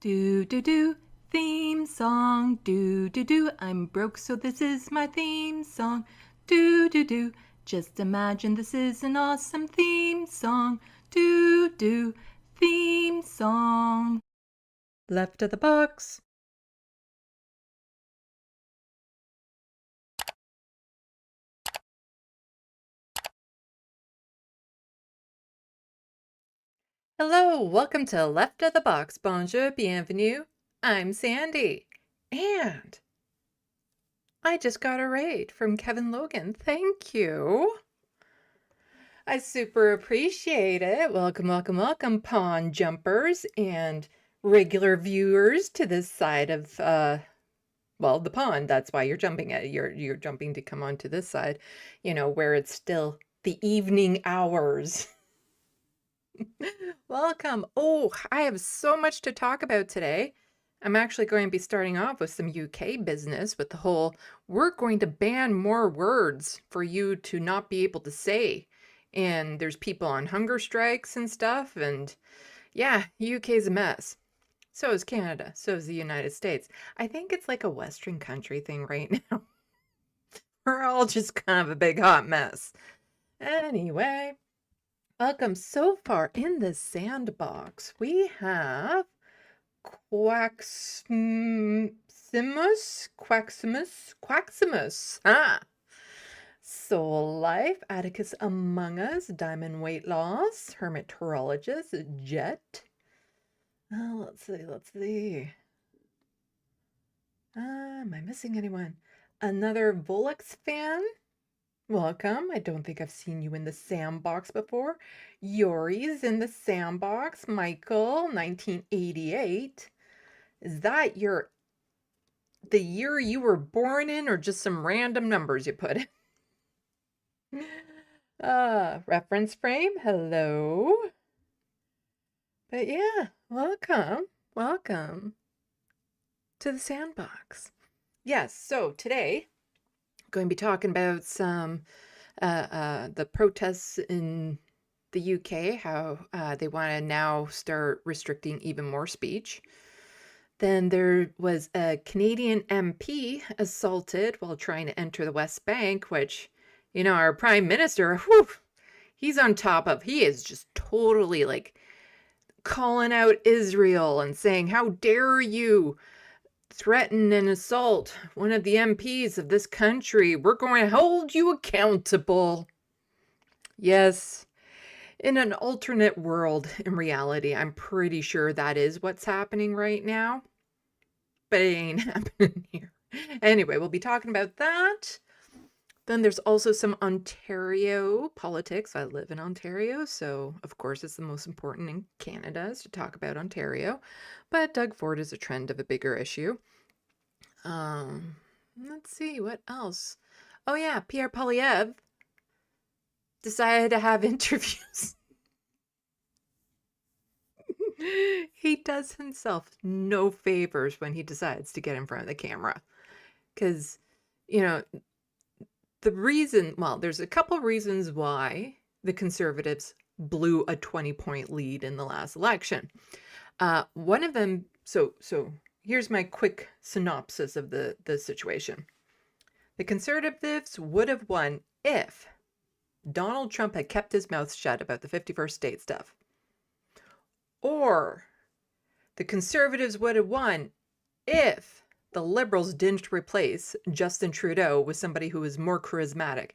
Do do do, theme song. Do do do, I'm broke so this is my theme song. Do do do, just imagine this is an awesome theme song. Do do, theme song. Left of the box. Hello, welcome to Left of the Box. Bonjour, bienvenue. I'm Sandy. And I just got a raid from Kevin Logan. Thank you. I super appreciate it. Welcome, welcome, welcome, pawn jumpers and regular viewers to this side of, well, the pond. That's why you're jumping at it. You're jumping to come onto this side, where it's still the evening hours. Welcome. Oh, I have so much to talk about today. I'm actually going to be starting off with some UK business with the whole, we're going to ban more words for you to not be able to say. And there's people on hunger strikes and stuff. And yeah, UK's a mess. So is Canada. So is the United States. I think it's like a Western country thing right now. We're all just kind of a big hot mess. Anyway, welcome. So far in the SandBox, we have Quaximus. Soul Life, Atticus Among Us, Diamond Weight Loss, Hermeteorologist, Jet. Let's see. Am I missing anyone? Another Volux fan? Welcome. I don't think I've seen you in the SandBox before. Yori's in the SandBox. Michael, 1988. Is that the year you were born in, or just some random numbers you put in? Reference frame, hello. But yeah, welcome to the SandBox. Yes, so today I'm going to be talking about some the protests in the UK, how they want to now start restricting even more speech. Then there was a Canadian MP assaulted while trying to enter the West Bank, which, our Prime Minister, he's on top of. He is just totally like calling out Israel and saying, how dare you threaten and assault one of the MPs of this country? We're going to hold you accountable. Yes. In an alternate world, in reality, I'm pretty sure that is what's happening right now. But it ain't happening here. Anyway, we'll be talking about that. Then there's also some Ontario politics. I live in Ontario, so of course it's the most important in Canada is to talk about Ontario. But Doug Ford is a trend of a bigger issue. Let's see, what else? Oh yeah, Pierre Poilievre decided to have interviews. He does himself no favors when he decides to get in front of the camera. Because, the reason, well, there's a couple reasons why the Conservatives blew a 20-point lead in the last election. One of them, so here's my quick synopsis of the situation. The Conservatives would have won if Donald Trump had kept his mouth shut about the 51st state stuff. Or the Conservatives would have won if the Liberals didn't replace Justin Trudeau with somebody who is more charismatic.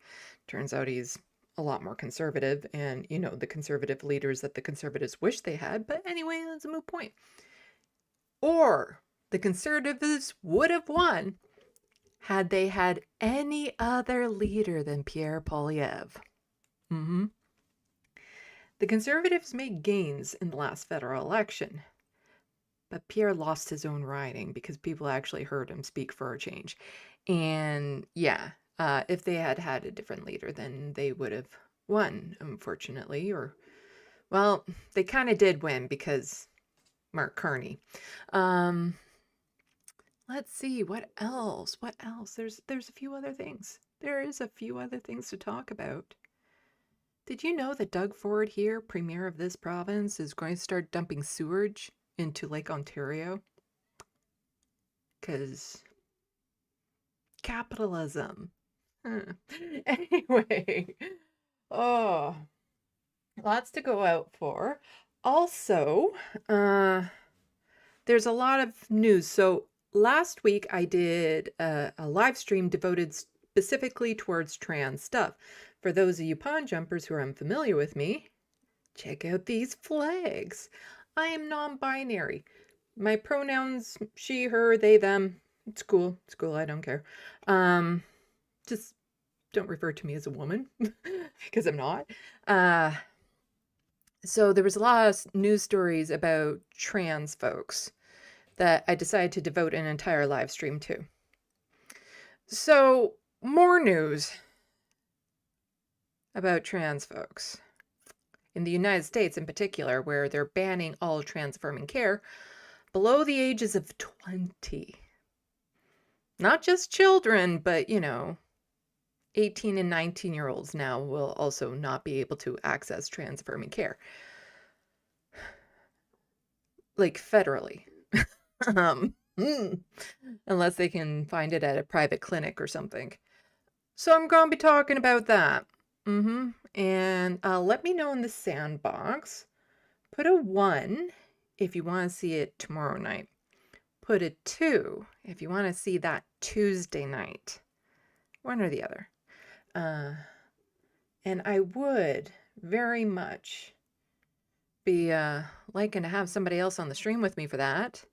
Turns out he's a lot more conservative and, the conservative leaders that the Conservatives wish they had. But anyway, that's a moot point. Or the Conservatives would have won had they had any other leader than Pierre Poilievre. The Conservatives made gains in the last federal election, but Pierre lost his own riding because people actually heard him speak for a change. And yeah, if they had had a different leader, then they would have won, unfortunately. Or, well, they kind of did win because Mark Carney. Let's see, what else? There's a few other things. There is a few other things to talk about. Did you know that Doug Ford here, premier of this province, is going to start dumping sewage into Lake Ontario because capitalism. Anyway, oh, lots to go out for. Also, there's a lot of news. So last week I did a live stream devoted specifically towards trans stuff. For those of you pond jumpers who are unfamiliar with me, check out these flags. I am non-binary. My pronouns she, her, they, them. It's cool. It's cool. I don't care. Just don't refer to me as a woman because I'm not. So there was a lot of news stories about trans folks that I decided to devote an entire live stream to. So more news about trans folks. In the United States in particular, where they're banning all trans-affirming care below the ages of 20. Not just children, but, 18 and 19-year-olds now will also not be able to access trans-affirming care. Like, federally. Unless they can find it at a private clinic or something. So I'm going to be talking about that. And let me know in the SandBox. Put a 1 if you want to see it tomorrow night. Put a 2 if you want to see that Tuesday night. One or the other. And I would very much be liking to have somebody else on the stream with me for that.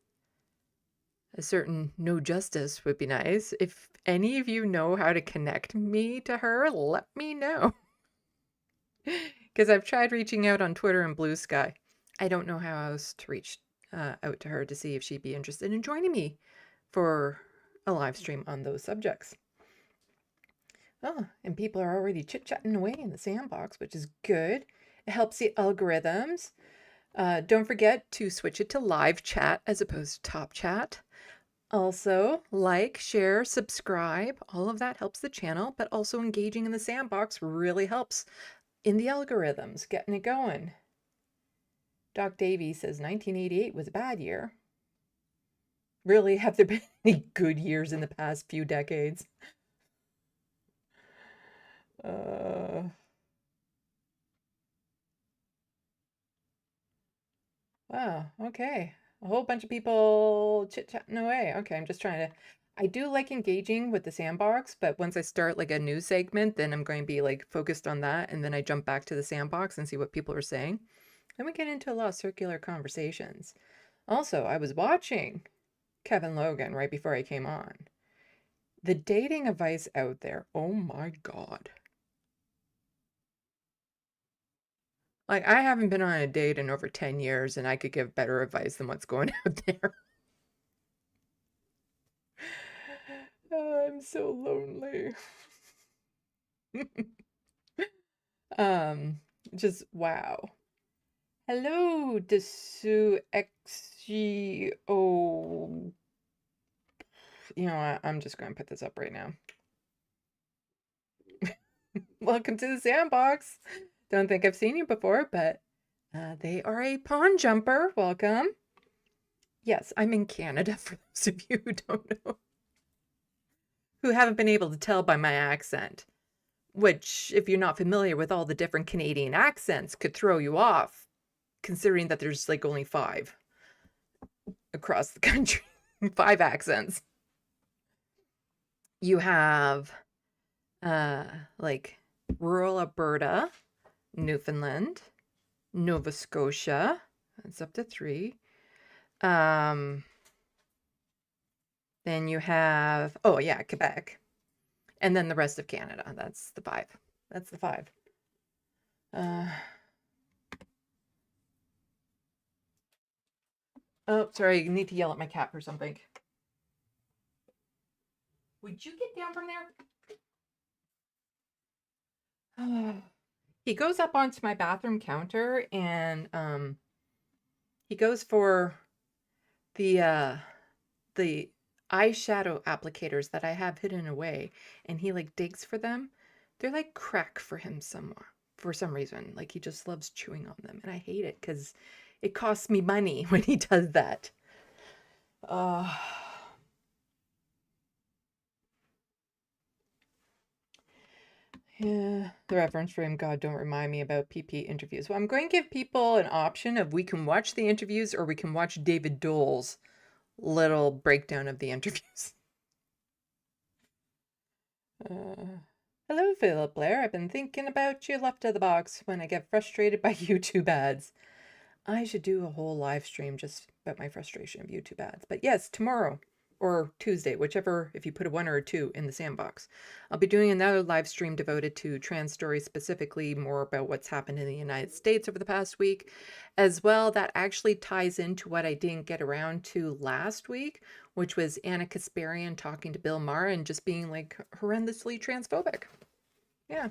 A certain No Justice would be nice. If any of you know how to connect me to her, let me know. Because I've tried reaching out on Twitter and Blue Sky. I don't know how else to reach out to her to see if she'd be interested in joining me for a live stream on those subjects. Oh, and people are already chit-chatting away in the SandBox, which is good. It helps the algorithms. Don't forget to switch it to live chat as opposed to top chat. Also, like, share, subscribe. All of that helps the channel, but also engaging in the SandBox really helps in the algorithms, getting it going. Doc Davey says 1988 was a bad year. Really, have there been any good years in the past few decades? Wow, okay. A whole bunch of people chit-chatting away. Okay, I'm just trying to... I do like engaging with the SandBox, but once I start like a news segment, then I'm going to be like focused on that, and then I jump back to the SandBox and see what people are saying. Then we get into a lot of circular conversations. Also, I was watching Kevin Logan right before I came on. The dating advice out there, oh my God. Like, I haven't been on a date in over 10 years, and I could give better advice than what's going out there. Oh, I'm so lonely. Just wow. Hello, Desu XGO. You know what? I'm just going to put this up right now. Welcome to the SandBox. Don't think I've seen you before, but they are a pond jumper. Welcome. Yes, I'm in Canada, for those of you who don't know. Who haven't been able to tell by my accent. Which, if you're not familiar with all the different Canadian accents, could throw you off, considering that there's like only 5 across the country. 5 accents. You have like rural Alberta, Newfoundland, Nova Scotia. That's up to 3. Then you have, oh yeah, Quebec. And then the rest of Canada. That's the 5. That's the 5. Oh, sorry. I need to yell at my cat for something. Would you get down from there? He goes up onto my bathroom counter and he goes for the eyeshadow applicators that I have hidden away, and he like digs for them. They're like crack for him somewhere for some reason. Like he just loves chewing on them, and I hate it because it costs me money when he does that. Yeah, the reference frame, God, don't remind me about PP interviews. Well, I'm going to give people an option of we can watch the interviews or we can watch David Dole's little breakdown of the interviews. Hello, Philip Blair. I've been thinking about you left of the box when I get frustrated by YouTube ads. I should do a whole live stream just about my frustration of YouTube ads. But yes, tomorrow or Tuesday, whichever, if you put a 1 or a 2 in the SandBox, I'll be doing another live stream devoted to trans stories, specifically more about what's happened in the United States over the past week. As well, that actually ties into what I didn't get around to last week, which was Anna Kasparian talking to Bill Maher and just being like horrendously transphobic. Yeah.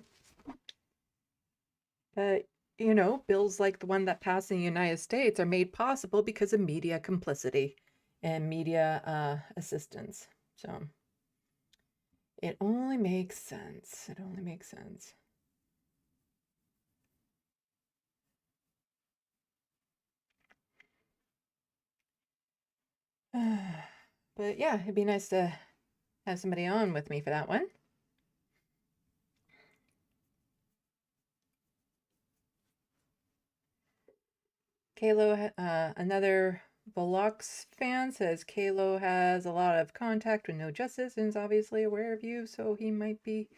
But, you know, bills like the one that passed in the United States are made possible because of media complicity and media assistance. So it only makes sense. It only makes sense. But yeah, it'd be nice to have somebody on with me for that one. Kalo, another Velox fan says Kalo has a lot of contact with No Justice and is obviously aware of you, so he might be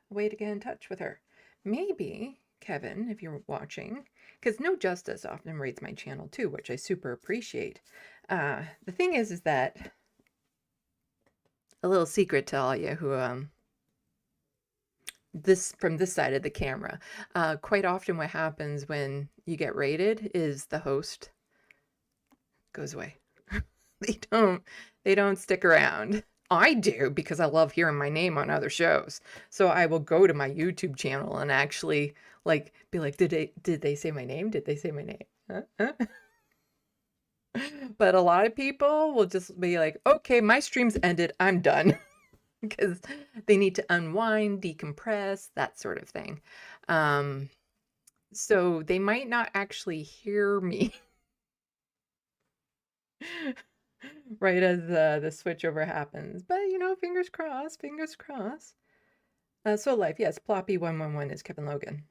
a way to get in touch with her. Maybe, Kevin, if you're watching, because No Justice often rates my channel too, which I super appreciate. The thing is that a little secret to all you who from this side of the camera. Quite often what happens when you get rated is the host goes away. They don't stick around. I do because I love hearing my name on other shows. So I will go to my YouTube channel and actually like be like, did they say my name? Did they say my name? Huh? But a lot of people will just be like, okay, my stream's ended. I'm done. Because they need to unwind, decompress, that sort of thing. So they might not actually hear me right as the switchover happens. But, you know, fingers crossed, fingers crossed. So life, yes, Ploppy111 is Kevin Logan.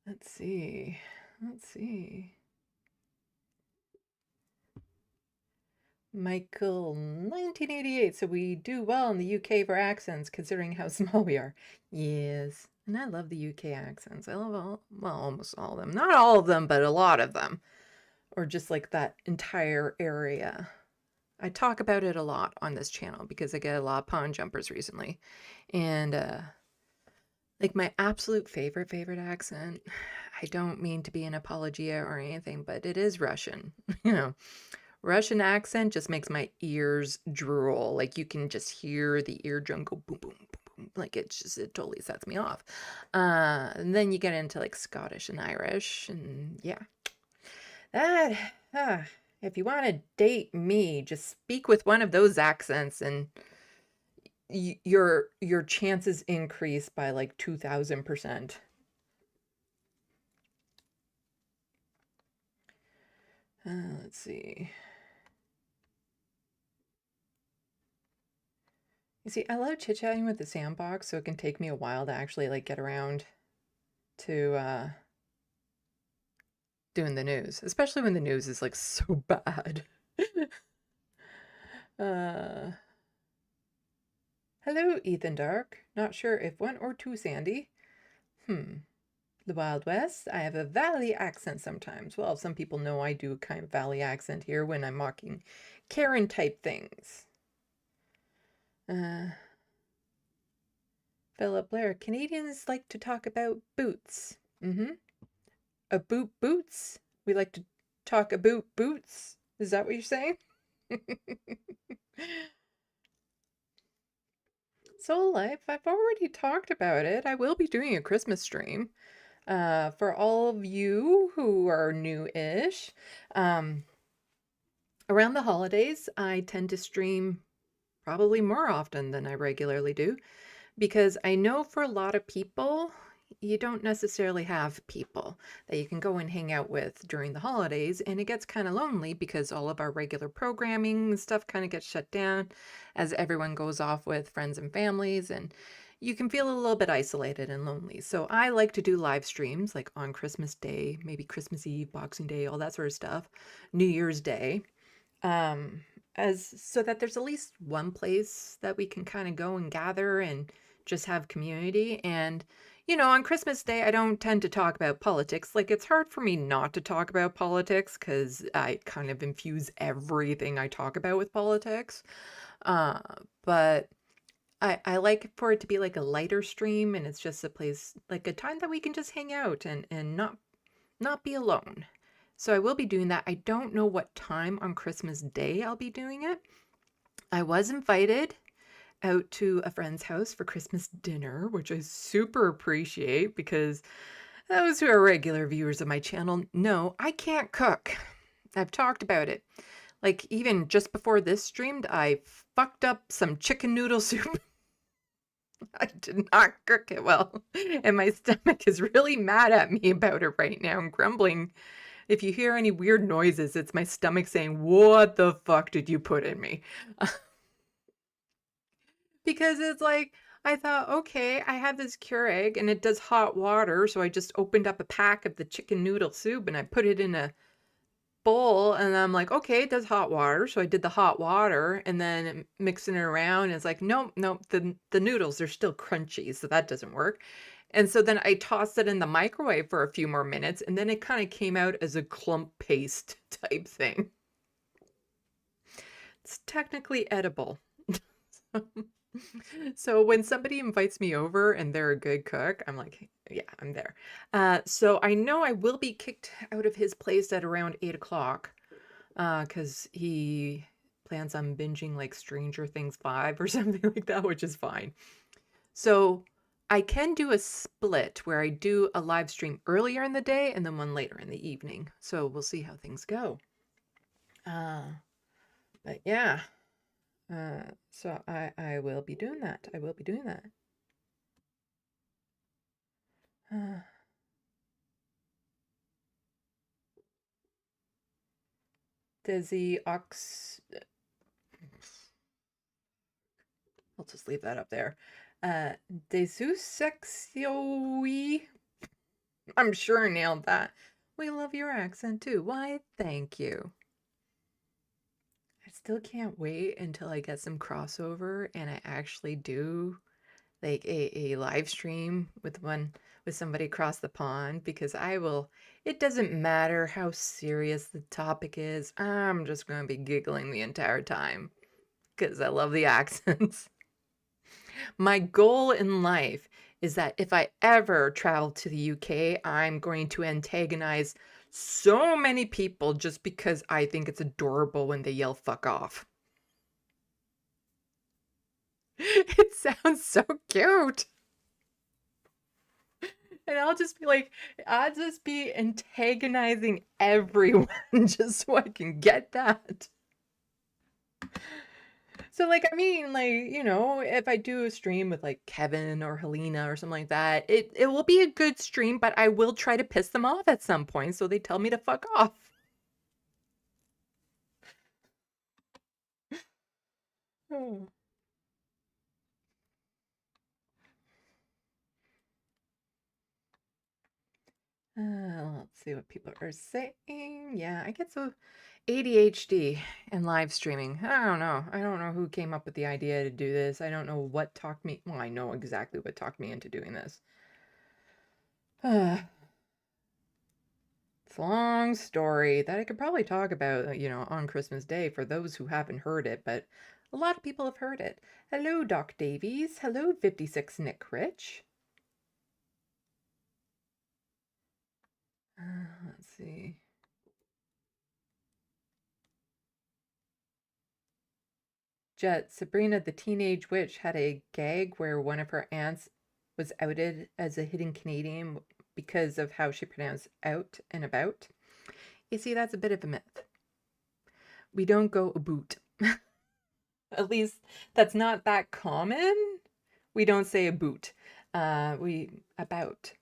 Let's see. Michael, 1988. So we do well in the UK for accents, considering how small we are. Yes. And I love the UK accents. I love almost all of them. Not all of them, but a lot of them. Or just like that entire area. I talk about it a lot on this channel because I get a lot of pond jumpers recently. And like my absolute favorite accent, I don't mean to be an apologia or anything, but it is Russian. You know, Russian accent just makes my ears drool. Like you can just hear the eardrum go boom, boom, boom, boom. Like it totally sets me off. And then you get into like Scottish and Irish, and yeah, that. If you want to date me, just speak with one of those accents, and your chances increase by like 2,000%. Let's see. You see, I love chit-chatting with the SandBox, so it can take me a while to actually like get around to doing the news, especially when the news is like so bad. Hello, Ethan Dark. Not sure if 1 or 2 Sandy. The Wild West. I have a valley accent sometimes. Well, some people know I do a kind of valley accent here when I'm mocking Karen type things. Philip Blair. Canadians like to talk about boots. Boots? We like to talk about boots? Is that what you're saying? Soul Life, I've already talked about it. I will be doing a Christmas stream. For all of you who are new-ish, around the holidays, I tend to stream probably more often than I regularly do because I know for a lot of people, you don't necessarily have people that you can go and hang out with during the holidays, and it gets kind of lonely because all of our regular programming and stuff kind of gets shut down as everyone goes off with friends and families, and you can feel a little bit isolated and lonely. So I like to do live streams like on Christmas Day, maybe Christmas Eve, Boxing Day, all that sort of stuff, New Year's Day, um, as so that there's at least one place that we can kind of go and gather and just have community. And, on Christmas Day, I don't tend to talk about politics. Like, it's hard for me not to talk about politics because I kind of infuse everything I talk about with politics. Uh, but I like for it to be like a lighter stream, and it's just a place, like a time that we can just hang out and not be alone. So I will be doing that. I don't know what time on Christmas Day I'll be doing it. I was invited out to a friend's house for Christmas dinner, which I super appreciate because those who are regular viewers of my channel know I can't cook. I've talked about it. Like, even just before this streamed, I fucked up some chicken noodle soup. I did not cook it well, and my stomach is really mad at me about it right now and grumbling. If you hear any weird noises, it's my stomach saying, "What the fuck did you put in me?" Because it's like, I thought, okay, I have this Keurig and it does hot water. So I just opened up a pack of the chicken noodle soup and I put it in a bowl, and I'm like, okay, it does hot water. So I did the hot water and then mixing it around. And it's like, nope, nope, the noodles are still crunchy. So that doesn't work. And so then I tossed it in the microwave for a few more minutes, and then it kind of came out as a clump paste type thing. It's technically edible. So when somebody invites me over and they're a good cook, I'm like, yeah, I'm there. So I know I will be kicked out of his place at around 8 o'clock because he plans on binging like Stranger Things 5 or something like that, which is fine. So I can do a split where I do a live stream earlier in the day and then one later in the evening. So we'll see how things go. But yeah. So I will be doing that. I will be doing that. Does the ox... I'll just leave that up there. Desusexioe. I'm sure I nailed that. We love your accent too. Why, thank you. I still can't wait until I get some crossover and I actually do like a live stream with somebody across the pond, because it doesn't matter how serious the topic is, I'm just going to be giggling the entire time because I love the accents. My goal in life is that if I ever travel to the UK, I'm going to antagonize so many people just because I think it's adorable when they yell fuck off. It sounds so cute. And I'll just be antagonizing everyone just so I can get that. So, like, I mean, like, if I do a stream with like Kevin or Helena or something like that, it will be a good stream, but I will try to piss them off at some point so they tell me to fuck off. Oh. Let's see what people are saying. Yeah, I get so ADHD and live streaming. I don't know. I don't know who came up with the idea to do this. I don't know what talked me. Well, I know exactly what talked me into doing this. It's a long story that I could probably talk about, on Christmas Day for those who haven't heard it, but a lot of people have heard it. Hello, Doc Davies. Hello, 56 Nick Rich. Let's see. Jet, Sabrina the Teenage Witch had a gag where one of her aunts was outed as a hidden Canadian because of how she pronounced out and about. You see, that's a bit of a myth. We don't go about. At least that's not that common. We don't say a boot. We about.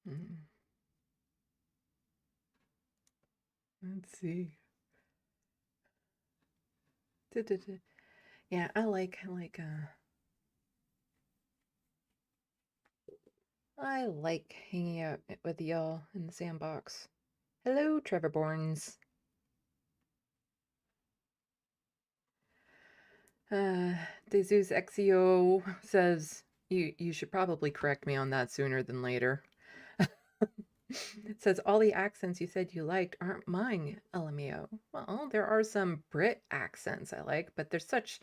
Mm, let's see. Da-da-da. Yeah, I like hanging out with y'all in the sandbox. Hello, Trevor Borns. DeZeus XEO says you should probably correct me on that sooner than later. It says all the accents you said you liked aren't mine, LMAO. Well, there are some Brit accents I like, but there's such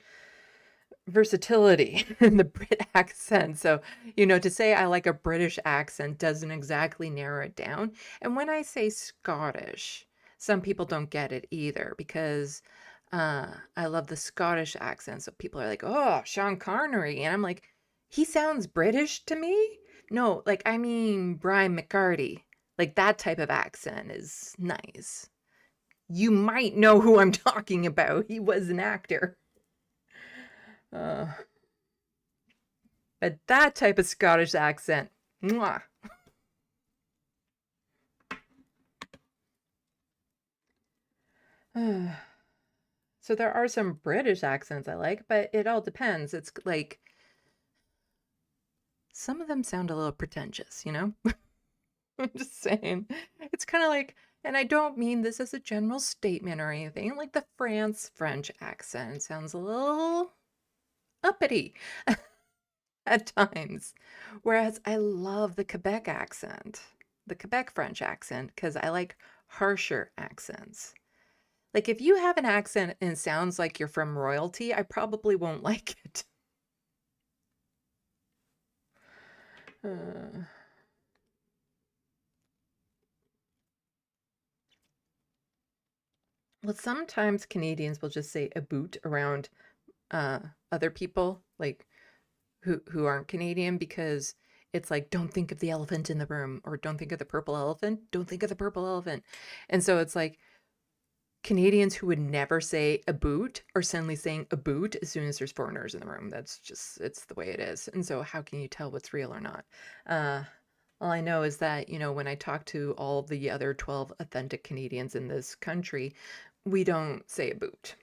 versatility in the Brit accent. So, to say I like a British accent doesn't exactly narrow it down. And when I say Scottish, some people don't get it either because I love the Scottish accent. So people are like, oh, Sean Connery. And I'm like, he sounds British to me. No, like, I mean, Brian McCarty. Like that type of accent is nice. You might know who I'm talking about. He was an actor. Uh, but that type of Scottish accent, mwah. So there are some British accents I like, but it all depends. It's like some of them sound a little pretentious, I'm just saying. It's kind of like, and I don't mean this as a general statement or anything, like the French accent sounds a little uppity at times. Whereas I love the Quebec accent, the Quebec French accent, because I like harsher accents. Like if you have an accent and it sounds like you're from royalty, I probably won't like it. Well, sometimes Canadians will just say a boot around other people, like who aren't Canadian, because it's like, don't think of the elephant in the room, or don't think of the purple elephant, don't think of the purple elephant. And so it's like Canadians who would never say a boot are suddenly saying a boot as soon as there's foreigners in the room. That's just, it's the way it is. And so how can you tell what's real or not? All I know is that, when I talk to all the other 12 authentic Canadians in this country, we don't say a boot.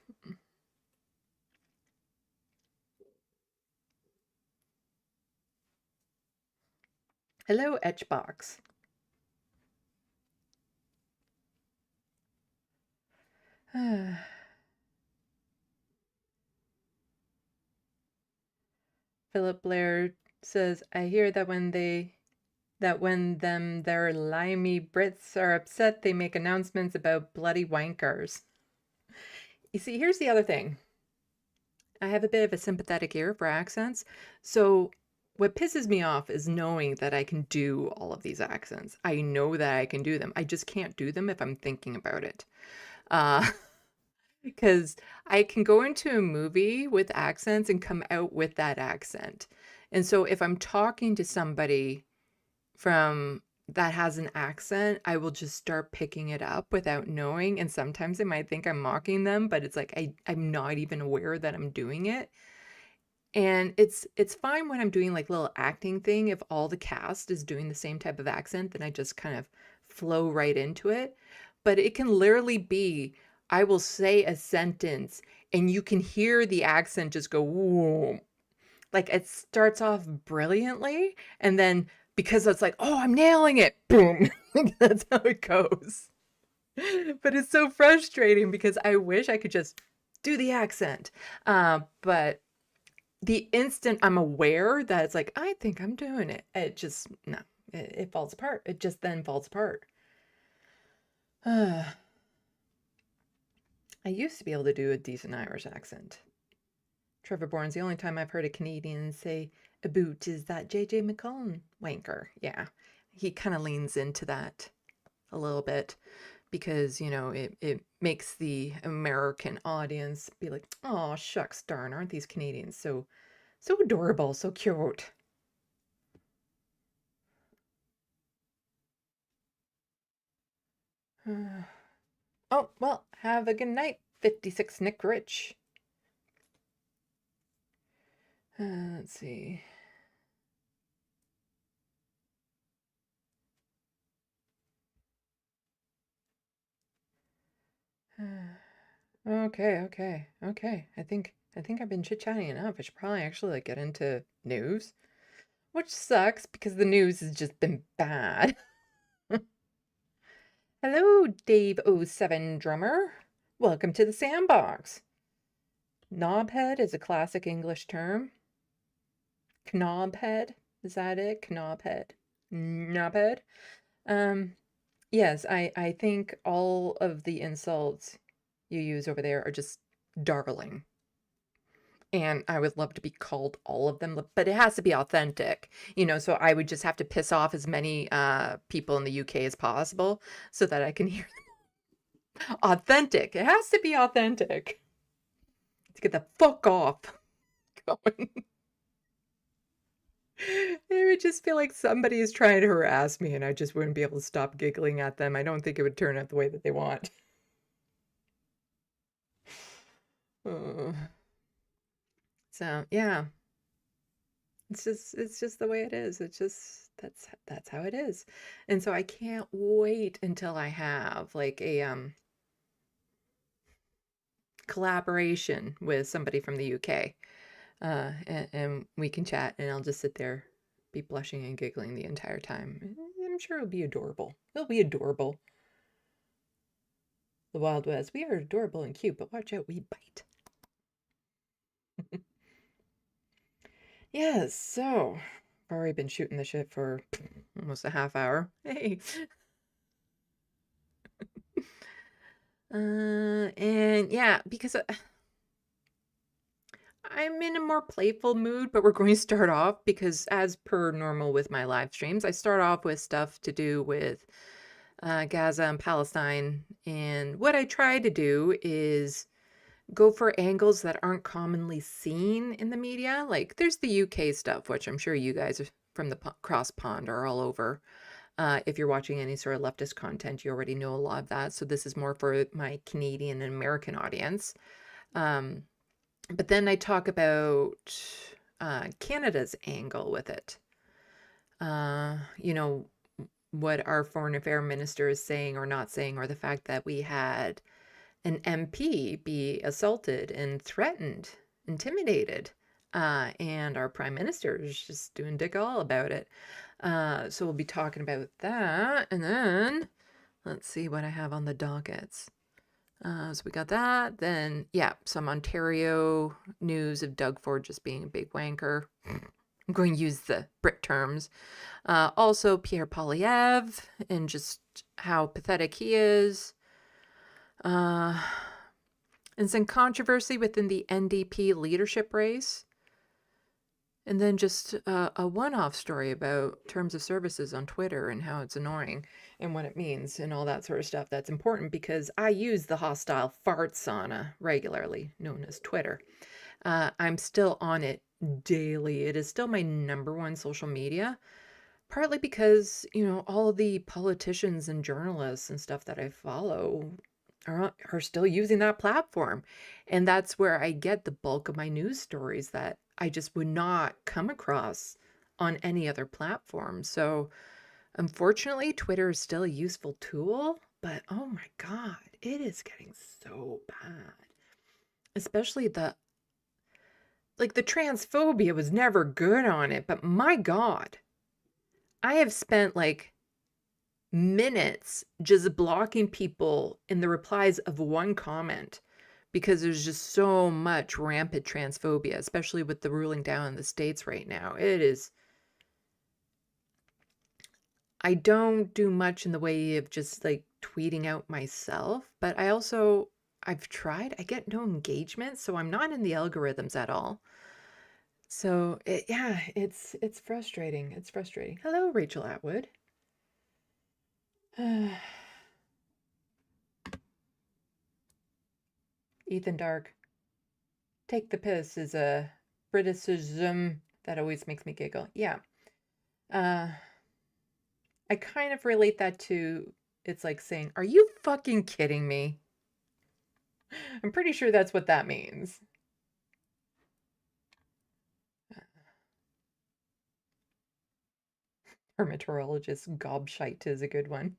Hello, Etchbox. Philip Blair says, I hear that when their limey Brits are upset, they make announcements about bloody wankers. You see, here's the other thing. I have a bit of a sympathetic ear for accents. So what pisses me off is knowing that I can do all of these accents. I know that I can do them. I just can't do them if I'm thinking about it. Because I can go into a movie with accents and come out with that accent. And so if I'm talking to somebody from that has an accent, I will just start picking it up without knowing. And sometimes they might think I'm mocking them, but it's like I'm not even aware that I'm doing it. And it's fine when I'm doing like little acting thing. If all the cast is doing the same type of accent, then I just kind of flow right into it. But it can literally be, I will say a sentence and you can hear the accent just go, whoa. Like it starts off brilliantly. And then because it's like, oh, I'm nailing it. Boom. That's how it goes. But it's so frustrating because I wish I could just do the accent. But the instant I'm aware that it's like, I think I'm doing it, it just, no, it falls apart. It just then falls apart. I used to be able to do a decent Irish accent. Trevor Bourne's the only time I've heard a Canadian say a boot is that JJ McCollum wanker. Yeah, he kind of leans into that a little bit because, it makes the American audience be like, oh, shucks, darn, aren't these Canadians so adorable, so cute. Oh, well, have a good night, 56 Nick Rich. Let's see. Okay. I think I've been chit-chatting enough. I should probably actually like get into news, which sucks because the news has just been bad. Hello, Dave07 drummer. Welcome to the SandBox. Knobhead is a classic English term. Knobhead, is that it? Knobhead. Knobhead. Yes, I think all of the insults you use over there are just darling. And I would love to be called all of them, but it has to be authentic, so I would just have to piss off as many people in the UK as possible so that I can hear them. Authentic. It has to be authentic. To get the fuck off going. It would just feel like somebody is trying to harass me and I just wouldn't be able to stop giggling at them. I don't think it would turn out the way that they want. So yeah, it's just the way it is. It's just that's how it is. And so I can't wait until I have like a collaboration with somebody from the UK. And we can chat and I'll just sit there, be blushing and giggling the entire time. I'm sure it'll be adorable. It'll be adorable. The Wild West. We are adorable and cute, but watch out, we bite. Yes, so I've already been shooting the shit for almost a half hour. Hey. And yeah, because I'm in a more playful mood, but we're going to start off because as per normal with my live streams, I start off with stuff to do with Gaza and Palestine. And what I try to do is go for angles that aren't commonly seen in the media. Like there's the UK stuff, which I'm sure you guys from the cross pond are all over. If you're watching any sort of leftist content, you already know a lot of that. So this is more for my Canadian and American audience. But then I talk about Canada's angle with it. What our foreign affairs minister is saying or not saying, or the fact that we had an MP be assaulted and threatened, intimidated, and our prime minister is just doing dick all about it. So we'll be talking about that, and then let's see what I have on the dockets. So we got that. Then, yeah, some Ontario news of Doug Ford just being a big wanker. I'm going to use the Brit terms. Also, Pierre Poilievre and just how pathetic he is. And some controversy within the NDP leadership race. And then just a one-off story about terms of services on Twitter and how it's annoying and what it means and all that sort of stuff. That's important because I use the hostile fart sauna regularly, known as Twitter. I'm still on it daily. It is still my #1 social media, partly because, all the politicians and journalists and stuff that I follow are still using that platform. And that's where I get the bulk of my news stories that I just would not come across on any other platform. So unfortunately, Twitter is still a useful tool, but oh my God, it is getting so bad. Especially the transphobia was never good on it, but my God, I have spent like minutes just blocking people in the replies of one comment because there's just so much rampant transphobia, especially with the ruling down in the States right now. I don't do much in the way of just like tweeting out myself, but I've tried. I get no engagement, so I'm not in the algorithms at all. So it's frustrating. It's frustrating. Hello, Rachel Atwood. Ethan Dark. Take the piss is a Briticism that always makes me giggle. Yeah. I kind of relate that to It's like saying, "Are you fucking kidding me?" I'm pretty sure that's what that means. Hermatologist gobshite is a good one.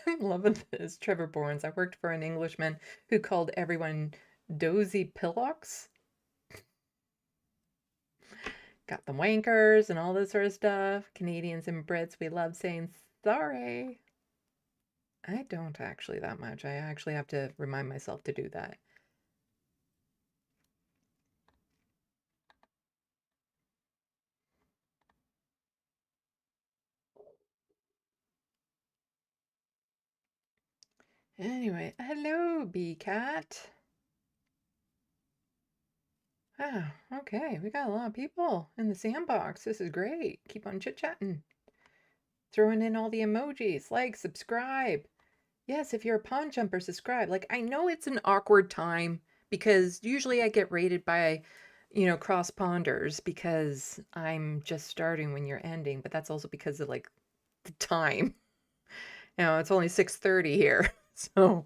I'm loving this. Trevor Bournes. I worked for an Englishman who called everyone dozy pillocks. Got the wankers and all this sort of stuff. Canadians and Brits, we love saying sorry. I don't actually that much. I actually have to remind myself to do that. Anyway, hello, bee cat. Ah, okay, we got a lot of people in the sandbox. This is great. Keep on chit-chatting. Throwing in all the emojis. Like, subscribe. Yes, if you're a pond jumper, subscribe. Like, I know it's an awkward time because usually I get rated by, cross ponders because I'm just starting when you're ending, but that's also because of like the time. It's only 6:30 here. So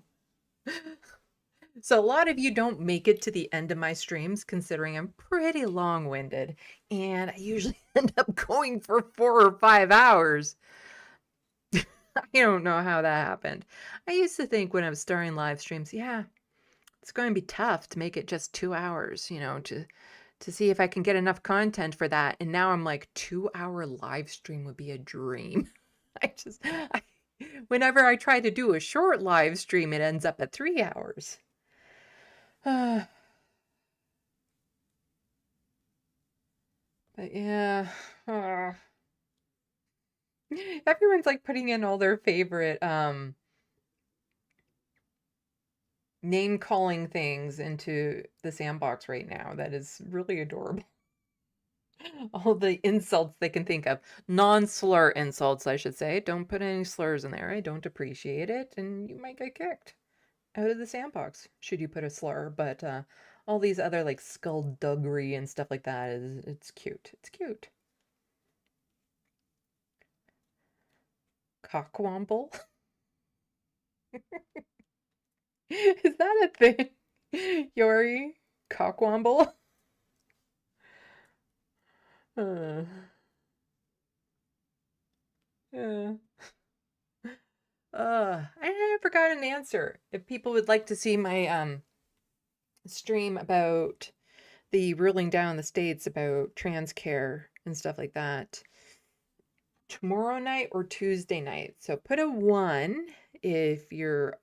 a lot of you don't make it to the end of my streams considering I'm pretty long-winded and I usually end up going for 4 or 5 hours. I don't know how that happened. I used to think when I was starting live streams, yeah, it's going to be tough to make it just 2 hours, to see if I can get enough content for that. And now I'm like, 2-hour live stream would be a dream. Whenever I try to do a short live stream, it ends up at 3 hours. But yeah, everyone's like putting in all their favorite name calling things into the sandbox right now. That is really adorable. All the insults they can think of. Non-slur insults, I should say. Don't put any slurs in there. I don't appreciate it, and you might get kicked out of the sandbox should you put a slur. But all these other like skullduggery and stuff like that it's cute. It's cute. Cockwomble. Is that a thing? Yori? Cockwomble? Uh, yeah. I never got an answer. If people would like to see my stream about the ruling down the states about trans care and stuff like that, tomorrow night or Tuesday night. So put a 1 if you're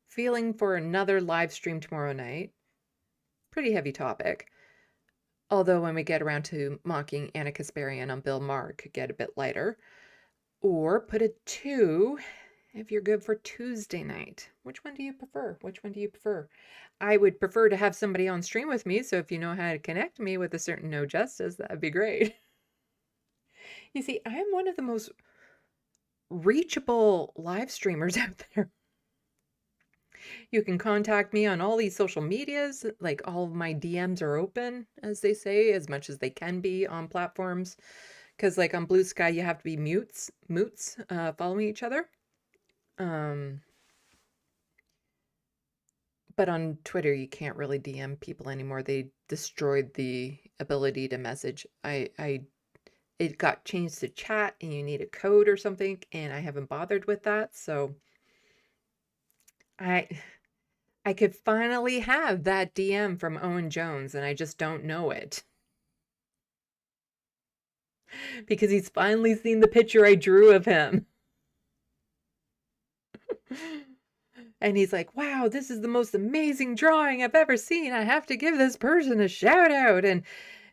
feeling for another live stream tomorrow night. Pretty heavy topic. Although when we get around to mocking Anna Kasparian on Bill Maher, could get a bit lighter. Or put a 2 if you're good for Tuesday night. Which one do you prefer? Which one do you prefer? I would prefer to have somebody on stream with me, so if you know how to connect me with a certain No Justice, that'd be great. You see, I'm one of the most reachable live streamers out there. You can contact me on all these social medias. Like, all of my DMs are open, as they say, as much as they can be on platforms. Because like on Blue Sky, you have to be moots, following each other. But on Twitter, you can't really DM people anymore. They destroyed the ability to message. It got changed to chat and you need a code or something, and I haven't bothered with that. So I could finally have that DM from Owen Jones, and I just don't know it. Because he's finally seen the picture I drew of him. And he's like, wow, this is the most amazing drawing I've ever seen. I have to give this person a shout out and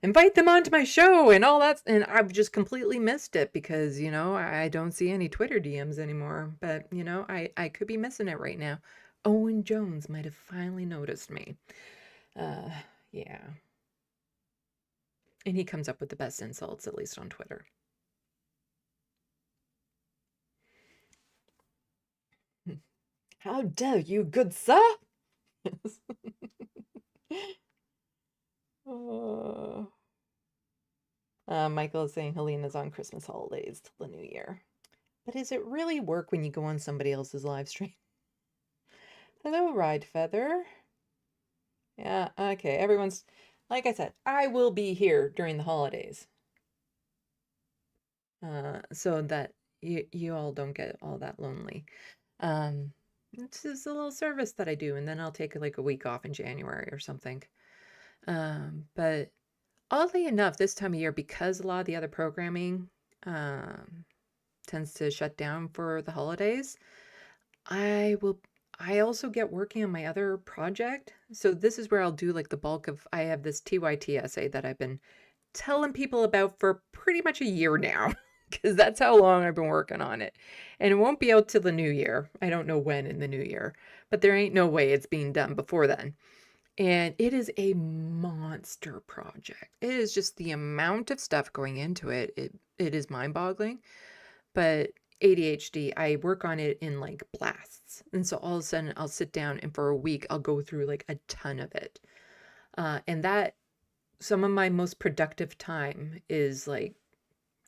invite them onto my show and all that. And I've just completely missed it because, I don't see any Twitter DMs anymore. But, I could be missing it right now. Owen Jones might have finally noticed me. Yeah. And he comes up with the best insults, at least on Twitter. How dare you, good sir? Yes. Oh. Michael is saying Helena's on Christmas holidays till the new year. But is it really work when you go on somebody else's live stream? Hello, Ride Feather. Yeah, okay. Everyone's, like I said, I will be here during the holidays. So that you all don't get all that lonely. It's just a little service that I do, and then I'll take like a week off in January or something. But oddly enough, this time of year, because a lot of the other programming tends to shut down for the holidays, I also get working on my other project. So this is where I'll do like the bulk of, I have this TYT essay that I've been telling people about for pretty much a year now, because that's how long I've been working on it. And it won't be out till the new year. I don't know when in the new year, but there ain't no way it's being done before then. And it is a monster project. It is just the amount of stuff going into it. It is mind-boggling. But ADHD, I work on it in like blasts. And so all of a sudden I'll sit down and for a week I'll go through like a ton of it. And that some of my most productive time is like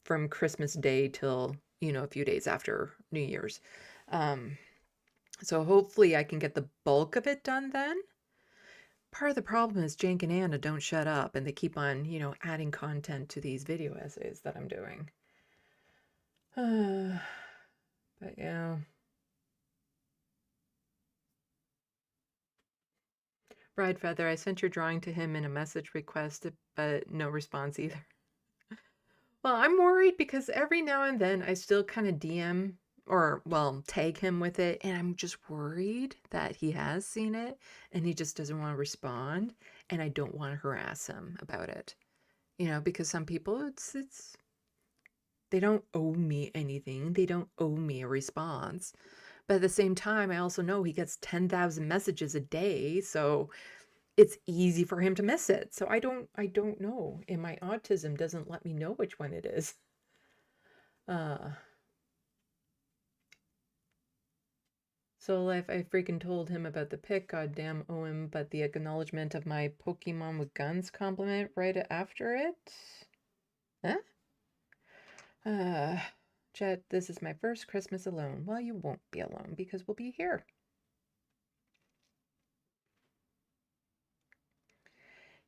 from Christmas Day till, a few days after New Year's. So hopefully I can get the bulk of it done then. Part of the problem is Jank and Anna don't shut up and they keep on, adding content to these video essays that I'm doing. But yeah. Bride Feather, I sent your drawing to him in a message request, but no response either. Well, I'm worried because every now and then I still kind of DM or, well, tag him with it, and I'm just worried that he has seen it and he just doesn't want to respond, and I don't want to harass him about it. Because some people, it's they don't owe me anything. They don't owe me a response. But at the same time, I also know he gets 10,000 messages a day, so it's easy for him to miss it. So I don't know. And my autism doesn't let me know which one it is. So if I freaking told him about the pic, goddamn owe him, but the acknowledgement of my Pokemon with guns compliment right after it? Huh? Chet, this is my first Christmas alone. Well, you won't be alone because we'll be here.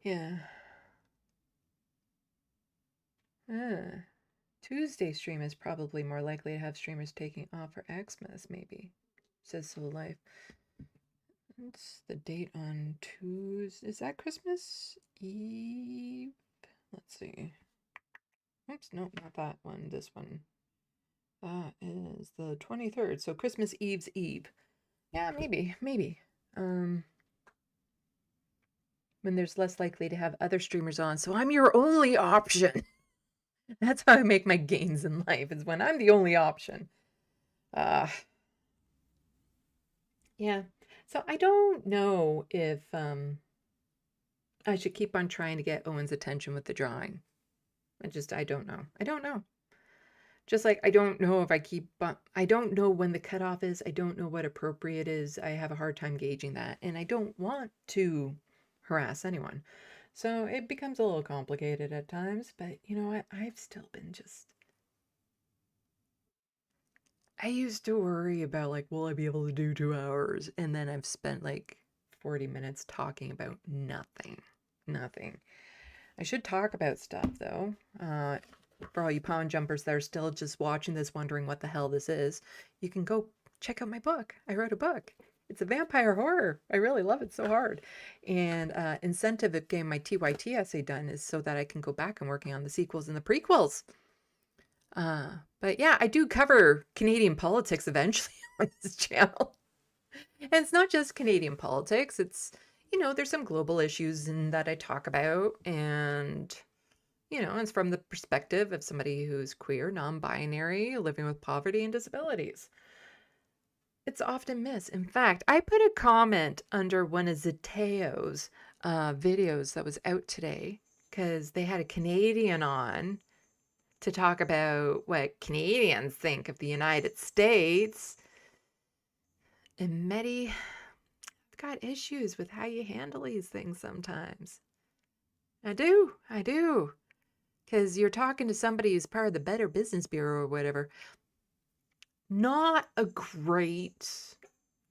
Yeah. Tuesday stream is probably more likely to have streamers taking off for Xmas, maybe, says Soul Life. What's the date on Tuesday? Is that Christmas Eve? Let's see. Oops, no, not that one. This one. That is the 23rd. So Christmas Eve's Eve. Yeah, maybe. When there's less likely to have other streamers on. So I'm your only option. That's how I make my gains in life, is when I'm the only option. Yeah. So I don't know if I should keep on trying to get Owen's attention with the drawing. I don't know. I don't know. Just like I don't know if I don't know when the cutoff is. I don't know what appropriate is. I have a hard time gauging that. And I don't want to harass anyone. So it becomes a little complicated at times. But you know what? I've still been I used to worry about like, will I be able to do 2 hours? And then I've spent like 40 minutes talking about nothing. Nothing. I should talk about stuff though. For all you pawn jumpers that are still just watching this wondering what the hell this is, you can go check out my book. I wrote a book. It's a vampire horror. I really love it so hard. And incentive of getting my TYT essay done is so that I can go back and working on the sequels and the prequels. But yeah, I do cover Canadian politics eventually on this channel. And it's not just Canadian politics. It's, there's some global issues in that I talk about. And, it's from the perspective of somebody who's queer, non-binary, living with poverty and disabilities. It's often missed. In fact, I put a comment under one of Zeteo's videos that was out today because they had a Canadian on to talk about what Canadians think of the United States. And Medi, I've got issues with how you handle these things sometimes. I do. Because you're talking to somebody who's part of the Better Business Bureau or whatever. Not a great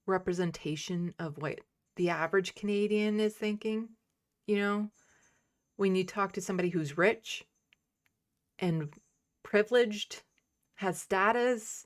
representation of what the average Canadian is thinking. You know, when you talk to somebody who's rich and privileged, has status,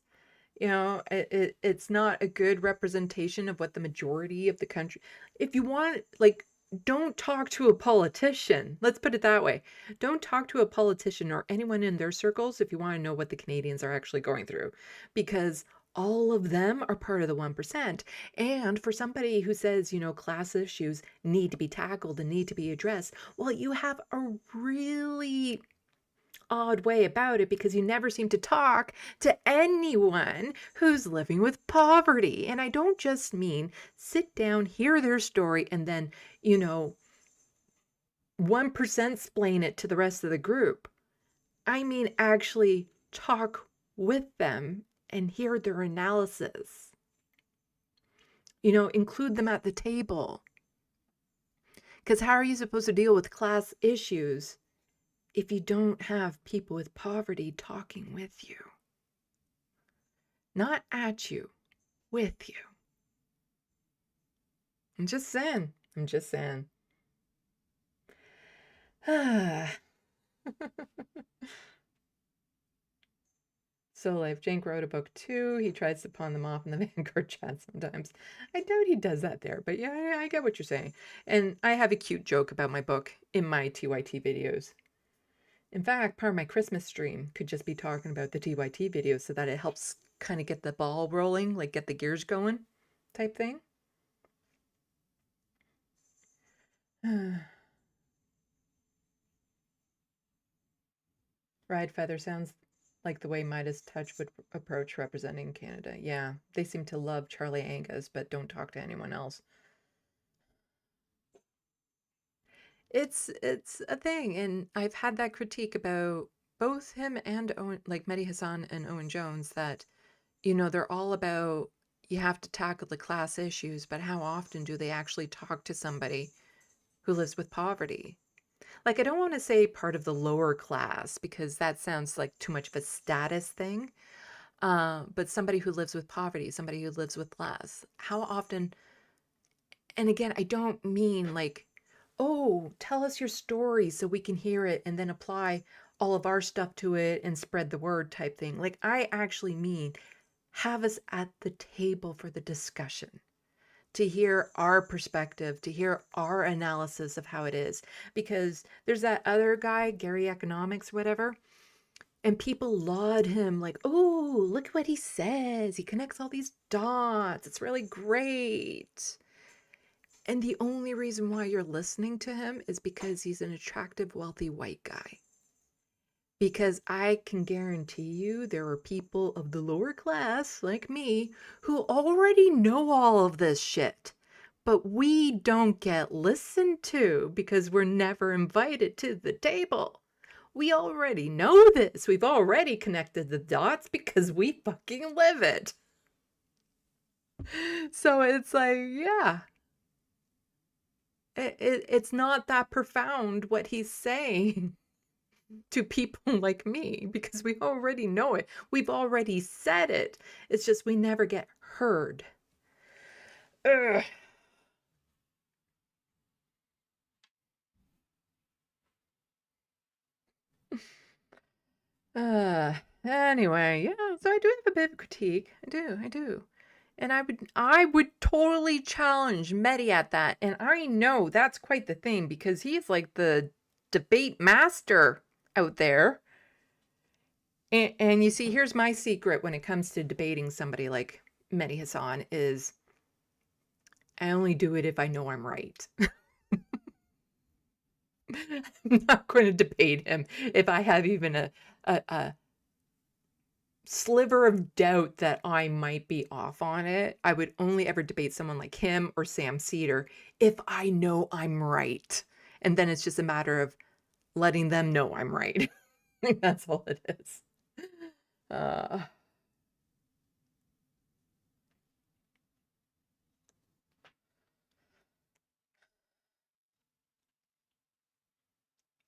it's not a good representation of what the majority of the country. If you want, like, don't talk to a politician. Let's put it that way. Don't talk to a politician or anyone in their circles if you want to know what the Canadians are actually going through, because all of them are part of the 1%. And for somebody who says, class issues need to be tackled and need to be addressed, well, you have a really odd way about it, because you never seem to talk to anyone who's living with poverty. And I don't just mean sit down, hear their story, and then, 1% explain it to the rest of the group. I mean, actually talk with them and hear their analysis. Include them at the table. Because how are you supposed to deal with class issues if you don't have people with poverty talking with you? Not at you, with you. I'm just saying. So Life Jank wrote a book too. He tries to pawn them off in the Vanguard chat sometimes. I doubt he does that there, but yeah, I get what you're saying. And I have a cute joke about my book in my TYT videos. In fact, part of my Christmas stream could just be talking about the TYT videos so that it helps kind of get the ball rolling, like get the gears going type thing. Ride Feather sounds like the way Midas Touch would approach representing Canada. Yeah, they seem to love Charlie Angus, but don't talk to anyone else. It's a thing, and I've had that critique about both him and Owen, like Mehdi Hassan and Owen Jones, that, they're all about you have to tackle the class issues, but how often do they actually talk to somebody who lives with poverty? Like, I don't want to say part of the lower class, because that sounds like too much of a status thing. But somebody who lives with poverty, somebody who lives with less, how often? And again, I don't mean like, oh, tell us your story so we can hear it and then apply all of our stuff to it and spread the word type thing. Like, I actually mean have us at the table for the discussion, to hear our perspective, to hear our analysis of how it is. Because there's that other guy, Gary Economics, whatever, and people laud him like, oh, look what he says. He connects all these dots. It's really great. And the only reason why you're listening to him is because he's an attractive, wealthy white guy. Because I can guarantee you there are people of the lower class, like me, who already know all of this shit. But we don't get listened to because we're never invited to the table. We already know this. We've already connected the dots because we fucking live it. So it's like, yeah. It's not that profound what he's saying to people like me, because we already know it. We've already said it. It's just we never get heard. Ugh. Anyway, yeah, so I do have a bit of critique. I do. And I would totally challenge Mehdi at that. And I know that's quite the thing, because he's like the debate master out there. And you see, here's my secret when it comes to debating somebody like Mehdi Hassan is I only do it if I know I'm right. I'm not going to debate him if I have even a sliver of doubt that I might be off on it. I would only ever debate someone like him or Sam Cedar if I know I'm right. And then it's just a matter of letting them know I'm right. That's all it is.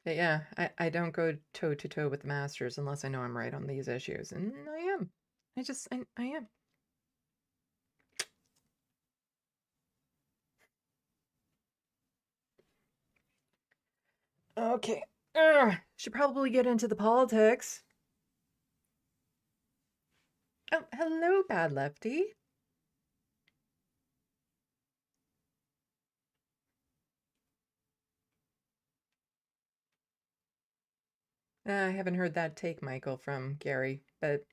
Yeah, I don't go toe to toe with the masters unless I know I'm right on these issues, and I am. I am. Okay. Should probably get into the politics. Oh, hello, Bad Lefty. I haven't heard that take, Michael, from Gary, but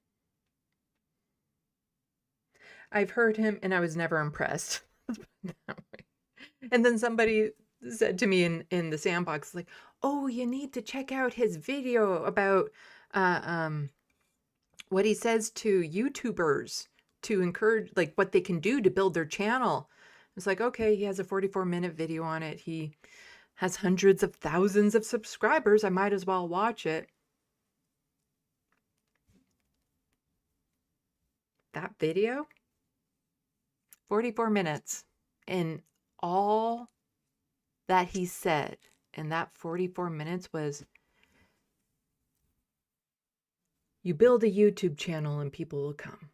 I've heard him and I was never impressed. And then somebody said to me in the SandBox, like, oh, you need to check out his video about uh, um, what he says to YouTubers to encourage, like, what they can do to build their channel. It's like, okay, he has a 44-minute video on it. He has hundreds of thousands of subscribers. I might as well watch it. That video, 44 minutes. And all that he said in that 44 minutes was, you build a YouTube channel and people will come.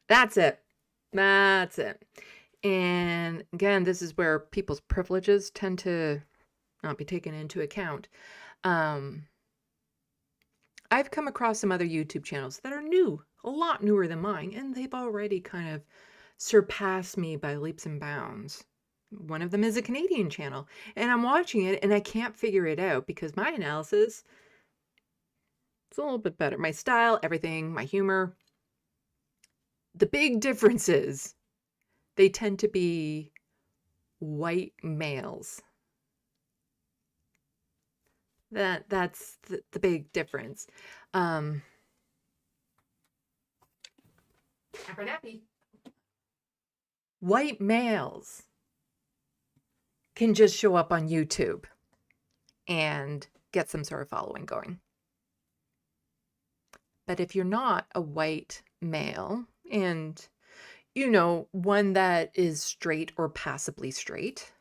That's it. That's it. And again, this is where people's privileges tend to not be taken into account. I've come across some other YouTube channels that are new, a lot newer than mine, and they've already kind of surpassed me by leaps and bounds. One of them is a Canadian channel, and I'm watching it and I can't figure it out because my analysis is a little bit better. My style, everything, my humor. The big difference is they tend to be white males. That's the big difference. White males can just show up on YouTube and get some sort of following going. But if you're not a white male and, you know, one that is straight or passably straight,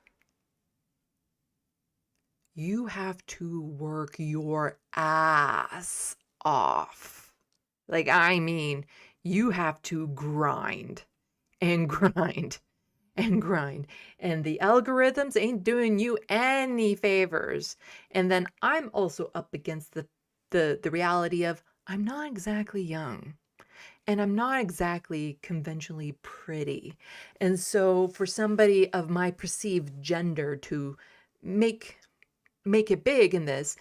you have to work your ass off. Like, I mean, you have to grind and grind and grind. And the algorithms ain't doing you any favors. And then I'm also up against the reality of I'm not exactly young. And I'm not exactly conventionally pretty. And so for somebody of my perceived gender to make it big in this,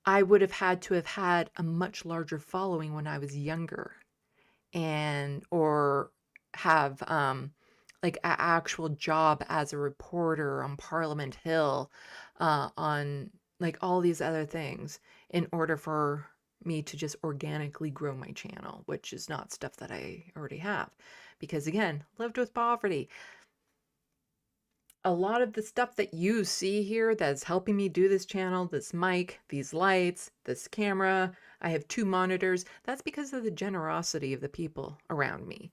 I would have had to have had a much larger following when I was younger, and or have like an actual job as a reporter on Parliament Hill, on like all these other things in order for me to just organically grow my channel, which is not stuff that I already have. Because again, lived with poverty. A lot of the stuff that you see here that's helping me do this channel, this mic, these lights, this camera, I have 2 monitors, that's because of the generosity of the people around me.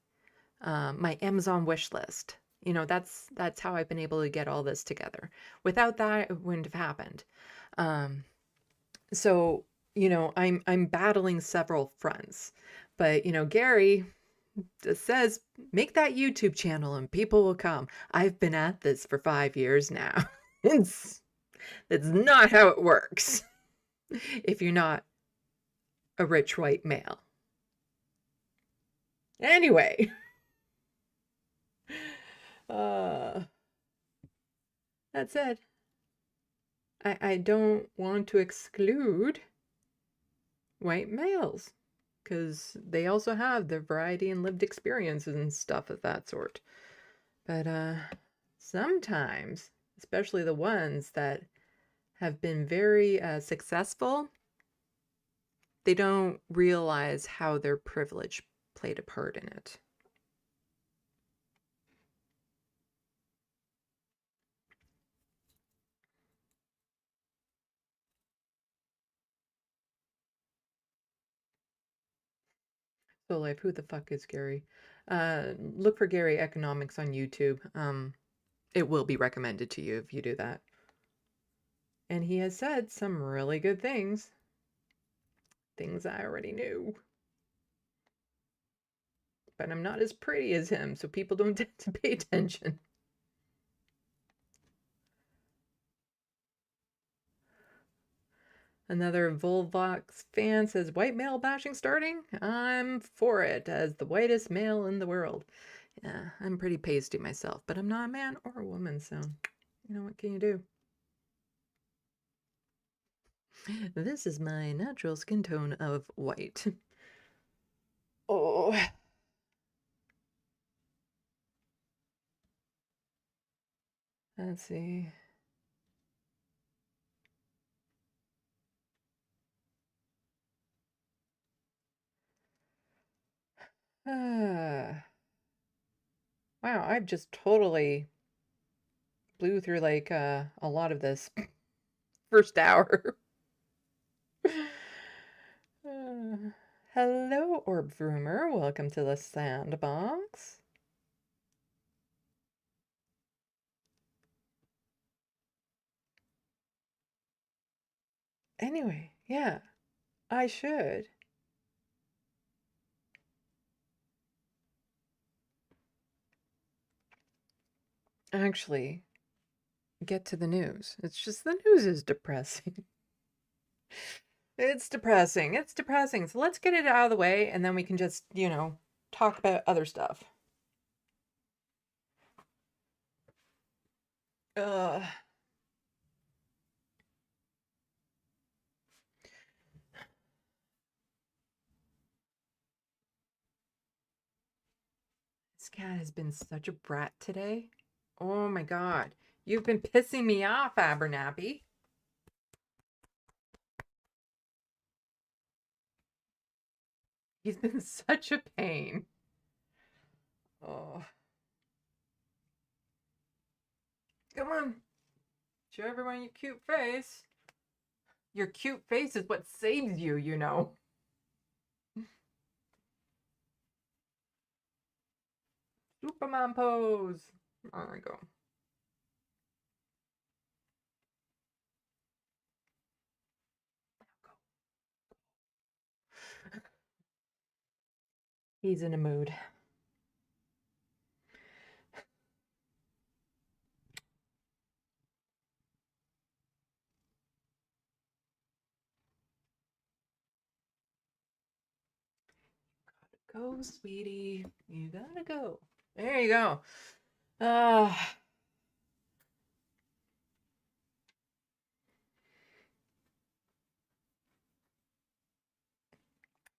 My Amazon wish list. You know, that's how I've been able to get all this together. Without that, it wouldn't have happened. So, you know, I'm battling several fronts. But, you know, Gary says, make that YouTube channel and people will come. I've been at this for 5 years now. It's not how it works if you're not a rich white male. Anyway, that said, I don't want to exclude white males because they also have their variety and lived experiences and stuff of that sort. But sometimes, especially the ones that have been very successful, they don't realize how their privilege played a part in it. So life, who the fuck is Gary? Look for Gary Economics on YouTube. It will be recommended to you if you do that. And he has said some really good things. Things I already knew. But I'm not as pretty as him, so people don't tend to pay attention. Another Volvox fan says, white male bashing starting? I'm for it as the whitest male in the world. Yeah, I'm pretty pasty myself, but I'm not a man or a woman, so you know, what can you do? This is my natural skin tone of white. Oh. Let's see. Wow, I've just totally blew through like a lot of this first hour. Hello, Orb Vroomer. Welcome to the SandBox. Anyway, yeah, I should. Actually, get to the news. It's just the news is depressing. It's depressing. It's depressing. So let's get it out of the way and then we can just, you know, talk about other stuff. Ugh. This cat has been such a brat today. Oh my god. You've been pissing me off, Abernathy. He's been such a pain. Oh. Come on. Show everyone your cute face. Your cute face is what saves you, you know. Superman pose. There we go. He's in a mood. Go, sweetie. You gotta go. There you go.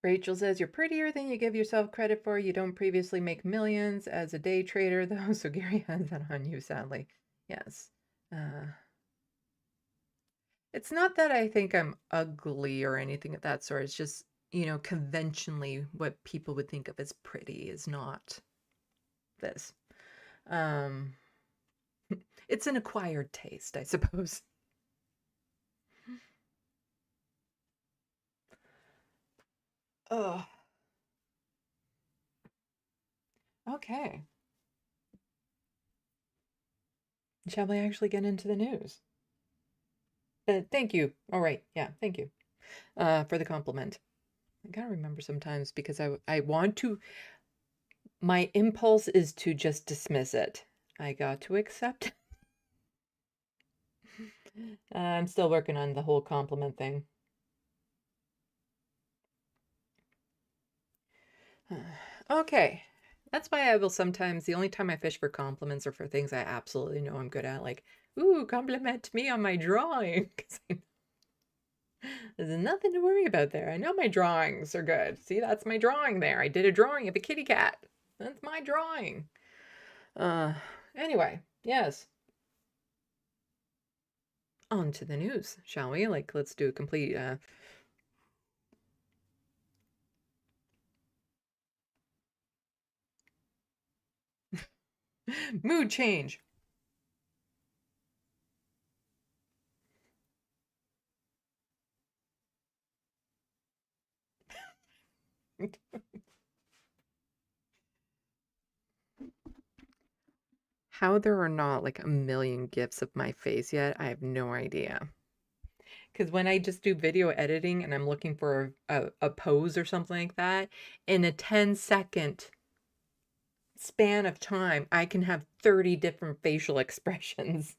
Rachel says, you're prettier than you give yourself credit for. You don't previously make millions as a day trader, though, so Gary has that on you, sadly. Yes. It's not that I think I'm ugly or anything of that sort. It's just, you know, conventionally what people would think of as pretty is not this. It's an acquired taste, I suppose. Oh. Okay. Shall we actually get into the news? Thank you. All right. Yeah, thank you for the compliment. I gotta remember sometimes because I want to, my impulse is to just dismiss it. I got to accept. I'm still working on the whole compliment thing. Okay. That's why I will sometimes, the only time I fish for compliments are for things I absolutely know I'm good at. Like, ooh, compliment me on my drawing. There's nothing to worry about there. I know my drawings are good. See, that's my drawing there. I did a drawing of a kitty cat. That's my drawing. Anyway, yes. On to the news, shall we? Like, let's do a complete, mood change. How there are not like a million GIFs of my face yet, I have no idea. Because when I just do video editing and I'm looking for a pose or something like that, in a 10-second span of time, I can have 30 different facial expressions.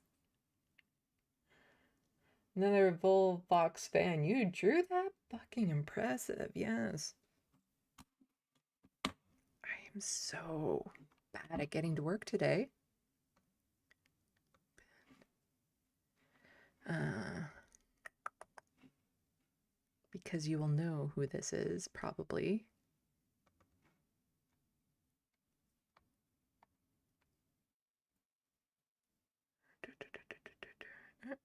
Another LeftoftheBox fan. You drew that? Fucking impressive. Yes. I am so bad at getting to work today. Because you will know who this is, probably.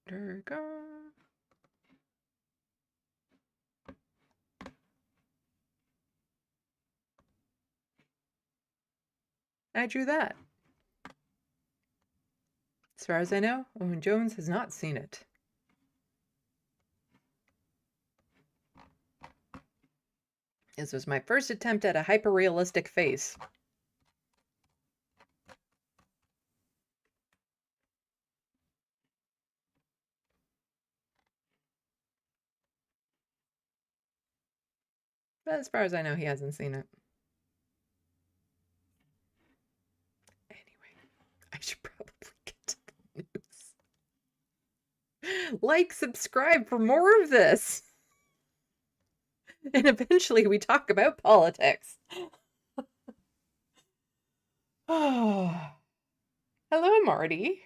There we go. I drew that. As far as I know, Owen Jones has not seen it. This was my first attempt at a hyper-realistic face. But as far as I know, he hasn't seen it. Anyway, I should probably get to the news. Like, subscribe for more of this. And eventually we talk about politics. Oh. Hello, Marty.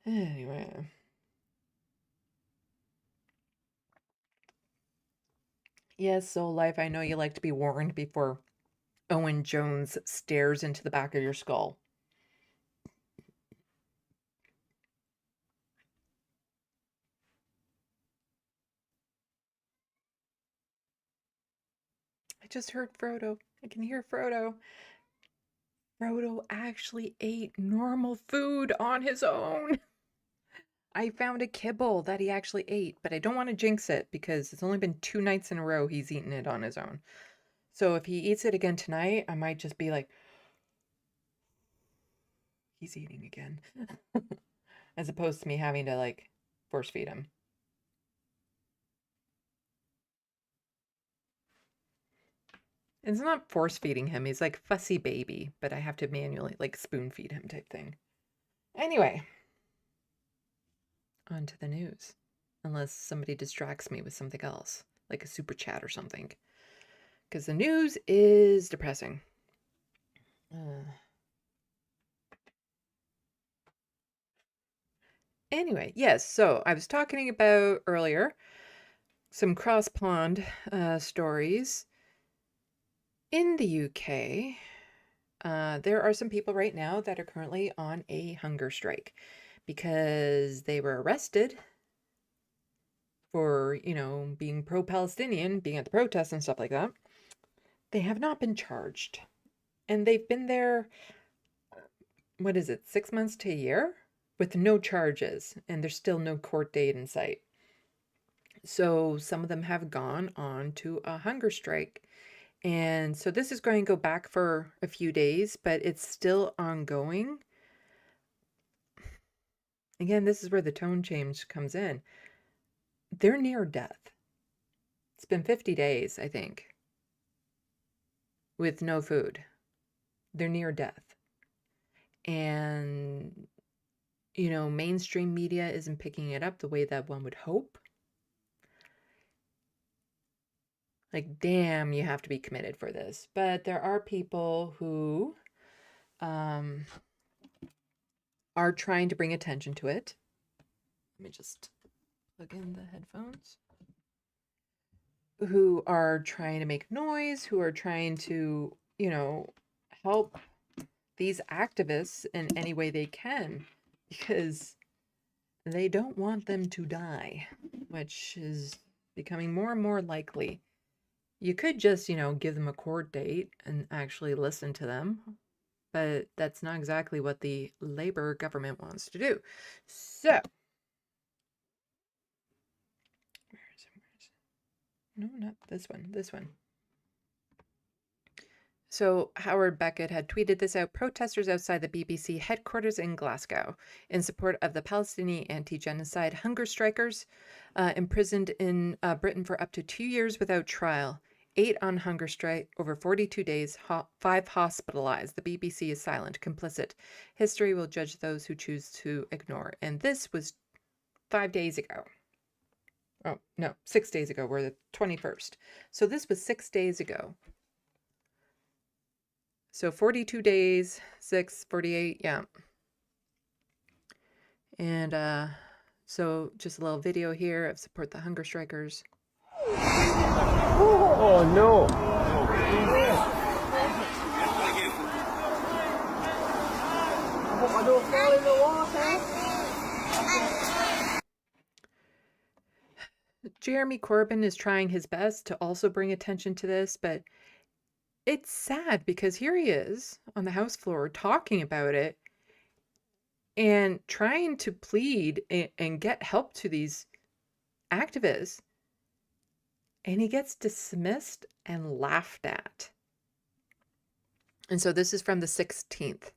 Anyway. Yes, Soul Life, I know you like to be warned before Owen Jones stares into the back of your skull. I just heard Frodo. I can hear Frodo. Frodo actually ate normal food on his own. I found a kibble that he actually ate, but I don't want to jinx it because it's only been 2 nights in a row he's eaten it on his own. So if he eats it again tonight, I might just be like, he's eating again. As opposed to me having to like force feed him. It's not force feeding him. He's like fussy baby, but I have to manually like spoon feed him type thing. Anyway, on to the news. Unless somebody distracts me with something else, like a super chat or something. Because the news is depressing. Anyway, yes, so I was talking about earlier some cross-pond stories. In the UK, there are some people right now that are currently on a hunger strike because they were arrested for, you know, being pro-Palestinian, being at the protests and stuff like that. They have not been charged. And they've been there, what is it, 6 months to a year? With no charges, and there's still no court date in sight. So some of them have gone on to a hunger strike. And so this is going to go back for a few days, but it's still ongoing. Again, this is where the tone change comes in. They're near death. It's been 50 days, I think, with no food. They're near death. And, you know, mainstream media isn't picking it up the way that one would hope. Like, damn, you have to be committed for this. But there are people who are trying to bring attention to it. Let me just plug in the headphones. Who are trying to make noise, who are trying to, you know, help these activists in any way they can, because they don't want them to die, which is becoming more and more likely. You could just, you know, give them a court date and actually listen to them, but that's not exactly what the Labour government wants to do. So, where is it? No, not this one, this one. So Howard Beckett had tweeted this out. Protesters outside the BBC headquarters in Glasgow in support of the Palestinian anti-genocide hunger strikers imprisoned in Britain for up to 2 years without trial. 8 on hunger strike over 42 days, 5 hospitalized. The BBC is silent, complicit. History will judge those who choose to ignore. And this was 5 days ago. Oh, no, 6 days ago. We're the 21st. So this was 6 days ago. So 42 days, 6, 48, yeah. And so just a little video here of support the hunger strikers. Oh no! I don't fall in the water. Jeremy Corbyn is trying his best to also bring attention to this, but it's sad because here he is on the House floor talking about it and trying to plead and get help to these activists. And he gets dismissed and laughed at. And so this is from the 16th.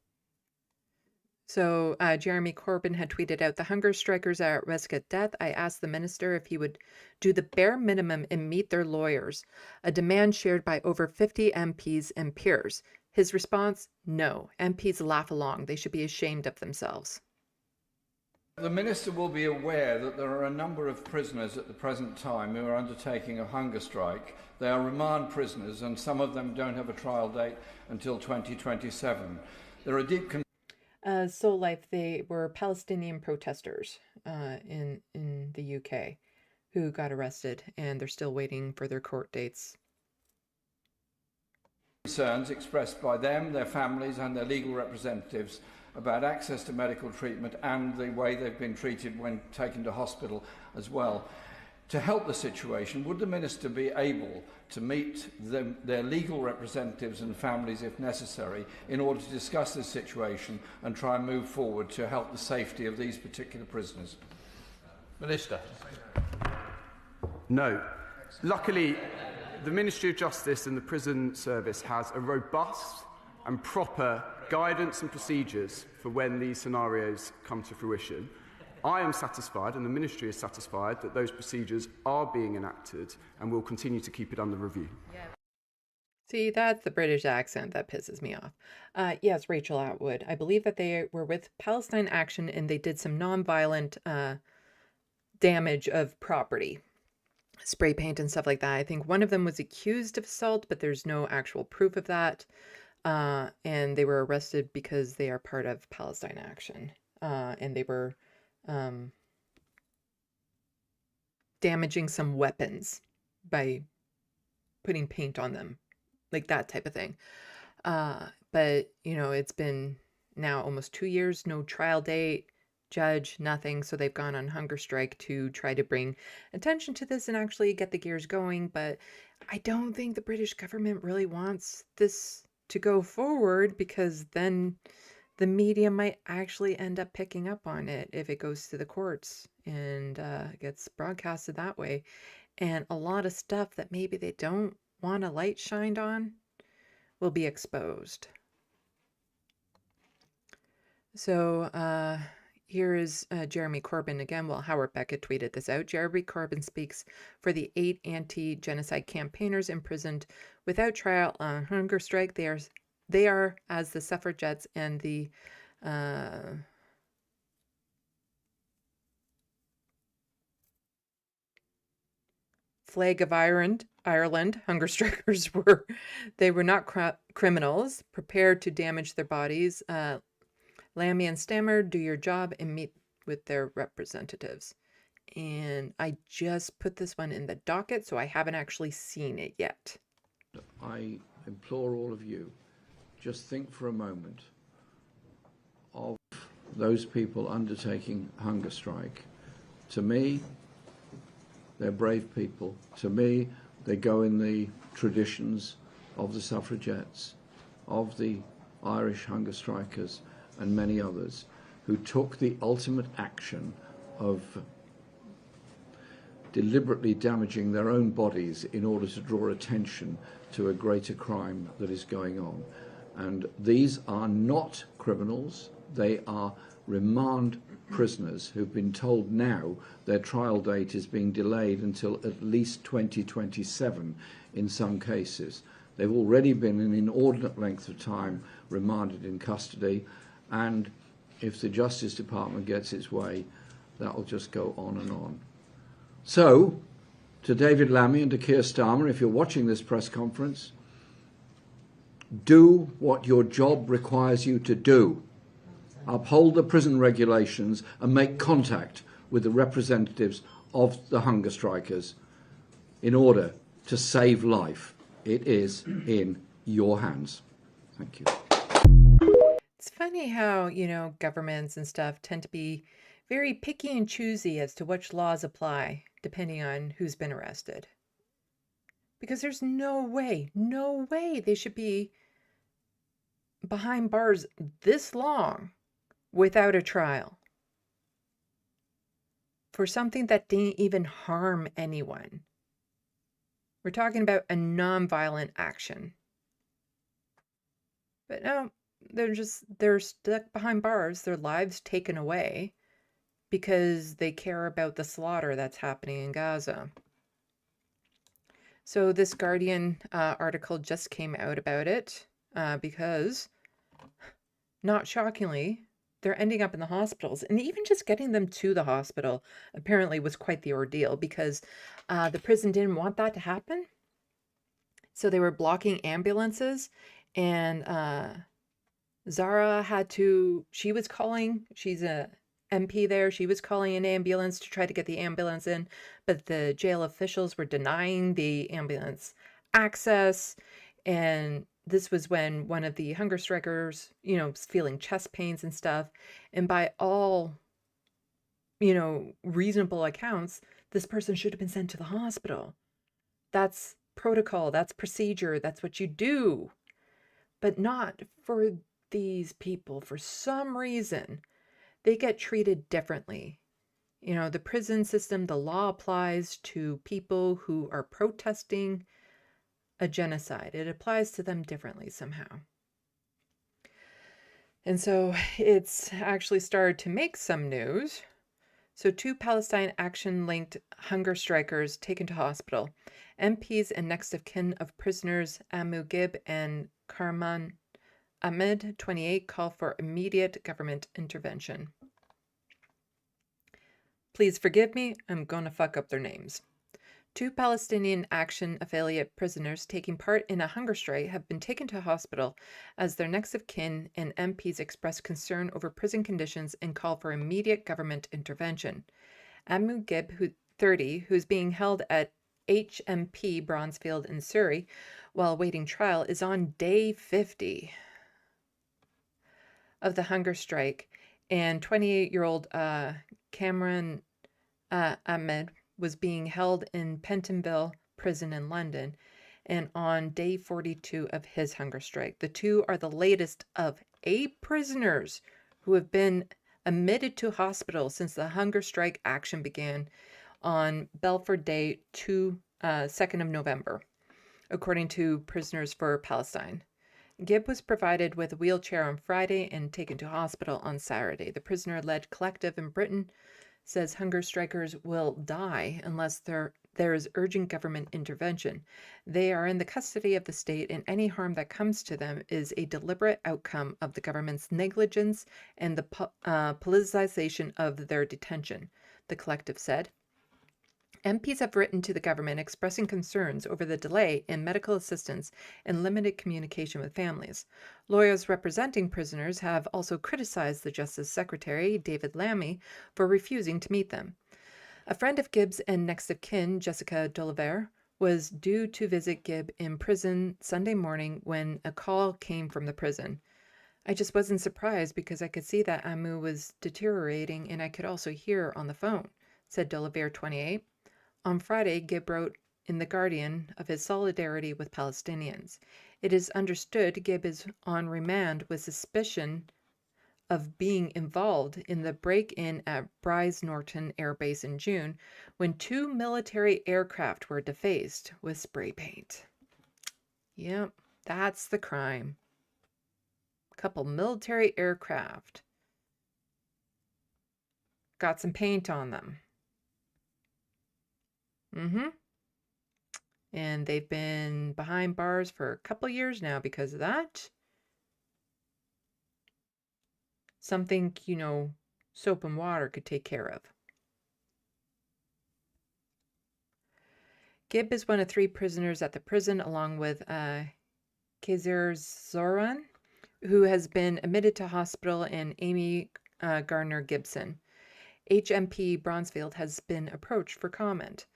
So Jeremy Corbyn had tweeted out, the hunger strikers are at risk of death. I asked the minister if he would do the bare minimum and meet their lawyers, a demand shared by over 50 MPs and peers. His response, no. MPs laugh along. They should be ashamed of themselves. The Minister will be aware that there are a number of prisoners at the present time who are undertaking a hunger strike. They are remand prisoners and some of them don't have a trial date until 2027. There are deep Life, they were Palestinian protesters in the UK who got arrested, and they're still waiting for their court dates. Concerns expressed by them, their families and their legal representatives about access to medical treatment and the way they've been treated when taken to hospital as well. To help the situation, would the Minister be able to meet their legal representatives and families if necessary in order to discuss this situation and try and move forward to help the safety of these particular prisoners? Minister. No. Luckily, the Ministry of Justice and the Prison Service has a robust and proper guidance and procedures for when these scenarios come to fruition. I am satisfied, and the Ministry is satisfied, that those procedures are being enacted and will continue to keep it under review. Yeah. See, that's the British accent that pisses me off. Yes, Rachel Atwood. I believe that they were with Palestine Action and they did some non-violent damage of property. Spray paint and stuff like that. I think one of them was accused of assault, but there's no actual proof of that. And they were arrested because they are part of Palestine Action. And they were damaging some weapons by putting paint on them, like that type of thing. But, you know, it's been now almost 2 years, no trial date, judge, nothing. So they've gone on hunger strike to try to bring attention to this and actually get the gears going. But I don't think the British government really wants this to go forward, because then the media might actually end up picking up on it if it goes to the courts and gets broadcasted that way. And a lot of stuff that maybe they don't want a light shined on will be exposed. So here is Jeremy Corbyn again. Well, Howard Beckett tweeted this out. Jeremy Corbyn speaks for the 8 anti-genocide campaigners imprisoned without trial on hunger strike. They are, as the suffragettes and the Flag of Ireland hunger strikers were. They were not criminals prepared to damage their bodies. Lammy and Stammer, do your job and meet with their representatives. And I just put this one in the docket, so I haven't actually seen it yet. I implore all of you, just think for a moment of those people undertaking hunger strike. To me, they're brave people. To me, they go in the traditions of the suffragettes, of the Irish hunger strikers, and many others who took the ultimate action of deliberately damaging their own bodies in order to draw attention to a greater crime that is going on. And these are not criminals, they are remand prisoners who've been told now their trial date is being delayed until at least 2027 in some cases. They've already been an inordinate length of time remanded in custody, and if the Justice Department gets its way, that will just go on and on. So, to David Lammy and to Keir Starmer, if you're watching this press conference, do what your job requires you to do. Uphold the prison regulations and make contact with the representatives of the hunger strikers in order to save life. It is in your hands. Thank you. It's funny how, governments and stuff tend to be very picky and choosy as to which laws apply, depending on who's been arrested. Because there's no way they should be behind bars this long without a trial for something that didn't even harm anyone. We're talking about a non-violent action. But no, they're stuck behind bars, their lives taken away because they care about the slaughter that's happening in Gaza. So this Guardian article just came out about it because, not shockingly, they're ending up in the hospitals. And even just getting them to the hospital apparently was quite the ordeal because the prison didn't want that to happen. So they were blocking ambulances, and Zara had to, she's a MP there, she was calling an ambulance to try to get the ambulance in, but the jail officials were denying the ambulance access. And this was when one of the hunger strikers, was feeling chest pains and stuff. And by all, reasonable accounts, this person should have been sent to the hospital. That's protocol, that's procedure, that's what you do. But not for these people. For some reason, they get treated differently. The prison system, the law applies to people who are protesting a genocide. It applies to them differently somehow. And so it's actually started to make some news. So 2 Palestine action-linked hunger strikers taken to hospital. MPs and next of kin of prisoners Amu Gib and Karman Ahmed, 28, call for immediate government intervention. Please forgive me, I'm going to fuck up their names. 2 Palestinian Action affiliate prisoners taking part in a hunger strike have been taken to hospital as their next of kin and MPs express concern over prison conditions and call for immediate government intervention. Amu Gib, 30, who's being held at HMP Bronzefield in Surrey while awaiting trial, is on day 50 of the hunger strike, and 28-year-old Cameron Ahmed was being held in Pentonville prison in London and on day 42 of his hunger strike. The 2 are the latest of 8 prisoners who have been admitted to hospital since the hunger strike action began on Belford Day 2nd of November, according to Prisoners for Palestine. Gibb was provided with a wheelchair on Friday and taken to hospital on Saturday. The prisoner-led collective in Britain says hunger strikers will die unless there is urgent government intervention. They are in the custody of the state, and any harm that comes to them is a deliberate outcome of the government's negligence and the politicization of their detention, the collective said. MPs have written to the government expressing concerns over the delay in medical assistance and limited communication with families. Lawyers representing prisoners have also criticized the Justice Secretary, David Lammy, for refusing to meet them. A friend of Gibbs and next of kin, Jessica Doliver, was due to visit Gibb in prison Sunday morning when a call came from the prison. I just wasn't surprised because I could see that Amu was deteriorating and I could also hear on the phone, said Doliver, 28. On Friday, Gibb wrote in The Guardian of his solidarity with Palestinians. It is understood Gibb is on remand with suspicion of being involved in the break-in at Bryce Norton Air Base in June when 2 military aircraft were defaced with spray paint. Yep, that's the crime. A couple military aircraft got some paint on them. And they've been behind bars for a couple years now because of that. Something, soap and water could take care of. Gibb is one of 3 prisoners at the prison, along with Kaiser Zoran, who has been admitted to hospital, and Amy Gardner Gibson. HMP Bronzefield has been approached for comment.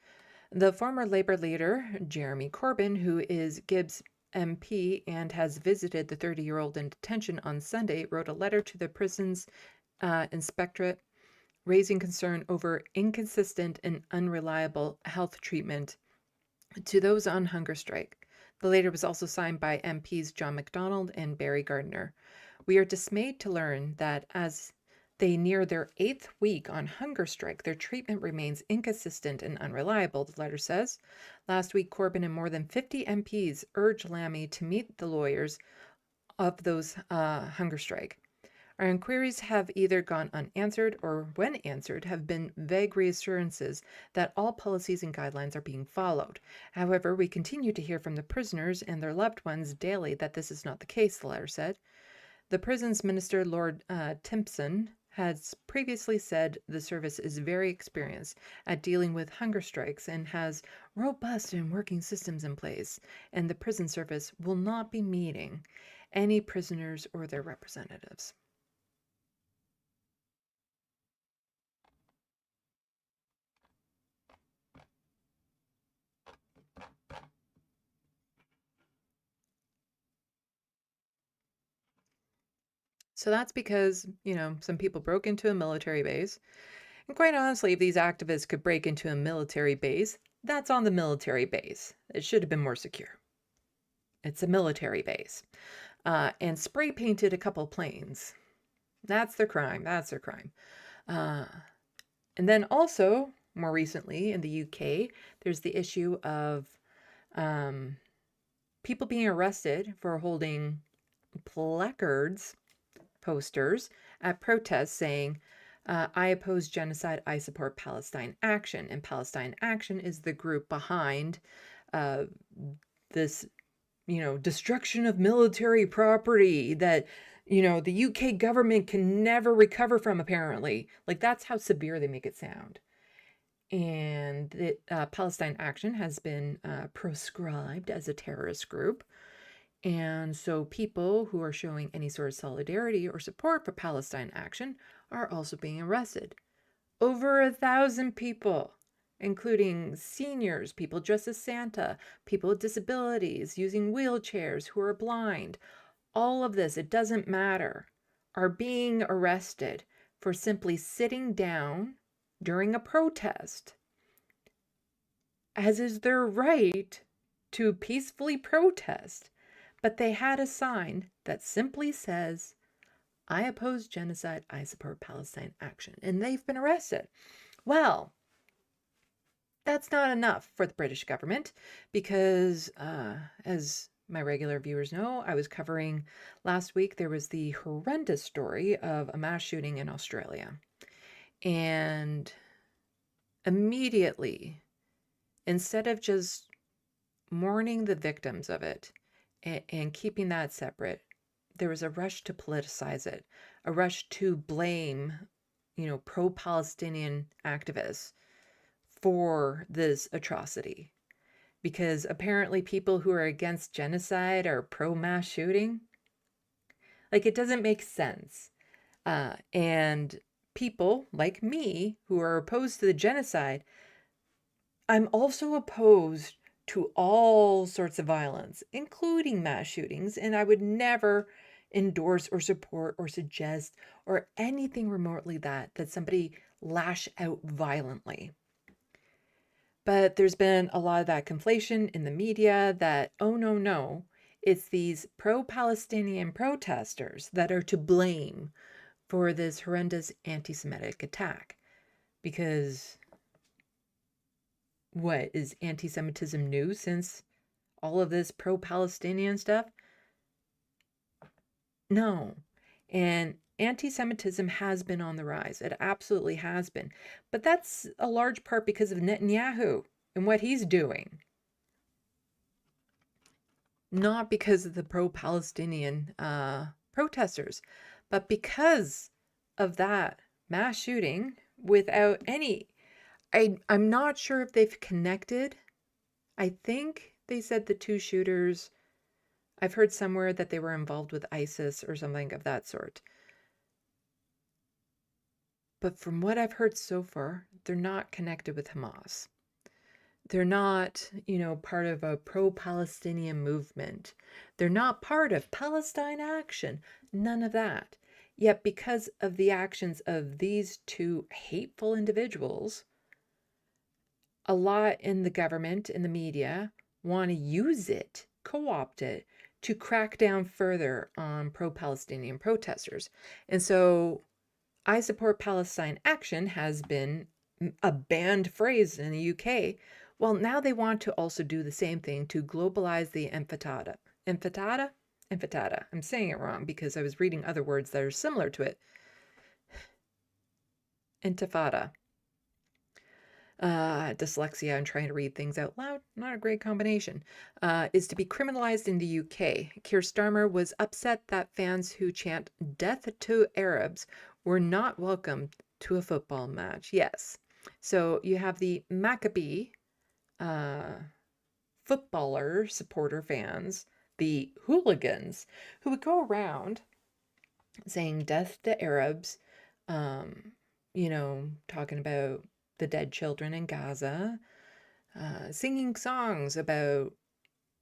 The former Labour leader, Jeremy Corbyn, who is Gibbs' MP and has visited the 30-year-old in detention on Sunday, wrote a letter to the prison's inspectorate raising concern over inconsistent and unreliable health treatment to those on hunger strike. The letter was also signed by MPs John MacDonald and Barry Gardiner. We are dismayed to learn that as they near their 8th week on hunger strike, their treatment remains inconsistent and unreliable, the letter says. Last week, Corbyn and more than 50 MPs urged Lammy to meet the lawyers of those hunger strike. Our inquiries have either gone unanswered or, when answered, have been vague reassurances that all policies and guidelines are being followed. However, we continue to hear from the prisoners and their loved ones daily that this is not the case, the letter said. The prison's minister, Lord Timpson, has previously said the service is very experienced at dealing with hunger strikes and has robust and working systems in place, and the prison service will not be meeting any prisoners or their representatives. So that's because, some people broke into a military base. And quite honestly, if these activists could break into a military base, that's on the military base. It should have been more secure. It's a military base. And spray painted a couple planes. That's their crime. That's their crime. And then also, more recently in the UK, there's the issue of people being arrested for holding placards, posters at protests saying, I oppose genocide, I support Palestine Action. And Palestine Action is the group behind this, destruction of military property that, the UK government can never recover from, apparently. Like, that's how severe they make it sound. And Palestine Action has been proscribed as a terrorist group. And so people who are showing any sort of solidarity or support for Palestine Action are also being arrested. Over 1,000 people, including seniors, people dressed as Santa, people with disabilities, using wheelchairs, who are blind. All of this, it doesn't matter, are being arrested for simply sitting down during a protest, as is their right to peacefully protest. But they had a sign that simply says, I oppose genocide, I support Palestine Action. And they've been arrested. Well, that's not enough for the British government because, as my regular viewers know, I was covering last week, there was the horrendous story of a mass shooting in Australia. And immediately, instead of just mourning the victims of it, and keeping that separate, there was a rush to politicize it, a rush to blame, pro-Palestinian activists for this atrocity. Because apparently people who are against genocide are pro-mass shooting. Like, it doesn't make sense. And people like me who are opposed to the genocide, I'm also opposed to all sorts of violence, including mass shootings, and I would never endorse or support or suggest or anything remotely that somebody lash out violently. But there's been a lot of that conflation in the media that, oh no, it's these pro-Palestinian protesters that are to blame for this horrendous anti-Semitic attack. Because what, is anti-Semitism new since all of this pro-Palestinian stuff? No. And anti-Semitism has been on the rise. It absolutely has been. But that's a large part because of Netanyahu and what he's doing. Not because of the pro-Palestinian protesters, but because of that mass shooting without any... I'm not sure if they've connected. I think they said the two shooters... I've heard somewhere that they were involved with ISIS or something of that sort. But from what I've heard so far, they're not connected with Hamas. They're not, part of a pro-Palestinian movement. They're not part of Palestine Action. None of that. Yet because of the actions of these two hateful individuals, a lot in the government, in the media, want to use it, co-opt it, to crack down further on pro-Palestinian protesters. And so I support Palestine Action has been a banned phrase in the UK. Well, now they want to also do the same thing to globalize the intifada. Intifada? Intifada. I'm saying it wrong because I was reading other words that are similar to it. Intifada. Dyslexia and trying to read things out loud, not a great combination, is to be criminalized in the UK. Keir Starmer was upset that fans who chant "death to Arabs" were not welcome to a football match. Yes. So you have the Maccabi footballer supporter fans, the hooligans, who would go around saying "death to Arabs," talking about the dead children in Gaza, singing songs about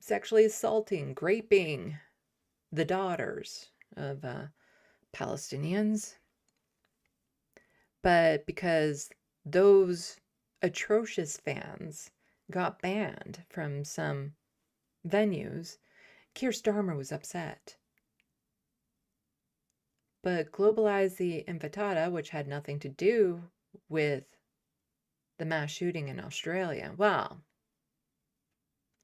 sexually assaulting, raping the daughters of Palestinians. But because those atrocious fans got banned from some venues, Keir Starmer was upset. But globalize the intifada, which had nothing to do with the mass shooting in Australia, well,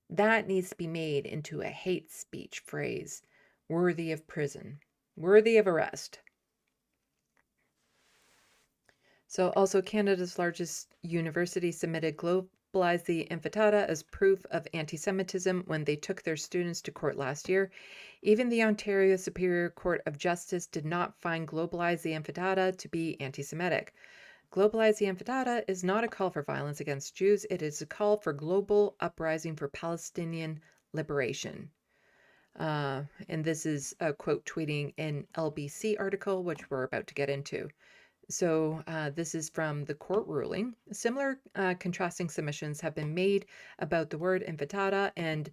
that needs to be made into a hate speech phrase worthy of prison, worthy of arrest. So also Canada's largest university submitted globalize the intifada as proof of anti-Semitism when they took their students to court last year. Even the Ontario Superior Court of Justice did not find globalize the intifada to be anti-Semitic. Globalize the intifada is not a call for violence against Jews. It is a call for global uprising for Palestinian liberation. And this is a quote tweeting an LBC article, which we're about to get into. So this is from the court ruling. Similar contrasting submissions have been made about the word intifada and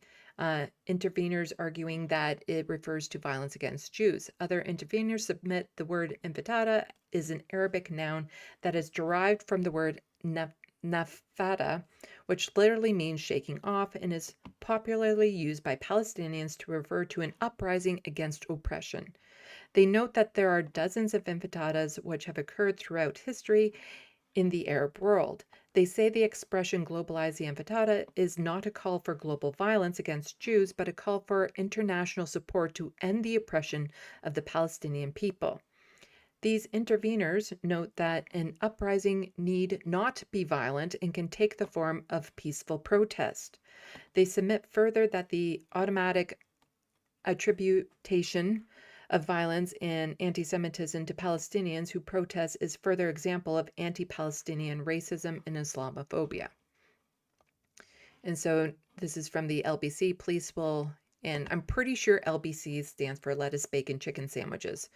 interveners arguing that it refers to violence against Jews. Other interveners submit the word intifada is an Arabic noun that is derived from the word nafada, which literally means shaking off and is popularly used by Palestinians to refer to an uprising against oppression. They note that there are dozens of intifadas which have occurred throughout history in the Arab world. They say the expression globalize the intifada is not a call for global violence against Jews, but a call for international support to end the oppression of the Palestinian people. These interveners note that an uprising need not be violent and can take the form of peaceful protest. They submit further that the automatic attribution of violence and anti-Semitism to Palestinians who protest is further example of anti-Palestinian racism and Islamophobia. And so this is from the LBC. Police will, and I'm pretty sure LBC stands for lettuce, bacon, chicken sandwiches.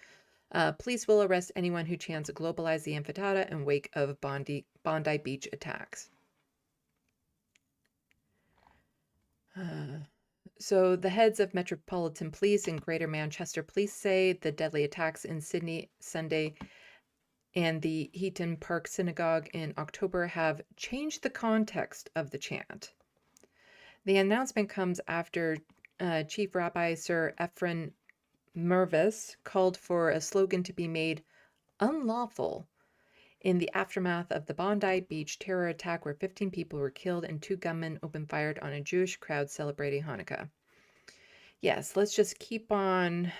Police will arrest anyone who chants globalize the intifada in wake of Bondi Beach attacks. So the heads of Metropolitan Police and Greater Manchester Police say the deadly attacks in Sydney Sunday and the Heaton Park Synagogue in October have changed the context of the chant. The announcement comes after Chief Rabbi Sir Ephraim Mervis called for a slogan to be made unlawful in the aftermath of the Bondi Beach terror attack where 15 people were killed and 2 gunmen opened fire on a Jewish crowd celebrating Hanukkah. Yes, let's just keep on,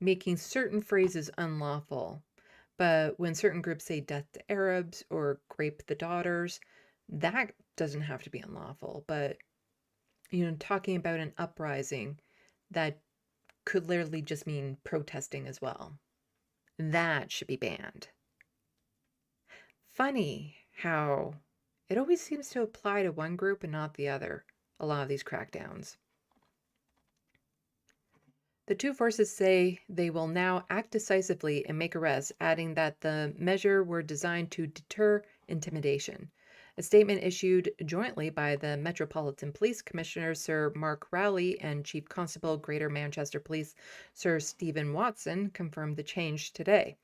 making certain phrases unlawful. But when certain groups say death to Arabs or rape the daughters, that doesn't have to be unlawful. But, talking about an uprising, that could literally just mean protesting as well. That should be banned. Funny how it always seems to apply to one group and not the other, a lot of these crackdowns. The two forces say they will now act decisively and make arrests, adding that the measure were designed to deter intimidation. A statement issued jointly by the Metropolitan Police Commissioner Sir Mark Rowley and Chief Constable Greater Manchester Police Sir Stephen Watson confirmed the change today.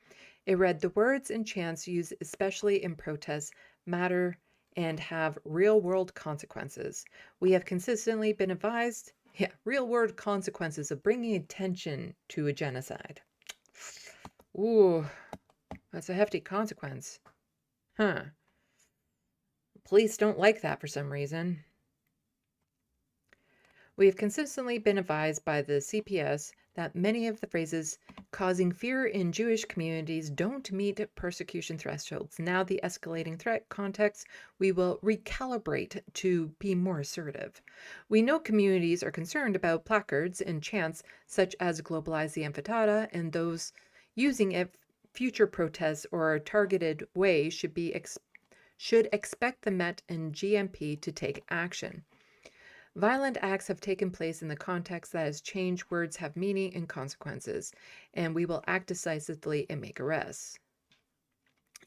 It read, "The words and chants used especially in protests matter and have real-world consequences. We have consistently been advised real-world consequences of bringing attention to a genocide." Ooh, that's a hefty consequence. Huh. Police don't like that for some reason. We have consistently been advised by the CPS that many of the phrases causing fear in Jewish communities don't meet persecution thresholds. Now the escalating threat context, we will recalibrate to be more assertive. We know communities are concerned about placards and chants such as globalize the intifada, and those using it future protests or a targeted way should expect the Met and GMP to take action. Violent acts have taken place in the context that has changed. Words have meaning and consequences, and we will act decisively and make arrests.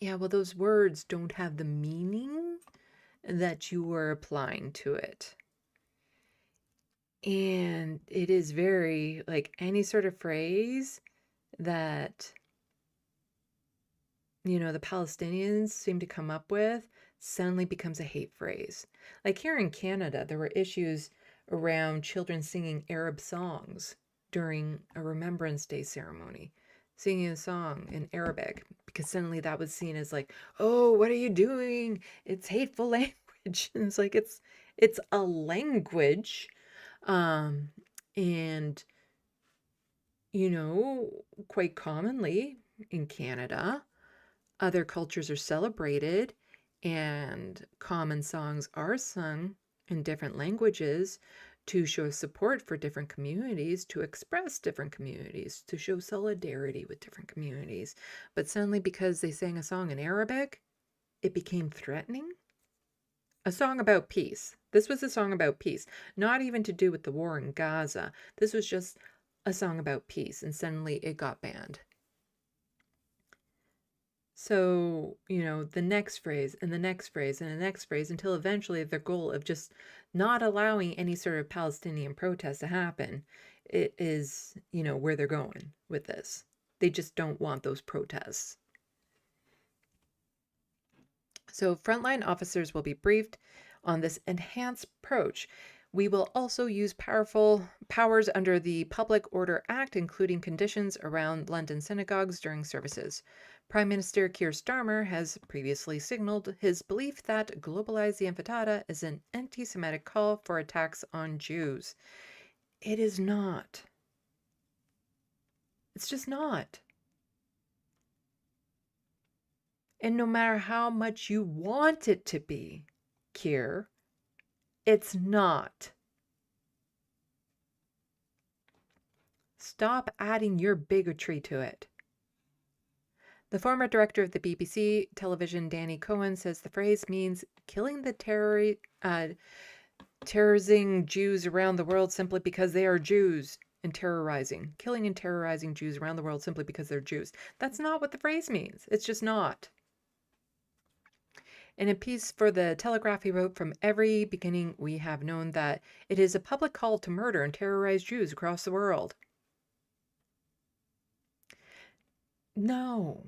Yeah, well, those words don't have the meaning that you were applying to it. And it is very, like, any sort of phrase that, the Palestinians seem to come up with suddenly becomes a hate phrase. Like here in Canada, there were issues around children singing Arab songs during a Remembrance Day ceremony, singing a song in Arabic, because suddenly that was seen as like, oh, what are you doing? It's hateful language. And it's like, it's a language. And, quite commonly in Canada, other cultures are celebrated and common songs are sung in different languages to show support for different communities, to express different communities, to show solidarity with different communities. But suddenly, because they sang a song in Arabic, it became threatening. A song about peace. This was a song about peace, not even to do with the war in Gaza. This was just a song about peace, and suddenly it got banned. So, the next phrase and the next phrase and the next phrase until eventually their goal of just not allowing any sort of Palestinian protest to happen, it is, where they're going with this. They just don't want those protests. So frontline officers will be briefed on this enhanced approach. We will also use powerful powers under the Public Order Act, including conditions around London synagogues during services. Prime Minister Keir Starmer has previously signaled his belief that globalize the intifada is an anti-Semitic call for attacks on Jews. It is not. It's just not. And no matter how much you want it to be, Keir, it's not. Stop adding your bigotry to it. The former director of the BBC television, Danny Cohen, says the phrase means killing the terrorizing Jews around the world simply because they are Jews and terrorizing. Killing and terrorizing Jews around the world simply because they're Jews. That's not what the phrase means. It's just not. In a piece for The Telegraph, he wrote, "From every beginning, we have known that it is a public call to murder and terrorize Jews across the world." No.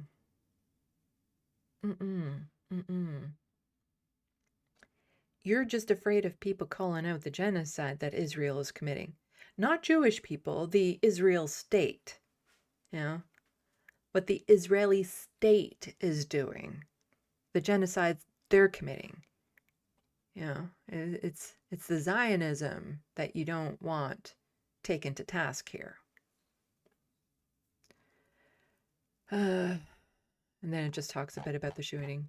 You're just afraid of people calling out the genocide that Israel is committing. Not Jewish people, the Israel state. you know, what the Israeli state is doing, the genocide they're committing. You know, it's the Zionism that you don't want taken to task here. And then it just talks a bit about the shooting.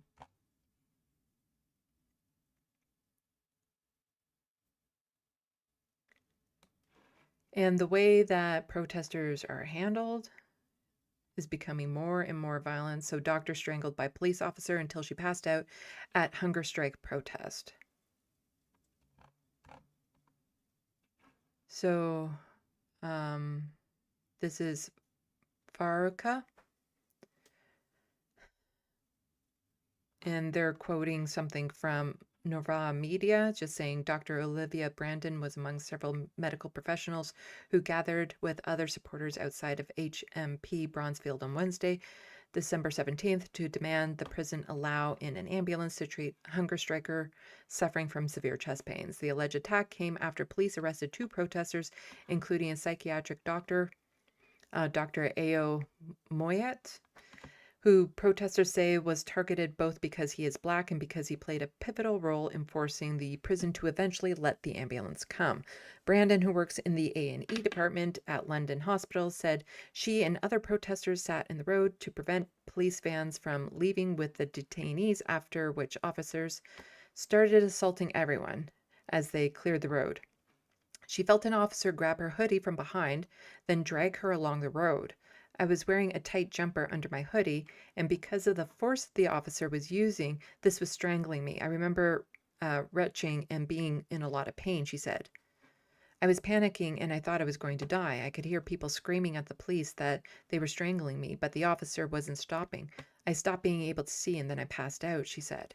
And the way that protesters are handled is becoming more and more violent. So, doctor strangled by police officer until she passed out at hunger strike protest. So, this is Faruka. And they're quoting something from Nova Media, just saying Dr. Olivia Brandon was among several medical professionals who gathered with other supporters outside of HMP Bronzefield on Wednesday, December 17th, to demand the prison allow in an ambulance to treat a hunger striker suffering from severe chest pains. The alleged attack came after police arrested 2 protesters, including a psychiatric doctor, Dr. Ao Moyet, who protesters say was targeted both because he is black and because he played a pivotal role in forcing the prison to eventually let the ambulance come. Brandon, who works in the A&E department at London Hospital, said she and other protesters sat in the road to prevent police vans from leaving with the detainees, after which officers started assaulting everyone as they cleared the road. She felt an officer grab her hoodie from behind, then drag her along the road. I was wearing a tight jumper under my hoodie, and because of the force the officer was using, this was strangling me. I remember retching and being in a lot of pain, she said. I was panicking and I thought I was going to die. I could hear people screaming at the police that they were strangling me, but the officer wasn't stopping. I stopped being able to see and then I passed out, she said.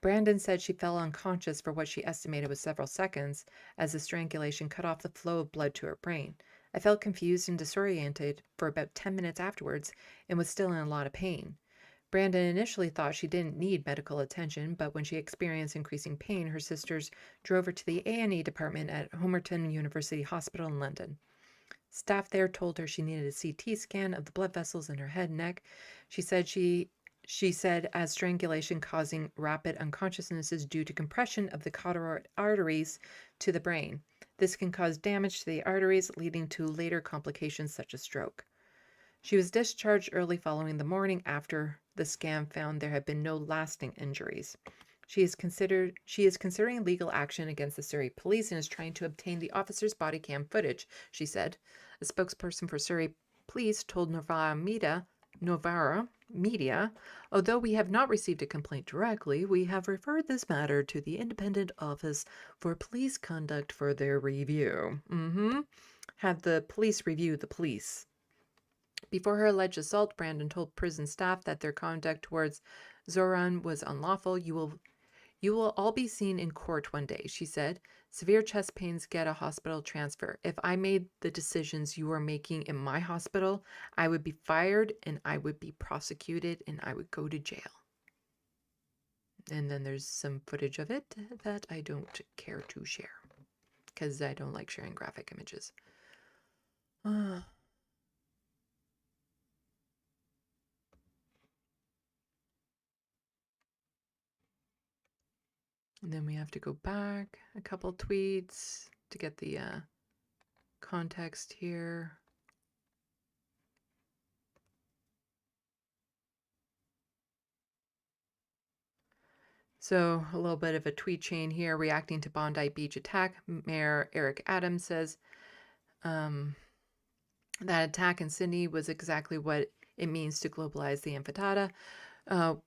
Brandon said she fell unconscious for what she estimated was several seconds as the strangulation cut off the flow of blood to her brain. I felt confused and disoriented for about 10 minutes afterwards and was still in a lot of pain. Brandon initially thought she didn't need medical attention, but when she experienced increasing pain, her sisters drove her to the A&E department at Homerton University Hospital in London. Staff there told her she needed a CT scan of the blood vessels in her head and neck. She said as strangulation causing rapid unconsciousness is due to compression of the carotid arteries to the brain. This can cause damage to the arteries, leading to later complications such as stroke. She was discharged early following the morning after the scan found there had been no lasting injuries. She is considering legal action against the Surrey police and is trying to obtain the officer's body cam footage, she said. A spokesperson for Surrey police told Novara Media, although we have not received a complaint directly, we have referred this matter to the Independent Office for Police Conduct for their review. Had the police review the police. Before her alleged assault, Brandon told prison staff that their conduct towards Zoran was unlawful. You will all be seen in court one day, she said. Severe chest pains get a hospital transfer. If I made the decisions you are making in my hospital, I would be fired and I would be prosecuted and I would go to jail. And then there's some footage of it that I don't care to share because I don't like sharing graphic images. And then we have to go back a couple tweets to get the context here. So a little bit of a tweet chain here. Reacting to Bondi Beach attack, Mayor Eric Adams says that attack in Sydney was exactly what it means to globalize the intifada.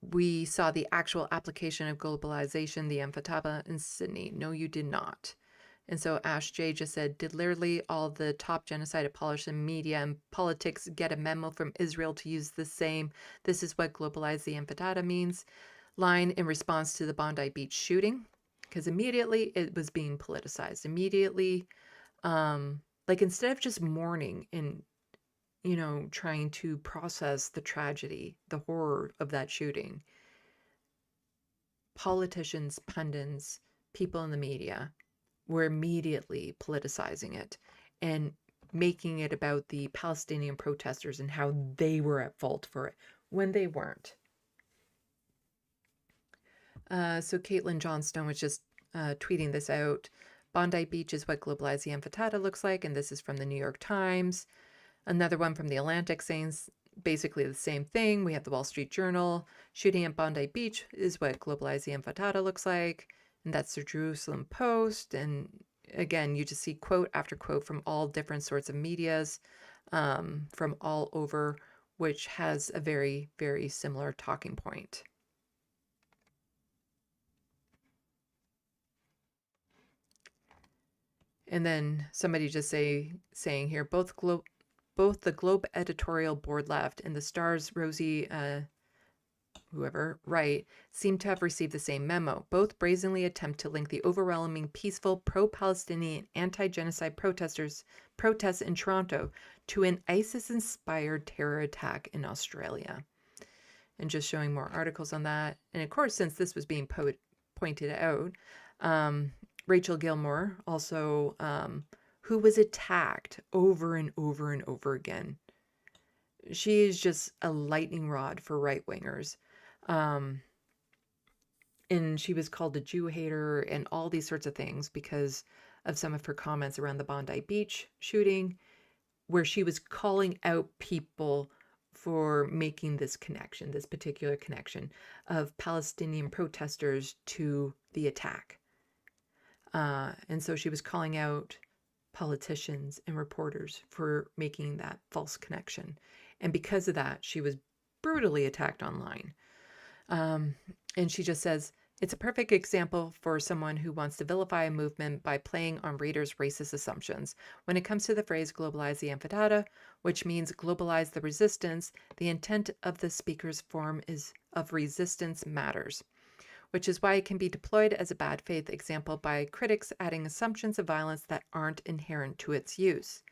We saw the actual application of globalization, the intifada, in Sydney. No, you did not. And so Ash J just said, did literally all the top genocide apologists, media and politics get a memo from Israel to use the same "this is what globalize the intifada means" line in response to the Bondi Beach shooting? Because immediately it was being politicized. Immediately, like instead of just mourning and trying to process the tragedy, the horror of that shooting, politicians, pundits, people in the media were immediately politicizing it and making it about the Palestinian protesters and how they were at fault for it when they weren't. So Caitlin Johnstone was just tweeting this out. Bondi Beach is what globalized the Intifada looks like, and this is from the New York Times. Another one from the Atlantic saying basically the same thing. We have the Wall Street Journal. Shooting at Bondi Beach is what globalized the Intifada looks like, and that's the Jerusalem Post. And again, you just see quote after quote from all different sorts of medias from all over, which has a very, very similar talking point. And then somebody just saying here, both the Globe editorial board left and the Star's Rosie Wright seem to have received the same memo. Both brazenly attempt to link the overwhelming peaceful pro-Palestinian anti-genocide protests in Toronto to an ISIS-inspired terror attack in Australia. And just showing more articles on that. And of course, since this was being pointed out, Rachel Gilmore also, who was attacked over and over and over again. She is just a lightning rod for right-wingers. And she was called a Jew hater and all these sorts of things because of some of her comments around the Bondi Beach shooting, where she was calling out people for making this connection, this particular connection of Palestinian protesters to the attack. And so she was calling out politicians and reporters for making that false connection. And because of that, she was brutally attacked online. And she just says, it's a perfect example for someone who wants to vilify a movement by playing on readers' racist assumptions. When it comes to the phrase globalize the Intifada, which means globalize the resistance, the intent of the speaker's form is of resistance matters, which is why it can be deployed as a bad faith example by critics adding assumptions of violence that aren't inherent to its use.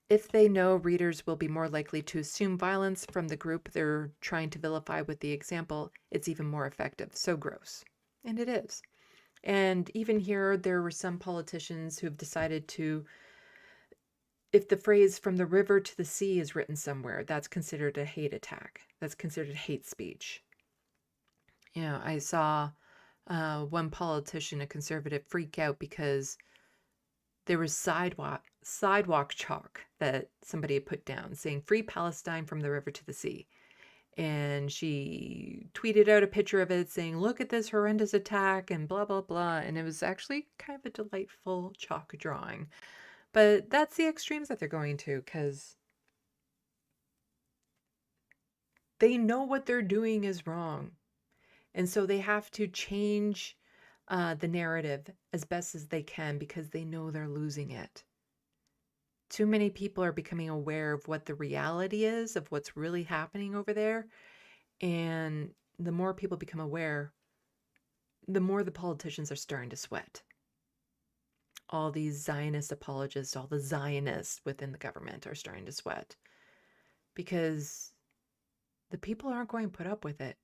If they know readers will be more likely to assume violence from the group they're trying to vilify with the example, it's even more effective. So gross. And it is. And even here, there were some politicians who have decided to, if the phrase from the river to the sea is written somewhere, that's considered a hate attack. That's considered hate speech. You know, I saw one politician, a conservative, freak out because there was sidewalk chalk that somebody had put down saying "Free Palestine from the river to the sea." And she tweeted out a picture of it saying, "Look at this horrendous attack," and blah, blah, blah. And it was actually kind of a delightful chalk drawing. But that's the extremes that they're going to, because they know what they're doing is wrong. And so they have to change the narrative as best as they can because they know they're losing it. Too many people are becoming aware of what the reality is, of what's really happening over there. And the more people become aware, the more the politicians are starting to sweat. All these Zionist apologists, all the Zionists within the government are starting to sweat because the people aren't going to put up with it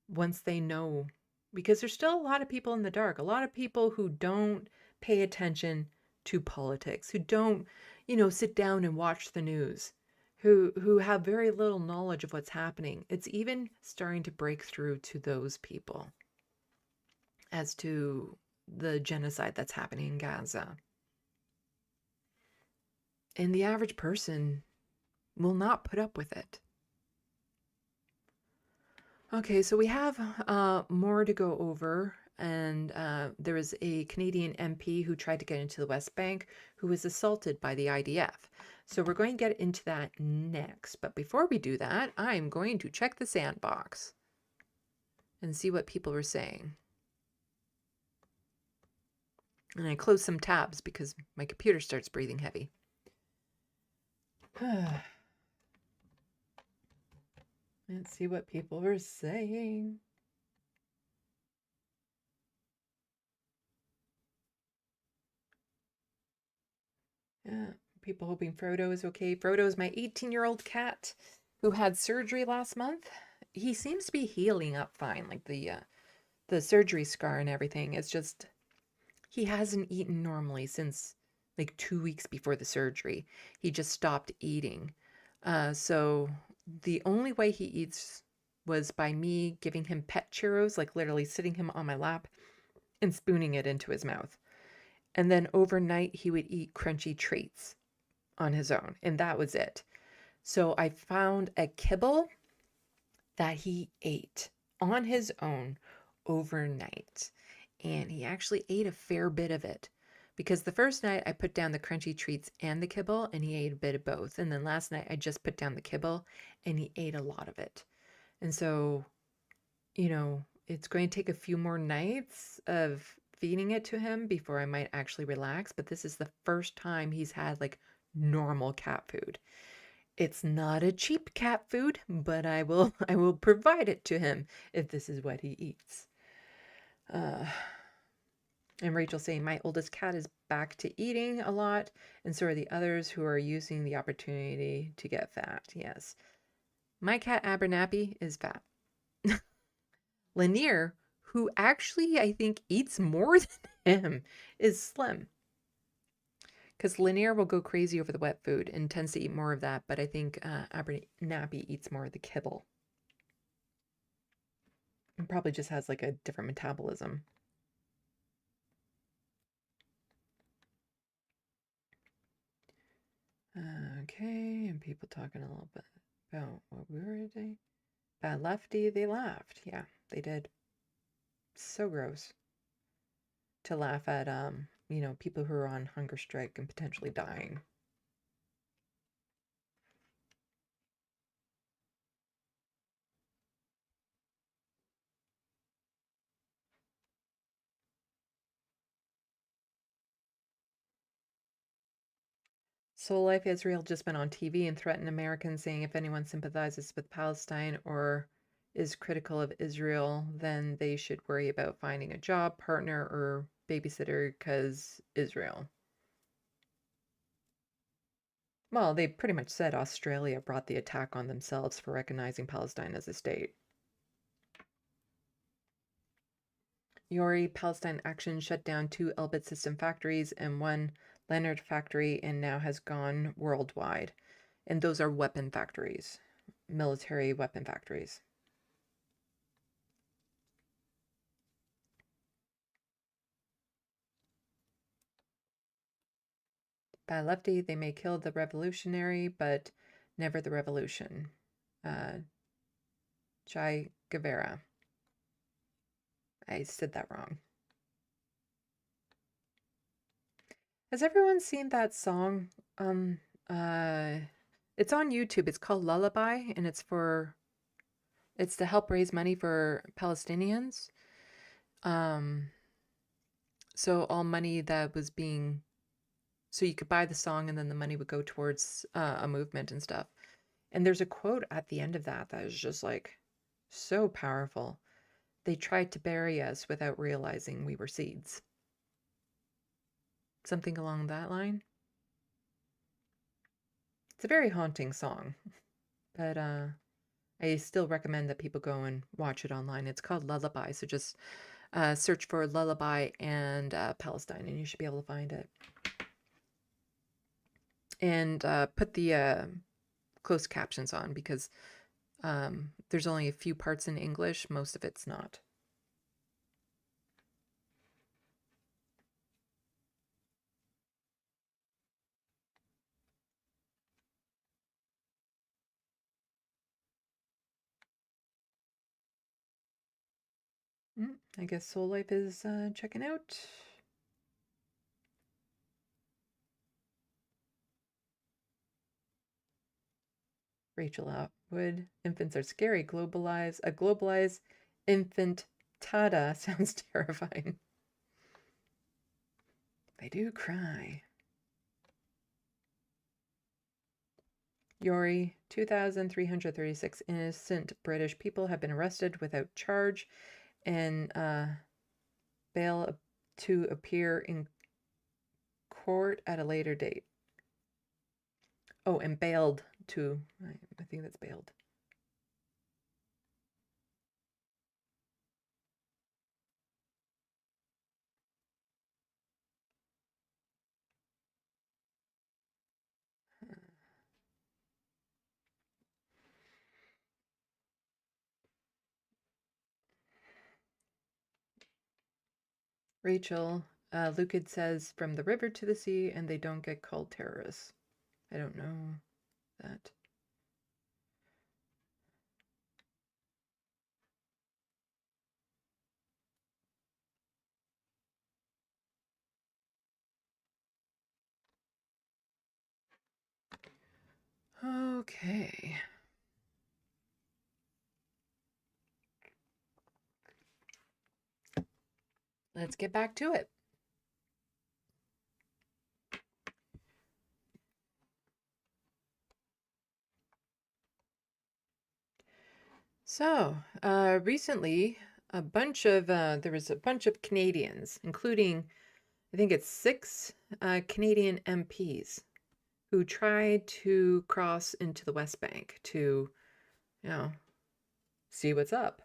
once they know, because there's still a lot of people in the dark, a lot of people who don't pay attention to politics, who don't, sit down and watch the news, who have very little knowledge of what's happening. It's even starting to break through to those people as to the genocide that's happening in Gaza. And the average person will not put up with it. Okay, so we have more to go over. And there was a Canadian MP who tried to get into the West Bank who was assaulted by the IDF. So we're going to get into that next. But before we do that, I'm going to check the SandBox and see what people were saying. And I closed some tabs because my computer starts breathing heavy. Let's see what people were saying. Yeah, people hoping Frodo is okay. Frodo is my 18-year-old cat who had surgery last month. He seems to be healing up fine, like the surgery scar and everything. It's just he hasn't eaten normally since like 2 weeks before the surgery. He just stopped eating. So the only way he eats was by me giving him pet churros, like literally sitting him on my lap and spooning it into his mouth. And then overnight, he would eat crunchy treats on his own, and that was it. So I found a kibble that he ate on his own overnight. And he actually ate a fair bit of it. Because the first night I put down the crunchy treats and the kibble, and he ate a bit of both. And then last night I just put down the kibble, and he ate a lot of it. And so, it's going to take a few more nights of feeding it to him before I might actually relax. But this is the first time he's had like normal cat food. It's not a cheap cat food, but I will I will provide it to him if this is what he eats. Uh, and Rachel saying my oldest cat is back to eating a lot, and so are the others who are using the opportunity to get fat. Yes. My cat Abernathy is fat. Lanier, who actually I think eats more than him, is slim. Because Lanier will go crazy over the wet food and tends to eat more of that, but I think Abernathy eats more of the kibble. And probably just has like a different metabolism. Okay, and people talking a little bit about what we were saying. Bad Lefty, they laughed. Yeah, they did. So gross to laugh at people who are on hunger strike and potentially dying. Soul Life Israel just been on TV and threatened Americans, saying if anyone sympathizes with Palestine or is critical of Israel, then they should worry about finding a job, partner, or babysitter because Israel. Well, they pretty much said Australia brought the attack on themselves for recognizing Palestine as a state. Yori, Palestine Action shut down 2 Elbit System factories and 1 Leonard factory and now has gone worldwide. And those are weapon factories, military weapon factories. Bad Lefty, they may kill the revolutionary, but never the revolution. Chai Guevara. I said that wrong. Has everyone seen that song? It's on YouTube. It's called Lullaby, and it's to help raise money for Palestinians. So all money that was so you could buy the song, and then the money would go towards a movement and stuff. And there's a quote at the end of that is just like so powerful. They tried to bury us without realizing we were seeds. Something along that line. It's a very haunting song, but I still recommend that people go and watch it online. It's called Lullaby, so just search for Lullaby and Palestine, and you should be able to find it. And put the closed captions on because there's only a few parts in English. Most of it's not. I guess Soul Life is checking out. Rachel Atwood. Infants are scary. A globalized infant tada sounds terrifying. They do cry. Yori, 2,336 innocent British people have been arrested without charge and bail to appear in court at a later date. Oh, and bailed to, I think that's bailed. Rachel, Lucid says from the river to the sea, and they don't get called terrorists. I don't know that. Okay. Let's get back to it. So, recently, there was a bunch of Canadians, including, I think it's 6 Canadian MPs, who tried to cross into the West Bank to, you know, see what's up.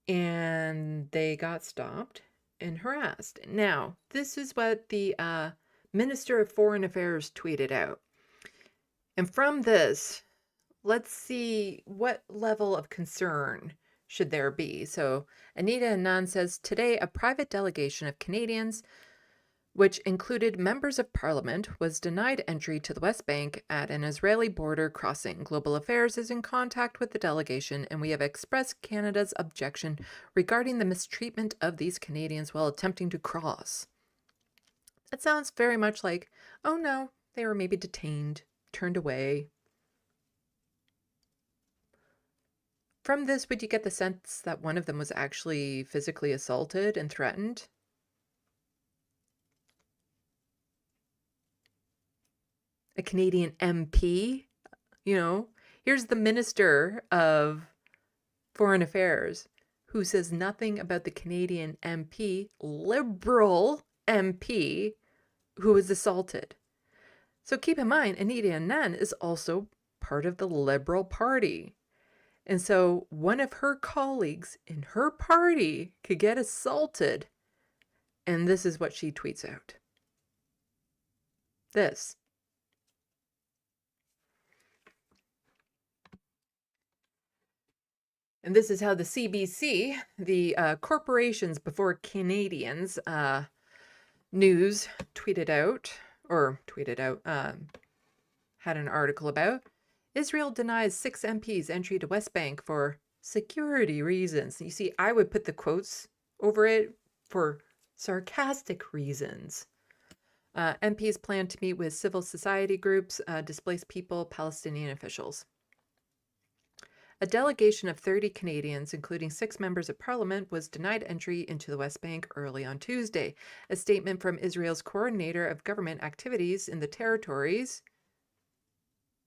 And they got stopped and harassed. Now, this is what the Minister of Foreign Affairs tweeted out. And from this, let's see what level of concern should there be. So Anita Anand says, today a private delegation of Canadians, which included members of parliament, was denied entry to the West Bank at an Israeli border crossing. Global Affairs is in contact with the delegation, and we have expressed Canada's objection regarding the mistreatment of these Canadians while attempting to cross. That sounds very much like, oh no, they were maybe detained, turned away. From this, would you get the sense that one of them was actually physically assaulted and threatened? A Canadian MP? You know, here's the Minister of Foreign Affairs who says nothing about the Canadian MP, Liberal MP, who was assaulted. So keep in mind, Anita Anand is also part of the Liberal Party. And so one of her colleagues in her party could get assaulted. And this is what she tweets out. This. And this is how the CBC, the Corporations Before Canadians news tweeted out, had an article about. Israel denies 6 MPs entry to West Bank for security reasons. You see, I would put the quotes over it for sarcastic reasons. MPs plan to meet with civil society groups, displaced people, Palestinian officials. A delegation of 30 Canadians, including 6 members of parliament, was denied entry into the West Bank early on Tuesday. A statement from Israel's coordinator of government activities in the territories,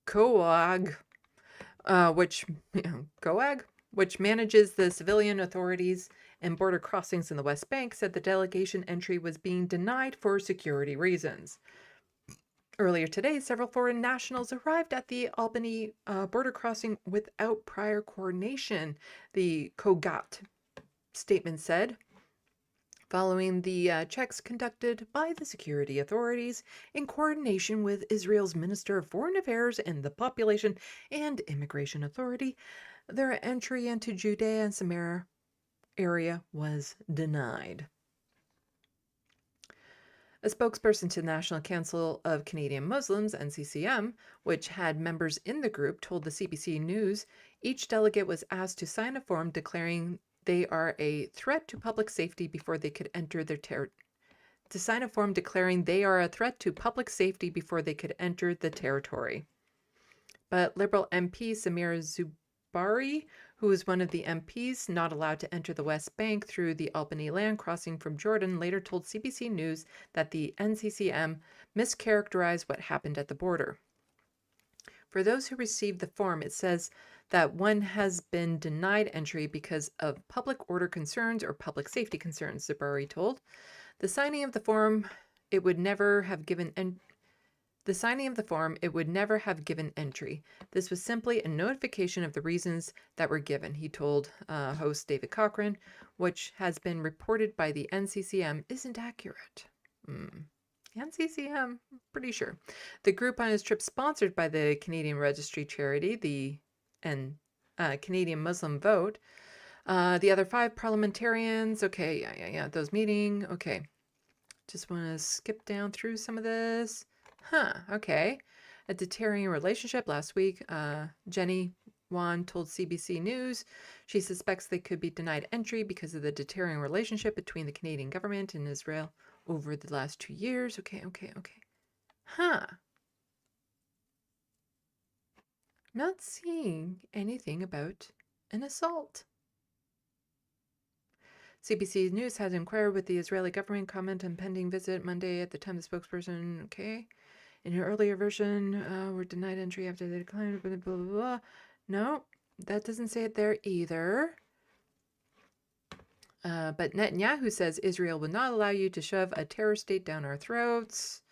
COAG, which manages the civilian authorities and border crossings in the West Bank, said the delegation entry was being denied for security reasons. Earlier today, several foreign nationals arrived at the Albany border crossing without prior coordination, the COGAT statement said, following the checks conducted by the security authorities in coordination with Israel's Minister of Foreign Affairs and the Population and Immigration Authority. Their entry into Judea and Samaria area was denied. A spokesperson to the National Council of Canadian Muslims, NCCM, which had members in the group, told the CBC News each delegate was asked to sign a form declaring they are a threat to public safety before they could enter their territory. To sign a form declaring they are a threat to public safety before they could enter the territory. But Liberal MP Samir Zubari, who is one of the MPs not allowed to enter the West Bank through the Albany land crossing from Jordan, later told CBC News that the NCCM mischaracterized what happened at the border. For those who received the form, it says that one has been denied entry because of public order concerns or public safety concerns, Zubari told. The signing of the form, it would never have given entry. This was simply a notification of the reasons that were given, he told host David Cochran, which has been reported by the NCCM isn't accurate. NCCM, pretty sure. The group on his trip, sponsored by the Canadian Registry Charity, the Canadian Muslim Vote, The other 5 parliamentarians, okay, yeah, those meeting, okay. Just want to skip down through some of this. Okay. A deterring relationship last week. Jenny Wan told CBC News she suspects they could be denied entry because of the deterring relationship between the Canadian government and Israel over the last 2 years. Okay. Not seeing anything about an assault. CBC News has inquired with the Israeli government comment on pending visit Monday at the time the spokesperson, okay. In an earlier version, were denied entry after they declined, blah, blah, blah, blah. No, that doesn't say it there either. But Netanyahu says Israel will not allow you to shove a terror state down our throats.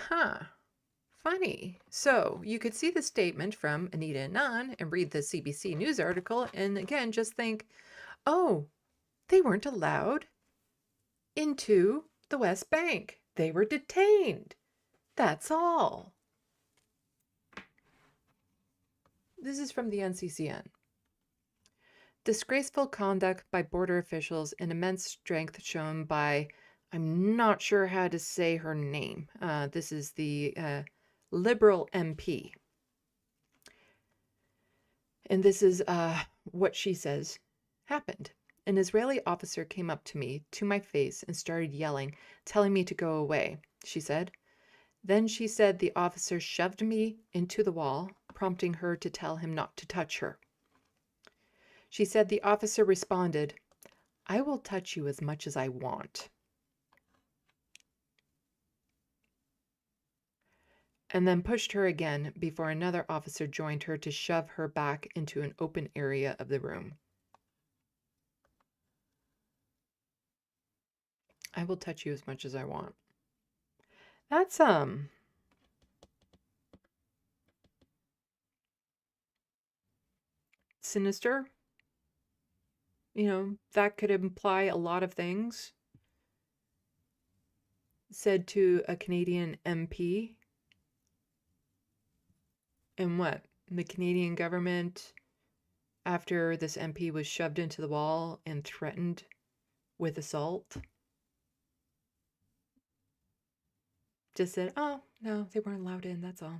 Funny. So you could see the statement from Anita Anand and read the CBC News article and again just think, oh, they weren't allowed into the West Bank. They were detained. That's all. This is from the NCCN. Disgraceful conduct by border officials and immense strength shown by, I'm not sure how to say her name. This is the Liberal MP. And this is what she says happened. An Israeli officer came up to me, to my face, and started yelling, telling me to go away, she said. Then she said the officer shoved me into the wall, prompting her to tell him not to touch her. She said the officer responded, I will touch you as much as I want. And then pushed her again before another officer joined her to shove her back into an open area of the room. I will touch you as much as I want. That's sinister. You know, that could imply a lot of things. Said to a Canadian MP. And what? The Canadian government, after this MP was shoved into the wall and threatened with assault, just said, oh, no, they weren't allowed in, that's all.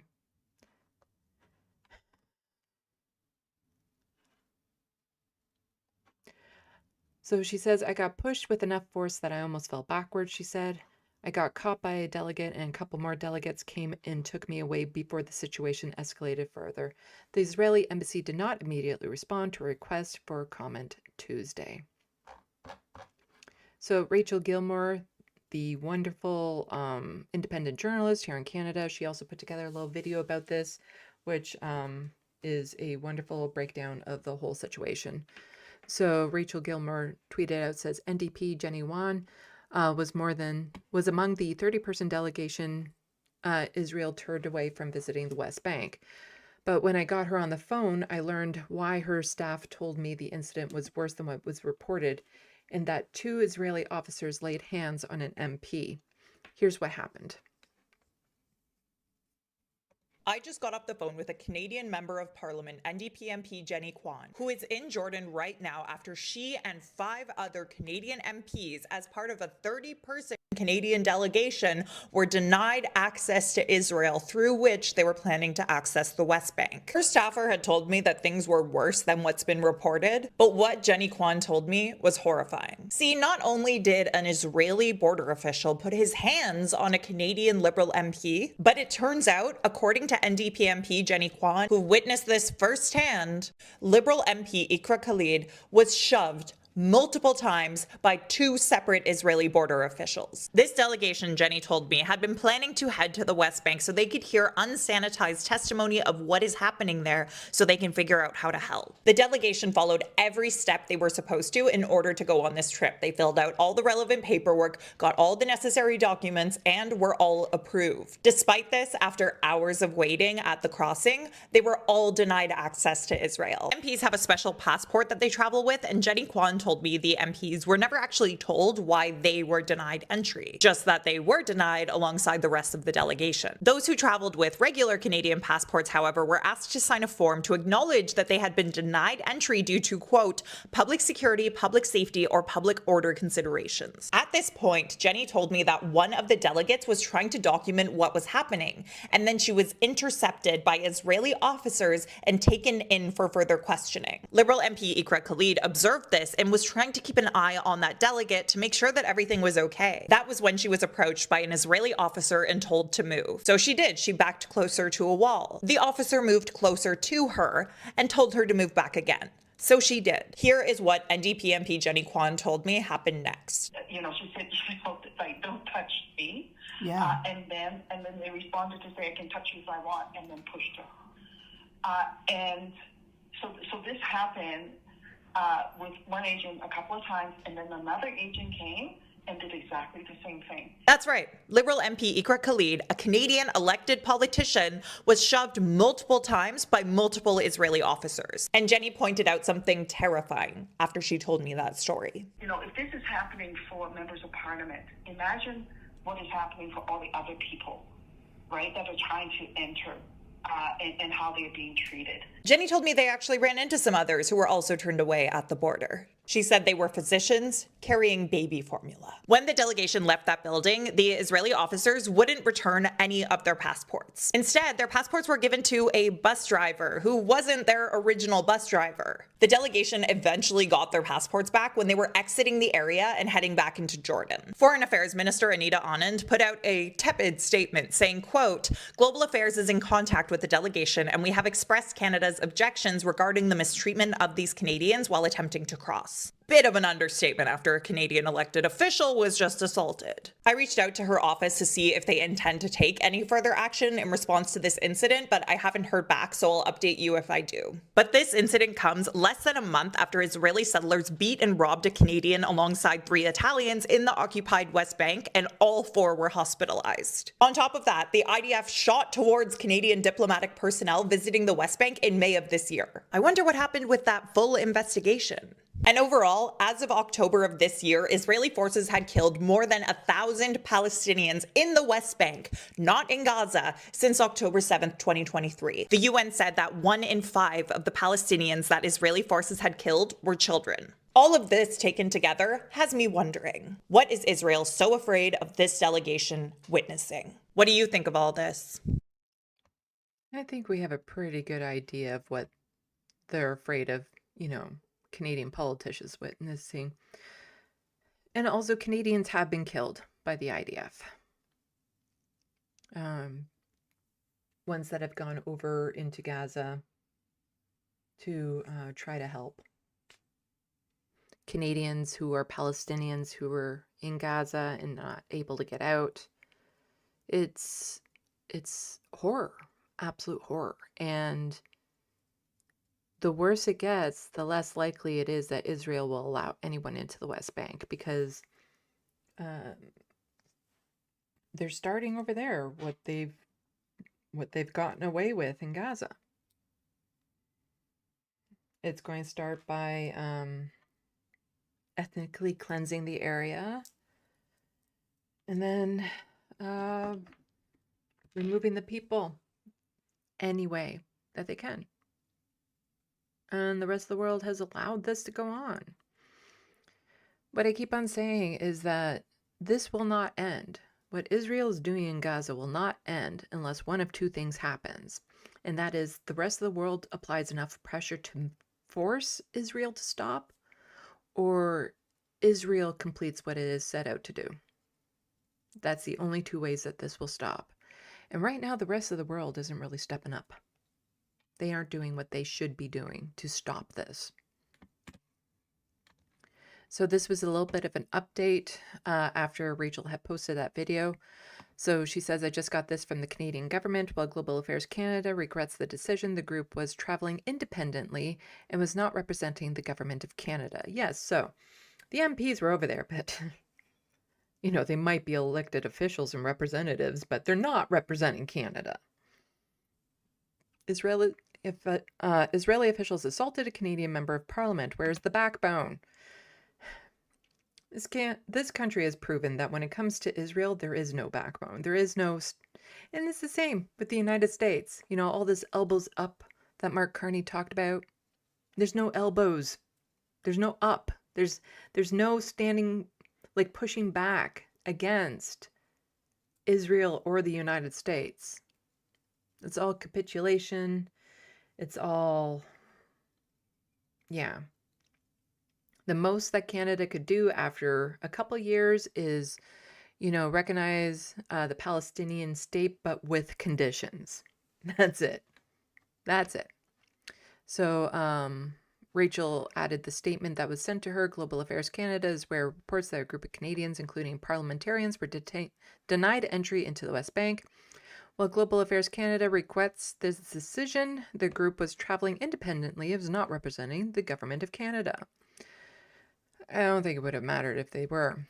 So she says, I got pushed with enough force that I almost fell backwards, she said. I got caught by a delegate and a couple more delegates came and took me away before the situation escalated further. The Israeli embassy did not immediately respond to a request for comment Tuesday. So Rachel Gilmore, the wonderful independent journalist here in Canada, she also put together a little video about this, which is a wonderful breakdown of the whole situation. So Rachel Gilmore tweeted out, says, NDP Jenny Wan was among the 30-person delegation Israel turned away from visiting the West Bank. But when I got her on the phone, I learned why her staff told me the incident was worse than what was reported, and that 2 Israeli officers laid hands on an MP. Here's what happened. I just got off the phone with a Canadian Member of Parliament, NDP MP Jenny Kwan, who is in Jordan right now after she and 5 other Canadian MPs, as part of a 30-person Canadian delegation, were denied access to Israel, through which they were planning to access the West Bank. Her staffer had told me that things were worse than what's been reported, but what Jenny Kwan told me was horrifying. See, not only did an Israeli border official put his hands on a Canadian Liberal MP, but it turns out, according to NDP MP Jenny Kwan, who witnessed this firsthand, Liberal MP Ikra Khalid was shoved multiple times by 2 separate Israeli border officials. This delegation, Jenny told me, had been planning to head to the West Bank so they could hear unsanitized testimony of what is happening there so they can figure out how to help. The delegation followed every step they were supposed to in order to go on this trip. They filled out all the relevant paperwork, got all the necessary documents, and were all approved. Despite this, after hours of waiting at the crossing, they were all denied access to Israel. MPs have a special passport that they travel with, and Jenny Kwan told told me the MPs were never actually told why they were denied entry, just that they were denied alongside the rest of the delegation. Those who traveled with regular Canadian passports, however, were asked to sign a form to acknowledge that they had been denied entry due to, quote, public security, public safety, or public order considerations. At this point, Jenny told me that one of the delegates was trying to document what was happening, and then she was intercepted by Israeli officers and taken in for further questioning. Liberal MP Ikra Khalid observed this and was trying to keep an eye on that delegate to make sure that everything was okay. That was when she was approached by an Israeli officer and told to move. So she did. She backed closer to a wall. The officer moved closer to her and told her to move back again. So she did. Here is what NDP MP Jenny Kwan told me happened next. You know, she said, like, don't touch me. Yeah. And then they responded to say, I can touch you if I want, and then pushed her. And so this happened with one agent a couple of times, and then another agent came and did exactly the same thing. That's right. Liberal MP Ikra Khalid, a Canadian elected politician, was shoved multiple times by multiple Israeli officers. And Jenny pointed out something terrifying after she told me that story. You know, if this is happening for members of parliament, imagine what is happening for all the other people, right, that are trying to enter and how they're being treated. Jenny told me they actually ran into some others who were also turned away at the border. She said they were physicians carrying baby formula. When the delegation left that building, the Israeli officers wouldn't return any of their passports. Instead, their passports were given to a bus driver who wasn't their original bus driver. The delegation eventually got their passports back when they were exiting the area and heading back into Jordan. Foreign Affairs Minister Anita Anand put out a tepid statement saying, quote, Global Affairs is in contact with the delegation and we have expressed Canada's objections regarding the mistreatment of these Canadians while attempting to cross. Bit of an understatement after a Canadian elected official was just assaulted. I reached out to her office to see if they intend to take any further action in response to this incident, but I haven't heard back, so I'll update you if I do. But this incident comes less than a month after Israeli settlers beat and robbed a Canadian alongside 3 Italians in the occupied West Bank, and all 4 were hospitalized. On top of that, the IDF shot towards Canadian diplomatic personnel visiting the West Bank in May of this year. I wonder what happened with that full investigation. And overall, as of October of this year, Israeli forces had killed more than 1,000 Palestinians in the West Bank, not in Gaza, since October 7th, 2023. The UN said that 1 in 5 of the Palestinians that Israeli forces had killed were children. All of this taken together has me wondering, what is Israel so afraid of this delegation witnessing? What do you think of all this? I think we have a pretty good idea of what they're afraid of, Canadian politicians witnessing. And also Canadians have been killed by the IDF. Ones that have gone over into Gaza to try to help. Canadians who are Palestinians who were in Gaza and not able to get out. It's horror, absolute horror. And the worse it gets, the less likely it is that Israel will allow anyone into the West Bank, because they're starting over there what they've gotten away with in Gaza. It's going to start by ethnically cleansing the area, and then removing the people any way that they can. And the rest of the world has allowed this to go on. What I keep on saying is that this will not end. What Israel is doing in Gaza will not end unless one of 2 things happens. And that is the rest of the world applies enough pressure to force Israel to stop, or Israel completes what it is set out to do. That's the only 2 ways that this will stop. And right now, the rest of the world isn't really stepping up. They aren't doing what they should be doing to stop this. So this was a little bit of an update after Rachel had posted that video. So she says, I just got this from the Canadian government. While Global Affairs Canada regrets the decision, the group was traveling independently and was not representing the government of Canada. Yes, so the MPs were over there, but they might be elected officials and representatives, but they're not representing Canada. Israeli officials assaulted a Canadian member of parliament. Where's the backbone? This country has proven that when it comes to Israel, there is no backbone. There is no, and it's the same with the United States. You know, all this elbows up that Mark Carney talked about. There's no elbows. There's no up. There's no standing, like pushing back against Israel or the United States. It's all capitulation. It's all, yeah. The most that Canada could do after a couple years is, you know, recognize the Palestinian state, but with conditions. That's it. That's it. So Rachel added the statement that was sent to her. Global Affairs Canada is where reports that a group of Canadians, including parliamentarians, were denied entry into the West Bank. While Global Affairs Canada regrets this decision, the group was traveling independently and was not representing the Government of Canada. I don't think it would have mattered if they were.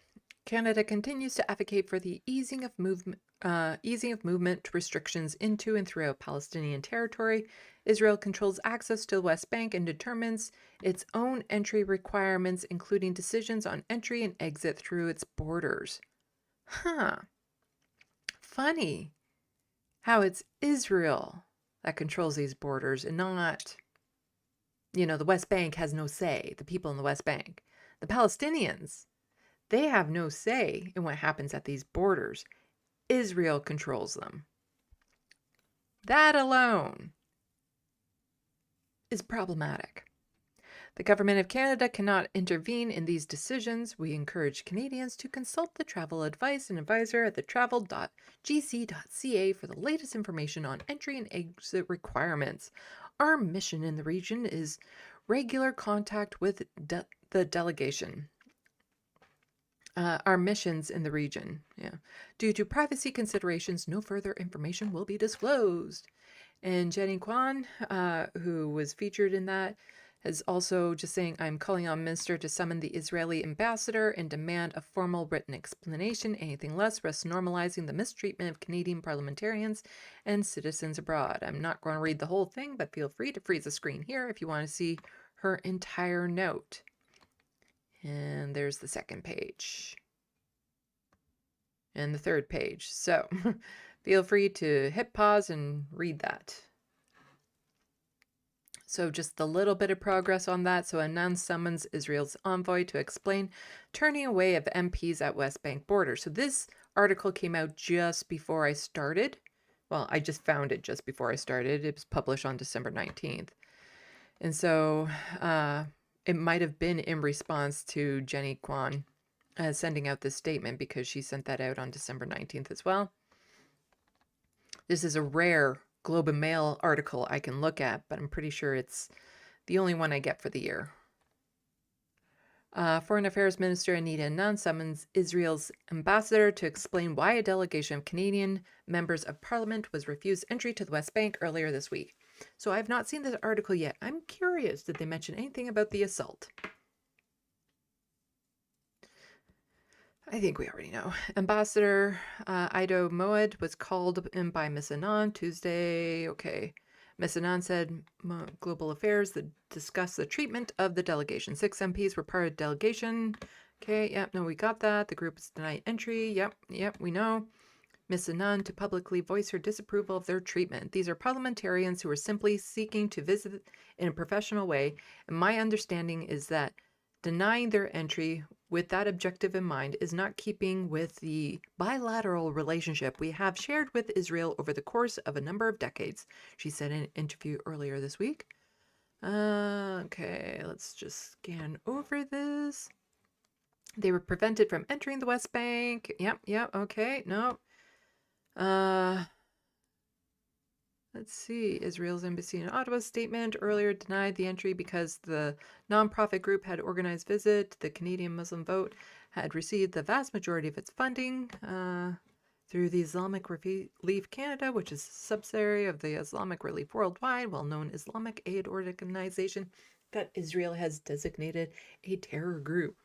Canada continues to advocate for the easing of movement restrictions into and throughout Palestinian territory. Israel controls access to the West Bank and determines its own entry requirements, including decisions on entry and exit through its borders. Huh. Funny how it's Israel that controls these borders and not, you know, the West Bank has no say, the people in the West Bank. The Palestinians, they have no say in what happens at these borders. Israel controls them. That alone is problematic. The Government of Canada cannot intervene in these decisions. We encourage Canadians to consult the travel advice and advisor at the travel.gc.ca for the latest information on entry and exit requirements. Our mission in the region is regular contact with the delegation. Our missions in the region. Yeah. Due to privacy considerations, no further information will be disclosed. And Jenny Kwan, who was featured in that, is also just saying, I'm calling on Minister to summon the Israeli ambassador and demand a formal written explanation. Anything less risks normalizing the mistreatment of Canadian parliamentarians and citizens abroad. I'm not going to read the whole thing, but feel free to freeze the screen here if you want to see her entire note. And there's the second page. And the third page. So feel free to hit pause and read that. So just a little bit of progress on that. So Annan summons Israel's envoy to explain turning away of MPs at West Bank border. So this article came out just before I started. Well, I just found it just before I started. It was published on December 19th. And so it might have been in response to Jenny Kwan sending out this statement, because she sent that out on December 19th as well. This is a rare Globe and Mail article I can look at, but I'm pretty sure it's the only one I get for the year. Foreign Affairs Minister Anita Annan summons Israel's ambassador to explain why a delegation of Canadian members of Parliament was refused entry to the West Bank earlier this week. So I've not seen this article yet. I'm curious, did they mention anything about the assault? I think we already know. Ambassador Ido Moed was called in by Ms. Annan Tuesday. Okay. Ms. Annan said Global Affairs that discussed the treatment of the delegation. 6 MPs were part of the delegation. Okay, yep, no, we got that. The group is denied entry. Yep, we know. Ms. Annan to publicly voice her disapproval of their treatment. These are parliamentarians who are simply seeking to visit in a professional way, and my understanding is that denying their entry with that objective in mind is not keeping with the bilateral relationship we have shared with Israel over the course of a number of decades, she said in an interview earlier this week. Okay, let's just scan over this. They were prevented from entering the West Bank. Yep, okay, no. Let's see. Israel's embassy in Ottawa statement earlier denied the entry because the nonprofit group had organized visit. The Canadian Muslim Vote had received the vast majority of its funding through the Islamic Relief Canada, which is a subsidiary of the Islamic Relief Worldwide, well-known Islamic aid organization that Israel has designated a terror group.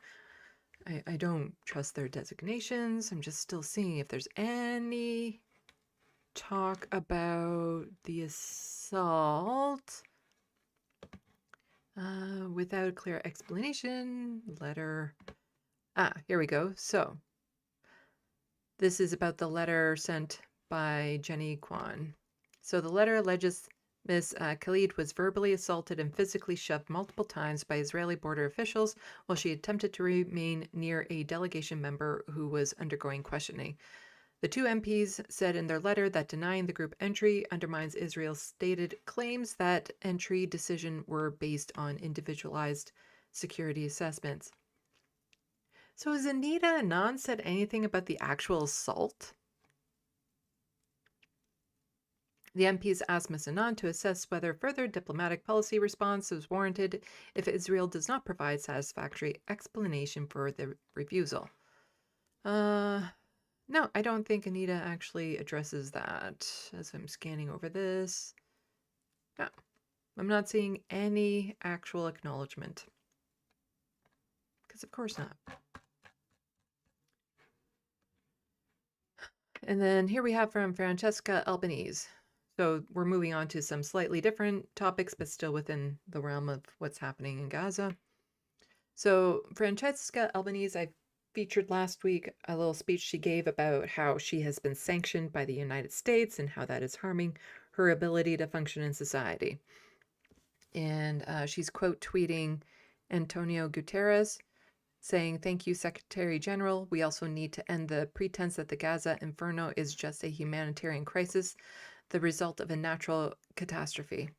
I don't trust their designations. I'm just still seeing if there's any talk about the assault without a clear explanation. Letter Here we go. So this is about the letter sent by Jenny Kwan. So the letter alleges Ms. Khalid was verbally assaulted and physically shoved multiple times by Israeli border officials while she attempted to remain near a delegation member who was undergoing questioning. The two MPs said in their letter that denying the group entry undermines Israel's stated claims that entry decisions were based on individualized security assessments. So has Anita Anand said anything about the actual assault? The MPs asked Ms. Anand to assess whether further diplomatic policy response is warranted if Israel does not provide satisfactory explanation for the refusal. No, I don't think Anita actually addresses that as I'm scanning over this. No, I'm not seeing any actual acknowledgement. Because of course not. And then here we have from Francesca Albanese. So we're moving on to some slightly different topics, but still within the realm of what's happening in Gaza. So Francesca Albanese, I featured last week a little speech she gave about how she has been sanctioned by the United States and how that is harming her ability to function in society. And she's quote tweeting Antonio Guterres, saying, "Thank you, Secretary General. We also need to end the pretense that the Gaza inferno is just a humanitarian crisis, the result of a natural catastrophe.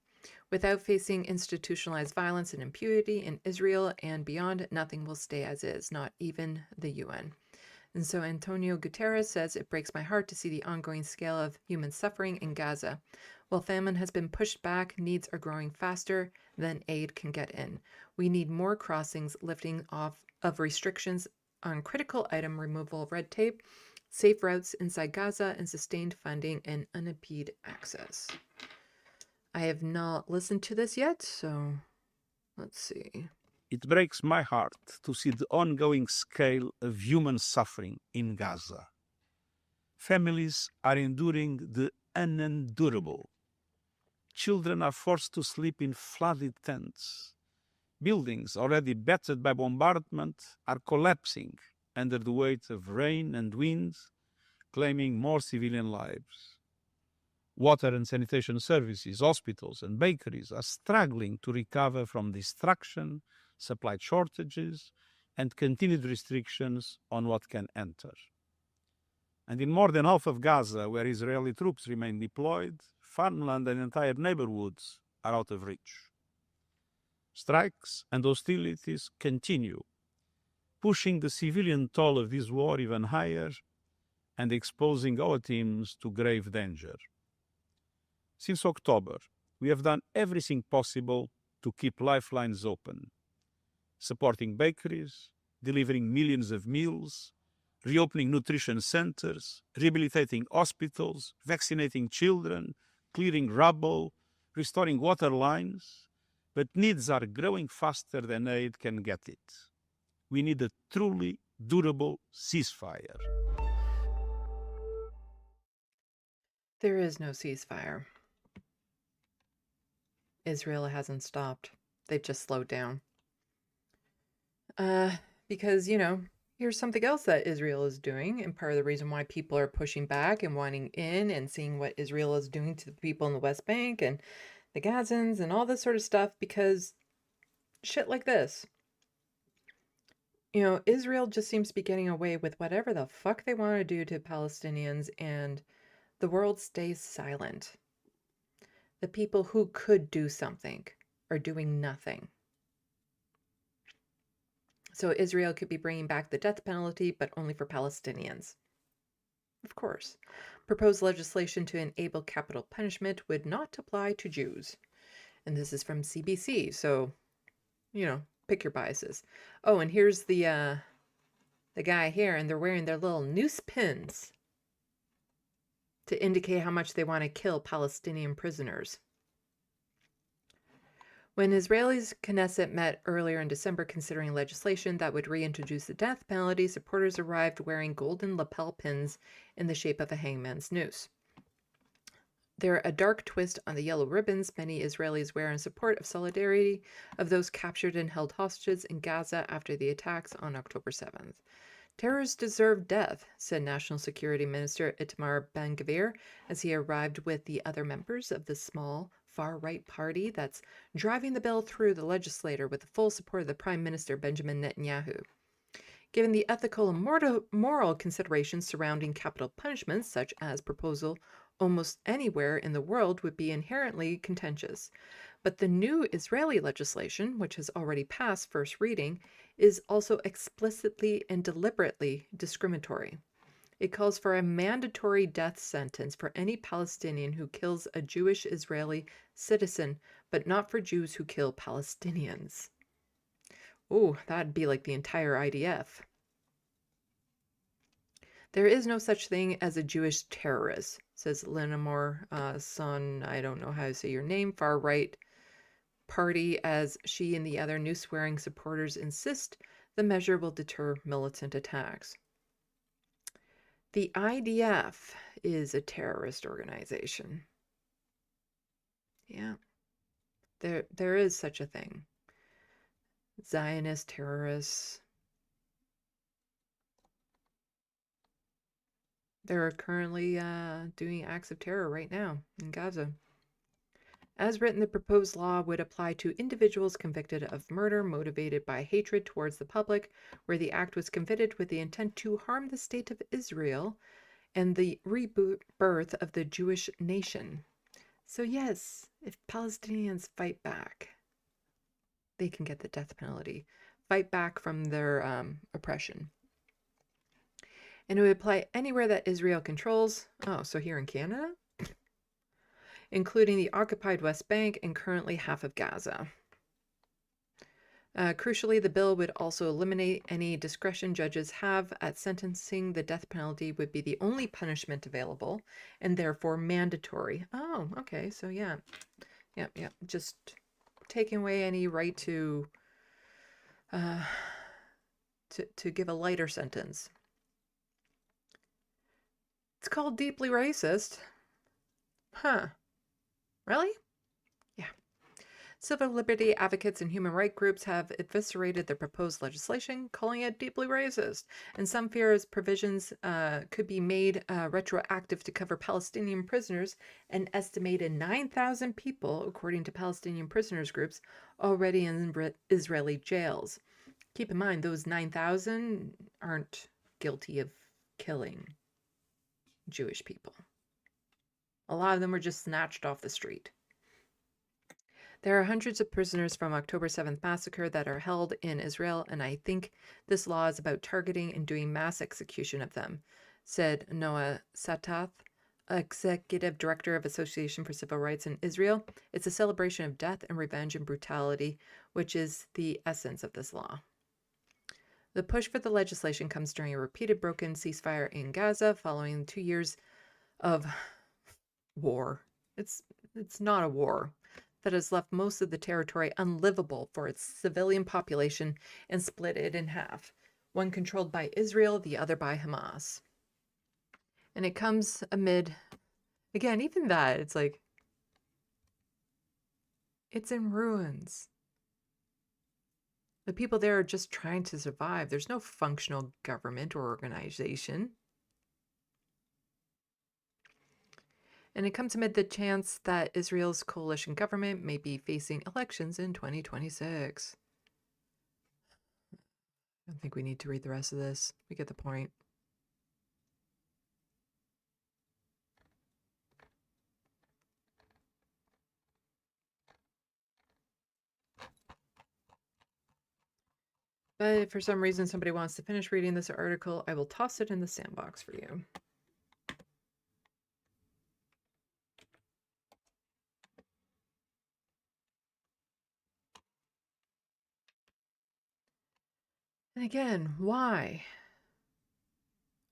Without facing institutionalized violence and impunity in Israel and beyond, nothing will stay as is, not even the UN." And so Antonio Guterres says, "It breaks my heart to see the ongoing scale of human suffering in Gaza. While famine has been pushed back, needs are growing faster than aid can get in. We need more crossings, lifting off of restrictions on critical item removal of red tape, safe routes inside Gaza, and sustained funding and unimpeded access." I have not listened to this yet, so let's see. It breaks my heart to see the ongoing scale of human suffering in Gaza. Families are enduring the unendurable. Children are forced to sleep in flooded tents. Buildings already battered by bombardment are collapsing under the weight of rain and wind, claiming more civilian lives. Water and sanitation services, hospitals and bakeries are struggling to recover from destruction, supply shortages, and continued restrictions on what can enter. And in more than half of Gaza, where Israeli troops remain deployed, farmland and entire neighborhoods are out of reach. Strikes and hostilities continue, pushing the civilian toll of this war even higher and exposing our teams to grave danger. Since October, we have done everything possible to keep lifelines open, supporting bakeries, delivering millions of meals, reopening nutrition centers, rehabilitating hospitals, vaccinating children, clearing rubble, restoring water lines, but needs are growing faster than aid can get it. We need a truly durable ceasefire. There is no ceasefire. Israel hasn't stopped. They've just slowed down. Because, here's something else that Israel is doing, and part of the reason why people are pushing back and wanting in and seeing what Israel is doing to the people in the West Bank and the Gazans and all this sort of stuff, because shit like this. Israel just seems to be getting away with whatever the fuck they want to do to Palestinians, and the world stays silent. The people who could do something are doing nothing. So Israel could be bringing back the death penalty, but only for Palestinians. Of course. Proposed legislation to enable capital punishment would not apply to Jews. And this is from CBC, so, pick your biases. Oh, and here's the guy here, and they're wearing their little noose pins to indicate how much they want to kill Palestinian prisoners. When Israel's Knesset met earlier in December considering legislation that would reintroduce the death penalty, supporters arrived wearing golden lapel pins in the shape of a hangman's noose. They're a dark twist on the yellow ribbons many Israelis wear in support of solidarity of those captured and held hostages in Gaza after the attacks on October 7th. Terrorists deserve death, said National Security Minister Itamar Ben-Gvir as he arrived with the other members of the small far-right party that's driving the bill through the legislature with the full support of the Prime Minister Benjamin Netanyahu. Given the ethical and moral considerations surrounding capital punishments, such as proposal almost anywhere in the world would be inherently contentious. But the new Israeli legislation, which has already passed first reading, is also explicitly and deliberately discriminatory. It calls for a mandatory death sentence for any Palestinian who kills a Jewish Israeli citizen, but not for Jews who kill Palestinians. Ooh, that'd be like the entire IDF. There is no such thing as a Jewish terrorist, says Lenamor Son, I don't know how to say your name, far-right party, as she and the other new swearing supporters insist the measure will deter militant attacks. The IDF is a terrorist organization. Yeah, there is such a thing. Zionist terrorists. They're currently doing acts of terror right now in Gaza. As written, the proposed law would apply to individuals convicted of murder motivated by hatred towards the public, where the act was committed with the intent to harm the state of Israel and the rebirth of the Jewish nation. So yes, if Palestinians fight back, they can get the death penalty. Fight back from their oppression. And it would apply anywhere that Israel controls. Oh, so here in Canada? Including the occupied West Bank and currently half of Gaza. Crucially, the bill would also eliminate any discretion judges have at sentencing. The death penalty would be the only punishment available and therefore mandatory. Oh, okay. So yeah. Yep. Just taking away any right to give a lighter sentence. It's called deeply racist. Huh. Really? Yeah. Civil liberty advocates and human rights groups have eviscerated the proposed legislation, calling it deeply racist. And some fear its provisions could be made retroactive to cover Palestinian prisoners, an estimated 9,000 people, according to Palestinian prisoners groups, already in Israeli jails. Keep in mind, those 9,000 aren't guilty of killing Jewish people. A lot of them were just snatched off the street. There are hundreds of prisoners from October 7th massacre that are held in Israel, and I think this law is about targeting and doing mass execution of them, said Noah Satath, executive director of Association for Civil Rights in Israel. It's a celebration of death and revenge and brutality, which is the essence of this law. The push for the legislation comes during a repeated broken ceasefire in Gaza following 2 years of war. It's not a war that has left most of the territory unlivable for its civilian population and split it in half, one controlled by Israel, the other by Hamas. And it comes amid, again, even that, it's like, it's in ruins. The people there are just trying to survive. There's no functional government or organization. And it comes amid the chance that Israel's coalition government may be facing elections in 2026. I don't think we need to read the rest of this. We get the point. But if for some reason somebody wants to finish reading this article, I will toss it in the sandbox for you. And again, why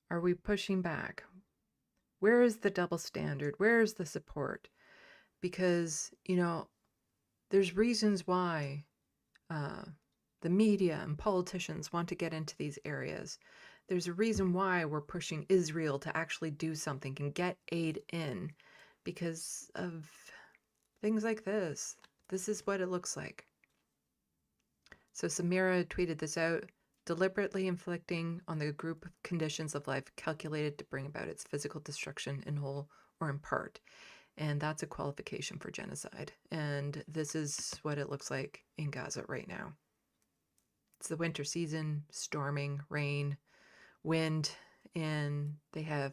are we pushing back? Where is the double standard? Where is the support? Because, there's reasons why the media and politicians want to get into these areas. There's a reason why we're pushing Israel to actually do something and get aid in, because of things like this. This is what it looks like. So Samira tweeted this out, deliberately inflicting on the group conditions of life calculated to bring about its physical destruction in whole or in part. And that's a qualification for genocide. And this is what it looks like in Gaza right now. It's the winter season, storming, rain, wind, and they have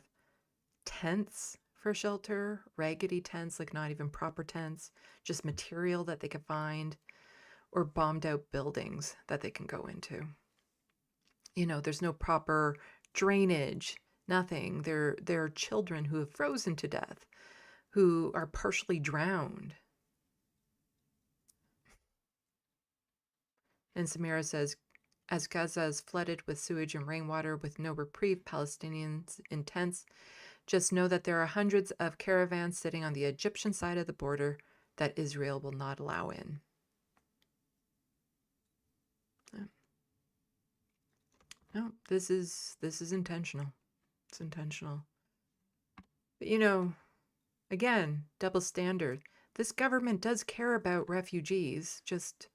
tents for shelter, raggedy tents, like not even proper tents, just material that they could find, or bombed out buildings that they can go into. You know, there's no proper drainage, nothing. There are children who have frozen to death, who are partially drowned. And Samira says, as Gaza is flooded with sewage and rainwater with no reprieve, Palestinians in tents, just know that there are hundreds of caravans sitting on the Egyptian side of the border that Israel will not allow in. No, this is intentional. It's intentional. But you know, again, double standard. This government does care about refugees, just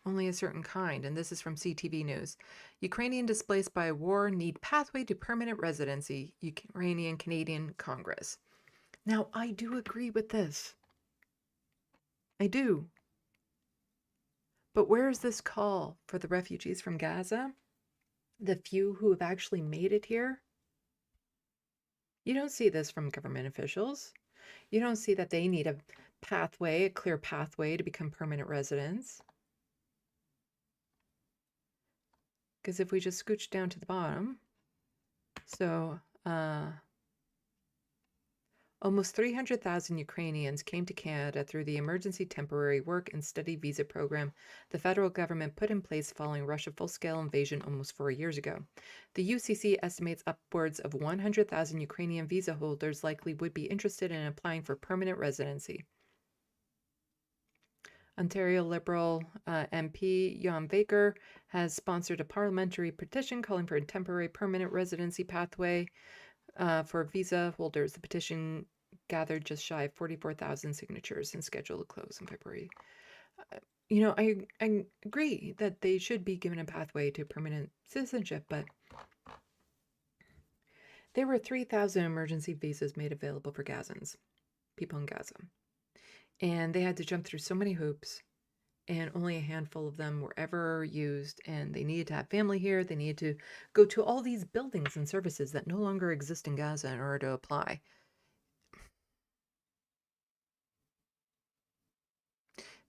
only a certain kind. And this is from CTV News. Ukrainian displaced by war need pathway to permanent residency. Ukrainian Canadian Congress. Now, I do agree with this. I do. But where is this call for the refugees from Gaza? The few who have actually made it here? You don't see this from government officials. You don't see that they need a pathway, a clear pathway to become permanent residents. Because if we just scooch down to the bottom, so almost 300,000 Ukrainians came to Canada through the Emergency Temporary Work and Study Visa Program the federal government put in place following Russia's full-scale invasion almost 4 years ago. The UCC estimates upwards of 100,000 Ukrainian visa holders likely would be interested in applying for permanent residency. Ontario Liberal MP Jan Baker has sponsored a parliamentary petition calling for a temporary permanent residency pathway for visa holders. The petition gathered just shy of 44,000 signatures and scheduled to close in February. You know, I agree that they should be given a pathway to permanent citizenship, but there were 3,000 emergency visas made available for Gazans, people in Gaza. And they had to jump through so many hoops, and only a handful of them were ever used. And they needed to have family here. They needed to go to all these buildings and services that no longer exist in Gaza in order to apply.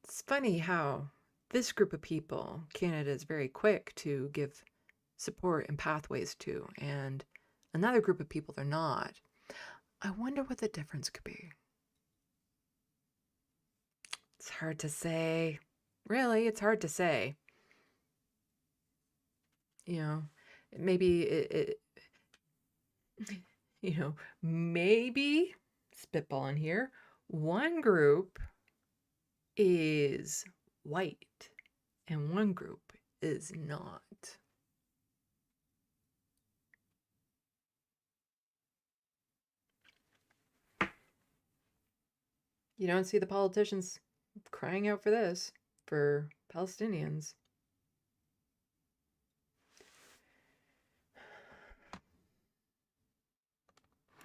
It's funny how this group of people, Canada is very quick to give support and pathways to, and another group of people they're not. I wonder what the difference could be. It's hard to say. Really, it's hard to say. You know, maybe maybe spitballing here, one group is white and one group is not. You don't see the politicians crying out for this, for Palestinians.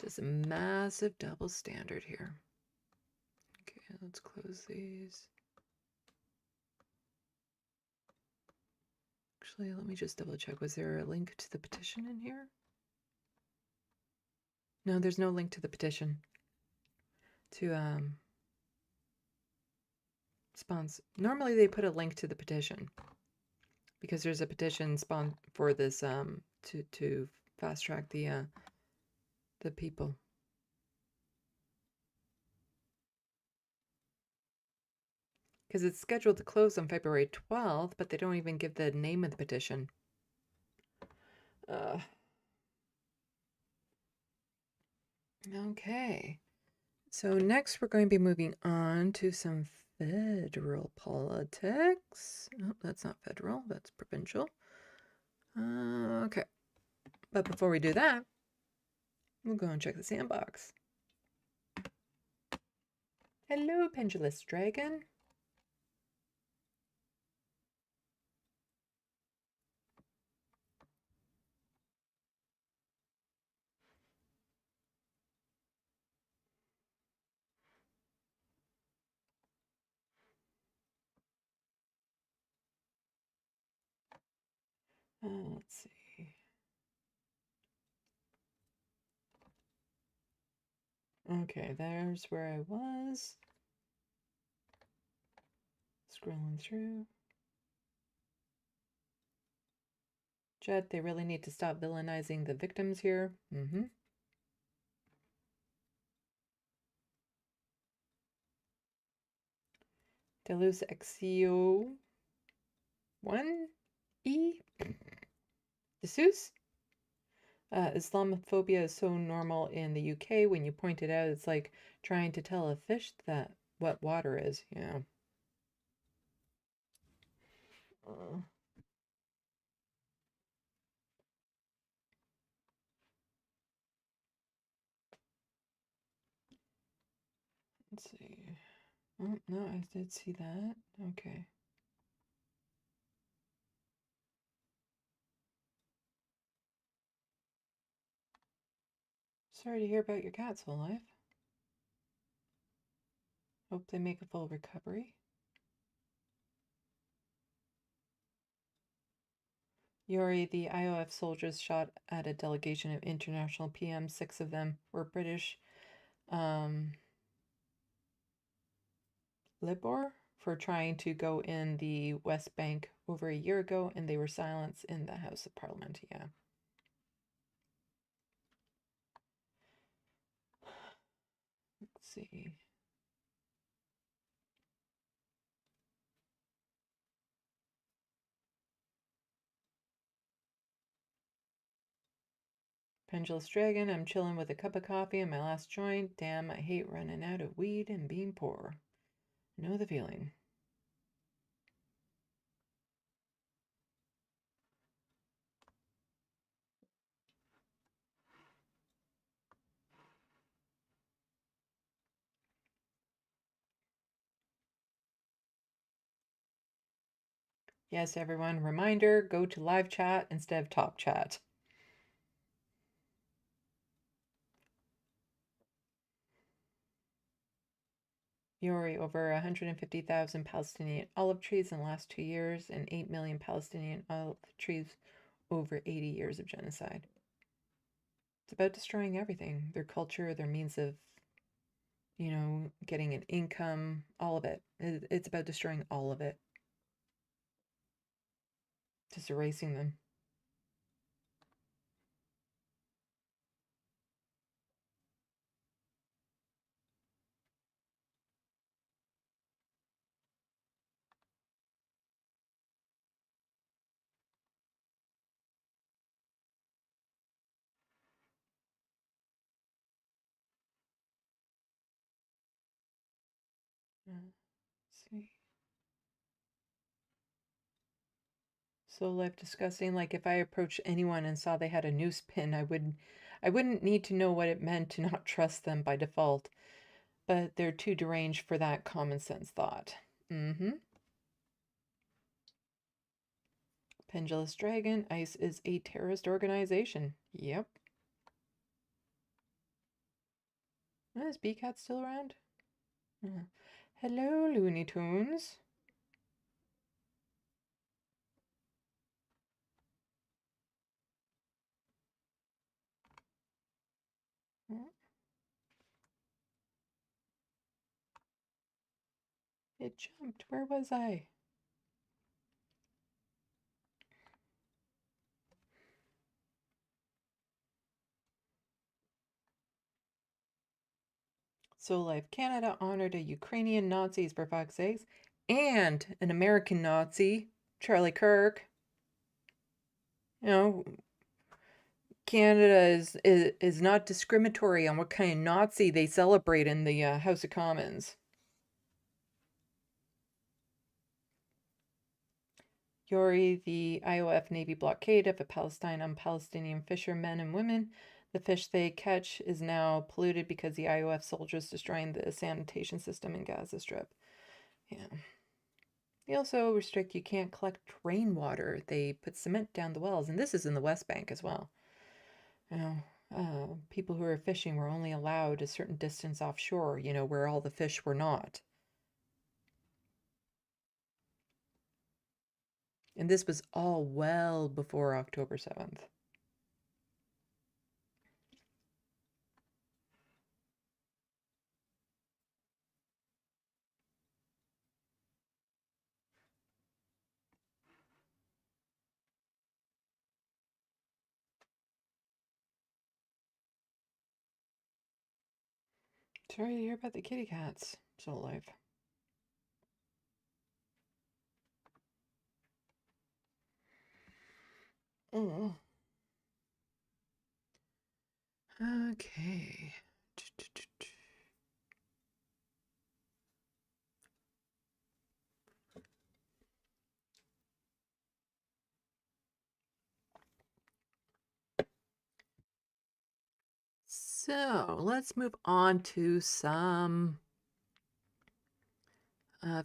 Just a massive double standard here. Okay, let's close these. Actually, let me just double check. Was there a link to the petition in here? No, there's no link to the petition. To sponsor. Normally they put a link to the petition because there's a petition for this to fast track the people. Because it's scheduled to close on February 12th, but they don't even give the name of the petition. Okay. So next we're going to be moving on to some federal politics. Oh, that's not federal, that's provincial. Okay. But before we do that, we'll go and check the SandBox. Hello, Pendulous Dragon. Let's see. Okay, there's where I was. Scrolling through. Jed, they really need to stop villainizing the victims here. Deus Exio 1E? Jesus? Islamophobia is so normal in the UK. When you point it out, it's like trying to tell a fish that what water is. Yeah. Let's see. Oh, no, I did see that. Okay. Sorry to hear about your cat's whole life. Hope they make a full recovery. Yuri, the IOF soldiers shot at a delegation of international PMs. 6 of them were British. Libor for trying to go in the West Bank over a year ago, and they were silenced in the House of Parliament. Yeah. Let's see. Pendulous Dragon, I'm chilling with a cup of coffee in my last joint. Damn, I hate running out of weed and being poor. Know the feeling. Yes, everyone, reminder, go to live chat instead of top chat. Yuri, over 150,000 Palestinian olive trees in the last 2 years and 8 million Palestinian olive trees over 80 years of genocide. It's about destroying everything, their culture, their means of, getting an income, all of it. It's about destroying all of it. Just erasing them. Let's see. So life discussing, like if I approached anyone and saw they had a noose pin, I wouldn't need to know what it meant to not trust them by default. But they're too deranged for that common sense thought. Pendulous Dragon, ICE is a terrorist organization. Yep. Is B-Cat still around? Hello, Looney Tunes. It jumped. Where was I? So Life Canada honored a Ukrainian Nazis for fuck's sakes, and an American Nazi, Charlie Kirk. Canada is not discriminatory on what kind of Nazi they celebrate in the House of Commons. Yuri, the IOF Navy blockade of a Palestine on Palestinian fishermen and women. The fish they catch is now polluted because the IOF soldiers destroying the sanitation system in Gaza Strip. Yeah. They also restrict you can't collect rainwater. They put cement down the wells, and this is in the West Bank as well. People who are fishing were only allowed a certain distance offshore, where all the fish were not. And this was all well before October 7th. Sorry to hear about the kitty cats. Still alive. Oh. Okay. So let's move on to some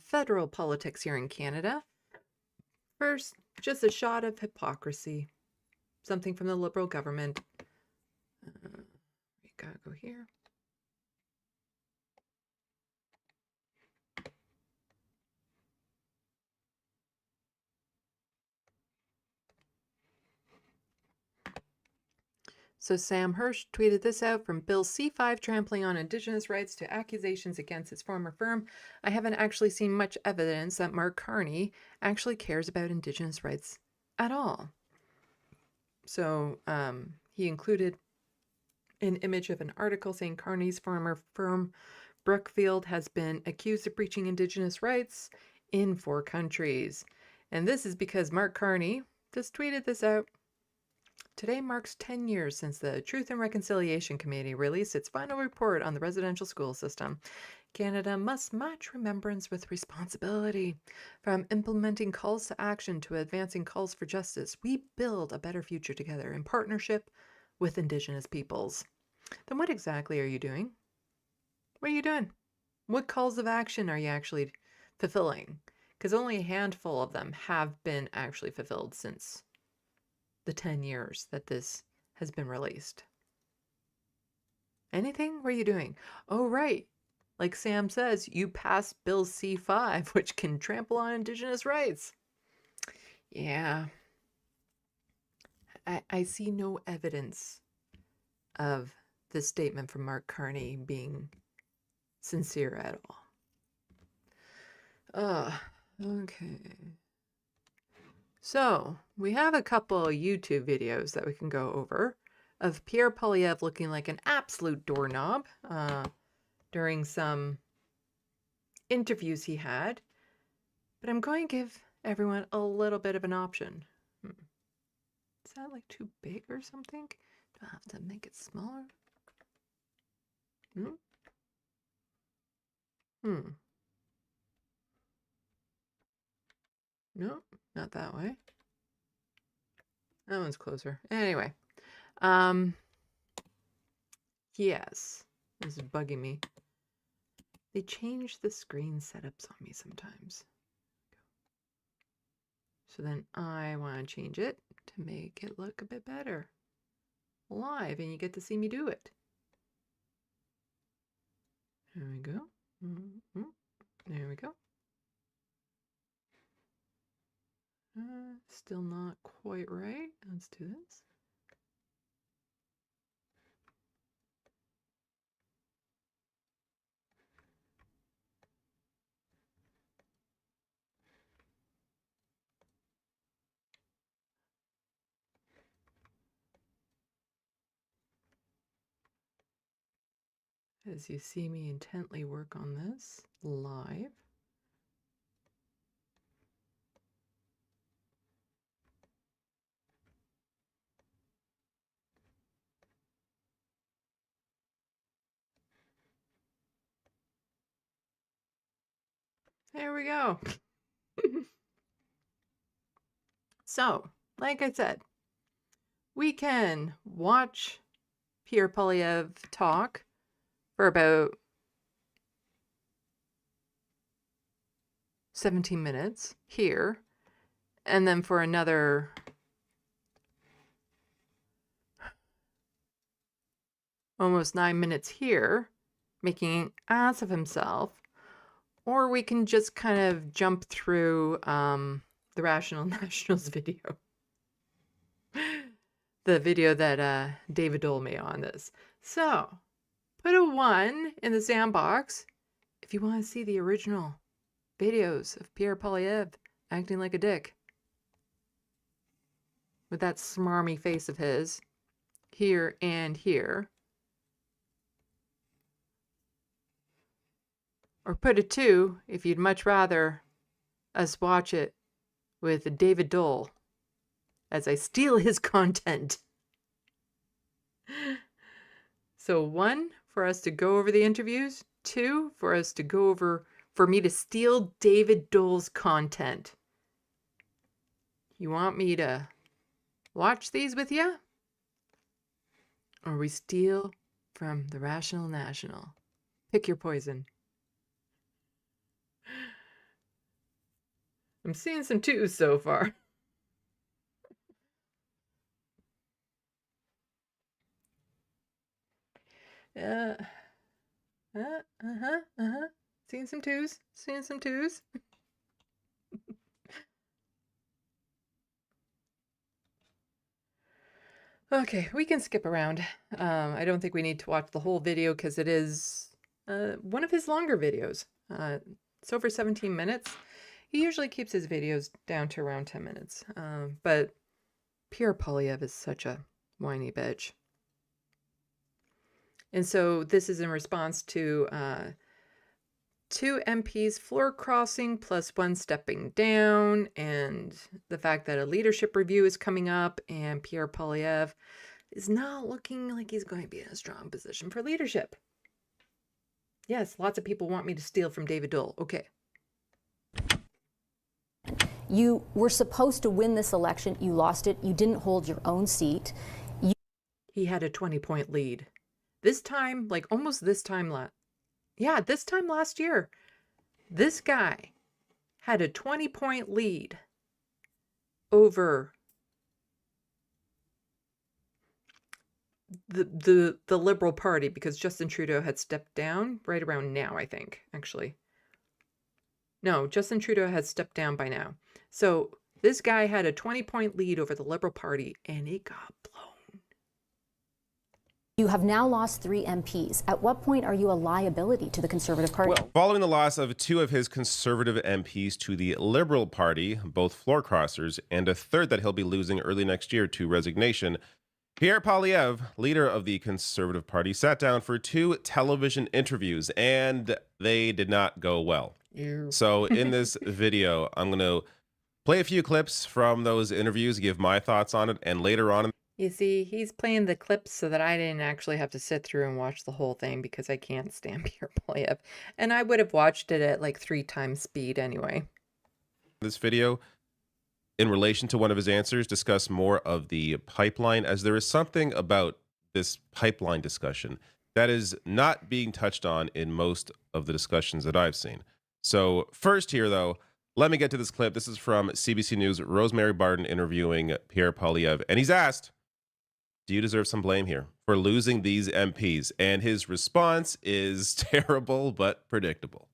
federal politics here in Canada. First, just a shot of hypocrisy. Something from the Liberal government. We gotta go here. So Sam Hirsch tweeted this out from Bill C5 trampling on Indigenous rights to accusations against his former firm. I haven't actually seen much evidence that Mark Carney actually cares about Indigenous rights at all. So he included an image of an article saying Carney's former firm Brookfield has been accused of breaching Indigenous rights in 4 countries. And this is because Mark Carney just tweeted this out. Today marks 10 years since the Truth and Reconciliation Committee released its final report on the residential school system. Canada must match remembrance with responsibility. From implementing calls to action to advancing calls for justice, we build a better future together in partnership with Indigenous peoples. Then what exactly are you doing? What are you doing? What calls of action are you actually fulfilling? Because only a handful of them have been actually fulfilled since the 10 years that this has been released. Anything? What are you doing? Oh, right. Like Sam says, you passed Bill C5, which can trample on Indigenous rights. Yeah. I see no evidence of this statement from Mark Carney being sincere at all. Okay. So, we have a couple of YouTube videos that we can go over of Pierre Poilievre looking like an absolute doorknob during some interviews he had. But I'm going to give everyone a little bit of an option. Is that like too big or something? Do I have to make it smaller? No, not that way. That one's closer. Anyway. Yes. This is bugging me. They change the screen setups on me sometimes. So then I want to change it to make it look a bit better. Live, and you get to see me do it. There we go. There we go. Still not quite right. Let's do this. As you see me intently work on this live. There we go. So, like I said, we can watch Pierre Polyev talk for about 17 minutes here, and then for another almost 9 minutes here, making an ass of himself. Or we can just kind of jump through the Rational Nationals video. The video that David Dole made on this. So, put a 1 in the SandBox if you want to see the original videos of Pierre Polyev acting like a dick. With that smarmy face of his, here and here. Or put a 2 if you'd much rather us watch it with David Dole as I steal his content. So 1 for us to go over the interviews, 2 for us to go over, for me to steal David Dole's content. You want me to watch these with you? Or we steal from the Rational National? Pick your poison. I'm seeing some 2s so far. Seeing some 2s. Seeing some 2s. Okay, we can skip around. I don't think we need to watch the whole video because it is one of his longer videos. It's over 17 minutes. He usually keeps his videos down to around 10 minutes. But Pierre Polyev is such a whiny bitch. And so this is in response to 2 MPs floor crossing plus 1 stepping down, and the fact that a leadership review is coming up and Pierre Polyev is not looking like he's going to be in a strong position for leadership. Yes, lots of people want me to steal from David Dole. Okay. You were supposed to win this election. You lost it. You didn't hold your own seat. He had a 20-point lead. This time, like almost this time this time last year, this guy had a 20-point lead over the Liberal Party, because Justin Trudeau had stepped down right around now, I think, actually. No, Justin Trudeau had stepped down by now. So this guy had a 20-point lead over the Liberal Party, and it got blown. You have now lost 3 MPs. At what point are you a liability to the Conservative Party? Well, following the loss of 2 of his Conservative MPs to the Liberal Party, both floor crossers, and a third that he'll be losing early next year to resignation, Pierre Polyev, leader of the Conservative Party, sat down for 2 television interviews, and they did not go well. So in this video, I'm going to play a few clips from those interviews, give my thoughts on it, and later on... You see, he's playing the clips so that I didn't actually have to sit through and watch the whole thing because I can't stand Pierre Polyev. And I would have watched it at like 3 times speed anyway. This video, in relation to one of his answers, discuss more of the pipeline, as there is something about this pipeline discussion that is not being touched on in most of the discussions that I've seen. So first here, though, let me get to this clip. This is from CBC News, Rosemary Barton interviewing Pierre Polyev, and he's asked, do you deserve some blame here for losing these MPs? And his response is terrible but predictable.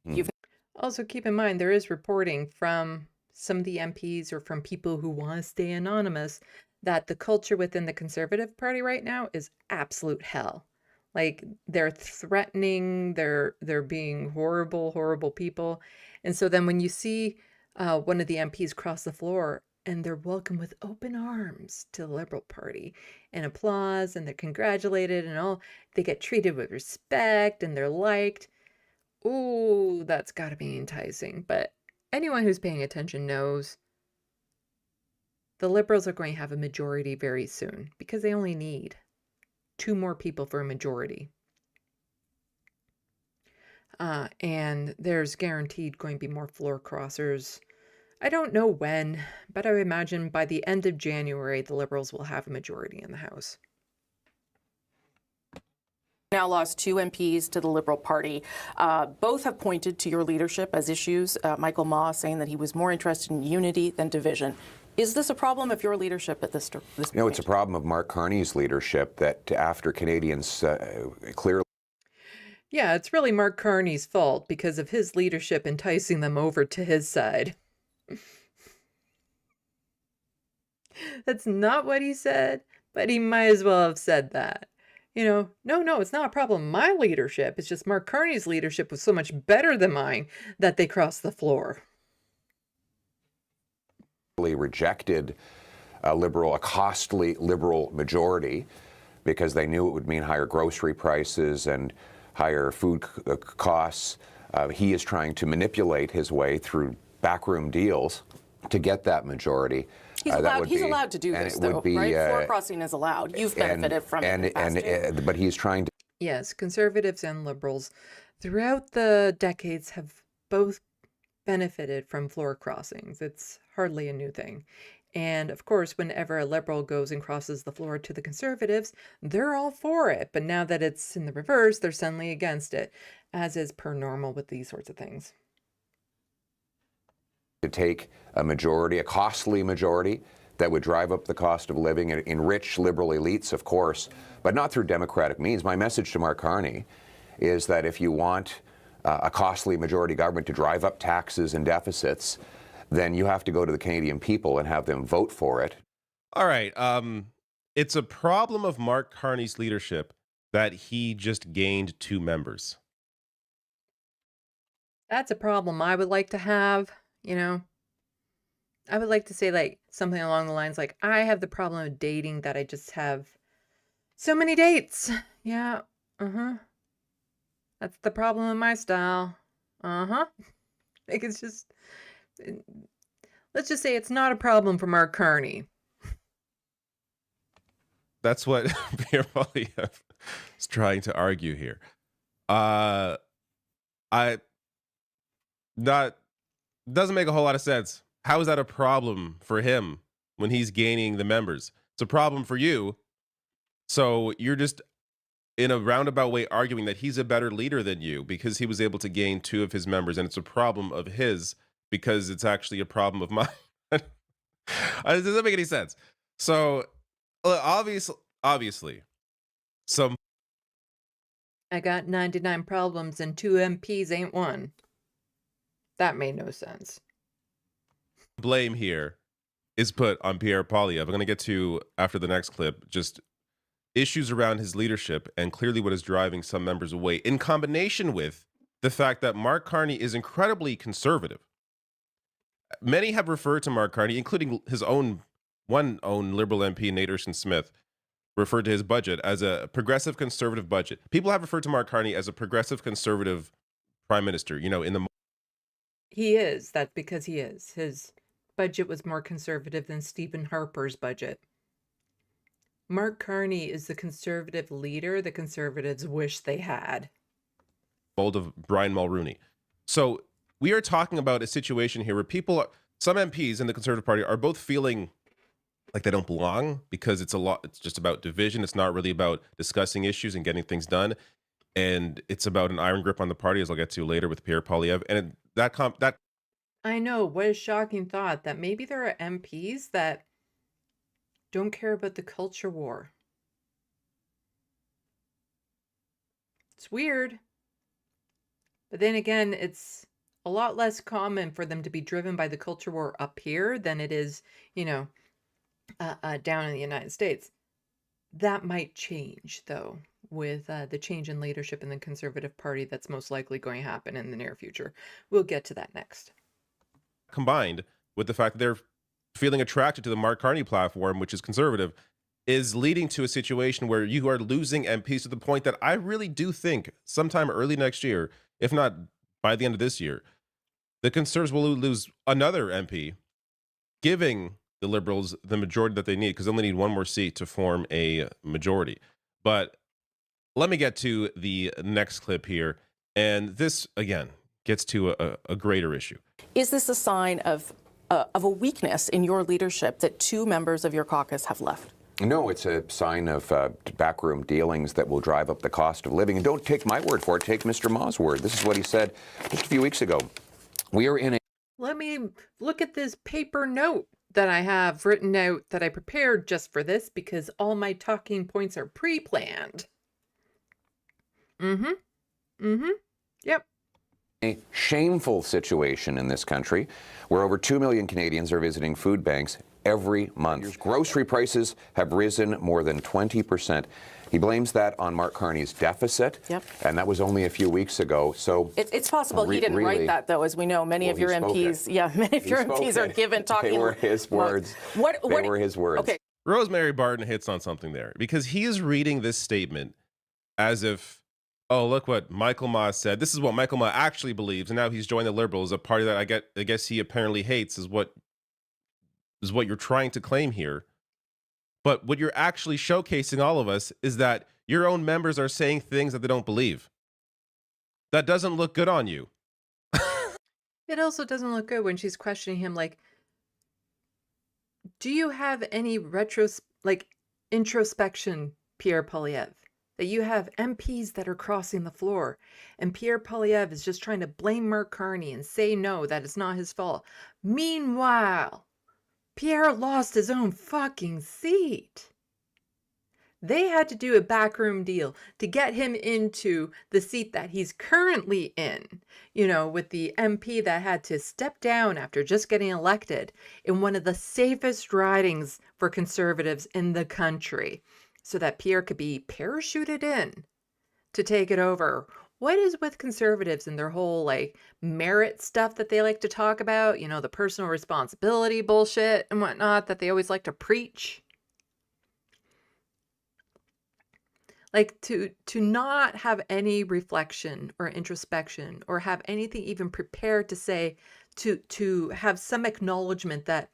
Also, keep in mind, there is reporting from some of the MPs or from people who want to stay anonymous that the culture within the Conservative Party right now is absolute hell. Like, they're threatening, they're being horrible, horrible people. And so then when you see one of the MPs cross the floor and they're welcomed with open arms to the Liberal Party and applause, and they're congratulated and all, they get treated with respect and they're liked. Ooh, that's got to be enticing. But anyone who's paying attention knows the Liberals are going to have a majority very soon because they only need 2 more people for a majority. And there's guaranteed going to be more floor crossers. I don't know when, but I would imagine by the end of January, the Liberals will have a majority in the House. Now lost 2 MPs to the Liberal Party. Both have pointed to your leadership as issues. Michael Maw saying that he was more interested in unity than division. Is this a problem of your leadership at this point? No, it's a problem of Mark Carney's leadership that after Canadians clearly. Yeah, it's really Mark Carney's fault because of his leadership enticing them over to his side. That's not what he said, but he might as well have said that. You know, no, it's not a problem. My leadership, it's just Mark Carney's leadership was so much better than mine that they crossed the floor. Rejected a costly Liberal majority because they knew it would mean higher grocery prices and higher food costs. He is trying to manipulate his way through backroom deals to get that majority. He's allowed to do this, though, right? Floor crossing is allowed. You've benefited from it. But he's trying to. Yes, conservatives and liberals throughout the decades have both benefited from floor crossings. It's hardly a new thing. And of course, whenever a liberal goes and crosses the floor to the conservatives, they're all for it. But now that it's in the reverse, they're suddenly against it, as is per normal with these sorts of things. To take a majority, a costly majority, that would drive up the cost of living and enrich liberal elites, of course, but not through democratic means. My message to Mark Carney is that if you want a costly majority government to drive up taxes and deficits, then you have to go to the Canadian people and have them vote for it. All right. It's a problem of Mark Carney's leadership that he just gained 2 members. That's a problem I would like to have, you know. I would like to say like something along the lines like, I have the problem of dating that I just have so many dates. Yeah. That's the problem in my style. Like it's just, let's just say it's not a problem for Mark Carney. That's what Pierre Poilievre is trying to argue here. Doesn't make a whole lot of sense. How is that a problem for him when he's gaining the members? It's a problem for you. So you're just in a roundabout way arguing that he's a better leader than you because he was able to gain 2 of his members, and it's a problem of his because it's actually a problem of mine. It doesn't make any sense. So obviously, some. I got 99 problems and 2 MPs ain't one. That made no sense. Blame here is put on Pierre Poilievre. I'm going to get to, after the next clip, just issues around his leadership and clearly what is driving some members away, in combination with the fact that Mark Carney is incredibly conservative. Many have referred to Mark Carney, including his own Liberal MP, Nate Urshan-Smith, referred to his budget as a progressive conservative budget. People have referred to Mark Carney as a progressive conservative prime minister, you know, in the. He is. That's because he is. His budget was more conservative than Stephen Harper's budget. Mark Carney is the conservative leader the conservatives wish they had. Mold of Brian Mulroney. So we are talking about a situation here where some MPs in the Conservative Party are both feeling like they don't belong because it's just about division. It's not really about discussing issues and getting things done. And it's about an iron grip on the party, as I'll get to later with Pierre Poilievre. And that I know, what a shocking thought that maybe there are MPs that don't care about the culture war. It's weird. But then again, it's a lot less common for them to be driven by the culture war up here than it is, you know, down in the United States. That might change, though, with the change in leadership in the Conservative Party that's most likely going to happen in the near future. We'll get to that next. Combined with the fact that they're feeling attracted to the Mark Carney platform, which is conservative, is leading to a situation where you are losing MPs to the point that I really do think sometime early next year, if not by the end of this year, the Conservatives will lose another MP, giving the Liberals the majority that they need, because they only need one more seat to form a majority. But let me get to the next clip here. And this, again, gets to a greater issue. Is this a sign of a weakness in your leadership that 2 members of your caucus have left? No, it's a sign of backroom dealings that will drive up the cost of living. And don't take my word for it, take Mr. Ma's word. This is what he said just a few weeks ago. We are in a... Let me look at this paper note that I have written out that I prepared just for this because all my talking points are pre-planned. Yep. A shameful situation in this country where over 2 million Canadians are visiting food banks every month. Grocery prices have risen more than 20%. He blames that on Mark Carney's deficit, and that was only a few weeks ago. So it's possible he didn't write that, though, as we know. Many of your MPs, many of your MPs are given talking. They were his words. They were his words. Okay. Rosemary Barton hits on something there because he is reading this statement as if, oh, look what Michael Ma said. This is what Michael Ma actually believes, and now he's joined the Liberals, a party that I guess he apparently hates, is what you're trying to claim here. But what you're actually showcasing all of us is that your own members are saying things that they don't believe. That doesn't look good on you. It also doesn't look good when she's questioning him, like, do you have any introspection, Pierre Poilievre? That you have MPs that are crossing the floor, and Pierre Poilievre is just trying to blame Mark Carney and say no, that it's not his fault. Meanwhile, Pierre lost his own fucking seat. They had to do a backroom deal to get him into the seat that he's currently in, with the MP that had to step down after just getting elected in one of the safest ridings for Conservatives in the country, so that Pierre could be parachuted in to take it over. What is with Conservatives and their whole merit stuff that they like to talk about? The personal responsibility bullshit and whatnot that they always like to preach. To not have any reflection or introspection or have anything even prepared to say, to have some acknowledgement that,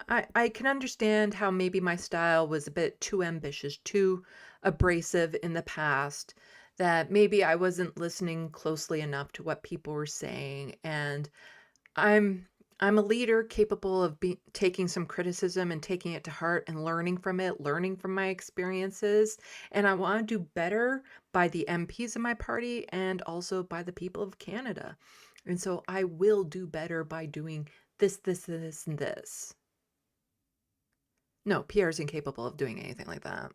I can understand how maybe my style was a bit too ambitious, too abrasive in the past, that maybe I wasn't listening closely enough to what people were saying. And I'm a leader capable of taking some criticism and taking it to heart and learning from it, learning from my experiences. And I want to do better by the MPs in my party and also by the people of Canada. And so I will do better by doing this, and this. No, Pierre's incapable of doing anything like that.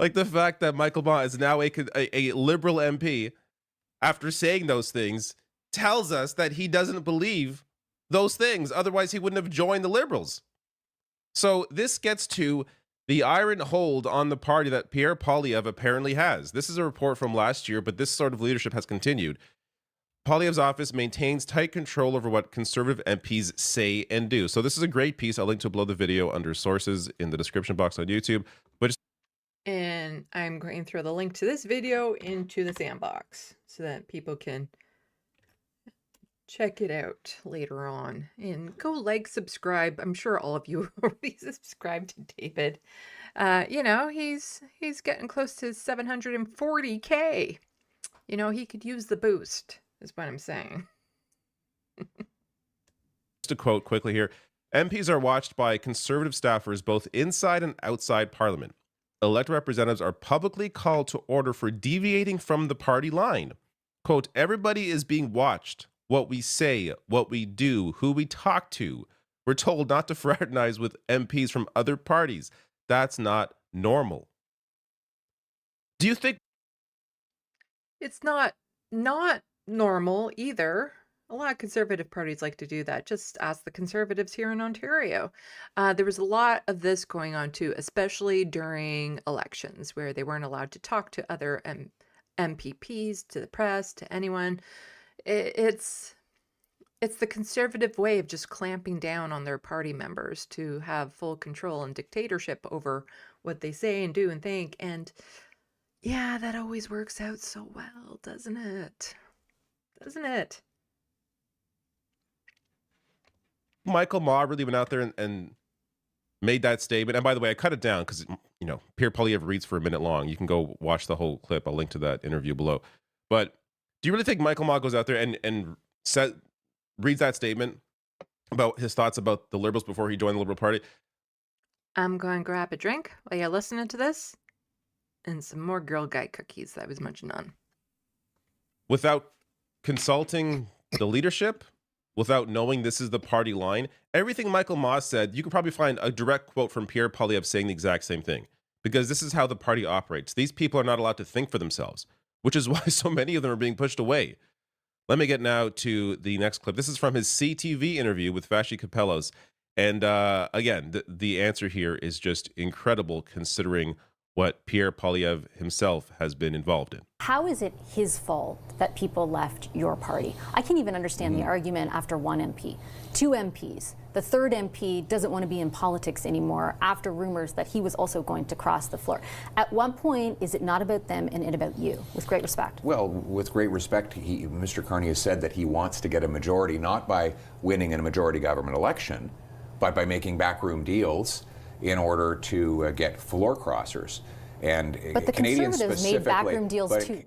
Like the fact that Michael Ma is now a Liberal MP after saying those things tells us that he doesn't believe those things. Otherwise, he wouldn't have joined the Liberals. So this gets to the iron hold on the party that Pierre Poilievre apparently has. This is a report from last year, but this sort of leadership has continued. Poilievre's office maintains tight control over what Conservative MPs say and do. So this is a great piece. I'll link to below the video under sources in the description box on YouTube. And I'm going to throw the link to this video into the SandBox so that people can check it out later on. And go subscribe. I'm sure all of you already subscribed to David. He's getting close to 740K. He could use the boost, is what I'm saying. Just a quote quickly here. MPs are watched by Conservative staffers both inside and outside Parliament. Elected representatives are publicly called to order for deviating from the party line. Quote, everybody is being watched. What we say, what we do, who we talk to. We're told not to fraternize with MPs from other parties. That's not normal. Do you think it's not normal either? A lot of Conservative parties like to do that. Just ask the Conservatives here in Ontario. There was a lot of this going on too, especially during elections where they weren't allowed to talk to other MPPs, to the press, to anyone. It's the Conservative way of just clamping down on their party members to have full control and dictatorship over what they say and do and think. And yeah, that always works out so well, doesn't it? Doesn't it? Michael Ma really went out there and made that statement? And by the way, I cut it down because, Pierre Poilievre reads for a minute long. You can go watch the whole clip. I'll link to that interview below. But do you really think Michael Ma goes out there and reads that statement about his thoughts about the Liberals before he joined the Liberal Party? I'm going to grab a drink while you're listening to this, and some more Girl Guide cookies that I was munching on. Without consulting the leadership, without knowing this is the party line, everything Michael Moss said, you could probably find a direct quote from Pierre Poilievre saying the exact same thing. Because this is how the party operates. These people are not allowed to think for themselves, which is why so many of them are being pushed away. Let me get now to the next clip. This is from his CTV interview with Vashi Capellos. And again, the answer here is just incredible considering what Pierre Poilievre himself has been involved in. How is it his fault that people left your party? I can't even understand the argument after one MP. Two MPs. The third MP doesn't want to be in politics anymore after rumors that he was also going to cross the floor. At what point is it not about them and it about you? With great respect. Well, with great respect, Mr. Carney has said that he wants to get a majority, not by winning in a majority government election, but by making backroom deals in order to get floor crossers. And but the Canadians Conservatives made backroom deals too.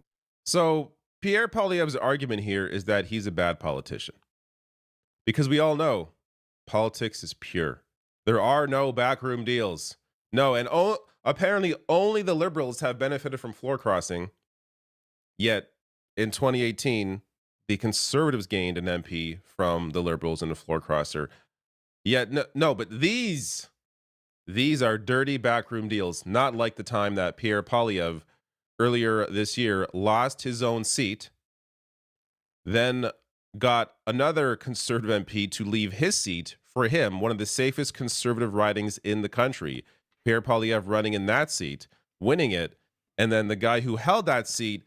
So Pierre Poilievre's argument here is that he's a bad politician. Because we all know politics is pure. There are no backroom deals. No, and apparently only the Liberals have benefited from floor crossing. Yet in 2018, the Conservatives gained an MP from the Liberals in a floor crosser. Yet no, but these are dirty backroom deals, not like the time that Pierre Poilievre earlier this year lost his own seat, then got another Conservative MP to leave his seat for him, one of the safest Conservative ridings in the country. Pierre Poilievre running in that seat, winning it, and then the guy who held that seat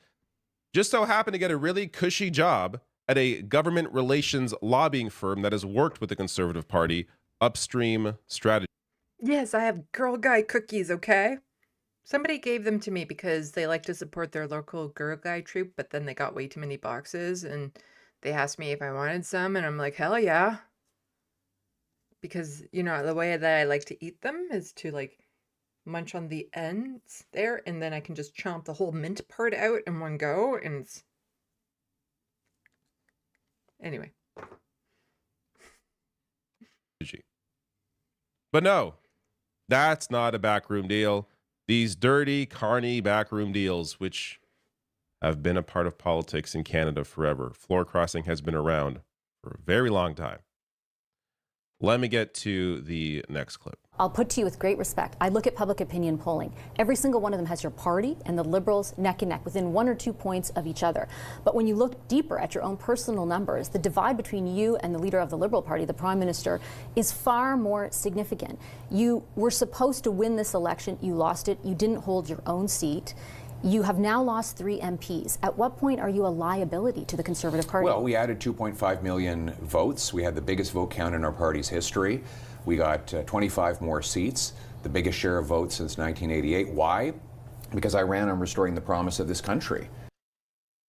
just so happened to get a really cushy job at a government relations lobbying firm that has worked with the Conservative Party, Upstream Strategy. Yes, I have Girl Guide cookies, okay? Somebody gave them to me because they like to support their local Girl Guide troop, but then they got way too many boxes, and they asked me if I wanted some, and I'm like, hell yeah. Because, you know, the way that I like to eat them is to, like, munch on the ends there, and then I can just chomp the whole mint part out in one go, and it's... Anyway. But no, that's not a backroom deal. These dirty, carny backroom deals, which have been a part of politics in Canada forever. Floor crossing has been around for a very long time. Let me get to the next clip. I'll put to you with great respect, I look at public opinion polling. Every single one of them has your party and the Liberals neck and neck within 1 or 2 points of each other. But when you look deeper at your own personal numbers, the divide between you and the leader of the Liberal Party, the Prime Minister, is far more significant. You were supposed to win this election. You lost it. You didn't hold your own seat. You have now lost 3 MPs. At what point are you a liability to the Conservative Party? Well, we added 2.5 million votes. We had the biggest vote count in our party's history. We got 25 more seats, the biggest share of votes since 1988. Why? Because I ran on restoring the promise of this country.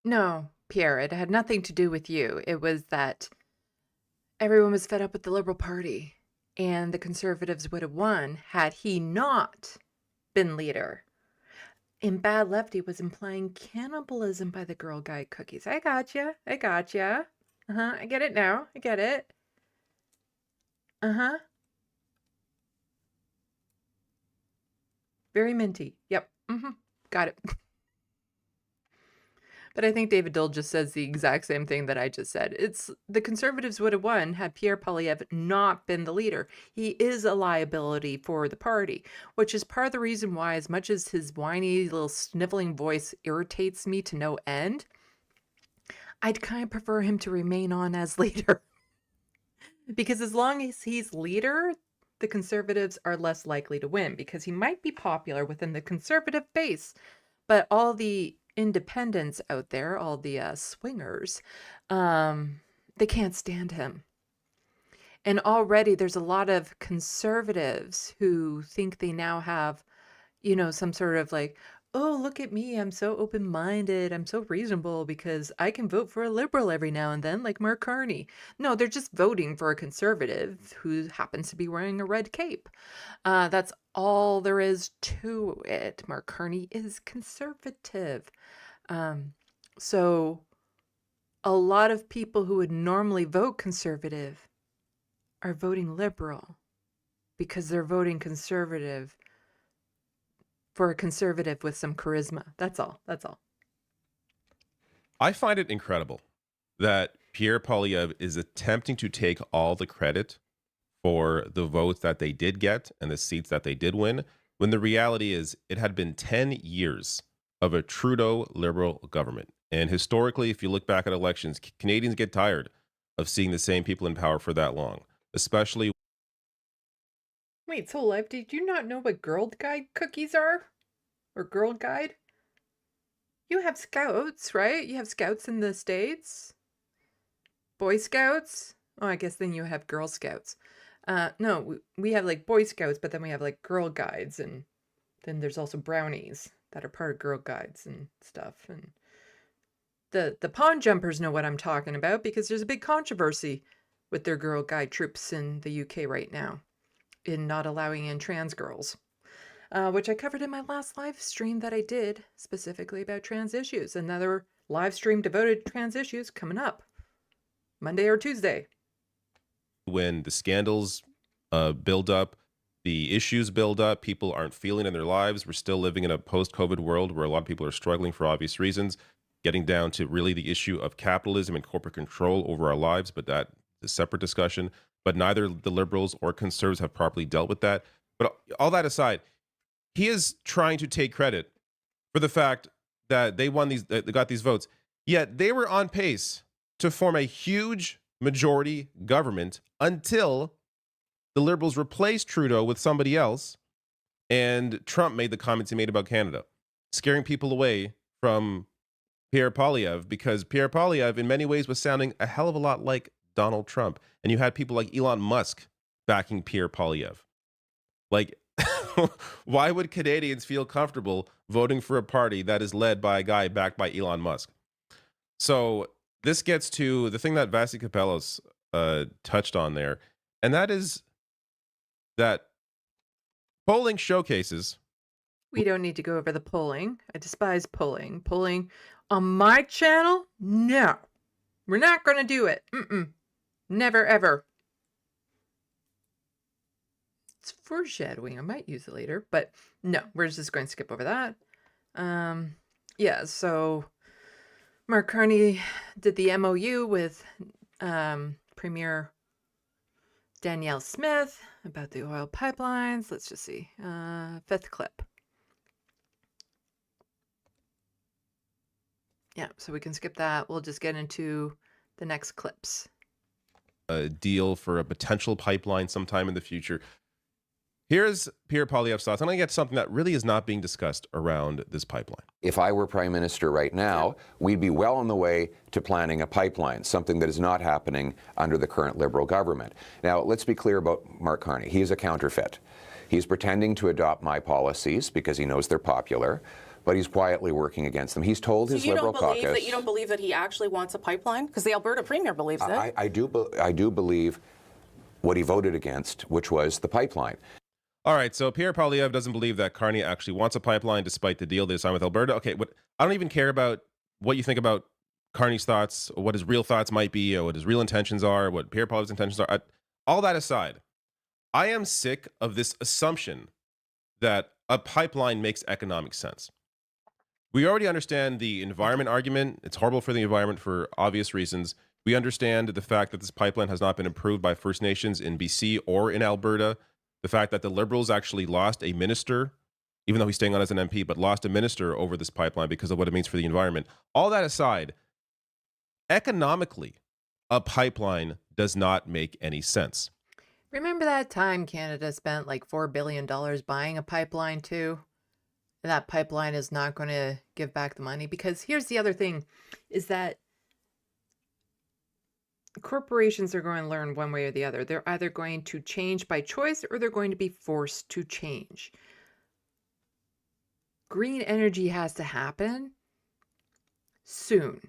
No, Pierre, it had nothing to do with you. It was that everyone was fed up with the Liberal Party, and the Conservatives would have won had he not been leader. And Bad Lefty was implying cannibalism by the Girl Guide cookies. I gotcha. I gotcha. I get it now. I get it. Very minty. Yep. Got it. But I think David Dole just says the exact same thing that I just said. It's the Conservatives would have won had Pierre Poilievre not been the leader. He is a liability for the party, which is part of the reason why, as much as his whiny little sniveling voice irritates me to no end, I'd kind of prefer him to remain on as leader. Because as long as he's leader, the Conservatives are less likely to win because he might be popular within the Conservative base, but all the independents out there, all the swingers, they can't stand him. And already there's a lot of Conservatives who think they now have, you know, some sort of like, oh, look at me, I'm so open-minded, I'm so reasonable because I can vote for a Liberal every now and then, like Mark Carney. No, they're just voting for a Conservative who happens to be wearing a red cape. That's all there is to it. Mark Carney is conservative. So a lot of people who would normally vote Conservative are voting Liberal. because they're voting conservative for a conservative with some charisma. That's all. That's all. I find it incredible that Pierre Poilievre is attempting to take all the credit for the votes that they did get and the seats that they did win, when the reality is it had been 10 years of a Trudeau Liberal government. And historically, if you look back at elections, Canadians get tired of seeing the same people in power for that long, especially. Wait, so Live, did you not know what Girl Guide cookies are? Or Girl Guide? You have Scouts, right? You have Scouts in the States? Boy Scouts? Oh, I guess then you have Girl Scouts. No, we have like Boy Scouts, but then we have like Girl Guides, and then there's also brownies that are part of Girl Guides and stuff. And the pond jumpers know what I'm talking about because there's a big controversy with their Girl Guide troops in the UK right now in not allowing in trans girls, which I covered in my last live stream that I did specifically about trans issues. Another live stream devoted to trans issues coming up Monday or Tuesday. When the scandals build up, the issues build up, people aren't feeling in their lives. We're still living in a post-COVID world where a lot of people are struggling for obvious reasons, getting down to really the issue of capitalism and corporate control over our lives, but that's a separate discussion. But neither the Liberals or Conservatives have properly dealt with that. But all that aside, he is trying to take credit for the fact that they won these, they got these votes, yet they were on pace to form a huge majority government until the Liberals replaced Trudeau with somebody else, and Trump made the comments he made about Canada, scaring people away from Pierre Poilievre, because Pierre Poilievre in many ways was sounding a hell of a lot like Donald Trump. And you had people like Elon Musk backing Pierre Poilievre. Like, why would Canadians feel comfortable voting for a party that is led by a guy backed by Elon Musk? So this gets to the thing that Vasi Kapelos touched on there, and that is that polling showcases. We don't need to go over the polling. I despise polling. Polling on my channel? No. We're not going to do it. Never, ever. It's foreshadowing. I might use it later, but no, we're just going to skip over that. Yeah, so Mark Carney did the MOU with Premier Danielle Smith about the oil pipelines. Let's just see. Fifth clip. Yeah, so we can skip that. We'll just get into the next clips. A deal for a potential pipeline sometime in the future. Here's Pierre Poilievre's thoughts. I'm going to get something that really is not being discussed around this pipeline. If I were Prime Minister right now, we'd be well on the way to planning a pipeline, something that is not happening under the current Liberal government. Now, let's be clear about Mark Carney. He is a counterfeit. He's pretending to adopt my policies because he knows they're popular, but he's quietly working against them. He's told his Liberal caucus... You don't believe that he actually wants a pipeline? Because the Alberta Premier believes that. I do believe what he voted against, which was the pipeline. All right, so Pierre Poilievre doesn't believe that Carney actually wants a pipeline despite the deal they signed with Alberta. Okay, I don't even care about what you think about Carney's thoughts, or what his real thoughts might be, or what his real intentions are, what Pierre Poilievre's intentions are. All that aside, I am sick of this assumption that a pipeline makes economic sense. We already understand the environment argument. It's horrible for the environment for obvious reasons. We understand the fact that this pipeline has not been approved by First Nations in BC or in Alberta. The fact that the Liberals actually lost a minister, even though he's staying on as an MP, but lost a minister over this pipeline because of what it means for the environment. All that aside, economically, a pipeline does not make any sense. Remember that time Canada spent like $4 billion buying a pipeline too? And that pipeline is not going to give back the money? Because here's the other thing, is that corporations are going to learn one way or the other. They're either going to change by choice or they're going to be forced to change. Green energy has to happen soon.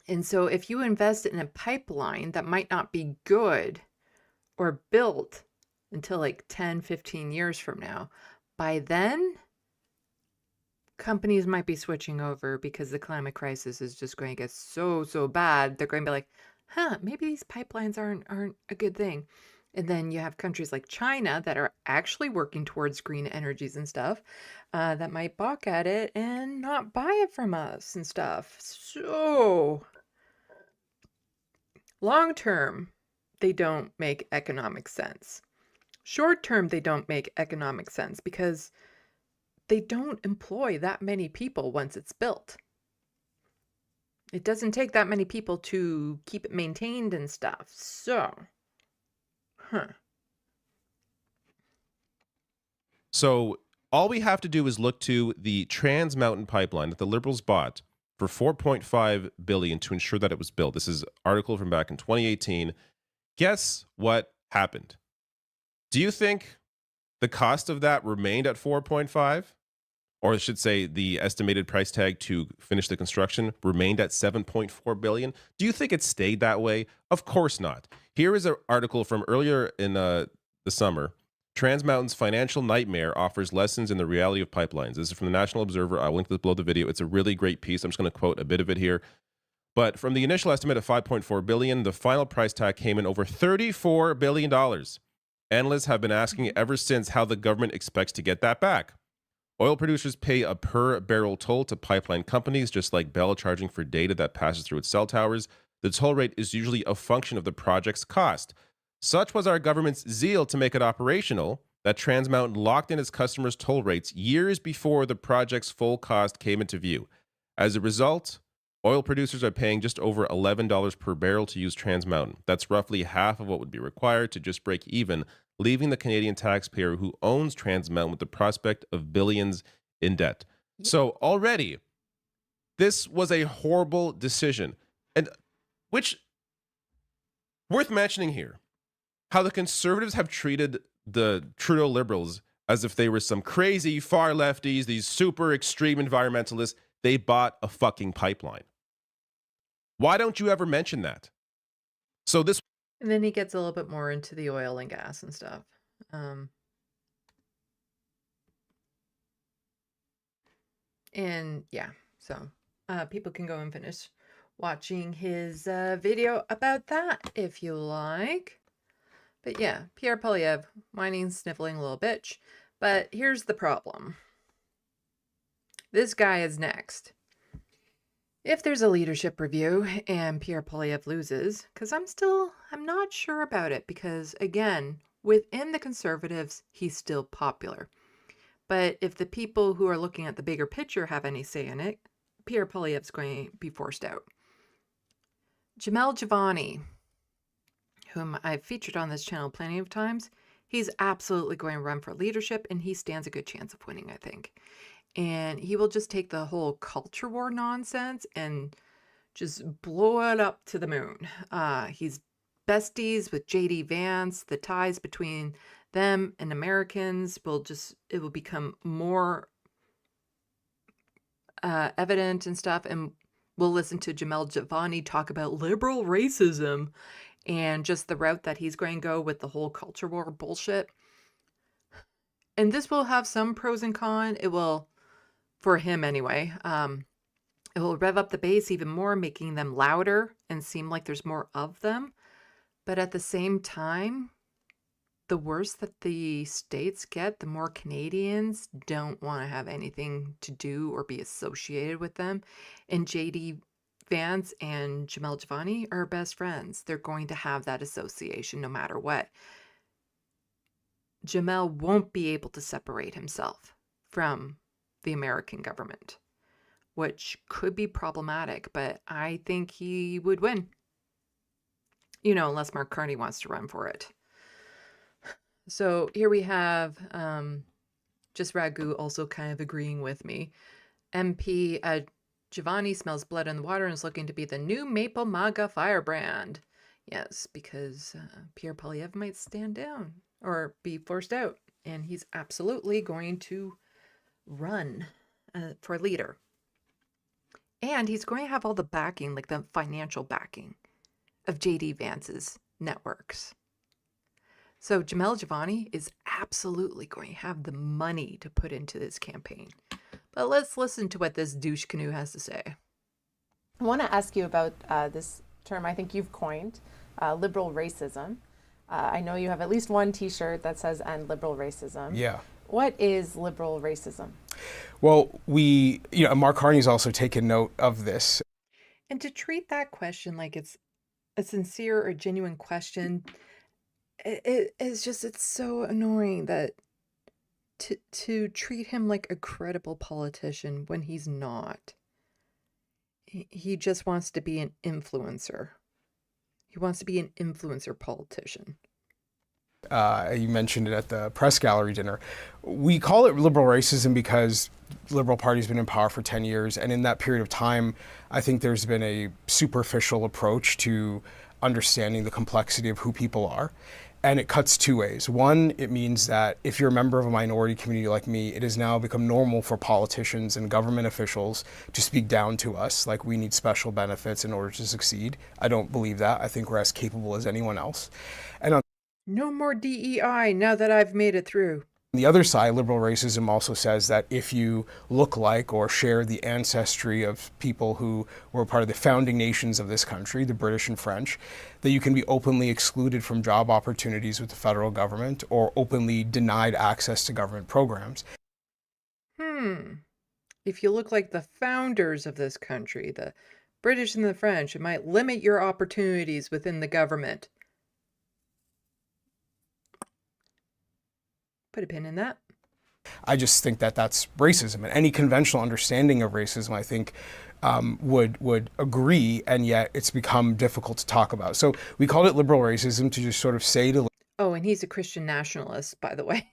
And so if you invest in a pipeline that might not be good or built until like 10, 15 years from now, by then, companies might be switching over because the climate crisis is just going to get so bad. They're going to be like, maybe these pipelines aren't a good thing. And then you have countries like China that are actually working towards green energies and stuff that might balk at it and not buy it from us and stuff. So long term, they don't make economic sense. Short term, they don't make economic sense because they don't employ that many people once it's built. It doesn't take that many people to keep it maintained and stuff. So, So all we have to do is look to the Trans Mountain Pipeline that the Liberals bought for $4.5 billion to ensure that it was built. This is an article from back in 2018. Guess what happened? Do you think the cost of that remained at 4.5? Or I should say the estimated price tag to finish the construction remained at 7.4 billion. Do you think it stayed that way? Of course not. Here is an article from earlier in the summer. Trans Mountain's financial nightmare offers lessons in the reality of pipelines. This is from the National Observer. I'll link this below the video. It's a really great piece. I'm just going to quote a bit of it here. But from the initial estimate of 5.4 billion, the final price tag came in over $34 billion. Analysts have been asking ever since how the government expects to get that back. Oil producers pay a per barrel toll to pipeline companies, just like Bell charging for data that passes through its cell towers. The toll rate is usually a function of the project's cost. Such was our government's zeal to make it operational that Trans Mountain locked in its customers' toll rates years before the project's full cost came into view. As a result, oil producers are paying just over $11 per barrel to use Trans Mountain. That's roughly half of what would be required to just break even, leaving the Canadian taxpayer who owns Trans Mountain with the prospect of billions in debt. So already, this was a horrible decision. And which, worth mentioning here, how the Conservatives have treated the Trudeau Liberals as if they were some crazy far lefties, these super extreme environmentalists. They bought a fucking pipeline. Why don't you ever mention that? So this... And then he gets a little bit more into the oil and gas and stuff. And yeah, so people can go and finish watching his video about that if you like. But yeah, Pierre Poilievre, whining, sniffling little bitch. But here's the problem. This guy is next. If there's a leadership review and Pierre Poilievre loses, because I'm not sure about it, because again, within the Conservatives, he's still popular. But if the people who are looking at the bigger picture have any say in it, Pierre Poilievre's going to be forced out. Jamel Giovanni, whom I've featured on this channel plenty of times, he's absolutely going to run for leadership, and he stands a good chance of winning, I think. And he will just take the whole culture war nonsense and just blow it up to the moon. He's besties with J.D. Vance. The ties between them and Americans it will become more evident and stuff. And we'll listen to Jamel Giovanni talk about liberal racism and just the route that he's going to go with the whole culture war bullshit. And this will have some pros and cons. It will... For him, anyway, it will rev up the base even more, making them louder and seem like there's more of them. But at the same time, the worse that the states get, the more Canadians don't want to have anything to do or be associated with them. And J.D. Vance and Jamel Giovanni are best friends. They're going to have that association no matter what. Jamel won't be able to separate himself from the American government, which could be problematic, but I think he would win. You know, unless Mark Carney wants to run for it. So here we have just Ragu also kind of agreeing with me. MP Giovanni smells blood in the water and is looking to be the new Maple MAGA firebrand. Yes, because Pierre Poilievre might stand down or be forced out, and he's absolutely going to run for leader. And he's going to have all the backing, like the financial backing of J.D. Vance's networks. So Jamel Giovanni is absolutely going to have the money to put into this campaign. But let's listen to what this douche canoe has to say. I want to ask you about this term I think you've coined, liberal racism. I know you have at least one T-shirt that says "End Liberal Racism." Yeah. What is liberal racism? Well, Mark Carney's also taken note of this. And to treat that question like it's a sincere or genuine question, it's so annoying that to treat him like a credible politician when he's not. He just wants to be an influencer. He wants to be an influencer politician. You mentioned it at the press gallery dinner. We call it liberal racism because the Liberal Party's been in power for 10 years. And in that period of time, I think there's been a superficial approach to understanding the complexity of who people are. And it cuts two ways. One, it means that if you're a member of a minority community like me, it has now become normal for politicians and government officials to speak down to us, like we need special benefits in order to succeed. I don't believe that. I think we're as capable as anyone else. And on no more DEI now that I've made it through. the other side, liberal racism also says that if you look like or share the ancestry of people who were part of the founding nations of this country, the British and French, that you can be openly excluded from job opportunities with the federal government or openly denied access to government programs. If you look like the founders of this country, the British and the French, it might limit your opportunities within the government. Put a pin in that. I just think that that's racism, and any conventional understanding of racism, I think, would agree, and yet it's become difficult to talk about. So we called it liberal racism to just sort of say to... Oh, and he's a Christian nationalist, by the way.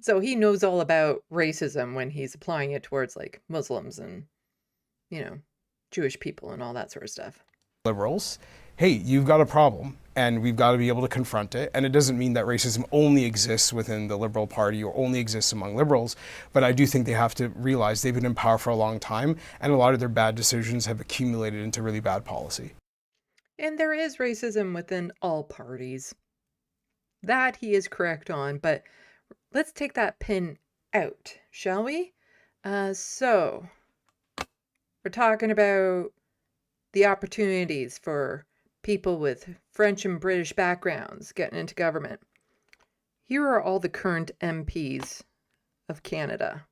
So he knows all about racism when he's applying it towards like Muslims and, Jewish people and all that sort of stuff. Liberals, hey, you've got a problem and we've got to be able to confront it. And it doesn't mean that racism only exists within the Liberal Party or only exists among liberals, but I do think they have to realize they've been in power for a long time and a lot of their bad decisions have accumulated into really bad policy. And there is racism within all parties. That he is correct on, but let's take that pin out, shall we? So we're talking about the opportunities for people with French and British backgrounds getting into government. Here are all the current MPs of Canada.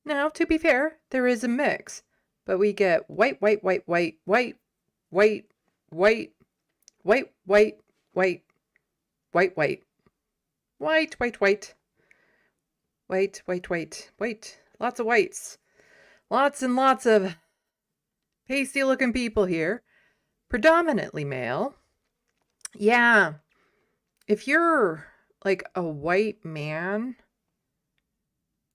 Now, to be fair, there is a mix, but we get white, white, white, white, white, white, white, white, white, white, white, white, white, white, white, white, white, white, white, lots of whites, lots and lots of pasty looking people here, predominantly male. Yeah, if you're like a white man,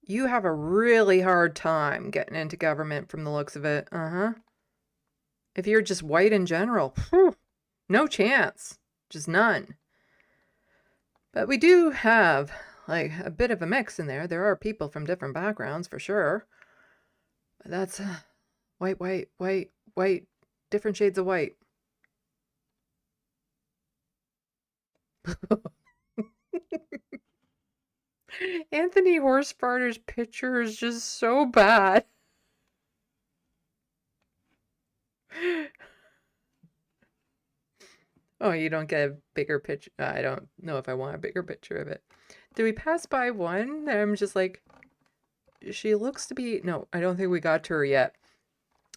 you have a really hard time getting into government from the looks of it. If you're just white in general, no chance, just none. But we do have like a bit of a mix in there. There are people from different backgrounds for sure. But that's white, white, white, white, different shades of white. Anthony Horsefarter's picture is just so bad. Oh, you don't get a bigger picture? I don't know if I want a bigger picture of it. Did we pass by one? I'm just like, she looks to be... No, I don't think we got to her yet.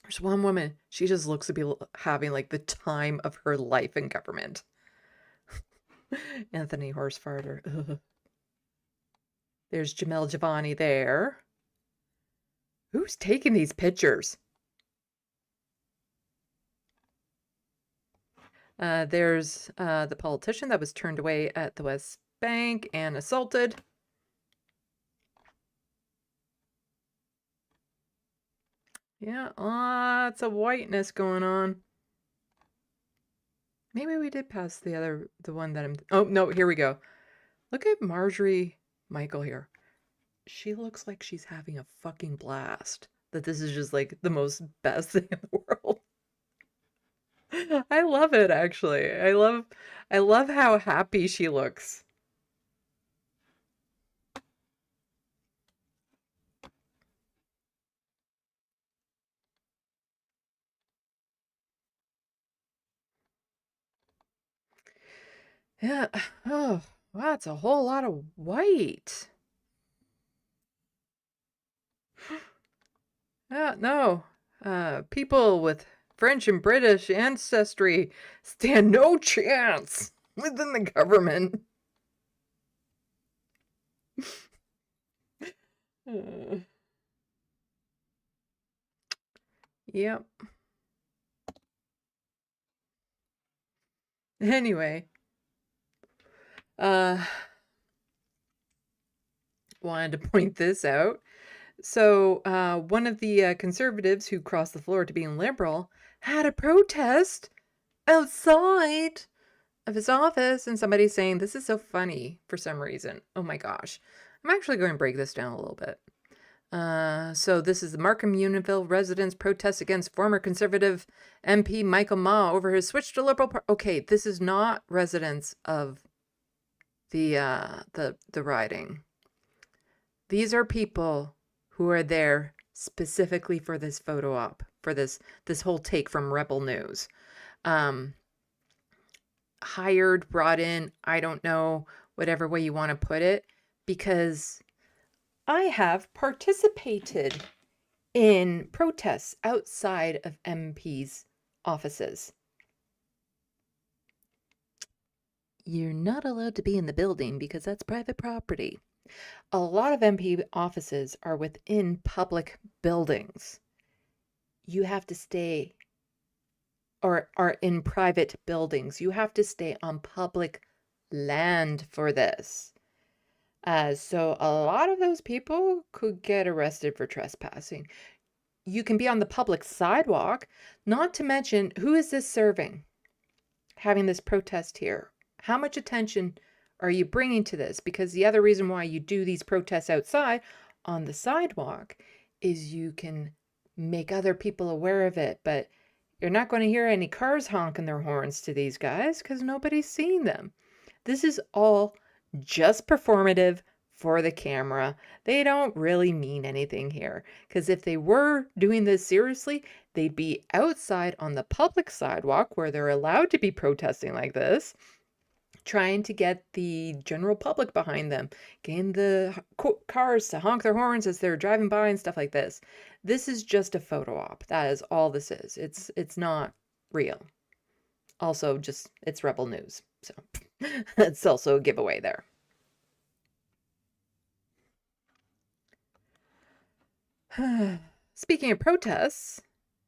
There's one woman. She just looks to be having like the time of her life in government. Anthony Horsefarter. Ugh. There's Jamel Giovanni there. Who's taking these pictures? There's the politician that was turned away at the West Bank and assaulted. Yeah, lots of whiteness going on. Maybe we did pass the one that I'm... Oh, no, here we go. Look at Marjorie Michael here. She looks like she's having a fucking blast. That this is just like the most best thing in the world. I love it, actually. I love how happy she looks. Yeah. Oh, wow, that's a whole lot of white. No. People with French and British ancestry stand no chance within the government. Yep. Anyway, wanted to point this out. So, one of the conservatives who crossed the floor to being liberal had a protest outside of his office, and somebody's saying, this is so funny for some reason. Oh my gosh. I'm actually going to break this down a little bit. So this is the Markham Unionville residents' protest against former Conservative MP Michael Ma over his switch to Liberal Party. Okay, this is not residents of the riding. These are people who are there specifically for this photo op, for this whole take from Rebel News. Hired, brought in, I don't know, whatever way you want to put it, because I have participated in protests outside of MPs' offices. You're not allowed to be in the building because that's private property. A lot of MP offices are within public buildings. You have to stay, or are in private buildings. You have to stay on public land for this. So a lot of those people could get arrested for trespassing. You can be on the public sidewalk, not to mention, who is this serving? Having this protest here. How much attention are you bringing to this? Because the other reason why you do these protests outside on the sidewalk is you can make other people aware of it, but you're not going to hear any cars honking their horns to these guys because nobody's seeing them. This is all just performative for the camera. They don't really mean anything here, because if they were doing this seriously, they'd be outside on the public sidewalk where they're allowed to be protesting like this, trying to get the general public behind them, getting the cars to honk their horns as they're driving by and stuff like this. This is just a photo op. That is all this is. It's not real. Also, just it's Rebel News. So that's also a giveaway there. Speaking of protests,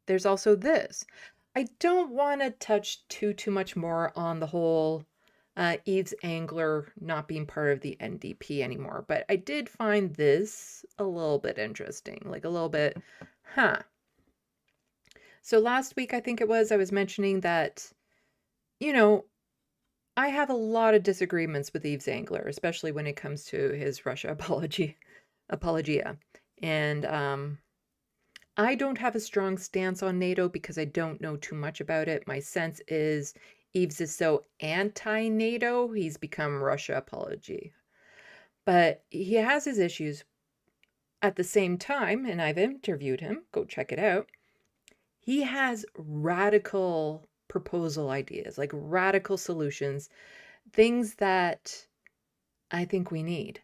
there's also this. I don't want to touch too much more on the whole Yves Angler not being part of the NDP anymore, but I did find this a little bit interesting, like a little bit, So last week, I think it was, I was mentioning that, you know, I have a lot of disagreements with Yves Angler, especially when it comes to his Russia apologia. And I don't have a strong stance on NATO because I don't know too much about it. My sense is Yves is so anti-NATO, he's become Russia apology. But he has his issues. At the same time, and I've interviewed him, go check it out, he has radical proposal ideas, like radical solutions, things that I think we need.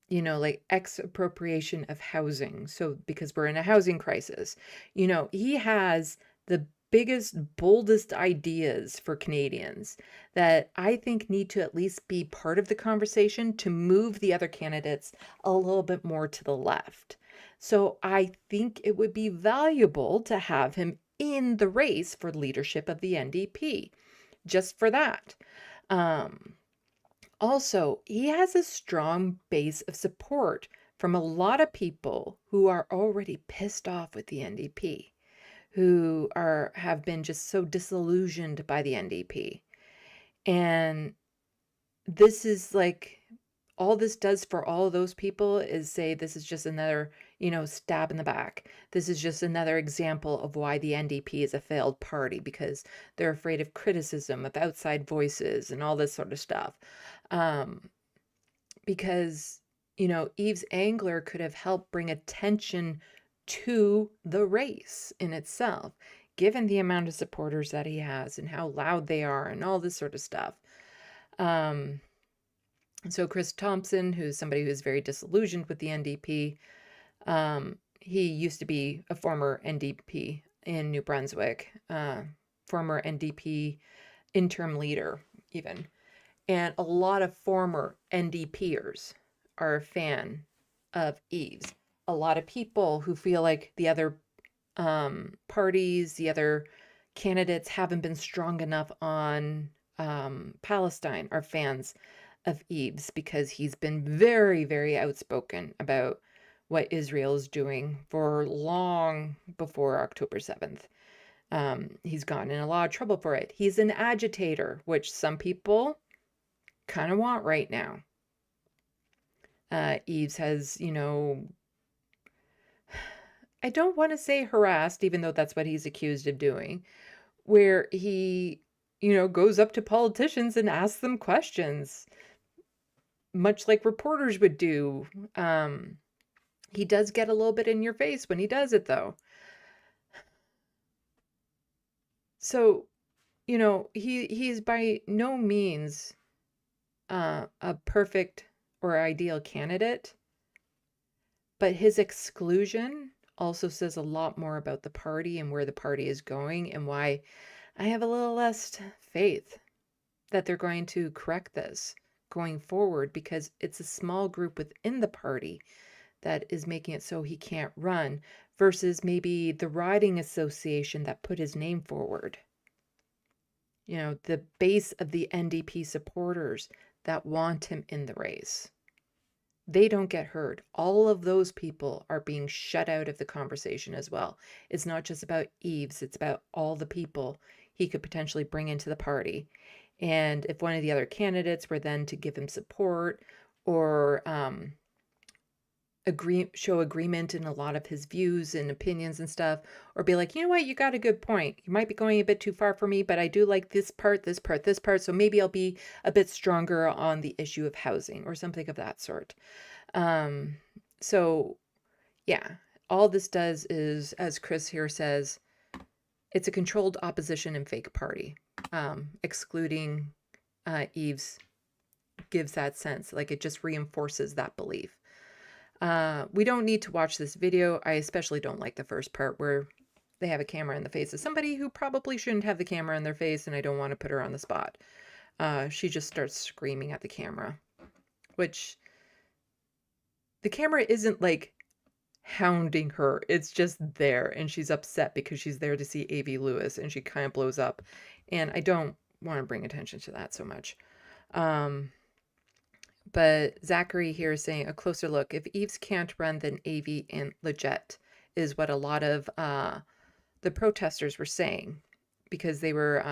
You know, like expropriation of housing. So because we're in a housing crisis, you know, he has the biggest, boldest ideas for Canadians that I think need to at least be part of the conversation to move the other candidates a little bit more to the left. So I think it would be valuable to have him in the race for leadership of the NDP, just for that. Also, he has a strong base of support from a lot of people who are already pissed off with the NDP, who have been just so disillusioned by the NDP. And this is like, all this does for all of those people is say this is just another, you know, stab in the back. This is just another example of why the NDP is a failed party, because they're afraid of criticism, of outside voices, and all this sort of stuff. Because, you know, Yves Angler could have helped bring attention to the race in itself, given the amount of supporters that he has and how loud they are and all this sort of stuff. So Chris Thompson, who's somebody who's very disillusioned with the NDP, he used to be a former NDP in New Brunswick, former NDP interim leader even. And a lot of former NDPers are a fan of Eves. A lot of people who feel like the other parties, the other candidates haven't been strong enough on Palestine are fans of Eves because he's been very, very outspoken about what Israel is doing for long before October 7th. He's gotten in a lot of trouble for it. He's an agitator, which some people kind of want right now. Eves has, I don't want to say harassed, even though that's what he's accused of doing, where he, goes up to politicians and asks them questions, much like reporters would do. He does get a little bit in your face when he does it, though. So, he's by no means a perfect or ideal candidate, but his exclusion also says a lot more about the party and where the party is going and why I have a little less faith that they're going to correct this going forward, because it's a small group within the party that is making it so he can't run versus maybe the riding association that put his name forward. The base of the NDP supporters that want him in the race. They don't get heard. All of those people are being shut out of the conversation as well. It's not just about Eves, it's about all the people he could potentially bring into the party. And if one of the other candidates were then to give him support or show agreement in a lot of his views and opinions and stuff, or be like, you know what, you got a good point. You might be going a bit too far for me, but I do like this part, this part, this part. So maybe I'll be a bit stronger on the issue of housing or something of that sort. So yeah, all this does is, as Chris here says, it's a controlled opposition and fake party. Excluding Eves gives that sense, like it just reinforces that belief. We don't need to watch this video. I especially don't like the first part where they have a camera in the face of somebody who probably shouldn't have the camera in their face, and I don't want to put her on the spot. She just starts screaming at the camera, which the camera isn't like hounding her. It's just there, and she's upset because she's there to see A.V. Lewis, and she kind of blows up. And I don't want to bring attention to that so much. But Zachary here is saying a closer look. If Eves can't run, then AV and legit is what a lot of the protesters were saying, because they were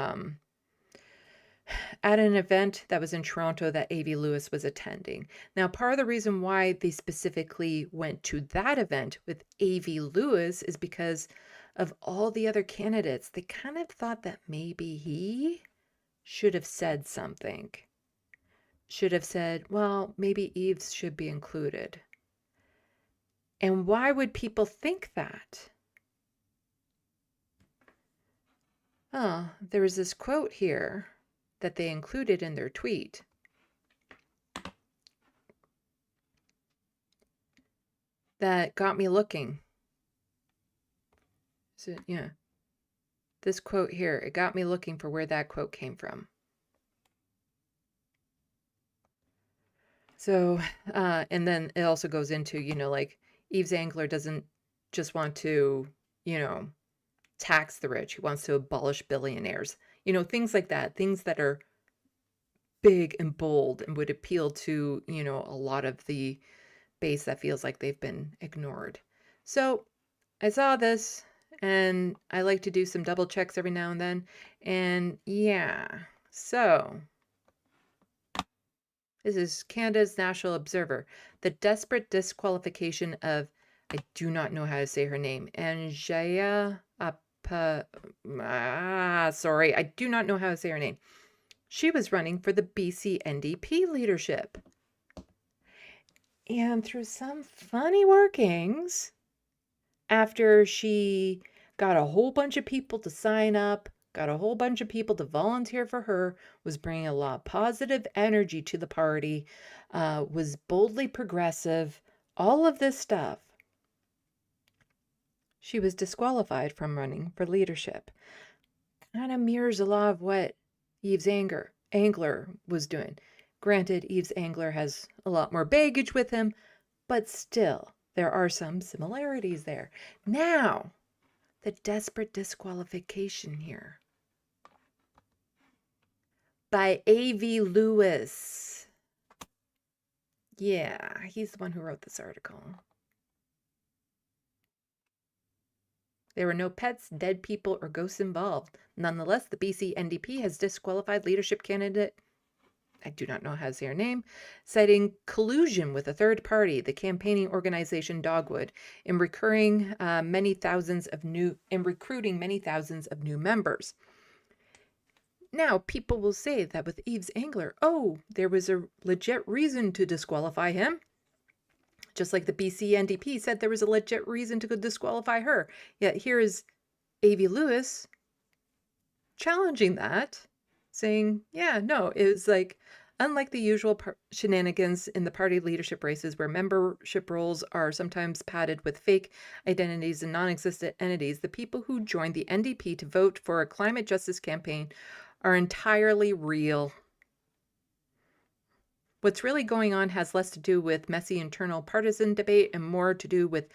at an event that was in Toronto that A.V. Lewis was attending. Now, part of the reason why they specifically went to that event with A.V. Lewis is because of all the other candidates. They kind of thought that maybe he should have said something. Should have said, well, maybe Eves should be included. And why would people think that? Oh, there was this quote here that they included in their tweet. That got me looking. So, yeah. This quote here, it got me looking for where that quote came from. So, and then it also goes into, like Yves Angler doesn't just want to, tax the rich. He wants to abolish billionaires. Things like that. Things that are big and bold and would appeal to, a lot of the base that feels like they've been ignored. So I saw this, and I like to do some double checks every now and then. And yeah, so this is Canada's National Observer. The desperate disqualification of, I do not know how to say her name, Anjaya sorry, I do not know how to say her name. She was running for the BC NDP leadership. And through some funny workings, after she got a whole bunch of people to sign up got a whole bunch of people to volunteer for her, was bringing a lot of positive energy to the party, was boldly progressive, all of this stuff. She was disqualified from running for leadership. Kind of mirrors a lot of what Yves Angler was doing. Granted, Yves Angler has a lot more baggage with him, but still, there are some similarities there. Now, the desperate disqualification here by A.V. Lewis. Yeah, he's the one who wrote this article. There were no pets, dead people, or ghosts involved. Nonetheless, the BC NDP has disqualified leadership candidate, I do not know how to say her name, citing collusion with a third party, the campaigning organization Dogwood, in recruiting many thousands of new members. Now, people will say that with Yves Angler, oh, there was a legit reason to disqualify him. Just like the BC NDP said there was a legit reason to disqualify her. Yet here is A.V. Lewis challenging that, saying, yeah, no, it was like, unlike the usual shenanigans in the party leadership races where membership rolls are sometimes padded with fake identities and non-existent entities, the people who joined the NDP to vote for a climate justice campaign are entirely real. What's really going on has less to do with messy internal partisan debate and more to do with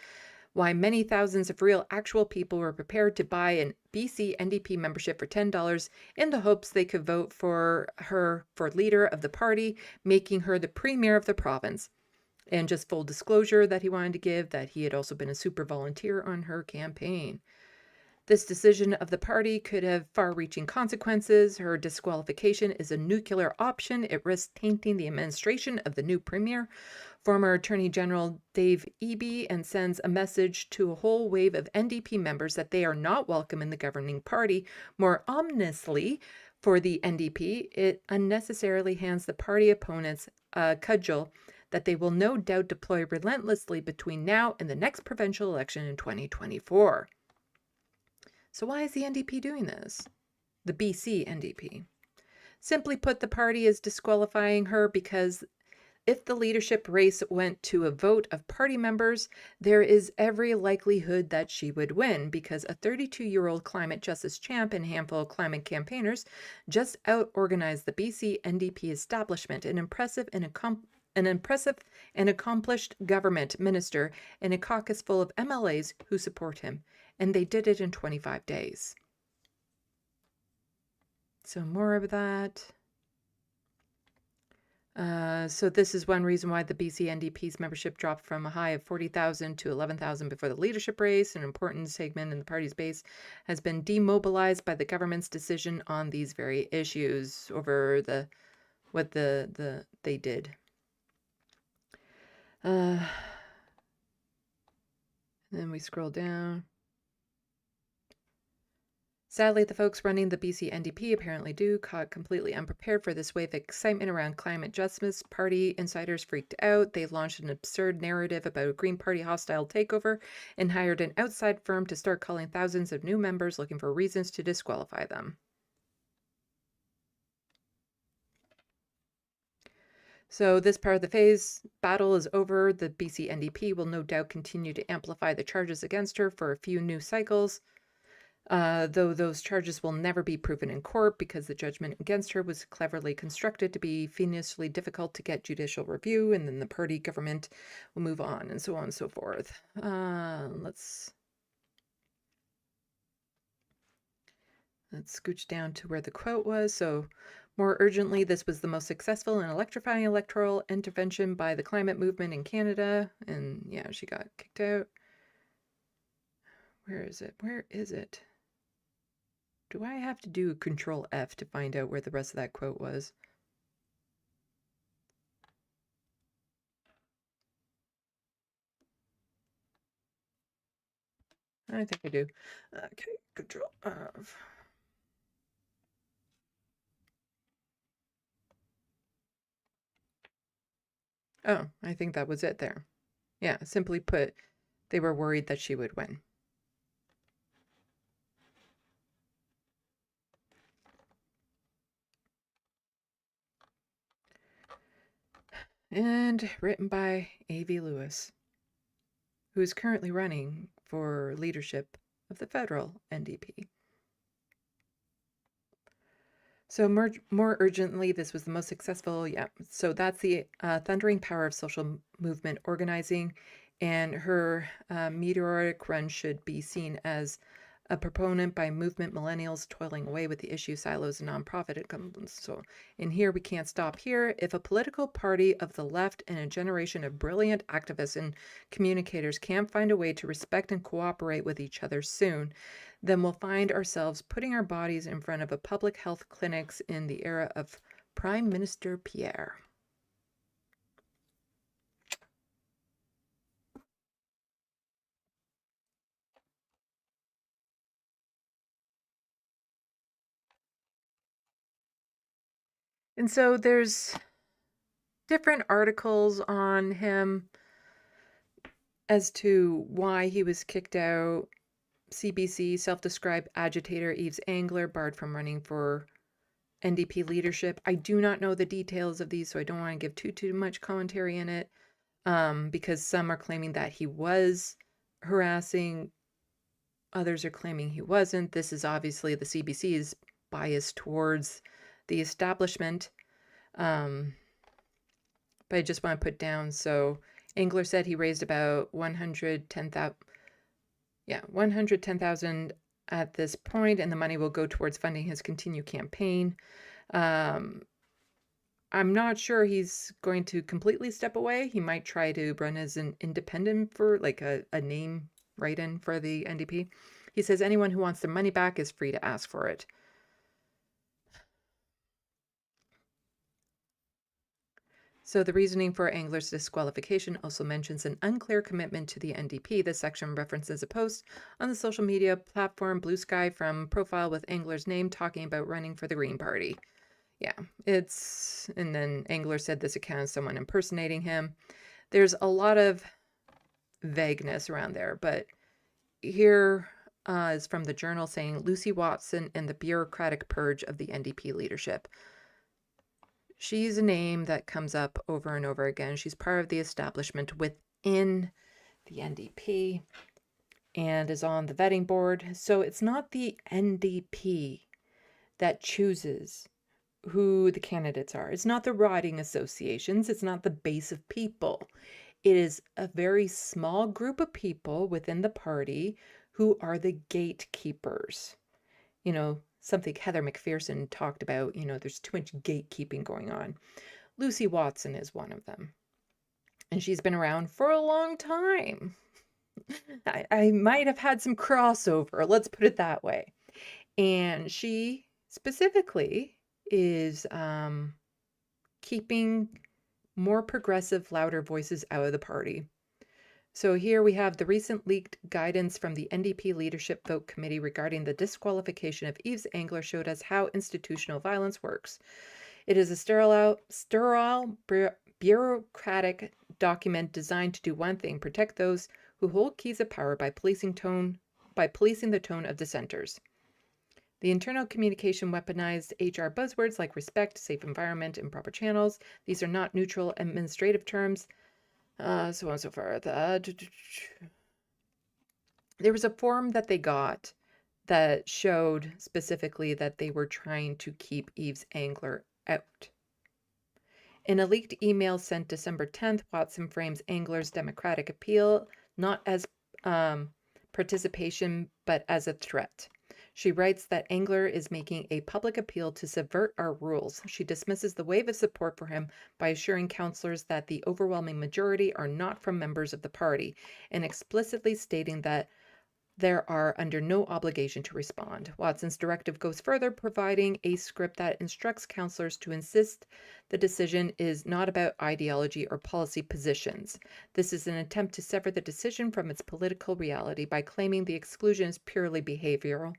why many thousands of real, actual people were prepared to buy an BC NDP membership for $10 in the hopes they could vote for her for leader of the party, making her the premier of the province. And just full disclosure that he wanted to give that he had also been a super volunteer on her campaign. This decision of the party could have far-reaching consequences. Her disqualification is a nuclear option. It risks tainting the administration of the new premier, former Attorney General Dave Eby, and sends a message to a whole wave of NDP members that they are not welcome in the governing party. More ominously, for the NDP, it unnecessarily hands the party opponents a cudgel that they will no doubt deploy relentlessly between now and the next provincial election in 2024. So why is the NDP doing this? The BC NDP. Simply put, the party is disqualifying her because if the leadership race went to a vote of party members, there is every likelihood that she would win because a 32-year-old climate justice champ and handful of climate campaigners just out-organized the BC NDP establishment, an impressive and accomplished government minister and a caucus full of MLAs who support him. And they did it in 25 days. So more of that. So this is one reason why the BC NDP's membership dropped from a high of 40,000 to 11,000 before the leadership race. An important segment in the party's base has been demobilized by the government's decision on these very issues over what they did. Then we scroll down. Sadly, the folks running the BC NDP apparently caught completely unprepared for this wave of excitement around climate justice. Party insiders freaked out. They launched an absurd narrative about a Green Party hostile takeover and hired an outside firm to start calling thousands of new members looking for reasons to disqualify them. So this part of the phase battle is over. The BC NDP will no doubt continue to amplify the charges against her for a few new cycles. Though those charges will never be proven in court because the judgment against her was cleverly constructed to be fiendishly difficult to get judicial review, and then the party government will move on, and so on and so forth. Let's scooch down to where the quote was. So, more urgently, this was the most successful and electrifying electoral intervention by the climate movement in Canada. And yeah, she got kicked out. Where is it? Where is it? Do I have to do Control F to find out where the rest of that quote was? I think I do. Okay, Control F. Oh, I think that was it there. Yeah, simply put, they were worried that she would win. and written by A.V. Lewis, who is currently running for leadership of the federal NDP. So more urgently, this was the most successful, so that's the thundering power of social movement organizing, and her meteoric run should be seen as a proponent by movement millennials toiling away with the issue silos and nonprofit incumbents. So in here, we can't stop here. If a political party of the left and a generation of brilliant activists and communicators can't find a way to respect and cooperate with each other soon, then we'll find ourselves putting our bodies in front of a public health clinics in the era of Prime Minister Pierre. And so there's different articles on him as to why he was kicked out. CBC, self-described agitator Yves Angler barred from running for NDP leadership. I do not know the details of these, so I don't want to give too much commentary in it, because some are claiming that he was harassing. Others are claiming he wasn't. This is obviously the CBC's bias towards the establishment. But I just want to put down, so Angler said he raised about 110,000 at this point, and the money will go towards funding his continued campaign. I'm not sure he's going to completely step away. He might try to run as an independent for like a name write-in for the NDP. He says anyone who wants their money back is free to ask for it. So the reasoning for Angler's disqualification also mentions an unclear commitment to the NDP. This section references a post on the social media platform Blue Sky from profile with Angler's name talking about running for the Green Party. Yeah, and then Angler said this account is someone impersonating him. There's a lot of vagueness around there, but here is from the Journal saying Lucy Watson and the bureaucratic purge of the NDP leadership. She's a name that comes up over and over again. She's part of the establishment within the NDP and is on the vetting board. So it's not the NDP that chooses who the candidates are. It's not the riding associations. It's not the base of people. It is a very small group of people within the party who are the gatekeepers. You know, something Heather McPherson talked about, there's too much gatekeeping going on. Lucy Watson is one of them. And she's been around for a long time. I might have had some crossover, let's put it that way. And she specifically is keeping more progressive, louder voices out of the party. So here we have the recent leaked guidance from the NDP Leadership Vote Committee regarding the disqualification of Yves Angler showed us how institutional violence works. It is a sterile bureaucratic document designed to do one thing: protect those who hold keys of power by policing the tone of dissenters. The internal communication weaponized HR buzzwords like respect, safe environment, and proper channels. These are not neutral administrative terms. So on and so forth. There was a form that they got that showed specifically that they were trying to keep Yves Angler out. In a leaked email sent December 10th, Watson frames Angler's democratic appeal not as participation, but as a threat. She writes that Angler is making a public appeal to subvert our rules. She dismisses the wave of support for him by assuring councillors that the overwhelming majority are not from members of the party, and explicitly stating that there are under no obligation to respond. Watson's directive goes further, providing a script that instructs councillors to insist the decision is not about ideology or policy positions. This is an attempt to sever the decision from its political reality by claiming the exclusion is purely behavioral,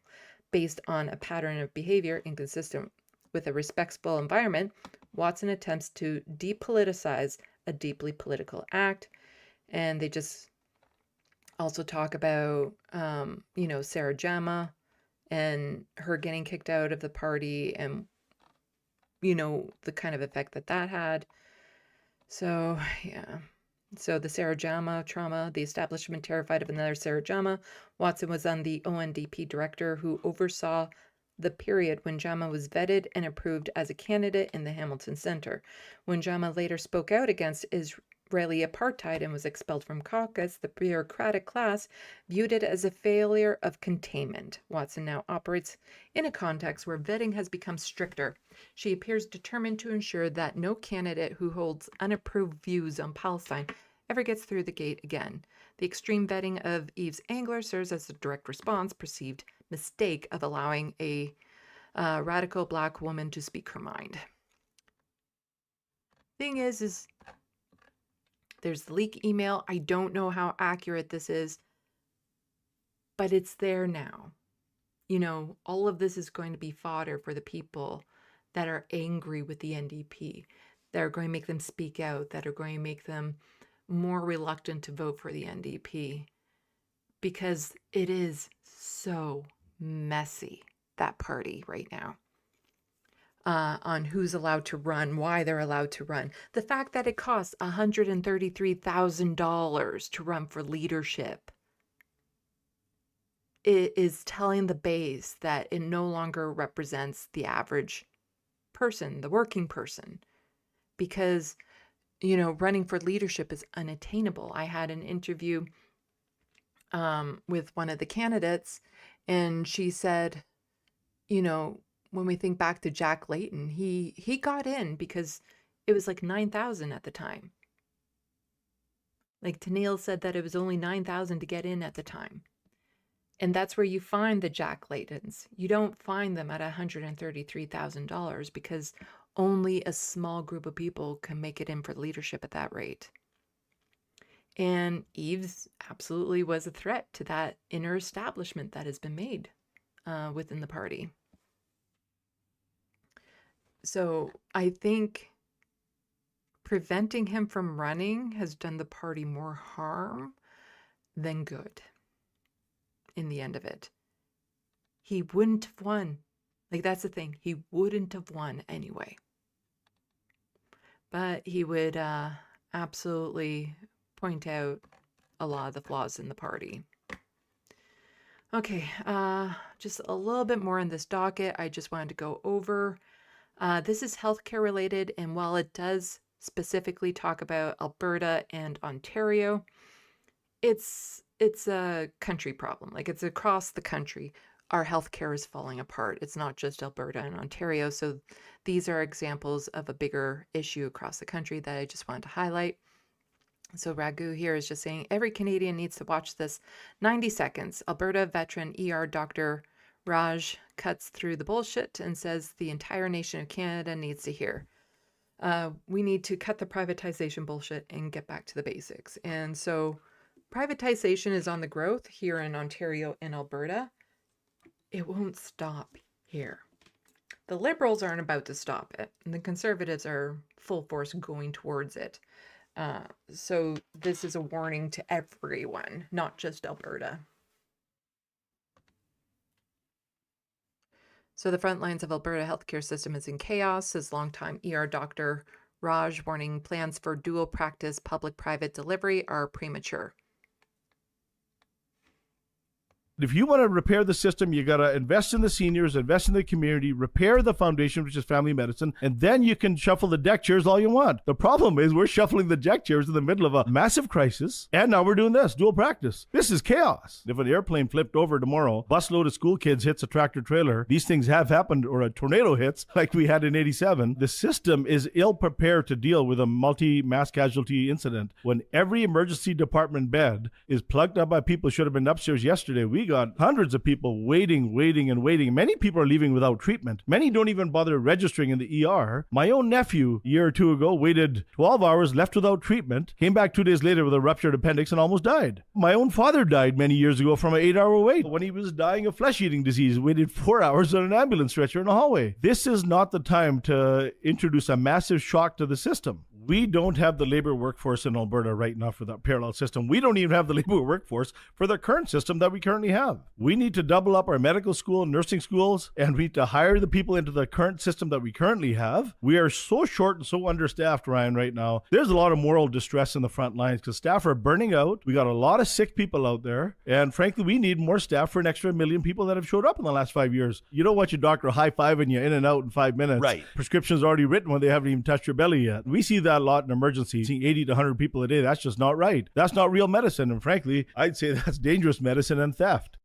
based on a pattern of behavior inconsistent with a respectful environment. Watson attempts to depoliticize a deeply political act, and they just also talk about, Sarah Jama and her getting kicked out of the party and, the kind of effect that had. So, yeah. So the Sarah Jama trauma, the establishment terrified of another Sarah Jama. Watson was on the ONDP director who oversaw the period when Jama was vetted and approved as a candidate in the Hamilton Center. When Jama later spoke out against Israeli apartheid and was expelled from caucus, the bureaucratic class viewed it as a failure of containment. Watson now operates in a context where vetting has become stricter. She appears determined to ensure that no candidate who holds unapproved views on Palestine ever gets through the gate again. The extreme vetting of Yves Engler serves as a direct response, perceived mistake of allowing a radical black woman to speak her mind. Thing is there's the leak email. I don't know how accurate this is, but it's there now. You know, all of this is going to be fodder for the people that are angry with the NDP, that are going to make them speak out, that are going to make them more reluctant to vote for the NDP, because it is so messy, that party right now, on who's allowed to run, why they're allowed to run. The fact that it costs $133,000 to run for leadership, it is telling the base that it no longer represents the average person, the working person, because, you know, running for leadership is unattainable. I had an interview with one of the candidates, and she said, you know, when we think back to Jack Layton, he got in because it was like 9,000 at the time. Like Tennille said that it was only 9,000 to get in at the time. And that's where you find the Jack Laytons. You don't find them at $133,000 because only a small group of people can make it in for leadership at that rate. And Yves absolutely was a threat to that inner establishment that has been made within the party. So I think preventing him from running has done the party more harm than good in the end of it. He wouldn't have won. Like, that's the thing. He wouldn't have won anyway. But he would absolutely point out a lot of the flaws in the party. Okay, just a little bit more in this docket I just wanted to go over. This is healthcare related, and while it does specifically talk about Alberta and Ontario, it's a country problem. Like, it's across the country. Our healthcare is falling apart. It's not just Alberta and Ontario. So these are examples of a bigger issue across the country that I just wanted to highlight. So Raghu here is just saying, every Canadian needs to watch this. 90 seconds. Alberta veteran ER Dr. Raj cuts through the bullshit and says the entire nation of Canada needs to hear. We need to cut the privatization bullshit and get back to the basics. And so privatization is on the growth here in Ontario and Alberta. It won't stop here. The Liberals aren't about to stop it, and the Conservatives are full force going towards it. So this is a warning to everyone, not just Alberta. So the front lines of Alberta healthcare system is in chaos, says longtime ER Dr. Raj, warning plans for dual practice public-private delivery are premature. If you want to repair the system, you got to invest in the seniors, invest in the community, repair the foundation, which is family medicine, and then you can shuffle the deck chairs all you want. The problem is we're shuffling the deck chairs in the middle of a massive crisis, and now we're doing this, dual practice. This is chaos. If an airplane flipped over tomorrow, busload of school kids hits a tractor trailer, these things have happened, or a tornado hits, like we had in '87, the system is ill-prepared to deal with a multi-mass casualty incident. When every emergency department bed is plugged up by people who should have been upstairs yesterday, we got hundreds of people waiting. Many people are leaving without treatment. Many don't even bother registering in the ER. My own nephew, a year or two ago, waited 12 hours, left without treatment, came back 2 days later with a ruptured appendix and almost died. My own father died many years ago from an 8-hour wait. When he was dying of flesh-eating disease, waited 4 hours on an ambulance stretcher in a hallway. This is not the time to introduce a massive shock to the system. We don't have the labor workforce in Alberta right now for that parallel system. We don't even have the labor workforce for the current system that we currently have. We need to double up our medical school and nursing schools, and we need to hire the people into the current system that we currently have. We are so short and so understaffed, Ryan, right now. There's a lot of moral distress in the front lines because staff are burning out. We got a lot of sick people out there, and frankly, we need more staff for an extra 1 million people that have showed up in the last 5 years. You don't want your doctor high-fiving you in and out in 5 minutes. Right. Prescriptions already written when they haven't even touched your belly yet. We see that a lot in emergency, seeing 80 to 100 people a day. That's just not right. That's not real medicine, and frankly, I'd say that's dangerous medicine and theft.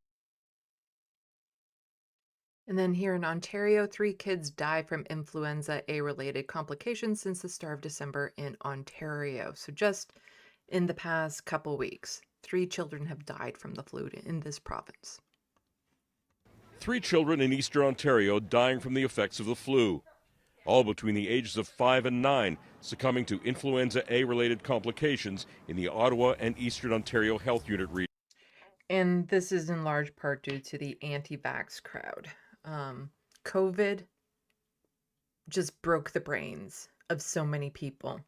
And then here in Ontario, 3 kids die from influenza A-related complications since the start of December in Ontario. So just in the past couple weeks, 3 children have died from the flu in this province. 3 children in Eastern Ontario dying from the effects of the flu, all between the ages of 5 and 9, succumbing to influenza A-related complications in the Ottawa and Eastern Ontario Health Unit region. And this is in large part due to the anti-vax crowd. COVID just broke the brains of so many people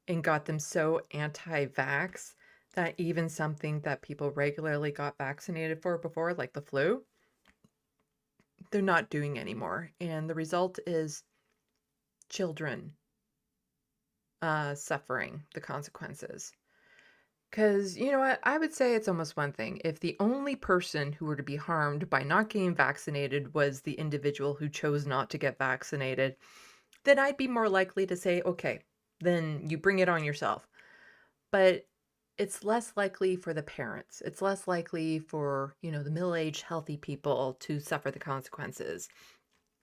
and got them so anti-vax that even something that people regularly got vaccinated for before, like the flu, they're not doing anymore. And the result is children suffering the consequences. Because, you know what, I would say it's almost one thing. If the only person who were to be harmed by not getting vaccinated was the individual who chose not to get vaccinated, then I'd be more likely to say, okay, then you bring it on yourself. But it's less likely for the parents. It's less likely for, you know, the middle-aged healthy people to suffer the consequences.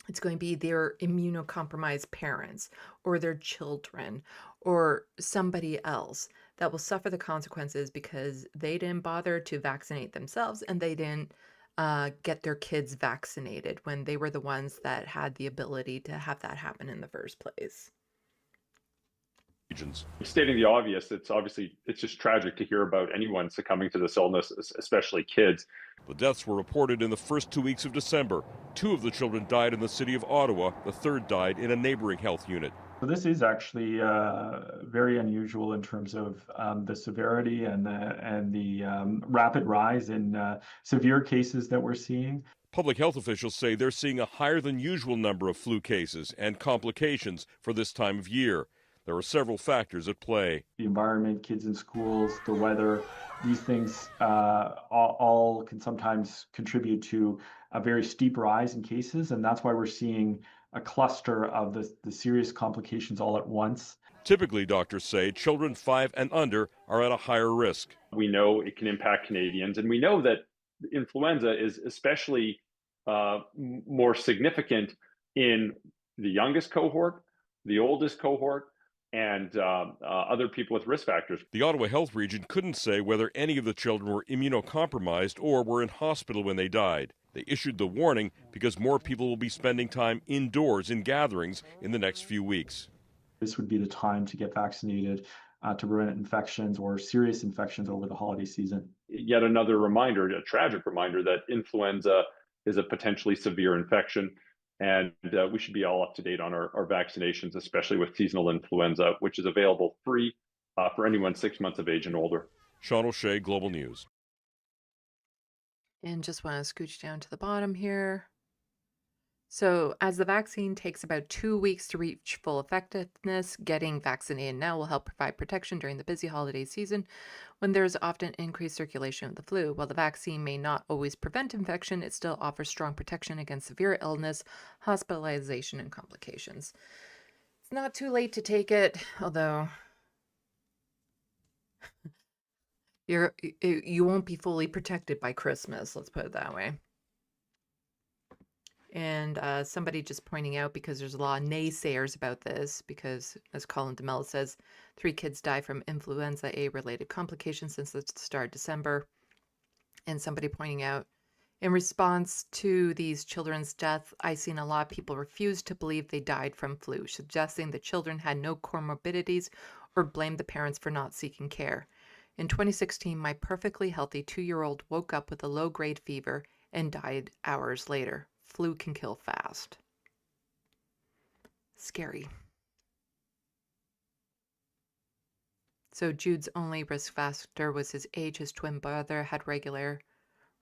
It's going to be their immunocompromised parents or their children or somebody else that will suffer the consequences because they didn't bother to vaccinate themselves and they didn't get their kids vaccinated when they were the ones that had the ability to have that happen in the first place. Stating the obvious, it's just tragic to hear about anyone succumbing to this illness, especially kids. The deaths were reported in the first 2 weeks of December. 2 of the children died in the city of Ottawa. The third died in a neighboring health unit. So this is actually very unusual in terms of the severity and the rapid rise in severe cases that we're seeing. Public health officials say they're seeing a higher than usual number of flu cases and complications for this time of year. There are several factors at play. The environment, kids in schools, the weather, these things all can sometimes contribute to a very steep rise in cases, and that's why we're seeing a cluster of the serious complications all at once. Typically, doctors say children 5 and under are at a higher risk. We know it can impact Canadians, and we know that influenza is especially more significant in the youngest cohort, the oldest cohort, and other people with risk factors. The Ottawa Health Region couldn't say whether any of the children were immunocompromised or were in hospital when they died. They issued the warning because more people will be spending time indoors in gatherings in the next few weeks. This would be the time to get vaccinated to prevent infections or serious infections over the holiday season. Yet another reminder, a tragic reminder, that influenza is a potentially severe infection. And we should be all up to date on our vaccinations, especially with seasonal influenza, which is available free for anyone 6 months of age and older. Sean O'Shea, Global News. And just want to scooch down to the bottom here. So as the vaccine takes about 2 weeks to reach full effectiveness, getting vaccinated now will help provide protection during the busy holiday season when there is often increased circulation of the flu. While the vaccine may not always prevent infection, it still offers strong protection against severe illness, hospitalization, and complications. It's not too late to take it, although you won't be fully protected by Christmas, let's put it that way. And somebody just pointing out, because there's a lot of naysayers about this, because as Colin DeMello says, 3 kids die from influenza A-related complications since the start of December. And somebody pointing out, in response to these children's death, I've seen a lot of people refuse to believe they died from flu, suggesting the children had no comorbidities or blame the parents for not seeking care. In 2016, my perfectly healthy 2-year-old woke up with a low-grade fever and died hours later. Flu can kill fast. Scary. So Jude's only risk factor was his age. His twin brother had regular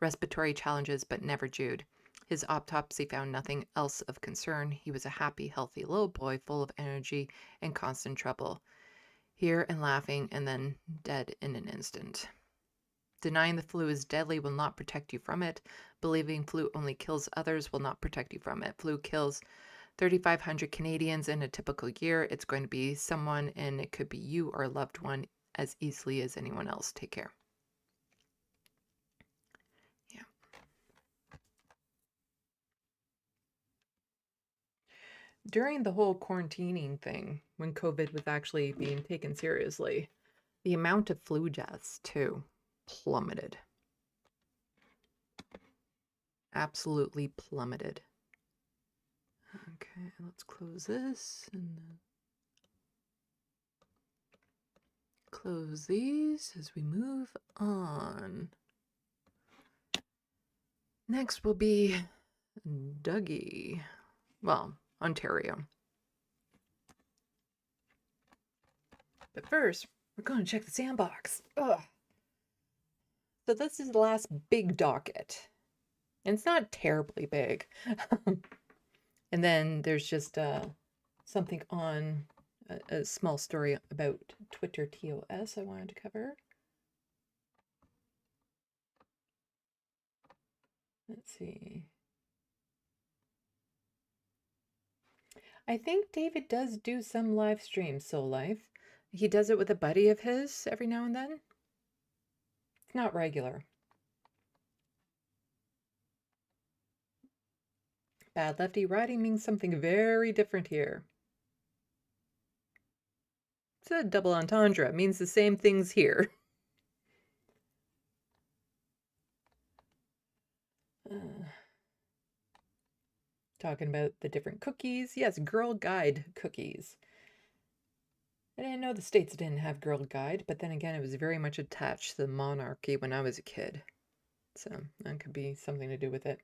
respiratory challenges, but never Jude. His autopsy found nothing else of concern. He was a happy, healthy little boy, full of energy and constant trouble. Here and laughing, and then dead in an instant. Denying the flu is deadly will not protect you from it. Believing flu only kills others will not protect you from it. Flu kills 3,500 Canadians in a typical year. It's going to be someone, and it could be you or a loved one as easily as anyone else. Take care. Yeah. During the whole quarantining thing, when COVID was actually being taken seriously, the amount of flu deaths, too, plummeted. Absolutely plummeted. Okay, let's close this and then close these as we move on. Next will be Dougie. Well, Ontario. But first, we're going to check the SandBox. Ugh. So this is the last big docket. And it's not terribly big. And then there's just something on a small story about Twitter TOS I wanted to cover. Let's see. I think David does do some live streams, Soul Life. He does it with a buddy of his every now and then. It's not regular. Bad lefty writing means something very different here. It's a double entendre. It means the same things here. Talking about the different cookies. Yes, Girl Guide cookies. I didn't know the States didn't have Girl Guide, but then again, it was very much attached to the monarchy when I was a kid. So that could be something to do with it.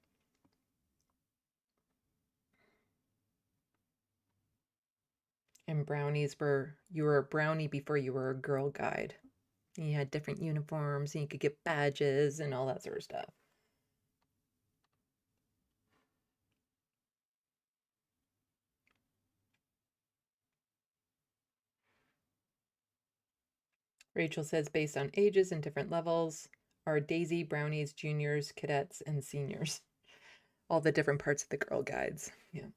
And brownies were, you were a brownie before you were a Girl Guide. And you had different uniforms and you could get badges and all that sort of stuff. Rachel says based on ages and different levels are Daisy, Brownies, Juniors, Cadets, and Seniors. All the different parts of the Girl Guides. Yeah.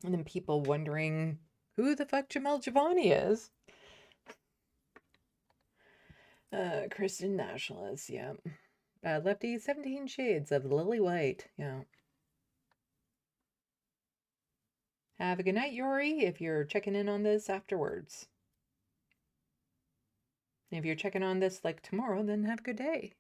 And then people wondering who the fuck Jamel Giovanni is. Christian nationalist, yeah. Lefty, 17 Shades of Lily White, yeah. Have a good night, Yori, if you're checking in on this afterwards. If you're checking on this like tomorrow, then have a good day.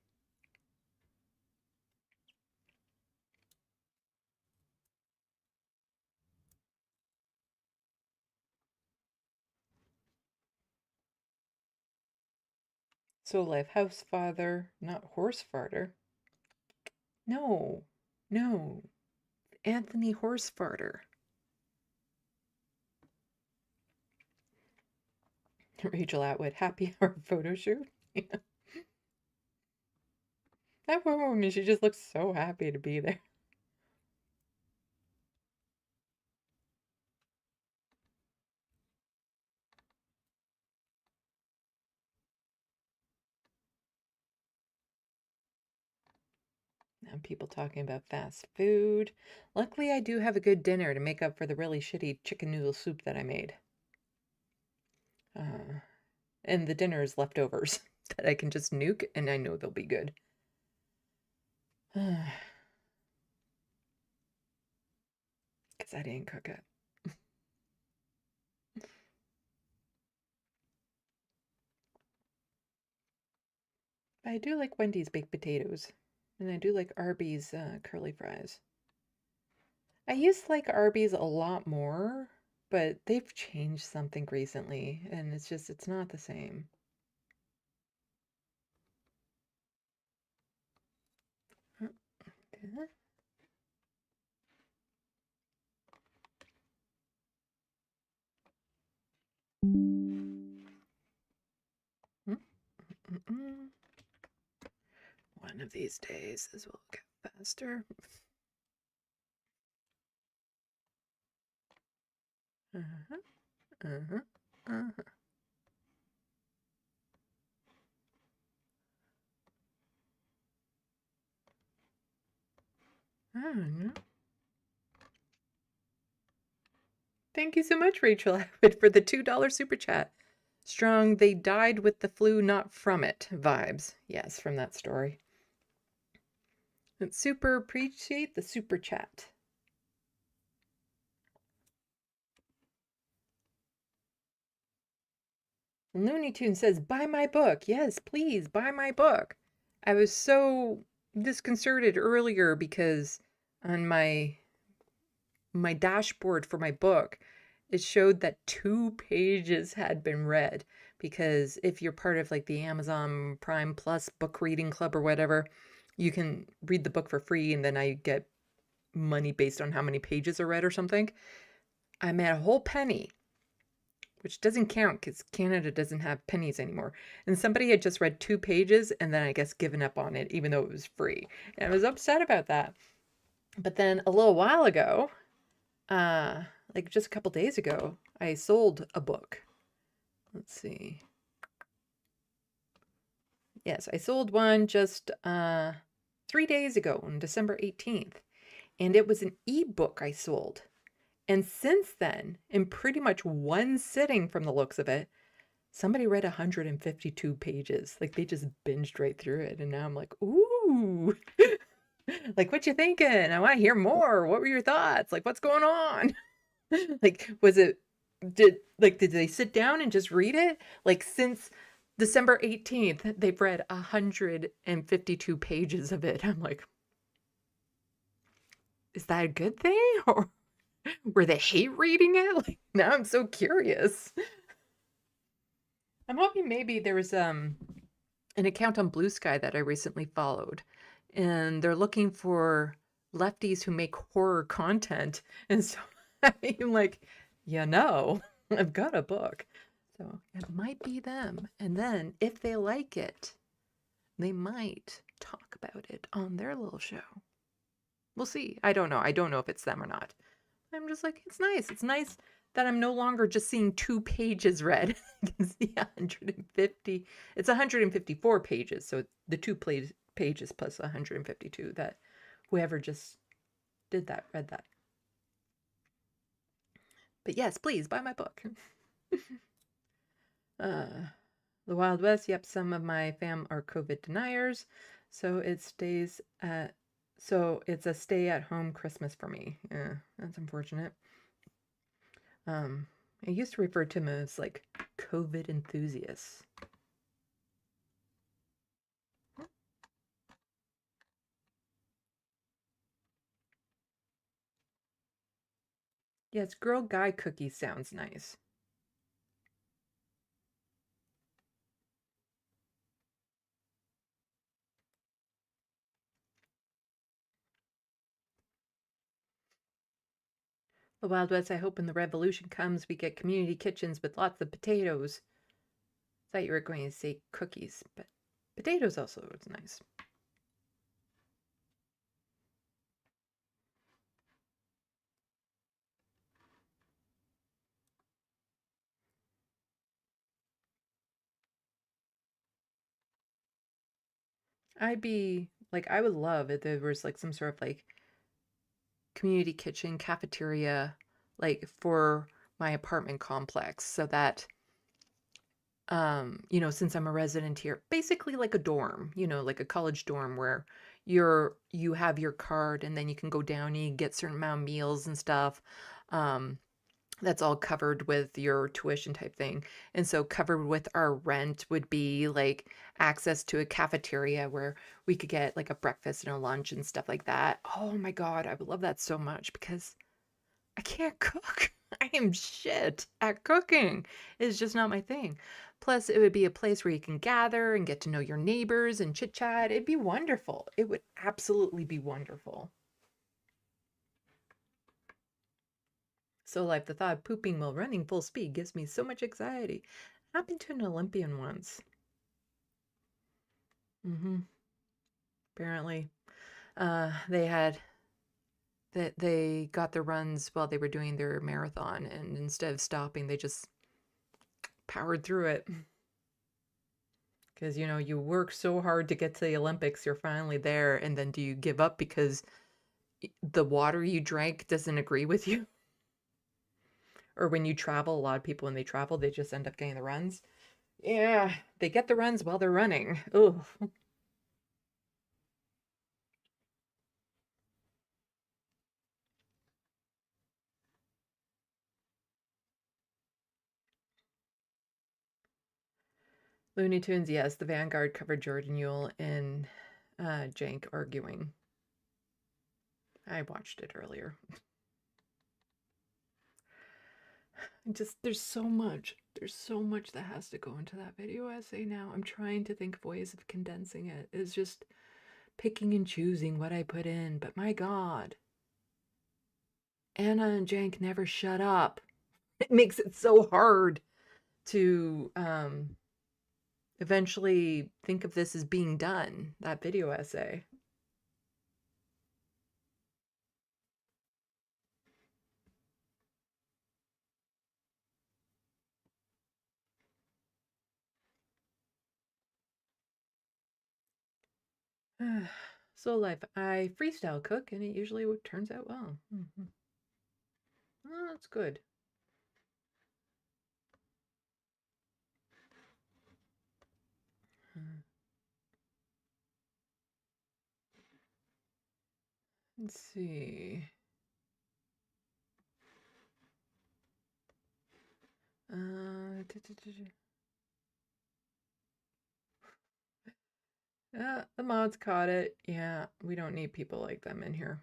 Soul Life House Father, not Horse Farter. No, no. Anthony Horse Farter. Rachel Atwood, happy hour photo shoot. Yeah. That poor woman, she just looks so happy to be there. And people talking about fast food. Luckily, I do have a good dinner to make up for the really shitty chicken noodle soup that I made. And the dinner is leftovers that I can just nuke, and I know they'll be good. Because I didn't cook it. But I do like Wendy's baked potatoes. And I do like Arby's curly fries. I used to like Arby's a lot more, but they've changed something recently, and it's not the same. One of these days, this will get faster. I don't know. Thank you so much, Rachel Atwood, for the $2 super chat. Strong, they died with the flu, not from it vibes. Yes, from that story. And super appreciate the super chat. Looney Tune says, buy my book. Yes, please, buy my book. I was so disconcerted earlier because on my dashboard for my book, it showed that 2 pages had been read. Because if you're part of like the Amazon Prime Plus book reading club or whatever, you can read the book for free and then I get money based on how many pages are read or something. I'm at a whole penny, which doesn't count because Canada doesn't have pennies anymore. And somebody had just read 2 pages and then I guess given up on it, even though it was free. And I was upset about that. But then a little while ago, like just a couple days ago, I sold a book. Let's see. Yes, I sold one just 3 days ago on December 18th. And it was an ebook I sold. And since then, in pretty much one sitting from the looks of it, somebody read 152 pages. Like they just binged right through it. And now I'm like, ooh, like what you thinking? I want to hear more. What were your thoughts? Like what's going on? Like, did they sit down and just read it? Like since December 18th, they've read 152 pages of it. I'm like, is that a good thing? Or were they hate reading it? Like now I'm so curious. I'm hoping maybe there was an account on Blue Sky that I recently followed, and they're looking for lefties who make horror content. And so I'm like, I've got a book. So it might be them. And then if they like it, they might talk about it on their little show. We'll see. I don't know. I don't know if it's them or not. I'm just like, it's nice. It's nice that I'm no longer just seeing 2 pages read. I can see 150. It's 154 pages. So the 2 pages plus 152 that whoever just did that, read that. But yes, please buy my book. The Wild West. Yep, some of my fam are COVID deniers. So it's a stay-at-home Christmas for me. Yeah, that's unfortunate. I used to refer to them as like COVID enthusiasts. Yes, Girl Guy cookie sounds nice. The Wild West, I hope when the revolution comes, we get community kitchens with lots of potatoes. I thought you were going to say cookies, but potatoes also is nice. I would love if there was like some sort of like community kitchen cafeteria like for my apartment complex so that since I'm a resident here, basically like a dorm, like a college dorm where you have your card and then you can go down and you get certain amount of meals and stuff. That's all covered with your tuition type thing. And so covered with our rent would be like access to a cafeteria where we could get like a breakfast and a lunch and stuff like that. Oh my God, I would love that so much because I can't cook. I am shit at cooking. It's just not my thing. Plus, it would be a place where you can gather and get to know your neighbors and chit chat. It'd be wonderful. It would absolutely be wonderful. So like the thought of pooping while running full speed gives me so much anxiety. Happened to an Olympian once. Apparently, they got the runs while they were doing their marathon, and instead of stopping, they just powered through it. Because, you know, you work so hard to get to the Olympics, you're finally there, and then do you give up because the water you drank doesn't agree with you? Or when you travel, a lot of people, when they travel, they just end up getting the runs. Yeah, they get the runs while they're running. Ugh. Looney Tunes, yes, the Vanguard covered Jordan Yule and Jank arguing. I watched it earlier. There's so much that has to go into that video essay now. I'm trying to think of ways of condensing it. It's just picking and choosing what I put in, but my God. Anna and Jank never shut up. It makes it so hard to eventually think of this as being done, that video essay. Soul Life, I freestyle cook and it usually turns out well. Oh, that's good. Let's see. The mods caught it. Yeah, we don't need people like them in here.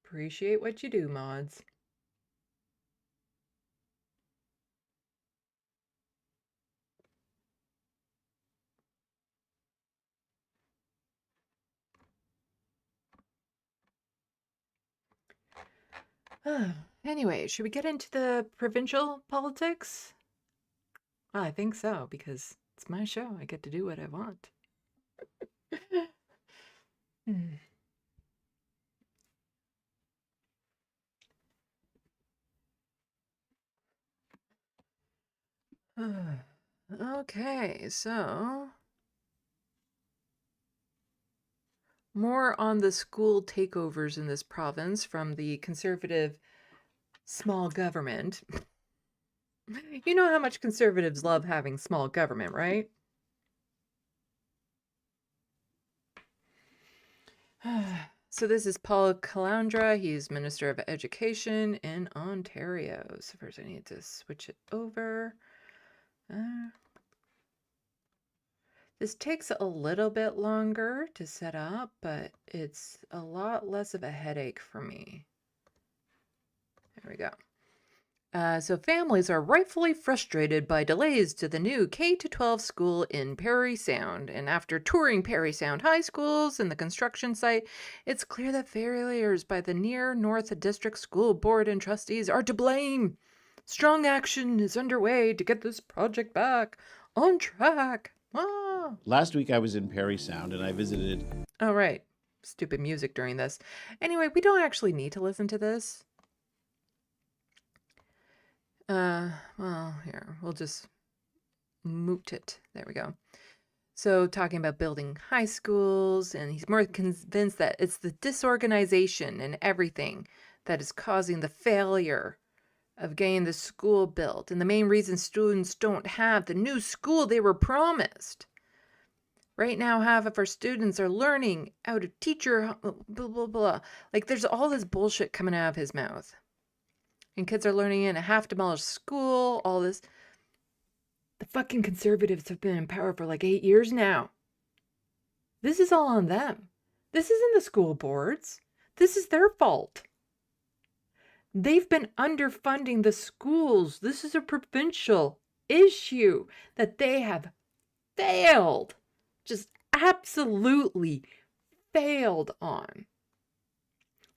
Appreciate what you do, mods. Anyway, should we get into the provincial politics? Well, I think so, because it's my show. I get to do what I want. Okay, so more on the school takeovers in this province from the conservative small government. You know how much conservatives love having small government, right? So this is Paul Calandra. He's Minister of Education in Ontario. So first I need to switch it over. This takes a little bit longer to set up, but it's a lot less of a headache for me. There we go. So families are rightfully frustrated by delays to the new K-12 school in Parry Sound. And after touring Parry Sound high schools and the construction site, it's clear that failures by the near North District School Board and trustees are to blame. Strong action is underway to get this project back on track. Last week I was in Parry Sound and I visited... Oh, right. Stupid music during this. Anyway, we don't actually need to listen to this. Well, here, we'll just moot it. There we go. So talking about building high schools, and he's more convinced that it's the disorganization and everything that is causing the failure of getting the school built, and the main reason students don't have the new school they were promised. Right now, half of our students are learning out of teacher, blah, blah, blah. Like, there's all this bullshit coming out of his mouth. And kids are learning in a half-demolished school, all this. The fucking conservatives have been in power for like 8 years now. This is all on them. This isn't the school boards. This is their fault. They've been underfunding the schools. This is a provincial issue that they have failed. Just absolutely failed on.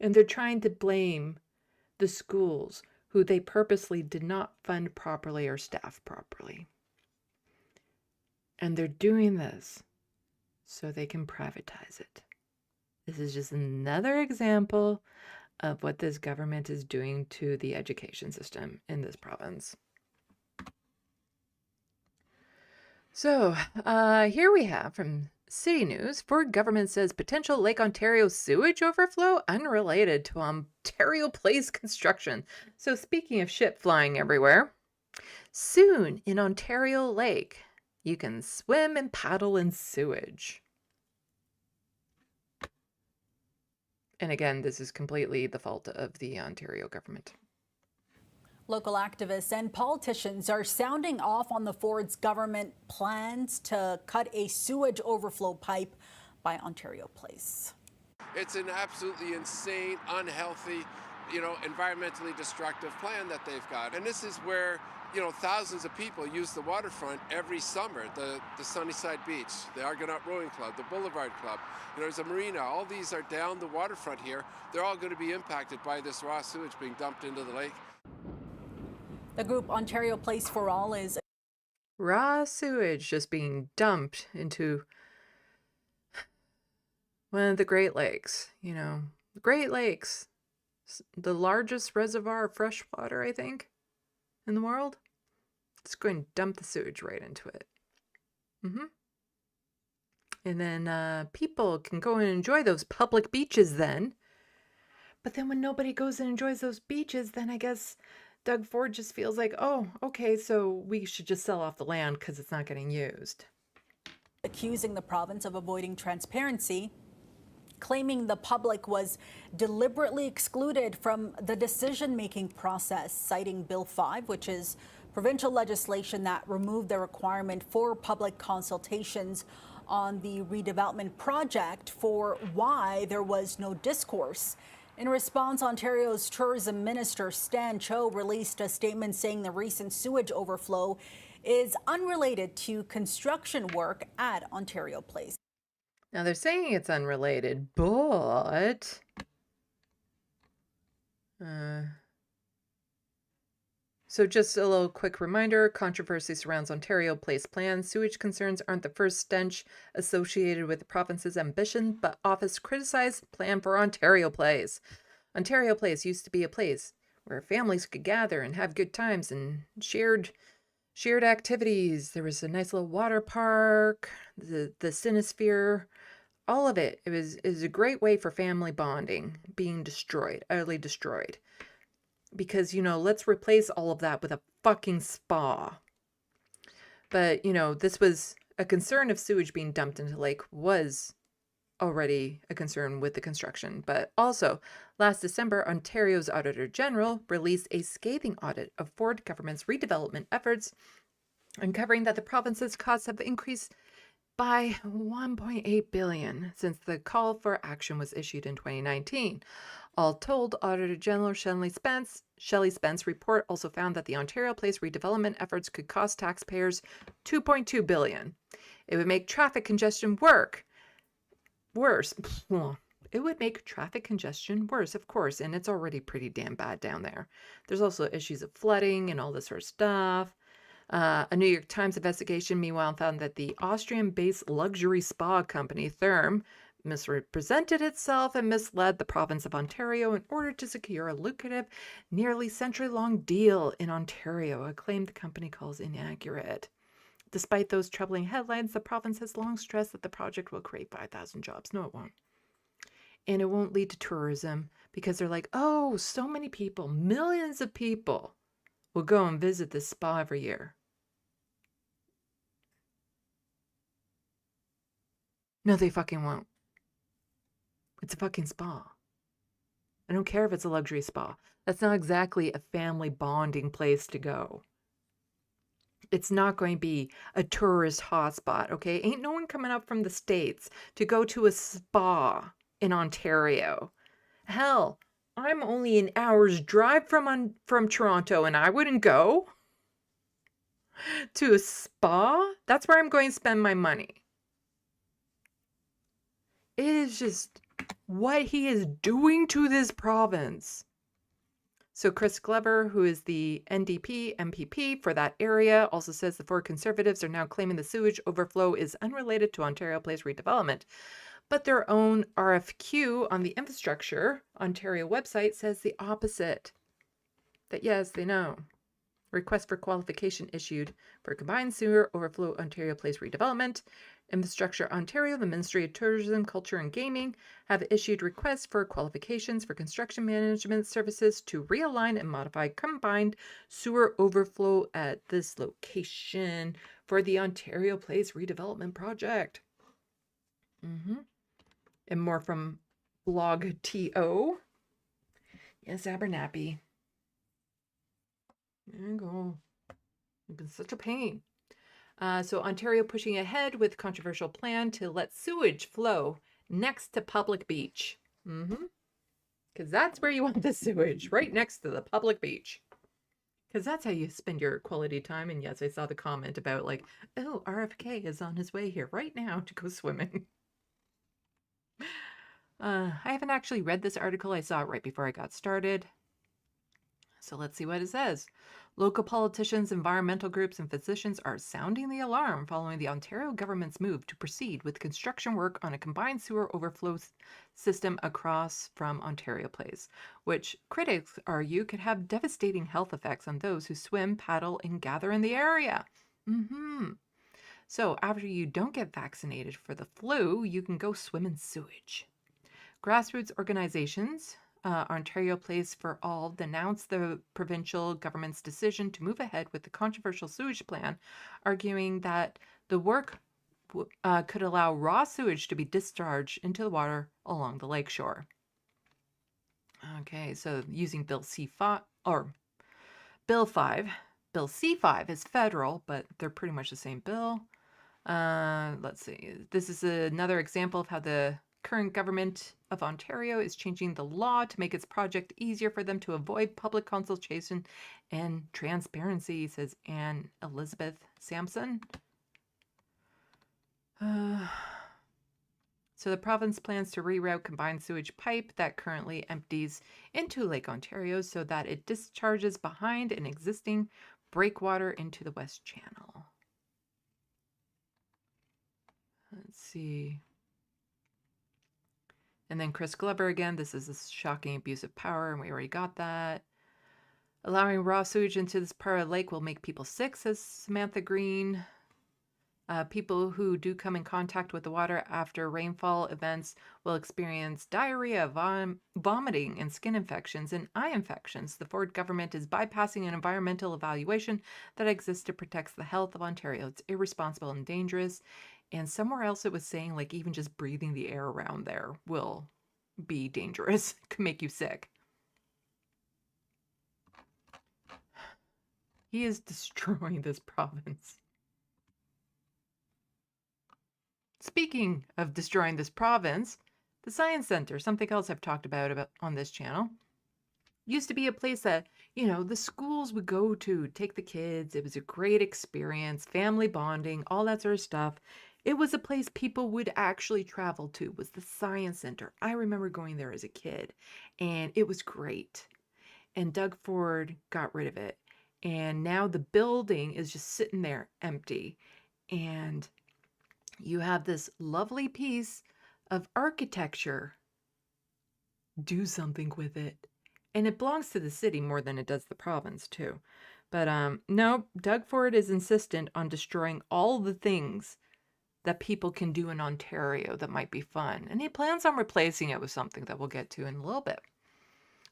And they're trying to blame the schools who they purposely did not fund properly or staff properly. And they're doing this so they can privatize it. This is just another example of what this government is doing to the education system in this province. So here we have from City News, Ford government says potential Lake Ontario sewage overflow unrelated to Ontario Place construction. So speaking of shit flying everywhere, soon in Ontario Lake, you can swim and paddle in sewage. And again, this is completely the fault of the Ontario government. Local activists and politicians are sounding off on the Ford's government plans to cut a sewage overflow pipe by Ontario Place. It's an absolutely insane, unhealthy, environmentally destructive plan that they've got. And this is where, thousands of people use the waterfront every summer. The Sunnyside Beach, the Argonaut Rowing Club, the Boulevard Club. There's a marina. All these are down the waterfront here. They're all going to be impacted by this raw sewage being dumped into the lake. The group Ontario Place for All is raw sewage just being dumped into one of the Great Lakes. The Great Lakes, the largest reservoir of fresh water, I think, in the world. It's going to dump the sewage right into it. And then people can go and enjoy those public beaches then. But then when nobody goes and enjoys those beaches, then I guess Doug Ford just feels like, oh, okay, so we should just sell off the land because it's not getting used. Accusing the province of avoiding transparency, claiming the public was deliberately excluded from the decision-making process, citing Bill 5, which is provincial legislation that removed the requirement for public consultations on the redevelopment project for why there was no discourse. In response, Ontario's Tourism Minister Stan Cho released a statement saying the recent sewage overflow is unrelated to construction work at Ontario Place. Now they're saying it's unrelated, but so just a little quick reminder, controversy surrounds Ontario Place plans. Sewage concerns aren't the first stench associated with the province's ambition, but office criticized plan for Ontario Place. Ontario Place used to be a place where families could gather and have good times and shared activities. There was a nice little water park, the Cinesphere, all of it. It was a great way for family bonding being destroyed, utterly destroyed. Because, let's replace all of that with a fucking spa. But, this was a concern of sewage being dumped into the lake was already a concern with the construction. But also, last December, Ontario's Auditor General released a scathing audit of Ford government's redevelopment efforts, uncovering that the province's costs have increased by $1.8 billion since the call for action was issued in 2019. All told, Auditor General Shelley Spence report also found that the Ontario Place redevelopment efforts could cost taxpayers $2.2 billion. It would make traffic congestion worse. It would make traffic congestion worse, of course, and it's already pretty damn bad down there. There's also issues of flooding and all this sort of stuff. A New York Times investigation, meanwhile, found that the Austrian-based luxury spa company Therm misrepresented itself and misled the province of Ontario in order to secure a lucrative, nearly century-long deal in Ontario, a claim the company calls inaccurate. Despite those troubling headlines, the province has long stressed that the project will create 5,000 jobs. No, it won't. And it won't lead to tourism because they're like, oh, so many people, millions of people will go and visit this spa every year. No, they fucking won't. It's a fucking spa. I don't care if it's a luxury spa. That's not exactly a family bonding place to go. It's not going to be a tourist hotspot, okay? Ain't no one coming up from the States to go to a spa in Ontario. Hell, I'm only an hour's drive from Toronto, and I wouldn't go to a spa. That's where I'm going to spend my money. It is just what he is doing to this province. So Chris Glover, who is the NDP MPP for that area, also says the Ford Conservatives are now claiming the sewage overflow is unrelated to Ontario Place redevelopment. But their own RFQ on the Infrastructure Ontario website says the opposite. That yes, they know. Request for qualification issued for combined sewer overflow Ontario Place redevelopment. Infrastructure Ontario, the Ministry of Tourism, Culture and Gaming have issued requests for qualifications for construction management services to realign and modify combined sewer overflow at this location for the Ontario Place redevelopment project. And more from Blog TO. Yes, Abernathy. There you go. You've been such a pain. So Ontario pushing ahead with controversial plan to let sewage flow next to public beach. Because that's where you want the sewage, right next to the public beach. Because that's how you spend your quality time. And yes, I saw the comment about like, oh, RFK is on his way here right now to go swimming. I haven't actually read this article. I saw it right before I got started. So let's see what it says. Local politicians, environmental groups, and physicians are sounding the alarm following the Ontario government's move to proceed with construction work on a combined sewer overflow system across from Ontario Place, which critics argue could have devastating health effects on those who swim, paddle, and gather in the area. So after you don't get vaccinated for the flu, you can go swim in sewage. Grassroots organizations, Ontario Place for All, denounced the provincial government's decision to move ahead with the controversial sewage plan, arguing that the work could allow raw sewage to be discharged into the water along the lakeshore. Okay, so using Bill C5 or Bill 5. Bill C5 is federal, but they're pretty much the same bill. Let's see. This is another example of how the current government of Ontario is changing the law to make its project easier for them to avoid public consultation and transparency, says Anne Elizabeth Sampson. So the province plans to reroute combined sewage pipe that currently empties into Lake Ontario so that it discharges behind an existing breakwater into the West Channel. Let's see. And then Chris Glover again, this is a shocking abuse of power, and we already got that. Allowing raw sewage into this part of the lake will make people sick, says Samantha Green. People who do come in contact with the water after rainfall events will experience diarrhea, vomiting, and skin infections and eye infections. The Ford government is bypassing an environmental evaluation that exists to protect the health of Ontario. It's irresponsible and dangerous. And somewhere else it was saying like even just breathing the air around there will be dangerous, could make you sick. He is destroying this province. Speaking of destroying this province, the Science Center, something else I've talked about on this channel, used to be a place that, you know, the schools would go to take the kids. It was a great experience, family bonding, all that sort of stuff. It was a place people would actually travel to, was the Science Center. I remember going there as a kid, and it was great. And Doug Ford got rid of it. And now the building is just sitting there empty. And you have this lovely piece of architecture. Do something with it. And it belongs to the city more than it does the province, too. But no, Doug Ford is insistent on destroying all the things that people can do in Ontario that might be fun. And he plans on replacing it with something that we'll get to in a little bit.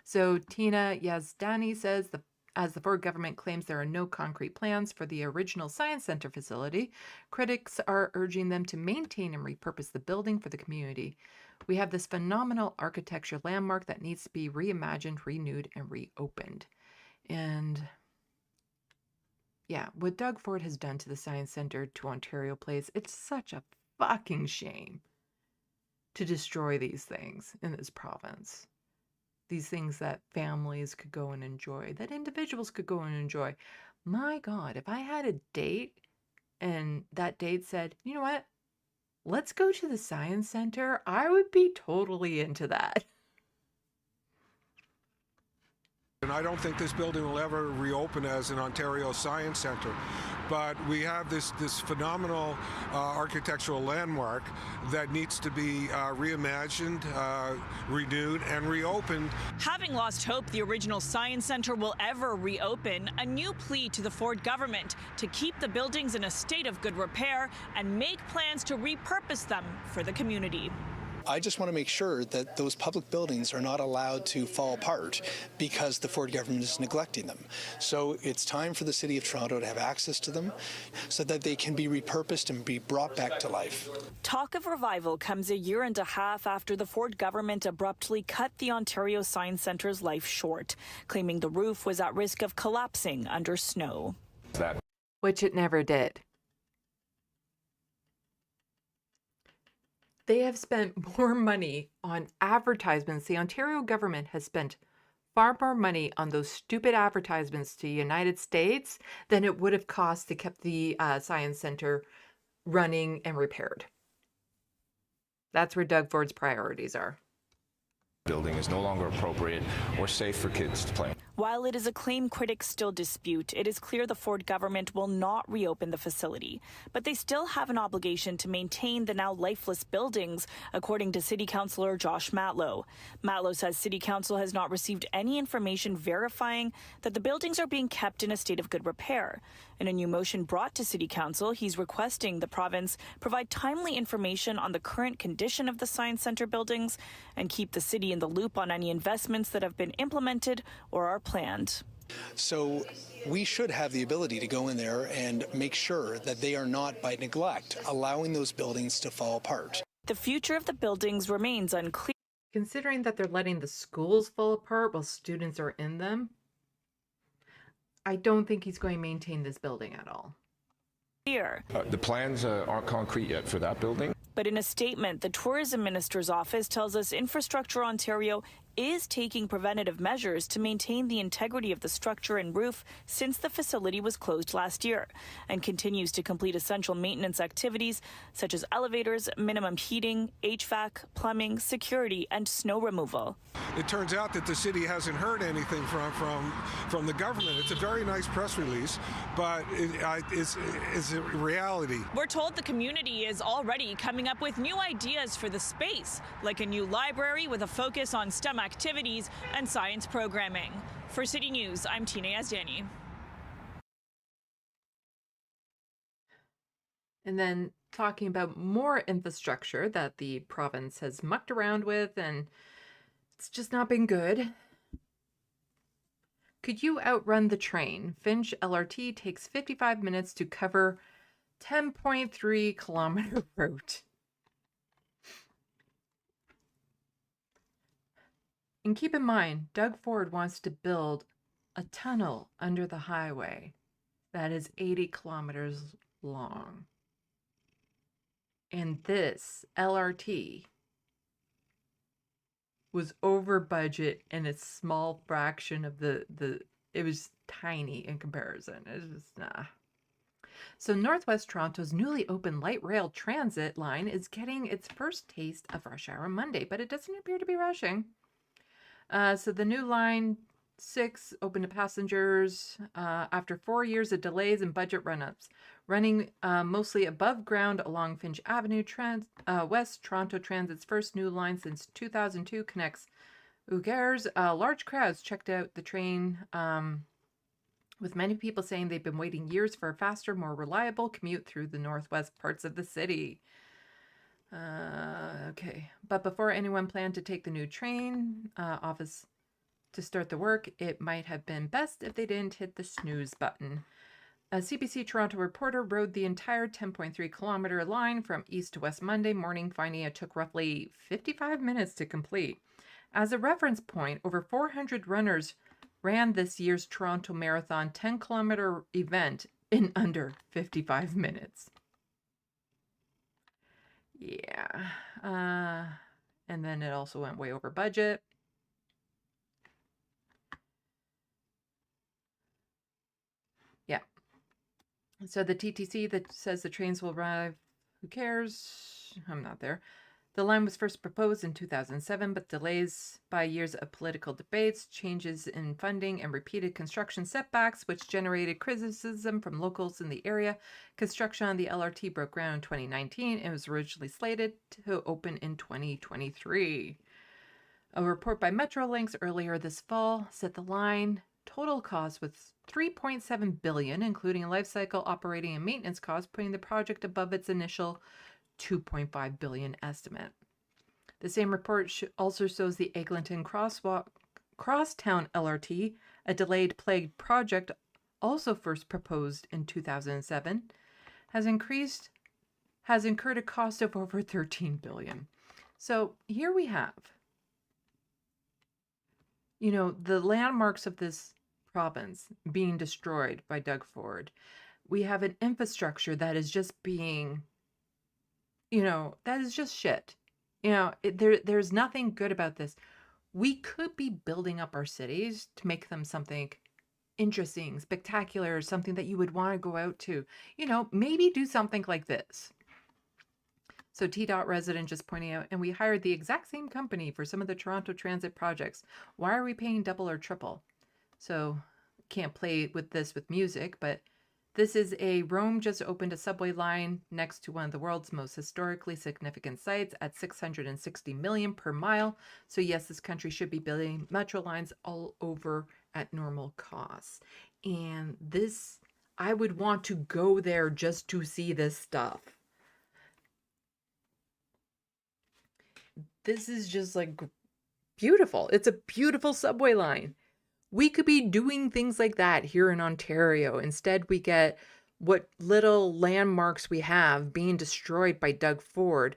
So Tina Yazdani says, as the Ford government claims there are no concrete plans for the original Science Center facility, critics are urging them to maintain and repurpose the building for the community. We have this phenomenal architecture landmark that needs to be reimagined, renewed, and reopened. And yeah, what Doug Ford has done to the Science Center, to Ontario Place, it's such a fucking shame to destroy these things in this province. These things that families could go and enjoy, that individuals could go and enjoy. My God, if I had a date and that date said, you know what, let's go to the Science Center, I would be totally into that. I don't think this building will ever reopen as an Ontario Science Centre. But we have this phenomenal architectural landmark that needs to be reimagined, renewed, and reopened. Having lost hope the original Science Centre will ever reopen, a new plea to the Ford government to keep the buildings in a state of good repair and make plans to repurpose them for the community. I just want to make sure that those public buildings are not allowed to fall apart because the Ford government is neglecting them. So it's time for the City of Toronto to have access to them so that they can be repurposed and be brought back to life. Talk of revival comes a year and a half after the Ford government abruptly cut the Ontario Science Centre's life short, claiming the roof was at risk of collapsing under snow. Which it never did. They have spent more money on advertisements. The Ontario government has spent far more money on those stupid advertisements to the United States than it would have cost to keep the Science Centre running and repaired. That's where Doug Ford's priorities are. Building is no longer appropriate or safe for kids to play. While it is a claim critics still dispute, it is clear the Ford government will not reopen the facility. But they still have an obligation to maintain the now lifeless buildings, according to City Councillor Josh Matlow. Matlow says City Council has not received any information verifying that the buildings are being kept in a state of good repair. In a new motion brought to City Council, he's requesting the province provide timely information on the current condition of the Science Centre buildings and keep the city in the loop on any investments that have been implemented or are planned. So we should have the ability to go in there and make sure that they are not, by neglect, allowing those buildings to fall apart. The future of the buildings remains unclear. Considering that they're letting the schools fall apart while students are in them, I don't think he's going to maintain this building at all. The plans aren't concrete yet for that building. But in a statement, the Tourism Minister's office tells us Infrastructure Ontario is taking preventative measures to maintain the integrity of the structure and roof since the facility was closed last year, and continues to complete essential maintenance activities such as elevators, minimum heating, HVAC, plumbing, security, and snow removal. It turns out that the city hasn't heard anything from the government. It's a very nice press release, but it's a reality. We're told the community is already coming up with new ideas for the space, like a new library with a focus on STEM activities and science programming. For City News, I'm Tina Yazdani. And then talking about more infrastructure that the province has mucked around with, and it's just not been good. Could you outrun the train? Finch LRT takes 55 minutes to cover 10.3 kilometer route. And keep in mind, Doug Ford wants to build a tunnel under the highway that is 80 kilometers long. And this LRT was over budget in a small fraction of it was tiny in comparison. It was just, nah. So Northwest Toronto's newly opened light rail transit line is getting its first taste of rush hour Monday, but it doesn't appear to be rushing. So the new line 6 opened to passengers after 4 years of delays and budget run-ups, running mostly above ground along Finch Avenue. West Toronto Transit's first new line since 2002 connects Ouigours. Large crowds checked out the train, with many people saying they've been waiting years for a faster, more reliable commute through the northwest parts of the city. Okay, but before anyone planned to take the new train office to start the work, it might have been best if they didn't hit the snooze button. A CBC Toronto reporter rode the entire 10.3 kilometer line from east to west Monday morning, finding it took roughly 55 minutes to complete. As a reference point, over 400 runners ran this year's Toronto Marathon 10-kilometer event in under 55 minutes. Yeah. And then it also went way over budget. Yeah. So the TTC that says the trains will arrive, who cares? I'm not there. The line was first proposed in 2007, but delays by years of political debates, changes in funding, and repeated construction setbacks, which generated criticism from locals in the area. Construction on the LRT broke ground in 2019 and was originally slated to open in 2023. A report by Metrolinx earlier this fall said the line total cost was $3.7 billion, including life cycle operating and maintenance costs, putting the project above its initial $2.5 billion estimate. The same report also shows the Eglinton Crosstown LRT, a delayed plagued project also first proposed in 2007, has incurred a cost of over $13 billion. So here we have, the landmarks of this province being destroyed by Doug Ford. We have an infrastructure that is just being, that is just shit. There's nothing good about this. We could be building up our cities to make them something interesting, spectacular, something that you would want to go out to. Maybe do something like this. So T-Dot resident just pointing out, and we hired the exact same company for some of the Toronto Transit projects. Why are we paying double or triple? So can't play with this with music, but this is Rome just opened a subway line next to one of the world's most historically significant sites at $660 million per mile. So yes, this country should be building metro lines all over at normal costs. And this, I would want to go there just to see this stuff. This is just like beautiful. It's a beautiful subway line. We could be doing things like that here in Ontario. Instead, we get what little landmarks we have being destroyed by Doug Ford.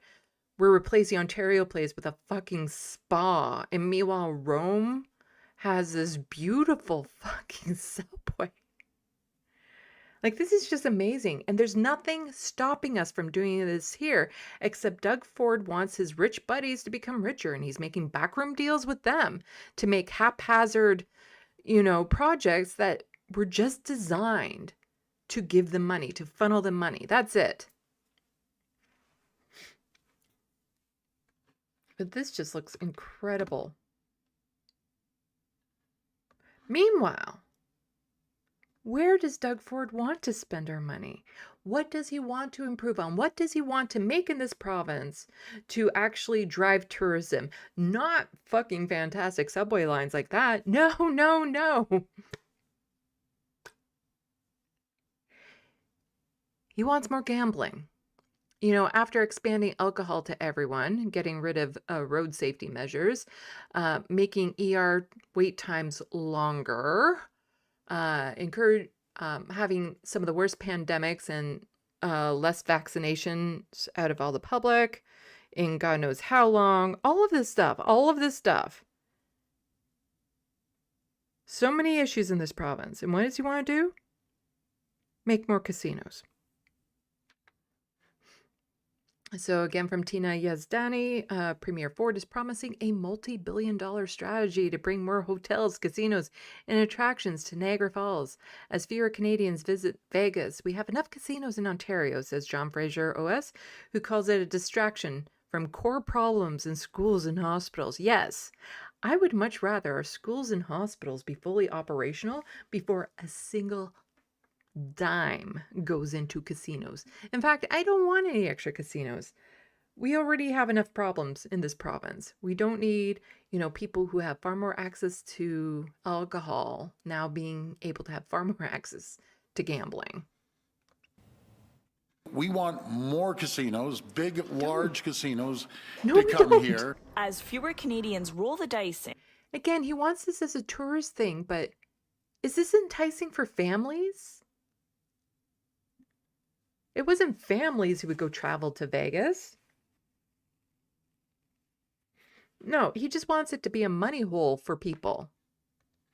We're replacing Ontario Place with a fucking spa. And meanwhile, Rome has this beautiful fucking subway. Like, this is just amazing. And there's nothing stopping us from doing this here, except Doug Ford wants his rich buddies to become richer, and he's making backroom deals with them to make haphazard, projects that were just designed to give them money, to funnel them money. That's it. But this just looks incredible. Meanwhile, where does Doug Ford want to spend our money? What does he want to improve on? What does he want to make in this province to actually drive tourism? Not fucking fantastic subway lines like that. No, no, no. He wants more gambling. After expanding alcohol to everyone, getting rid of road safety measures, making ER wait times longer, having some of the worst pandemics and less vaccinations out of all the public in God knows how long. All of this stuff. So many issues in this province. And what does he want to do? Make more casinos. So again, from Tina Yazdani, Premier Ford is promising a multi-billion-dollar strategy to bring more hotels, casinos, and attractions to Niagara Falls. As fewer Canadians visit Vegas, we have enough casinos in Ontario, says John Fraser OS, who calls it a distraction from core problems in schools and hospitals. Yes, I would much rather our schools and hospitals be fully operational before a single dime goes into casinos. In fact, I don't want any extra casinos. We already have enough problems in this province. We don't need, people who have far more access to alcohol now being able to have far more access to gambling. We want more casinos, big, large casinos to come here. As fewer Canadians roll the dice in. Again, he wants this as a tourist thing, but is this enticing for families? It wasn't families who would go travel to Vegas. No, he just wants it to be a money hole for people.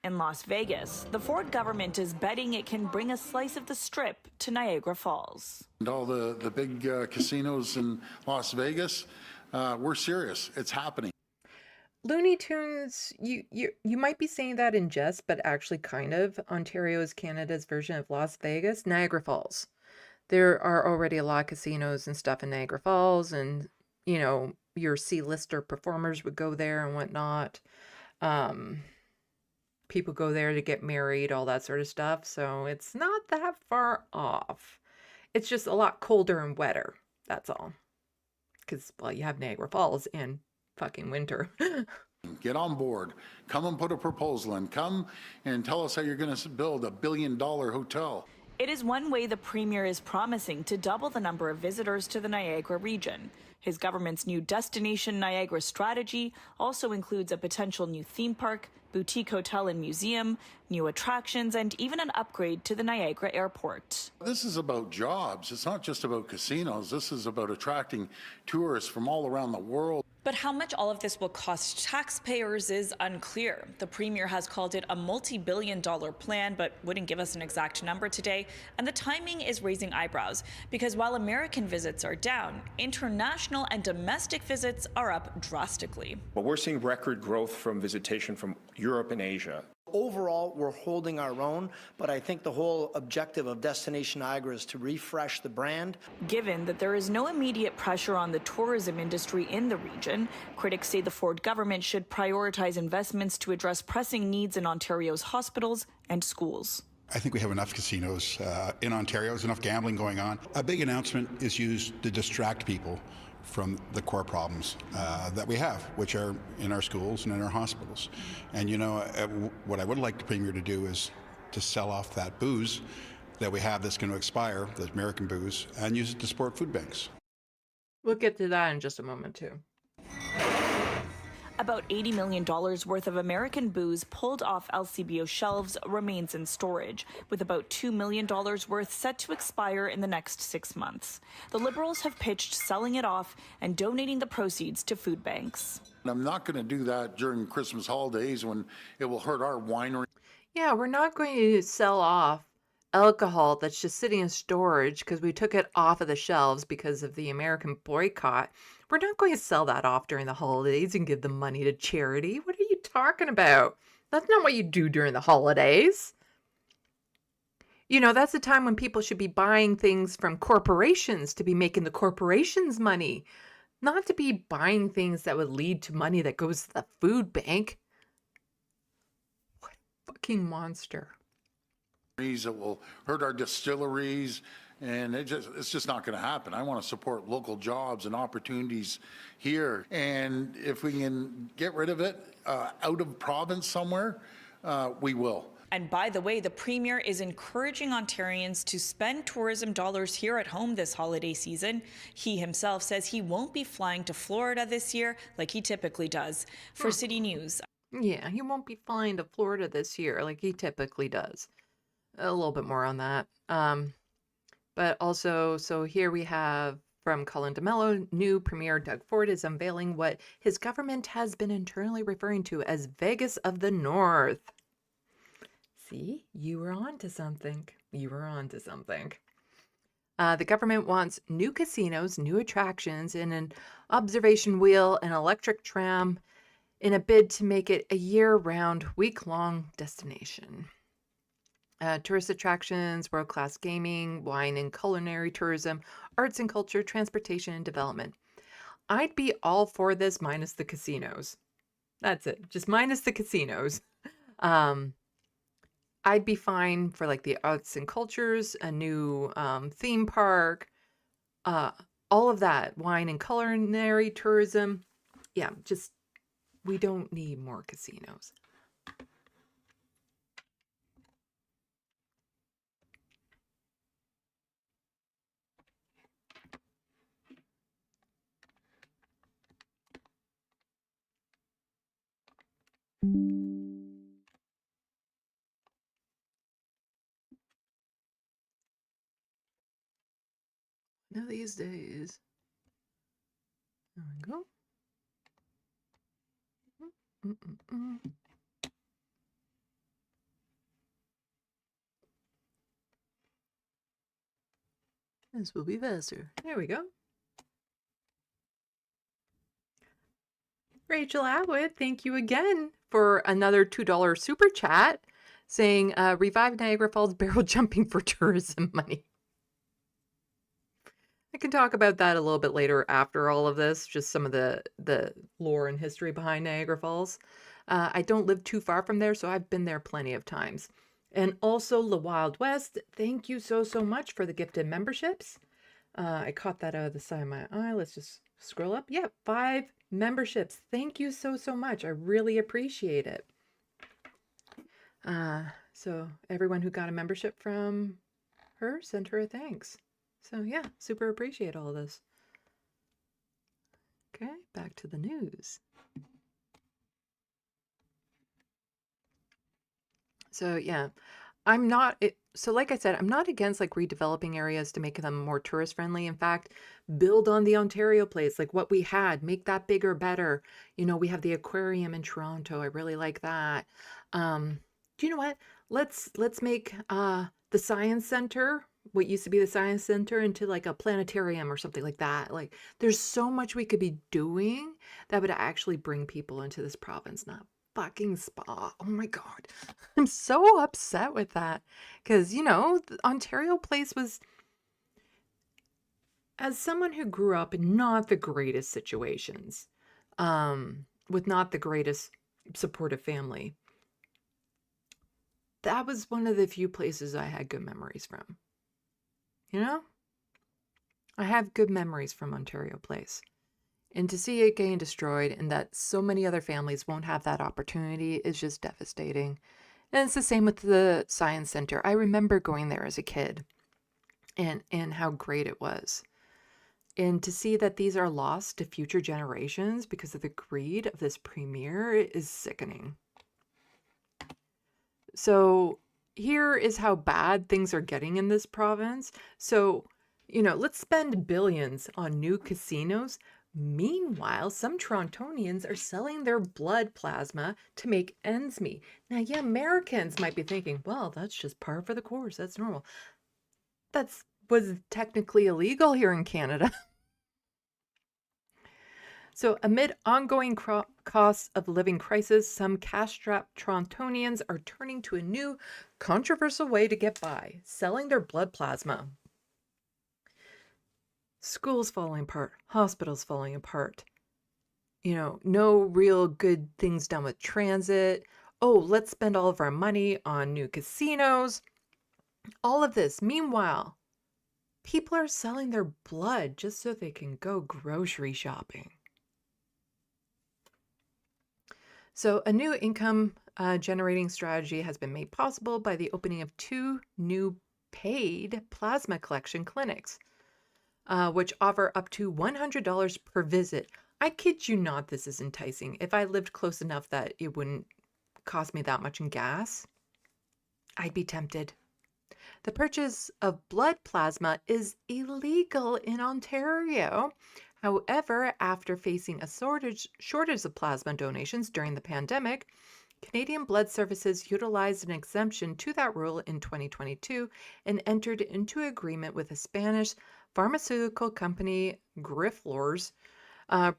In Las Vegas, the Ford government is betting it can bring a slice of the Strip to Niagara Falls. And all the big casinos in Las Vegas, we're serious. It's happening. Looney Tunes, you might be saying that in jest, but actually kind of. Ontario is Canada's version of Las Vegas, Niagara Falls. There are already a lot of casinos and stuff in Niagara Falls, and, your C-lister performers would go there and whatnot. People go there to get married, all that sort of stuff. So it's not that far off. It's just a lot colder and wetter. That's all. Because, well, you have Niagara Falls in fucking winter. Get on board. Come and put a proposal in. Come and tell us how you're going to build $1 billion hotel. It is one way the Premier is promising to double the number of visitors to the Niagara region. His government's new Destination Niagara strategy also includes a potential new theme park, boutique hotel and museum, new attractions, and even an upgrade to the Niagara airport. This is about jobs. It's not just about casinos. This is about attracting tourists from all around the world. But how much all of this will cost taxpayers is unclear. The Premier has called it a multi-billion-dollar plan, but wouldn't give us an exact number today. And the timing is raising eyebrows, because while American visits are down, international and domestic visits are up drastically. But we're seeing record growth from visitation from Europe and Asia. Overall, we're holding our own, but I think the whole objective of Destination Niagara is to refresh the brand. Given that there is no immediate pressure on the tourism industry in the region, critics say the Ford government should prioritize investments to address pressing needs in Ontario's hospitals and schools. I think we have enough casinos in Ontario. There's enough gambling going on. A big announcement is used to distract people from the core problems that we have, which are in our schools and in our hospitals. And you know, what I would like the Premier to do is to sell off that booze that we have that's going to expire, the American booze, and use it to support food banks. We'll get to that in just a moment, too. About $80 million worth of American booze pulled off LCBO shelves remains in storage, with about $2 million worth set to expire in the next 6 months. The Liberals have pitched selling it off and donating the proceeds to food banks. I'm not going to do that during Christmas holidays when it will hurt our winery. Yeah, we're not going to sell off alcohol that's just sitting in storage because we took it off of the shelves because of the American boycott. We're not going to sell that off during the holidays and give the money to charity. What are you talking about? That's not what you do during the holidays. You know, that's the time when people should be buying things from corporations to be making the corporations money, not to be buying things that would lead to money that goes to the food bank. What a fucking monster. It will hurt our distilleries, and it's just not going to happen. I want to support local jobs and opportunities here, and if we can get rid of it out of province somewhere, we will. And by the way, the Premier is encouraging Ontarians to spend tourism dollars here at home this holiday season. He himself says he won't be flying to Florida this year like he typically does. For City News. Yeah, he won't be flying to Florida this year like he typically does. A little bit more on that. But also, so here we have from Colin DeMello, new Premier Doug Ford is unveiling what his government has been internally referring to as Vegas of the North. See, you were on to something. You were on to something. The government wants new casinos, new attractions, and an observation wheel and electric tram in a bid to make it a year-round, week-long destination. Tourist attractions, world-class gaming, wine and culinary tourism, arts and culture, transportation and development. I'd be all for this minus the casinos. That's it. Just minus the casinos. I'd be fine for like the arts and cultures, a new theme park, all of that. Wine and culinary tourism. Yeah, just we don't need more casinos. Now these days. There we go. This will be faster. There we go. Rachel Atwood, thank you again for another $2 super chat saying, revive Niagara Falls barrel jumping for tourism money. I can talk about that a little bit later after all of this, just some of the lore and history behind Niagara Falls. I don't live too far from there, so I've been there plenty of times. And also the Wild West, thank you so much for the gifted memberships. I caught that out of the side of my eye. Let's just scroll up. Yeah, 5 memberships. Thank you so much. I really appreciate it. So everyone who got a membership from her, sent her a thanks. So yeah, super appreciate all of this. Okay, back to the news. So yeah, I'm not, so like I said, I'm not against like redeveloping areas to make them more tourist friendly. In fact, build on the Ontario place, like what we had, make that bigger, better. You know, we have the aquarium in Toronto. I really like that. Do you know what? Let's make the science center, what used to be the science center, into like a planetarium or something like that. Like there's so much we could be doing that would actually bring people into this province, not fucking spa. Oh my God. I'm so upset with that. Because, you know, the Ontario Place was, as someone who grew up in not the greatest situations, with not the greatest supportive family, that was one of the few places I had good memories from. You know? I have good memories from Ontario Place. And to see it getting destroyed and that so many other families won't have that opportunity is just devastating. And it's the same with the Science Center. I remember going there as a kid and how great it was. And to see that these are lost to future generations because of the greed of this premier is sickening. So here is how bad things are getting in this province. So, you know, let's spend billions on new casinos. Meanwhile, some Torontonians are selling their blood plasma to make ends meet. Now, yeah, Americans might be thinking, well, that's just par for the course. That's normal. Was technically illegal here in Canada. So amid ongoing costs of living crisis, some cash-strapped Torontonians are turning to a new controversial way to get by, selling their blood plasma. Schools falling apart, hospitals falling apart. You know, no real good things done with transit. Oh, let's spend all of our money on new casinos. All of this. Meanwhile, people are selling their blood just so they can go grocery shopping. So a new income generating strategy has been made possible by the opening of 2 new paid plasma collection clinics, which offer up to $100 per visit. I kid you not, this is enticing. If I lived close enough that it wouldn't cost me that much in gas, I'd be tempted. The purchase of blood plasma is illegal in Ontario. However, after facing a shortage of plasma donations during the pandemic, Canadian Blood Services utilized an exemption to that rule in 2022 and entered into agreement with a Spanish pharmaceutical company, Grifols,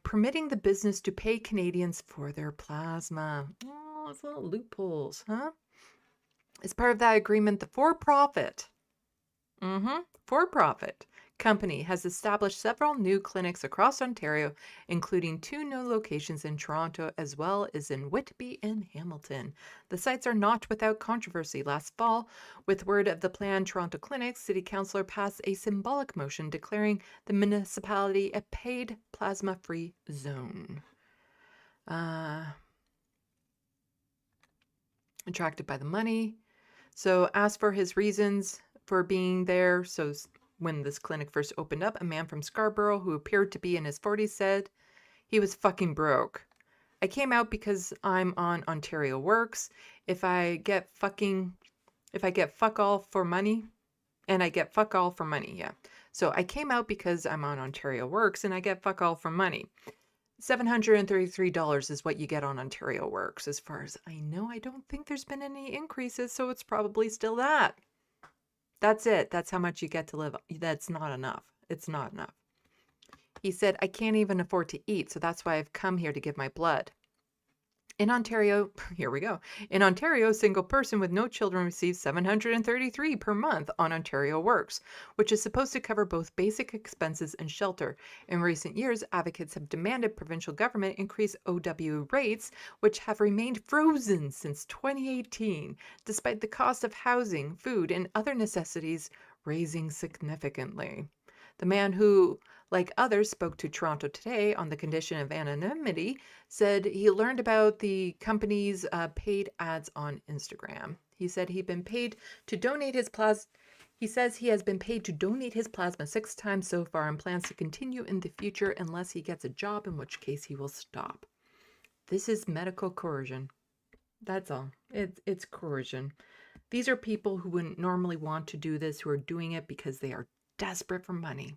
permitting the business to pay Canadians for their plasma. Oh, those little loopholes, huh? As part of that agreement, the for-profit company has established several new clinics across Ontario, including 2 new locations in Toronto as well as in Whitby and Hamilton. The sites are not without controversy. Last fall, with word of the planned Toronto clinics, City Councillor passed a symbolic motion declaring the municipality a paid plasma-free zone. Attracted by the money. So asked for his reasons for being there. So when this clinic first opened up, a man from Scarborough who appeared to be in his 40s said he was fucking broke. I came out because I'm on Ontario Works. If I get fuck all for money, and I get fuck all for money, yeah. So I came out because I'm on Ontario Works and I get fuck all for money. $733 is what you get on Ontario Works. As far as I know, I don't think there's been any increases, so it's probably still that. That's it. That's how much you get to live. That's not enough. It's not enough. He said, I can't even afford to eat, so that's why I've come here to give my blood. In Ontario, here we go. In Ontario, a single person with no children receives $733 per month on Ontario Works, which is supposed to cover both basic expenses and shelter. In recent years, advocates have demanded provincial government increase OW rates, which have remained frozen since 2018, despite the cost of housing, food, and other necessities raising significantly. The man who, like others, spoke to Toronto Today on the condition of anonymity said he learned about the company's paid ads on Instagram. He said he'd been paid to donate his plasma. He says he has been paid to donate his plasma 6 times so far and plans to continue in the future unless he gets a job, in which case he will stop. This is medical coercion. That's all. It's coercion. These are people who wouldn't normally want to do this, who are doing it because they are desperate for money.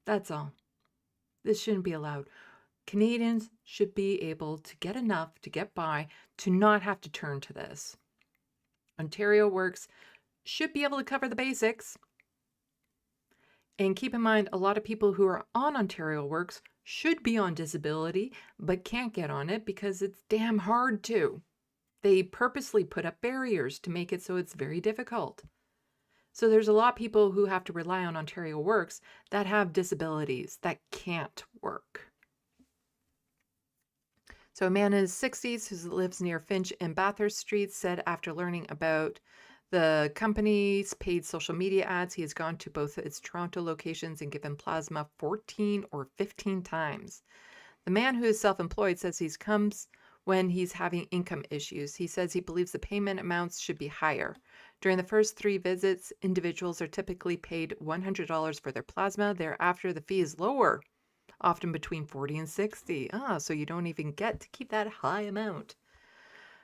That's all. This shouldn't be allowed. Canadians should be able to get enough to get by, to not have to turn to this. Ontario Works should be able to cover the basics. And keep in mind, a lot of people who are on Ontario Works should be on disability, but can't get on it because it's damn hard to. They purposely put up barriers to make it so it's very difficult. So there's a lot of people who have to rely on Ontario Works that have disabilities that can't work. So a man in his 60s who lives near Finch and Bathurst Streets said after learning about the company's paid social media ads, he has gone to both its Toronto locations and given plasma 14 or 15 times. The man who is self-employed says he comes when he's having income issues. He says he believes the payment amounts should be higher. During the first 3 visits, individuals are typically paid $100 for their plasma. Thereafter, the fee is lower, often between $40 and $60. So you don't even get to keep that high amount.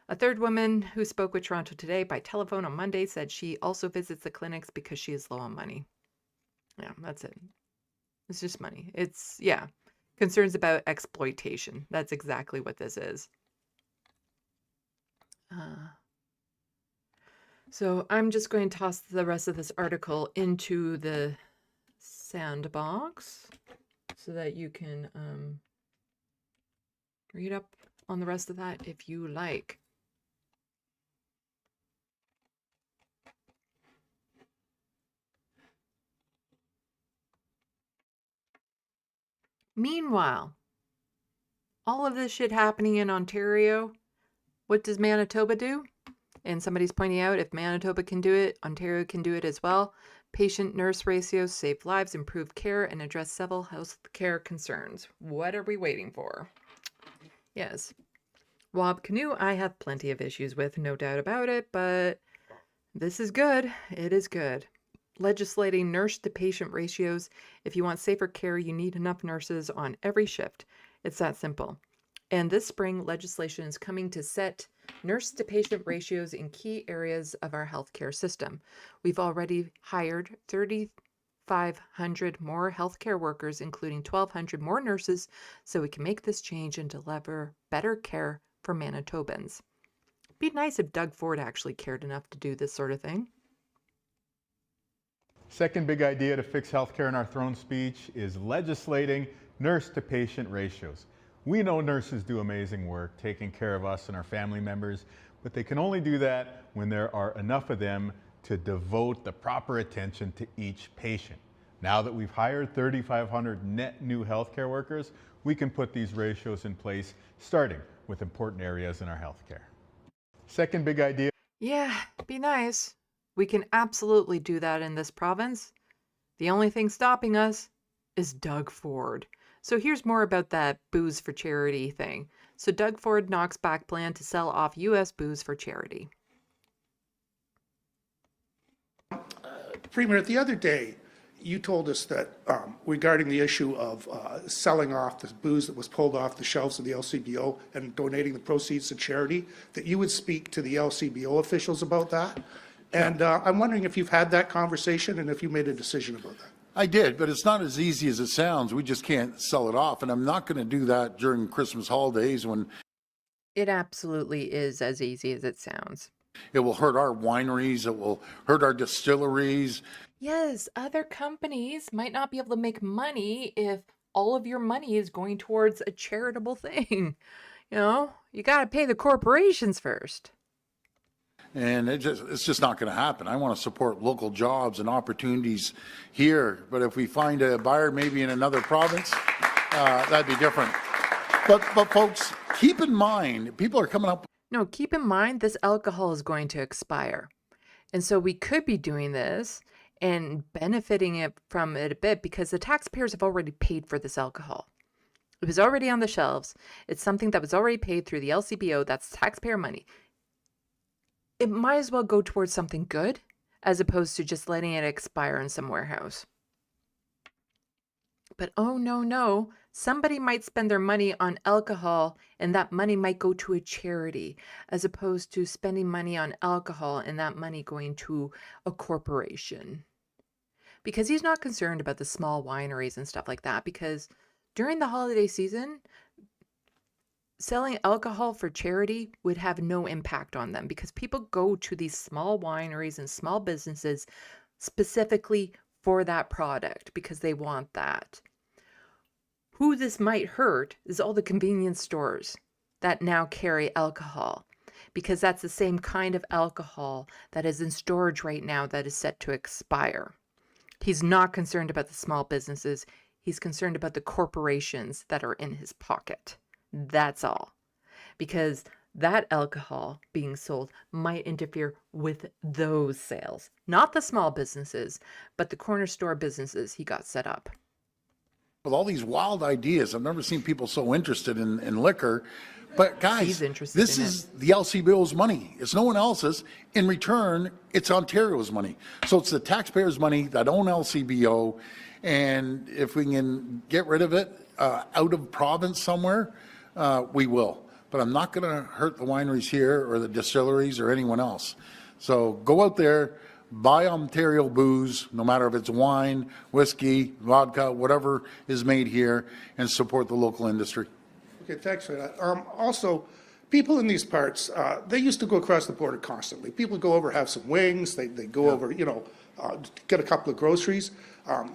A third woman who spoke with Toronto Today by telephone on Monday said she also visits the clinics because she is low on money. Yeah, that's it. It's just money. It's, yeah, concerns about exploitation. That's exactly what this is. So I'm just going to toss the rest of this article into the SandBox so that you can read up on the rest of that if you like. Meanwhile, all of this shit happening in Ontario, what does Manitoba do? And somebody's pointing out if Manitoba can do it, Ontario can do it as well. Patient-nurse ratios save lives, improve care, and address several health care concerns. What are we waiting for? Yes. Wob Canoe, I have plenty of issues with, no doubt about it, but this is good. It is good. Legislating nurse-to-patient ratios. If you want safer care, you need enough nurses on every shift. It's that simple. And this spring, legislation is coming to set nurse-to-patient ratios in key areas of our healthcare system. We've already hired 3,500 more healthcare workers, including 1,200 more nurses, so we can make this change and deliver better care for Manitobans. It'd be nice if Doug Ford actually cared enough to do this sort of thing. Second big idea to fix healthcare in our throne speech is legislating nurse-to-patient ratios. We know nurses do amazing work taking care of us and our family members, but they can only do that when there are enough of them to devote the proper attention to each patient. Now that we've hired 3,500 net new healthcare workers, we can put these ratios in place, starting with important areas in our healthcare. Second big idea. Yeah, be nice. We can absolutely do that in this province. The only thing stopping us is Doug Ford. So here's more about that booze for charity thing. So Doug Ford knocks back plan to sell off U.S. booze for charity. Premier, the other day, you told us that regarding the issue of selling off the booze that was pulled off the shelves of the LCBO and donating the proceeds to charity, that you would speak to the LCBO officials about that. And I'm wondering if you've had that conversation and if you made a decision about that. I did, but it's not as easy as it sounds. We just can't sell it off, and I'm not going to do that during Christmas holidays when It absolutely is as easy as it sounds. it will hurt our wineries, it will hurt our distilleries. Yes, other companies might not be able to make money if all of your money is going towards a charitable thing. You know, you got to pay the corporations first. And it's just not going to happen. I want to support local jobs and opportunities here. But if we find a buyer maybe in another province, that'd be different. But folks, keep in mind, people are coming up. No, keep in mind this alcohol is going to expire. And so we could be doing this and benefiting from it a bit because the taxpayers have already paid for this alcohol. It was already on the shelves. It's something that was already paid through the LCBO. That's taxpayer money. It might as well go towards something good as opposed to just letting it expire in some warehouse. But oh no, somebody might spend their money on alcohol and that money might go to a charity as opposed to spending money on alcohol and that money going to a corporation. Because he's not concerned about the small wineries and stuff like that, because during the holiday season, selling alcohol for charity would have no impact on them because people go to these small wineries and small businesses specifically for that product because they want that. Who this might hurt is all the convenience stores that now carry alcohol because that's the same kind of alcohol that is in storage right now that is set to expire. He's not concerned about the small businesses. He's concerned about the corporations that are in his pocket. That's all. Because that alcohol being sold might interfere with those sales. Not the small businesses, but the corner store businesses he got set up. With all these wild ideas, I've never seen people so interested in liquor. But guys, this is the LCBO's money. It's no one else's. In return, it's Ontario's money. So it's the taxpayers' money that own LCBO. And if we can get rid of it out of province somewhere, we will. But I'm not going to hurt the wineries here or the distilleries or anyone else. So go out there, buy Ontario booze, no matter if it's wine, whiskey, vodka, whatever is made here, and support the local industry. Okay, thanks for that. Also, people in these parts, they used to go across the border constantly. People go over, have some wings, they go over, get a couple of groceries.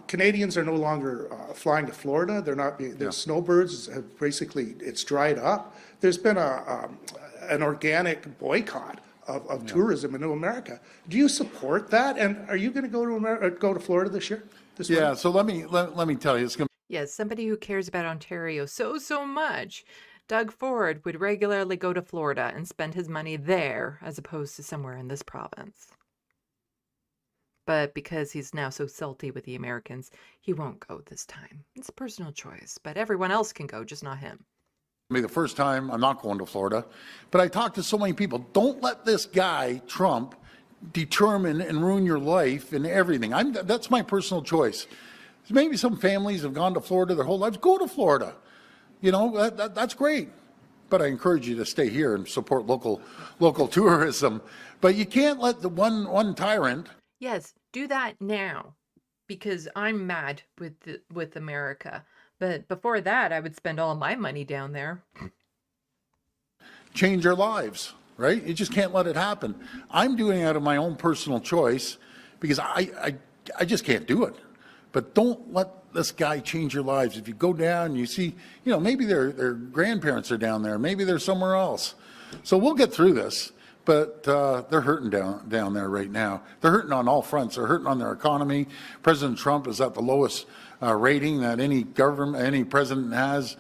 Canadians are no longer flying to Florida. They're not being, their snowbirds have basically, it's dried up. There's been an organic boycott of tourism into America. Do you support that? And are you going to go to Florida this year? Yeah, so let me tell you, it's going to Yes, somebody who cares about Ontario so much. Doug Ford would regularly go to Florida and spend his money there as opposed to somewhere in this province. But because he's now so salty with the Americans, he won't go this time. It's a personal choice, but everyone else can go, just not him. be the first time I'm not going to Florida. But I talked to so many people. Don't let this guy, Trump, determine and ruin your life and everything. That's my personal choice. Maybe some families have gone to Florida their whole lives. Go to Florida. You know, that's great. But I encourage you to stay here and support local tourism. But you can't let the one tyrant. Yes, do that now, because I'm mad with America. But before that, I would spend all my money down there. Change our lives, right? You just can't let it happen. I'm doing it out of my own personal choice because I just can't do it. But don't let this guy change your lives. If you go down, you see, you know, maybe their grandparents are down there. Maybe they're somewhere else. So we'll get through this. But they're hurting down there right now. They're hurting on all fronts. They're hurting on their economy. President Trump is at the lowest rating that any president has.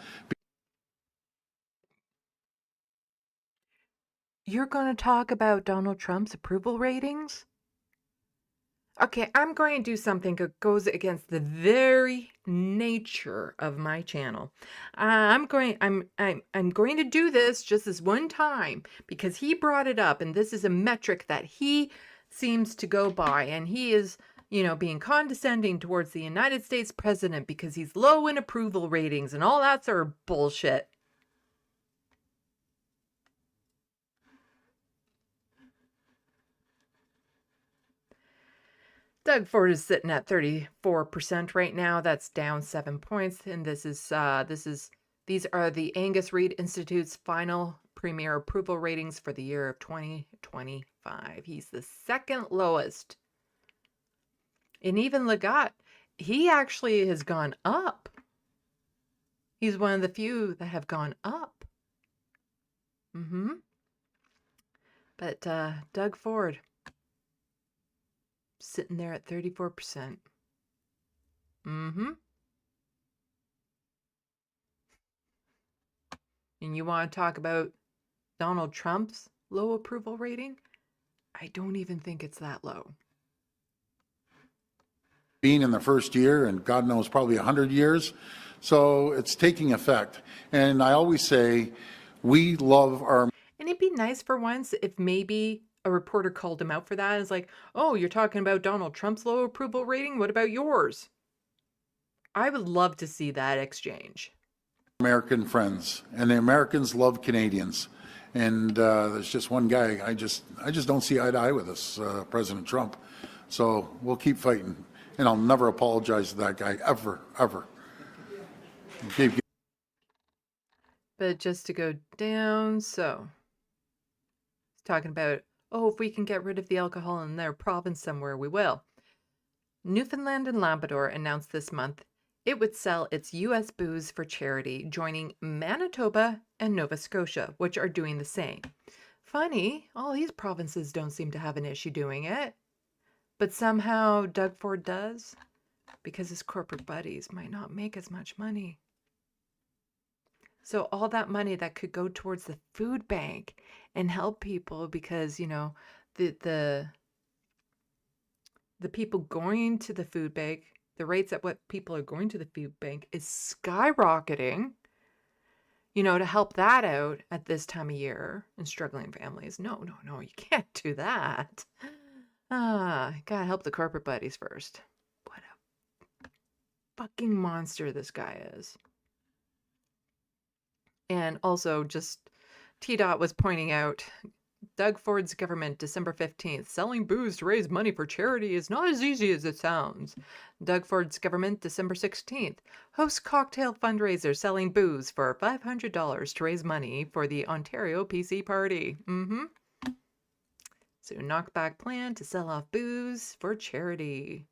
You're going to talk about Donald Trump's approval ratings? Okay, I'm going to do something that goes against the very nature of my channel. I'm going to do this just this one time because he brought it up, and this is a metric that he seems to go by, and he is, you know, being condescending towards the United States president because he's low in approval ratings and all that sort of bullshit. Doug Ford is sitting at 34% right now. That's down 7 points. And these are the Angus Reid Institute's final premier approval ratings for the year of 2025. He's the second lowest. And even Legatt, he actually has gone up. He's one of the few that have gone up. Mm-hmm. But Doug Ford, sitting there at 34%. Mm-hmm. And you want to talk about Donald Trump's low approval rating? I don't even think it's that low. Being in the first year, and God knows, probably 100 years. So it's taking effect. And I always say, we love our... And it'd be nice for once if maybe a reporter called him out for that. It's like, oh, you're talking about Donald Trump's low approval rating? What about yours? I would love to see that exchange. American friends, and the Americans love Canadians. And there's just one guy, I just don't see eye to eye with us, President Trump. So we'll keep fighting. And I'll never apologize to that guy, ever, ever. But just to go down, so it's talking about, oh, if we can get rid of the alcohol in their province somewhere, we will. Newfoundland and Labrador announced this month it would sell its U.S. booze for charity, joining Manitoba and Nova Scotia, which are doing the same. Funny, all these provinces don't seem to have an issue doing it. But somehow Doug Ford does, because his corporate buddies might not make as much money. So all that money that could go towards the food bank and help people, because, you know, the people going to the food bank, the rates at what people are going to the food bank is skyrocketing, you know, to help that out at this time of year and struggling families. No, you can't do that. Gotta help the corporate buddies first. What a fucking monster this guy is. And also, just T-Dot was pointing out, Doug Ford's government, December 15th, selling booze to raise money for charity is not as easy as it sounds. Doug Ford's government, December 16th, hosts cocktail fundraiser selling booze for $500 to raise money for the Ontario PC Party. So knockback plan to sell off booze for charity.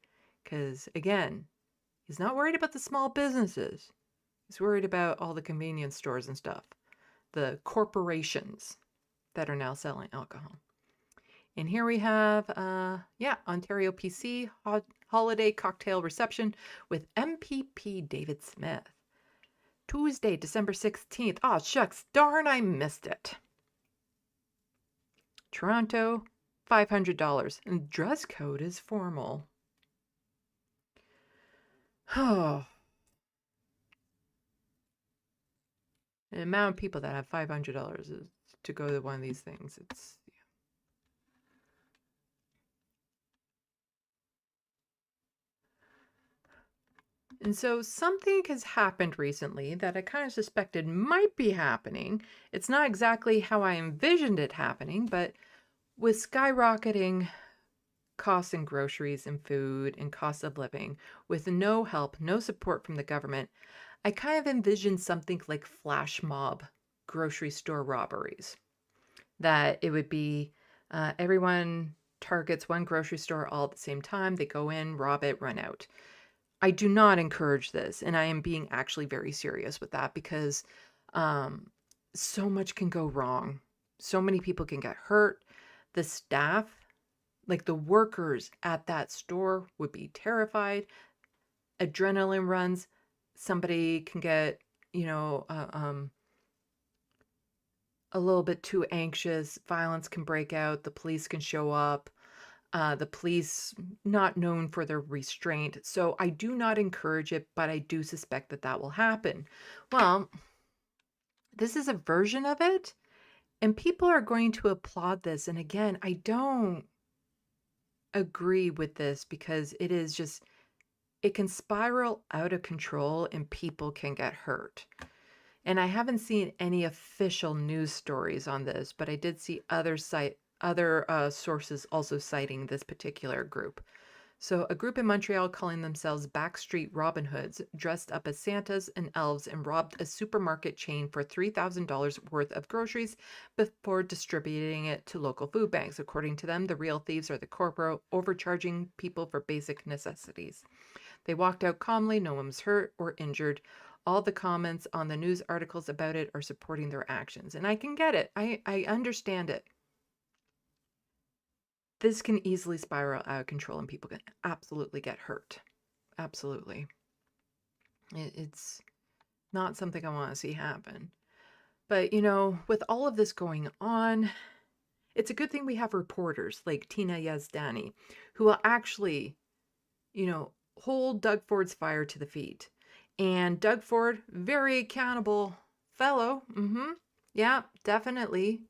Because, again, he's not worried about the small businesses. He's worried about all the convenience stores and stuff. The corporations that are now selling alcohol. And here we have, Ontario PC holiday cocktail reception with MPP David Smith. Tuesday, December 16th. Oh, shucks, darn, I missed it. Toronto, $500. And dress code is formal. Oh. The amount of people that have $500 to go to one of these things, it's... And so something has happened recently that I kind of suspected might be happening. It's not exactly how I envisioned it happening, but with skyrocketing costs in groceries and food and cost of living, with no help, no support from the government, I kind of envisioned something like flash mob grocery store robberies. That it would be everyone targets one grocery store all at the same time. They go in, rob it, run out. I do not encourage this, and I am being actually very serious with that because so much can go wrong. So many people can get hurt. The staff, like the workers at that store, would be terrified. Adrenaline runs. Somebody can get, a little bit too anxious. Violence can break out. The police can show up. The police not known for their restraint. So I do not encourage it, but I do suspect that that will happen. Well, this is a version of it, and people are going to applaud this. And again, I don't agree with this because it is just, it can spiral out of control and people can get hurt. And I haven't seen any official news stories on this, but I did see other sources also citing this particular group. So a group in Montreal calling themselves Backstreet Robin Hoods dressed up as Santas and elves and robbed a supermarket chain for $3,000 worth of groceries before distributing it to local food banks. According to them, the real thieves are the corporate, overcharging people for basic necessities. They walked out calmly, no one was hurt or injured. all the comments on the news articles about it are supporting their actions. And I can get it. I understand it. This can easily spiral out of control and people can absolutely get hurt. Absolutely. It's not something I want to see happen. But, you know, with all of this going on, it's a good thing we have reporters like Tina Yazdani who will actually, you know, hold Doug Ford's fire to the feet. And Doug Ford, very accountable fellow. Yeah, definitely.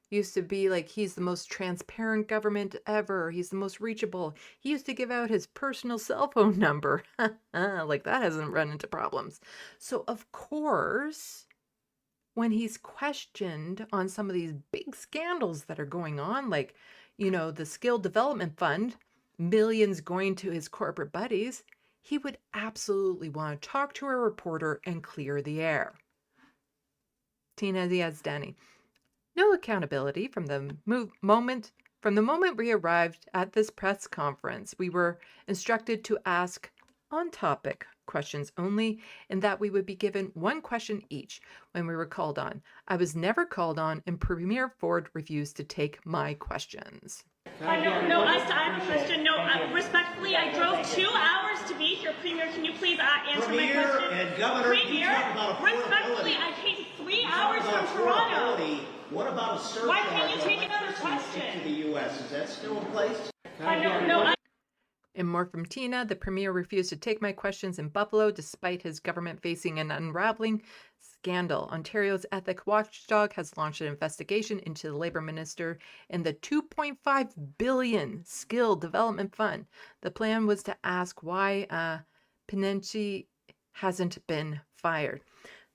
Used to be like he's the most transparent government ever. He's the most reachable. He used to give out his personal cell phone number. Like that hasn't run into problems. So of course, when he's questioned on some of these big scandals that are going on, like, you know, the Skill Development Fund, millions going to his corporate buddies, he would absolutely want to talk to a reporter and clear the air. Tina Yazdani. No accountability from the moment we arrived at this press conference. We were instructed to ask on-topic questions only, and that we would be given one question each when we were called on. I was never called on, and Premier Ford refused to take my questions. I have a question. No, respectfully, I drove 2 hours to be here. Premier, can you please answer my question? And Governor, Premier, respectfully, I came 3 hours from Toronto. What about a surcharge? Why can't you take another question? To the U.S. Is that still in place? And more from Tina. The Premier refused to take my questions in Buffalo despite his government facing an unraveling scandal. Ontario's ethic watchdog has launched an investigation into the Labour Minister and the $2.5 billion Skill Development Fund. The plan was to ask why Pinenci hasn't been fired.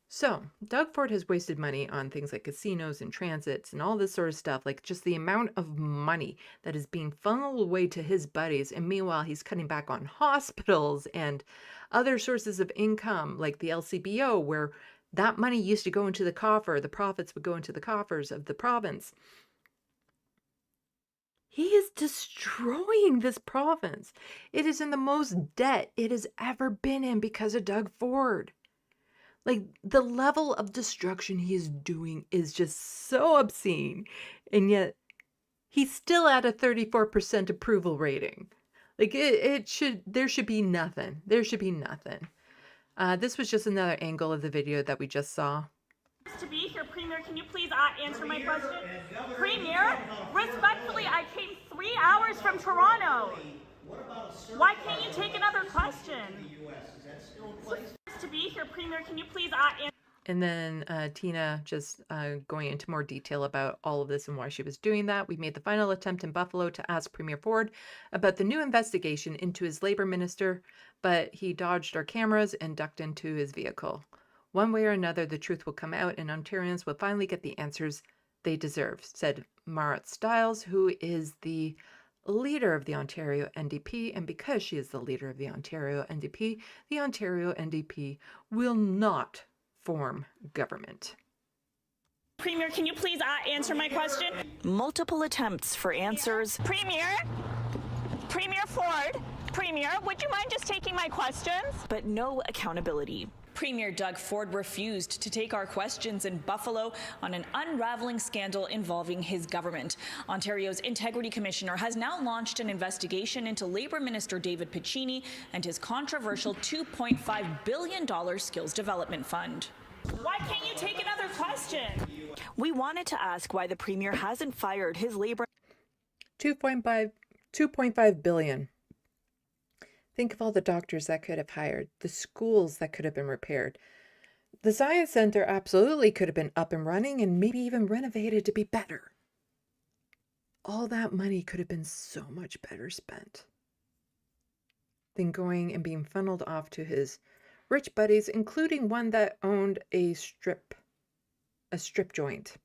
So, Doug Ford has wasted money on things like casinos and transits and all this sort of stuff, like just the amount of money that is being funneled away to his buddies. And meanwhile, he's cutting back on hospitals and other sources of income, like the LCBO, where that money used to go into the coffer. The profits would go into the coffers of the province. He is destroying this province. It is in the most debt it has ever been in because of Doug Ford. Like, the level of destruction he is doing is just so obscene. And yet, he's still at a 34% approval rating. Like, there should be nothing. There should be nothing. This was just another angle of the video that we just saw. To be here, Premier, can you please answer my question? Premier, respectfully, I came 3 hours from Toronto. Why can't you take another question? To be here, Premier, can you please answer? And then Tina just going into more detail about all of this and why she was doing that. We made the final attempt in Buffalo to ask Premier Ford about the new investigation into his Labour minister, but he dodged our cameras and ducked into his vehicle. One way or another, the truth will come out and Ontarians will finally get the answers they deserve, said Marat Stiles, who is the leader of the Ontario NDP, and because she is the leader of the Ontario NDP will not form government. Premier, can you please answer my question? Multiple attempts for answers. Premier Ford, Premier, would you mind just taking my questions? But no accountability. Premier Doug Ford refused to take our questions in Buffalo on an unraveling scandal involving his government. Ontario's Integrity Commissioner has now launched an investigation into Labour Minister David Piccini and his controversial $2.5 billion Skills Development Fund. Why can't you take another question? We wanted to ask why the Premier hasn't fired his Labour... 2.5 billion. Think of all the doctors that could have hired, the schools that could have been repaired. The Science Center absolutely could have been up and running and maybe even renovated to be better. All that money could have been so much better spent than going and being funneled off to his rich buddies, including one that owned a strip joint.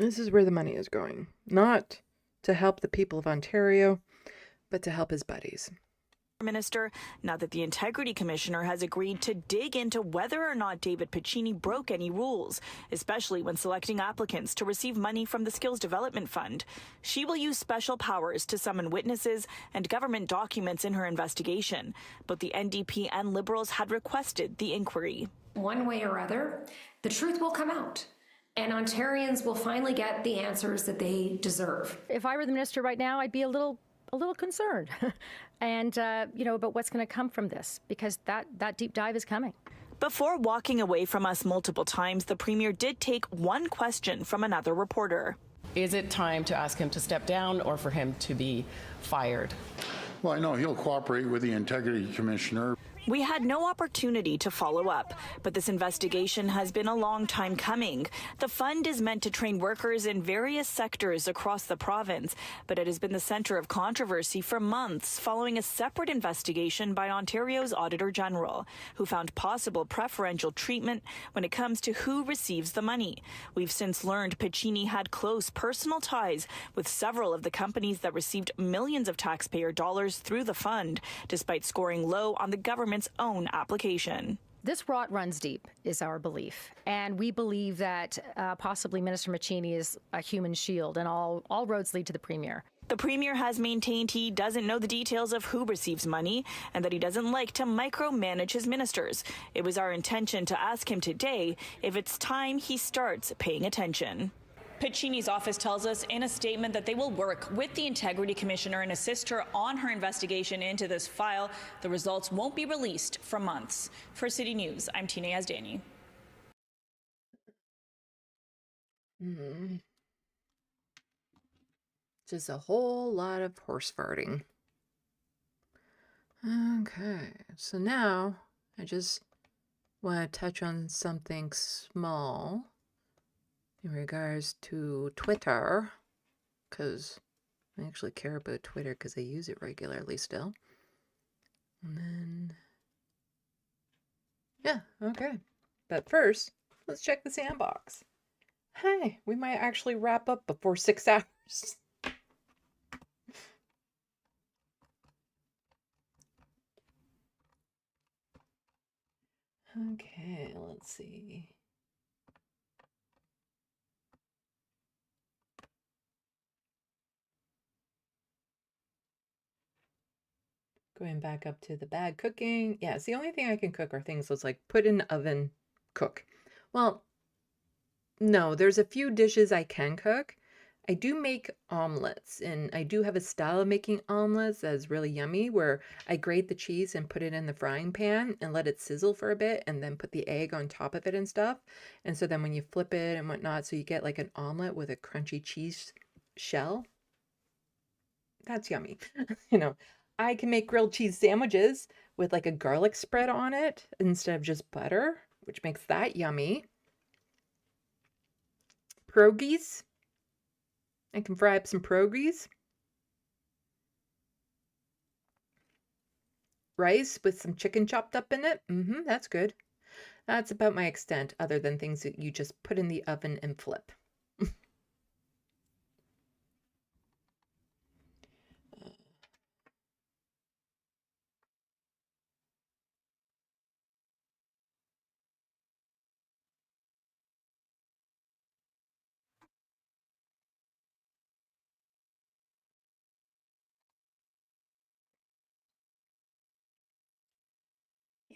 This is where the money is going, not to help the people of Ontario, but to help his buddies. Minister, now that the Integrity Commissioner has agreed to dig into whether or not David Piccini broke any rules, especially when selecting applicants to receive money from the Skills Development Fund. She will use special powers to summon witnesses and government documents in her investigation, but the NDP and Liberals had requested the inquiry. One way or other, the truth will come out, and Ontarians will finally get the answers that they deserve. If I were the minister right now, I'd be a little concerned and about what's going to come from this, because that deep dive is coming. Before walking away from us multiple times, the Premier did take one question from another reporter. Is it time to ask him to step down or for him to be fired? Well, I know he'll cooperate with the Integrity Commissioner. We had no opportunity to follow up, but this investigation has been a long time coming. The fund is meant to train workers in various sectors across the province, but it has been the centre of controversy for months following a separate investigation by Ontario's Auditor General, who found possible preferential treatment when it comes to who receives the money. We've since learned Piccini had close personal ties with several of the companies that received millions of taxpayer dollars through the fund, despite scoring low on the government's own application. This rot runs deep, is our belief. And we believe that possibly Minister Piccini is a human shield, and all roads lead to the Premier. The Premier has maintained he doesn't know the details of who receives money and that he doesn't like to micromanage his ministers. It was our intention to ask him today if it's time he starts paying attention. Piccini's office tells us in a statement that they will work with the Integrity Commissioner and assist her on her investigation into this file. The results won't be released for months. For City News, I'm Tina Yazdani. Just a whole lot of horse farting. Okay, so now I just want to touch on something small in regards to Twitter, because I actually care about Twitter because I use it regularly still. And then, yeah, okay. But first, let's check the SandBox. Hey, we might actually wrap up before 6 hours. Okay, let's see. Going back up to the bad cooking. Yeah, it's the only thing I can cook are things that's like put in the oven, cook. Well, no, there's a few dishes I can cook. I do make omelets, and I do have a style of making omelets that's really yummy where I grate the cheese and put it in the frying pan and let it sizzle for a bit and then put the egg on top of it and stuff. And so then when you flip it and whatnot, so you get like an omelet with a crunchy cheese shell. That's yummy. I can make grilled cheese sandwiches with like a garlic spread on it instead of just butter, which makes that yummy. Pierogies. I can fry up some pierogies. Rice with some chicken chopped up in it. That's good. That's about my extent, other than things that you just put in the oven and flip.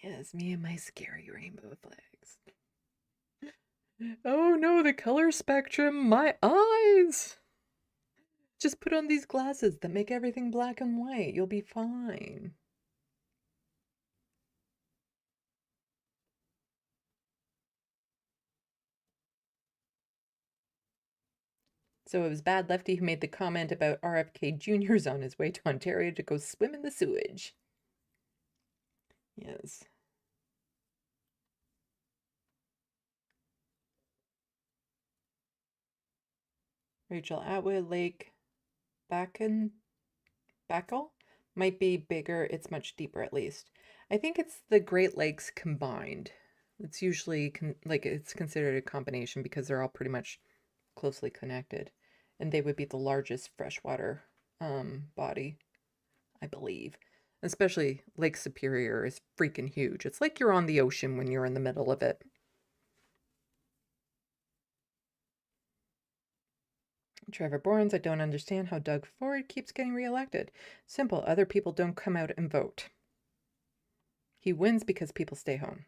Yes, me and my scary rainbow flags. Oh no, the color spectrum, my eyes! Just put on these glasses that make everything black and white. You'll be fine. So it was Bad Lefty who made the comment about RFK Jr.'s on his way to Ontario to go swim in the sewage. Yes. Rachel Atwood, Lake Backle might be bigger. It's much deeper at least. I think it's the Great Lakes combined. It's usually it's considered a combination because they're all pretty much closely connected. And they would be the largest freshwater body, I believe. Especially Lake Superior is freaking huge. It's like you're on the ocean when you're in the middle of it. Trevor Borns, I don't understand how Doug Ford keeps getting reelected. Simple, other people don't come out and vote. He wins because people stay home.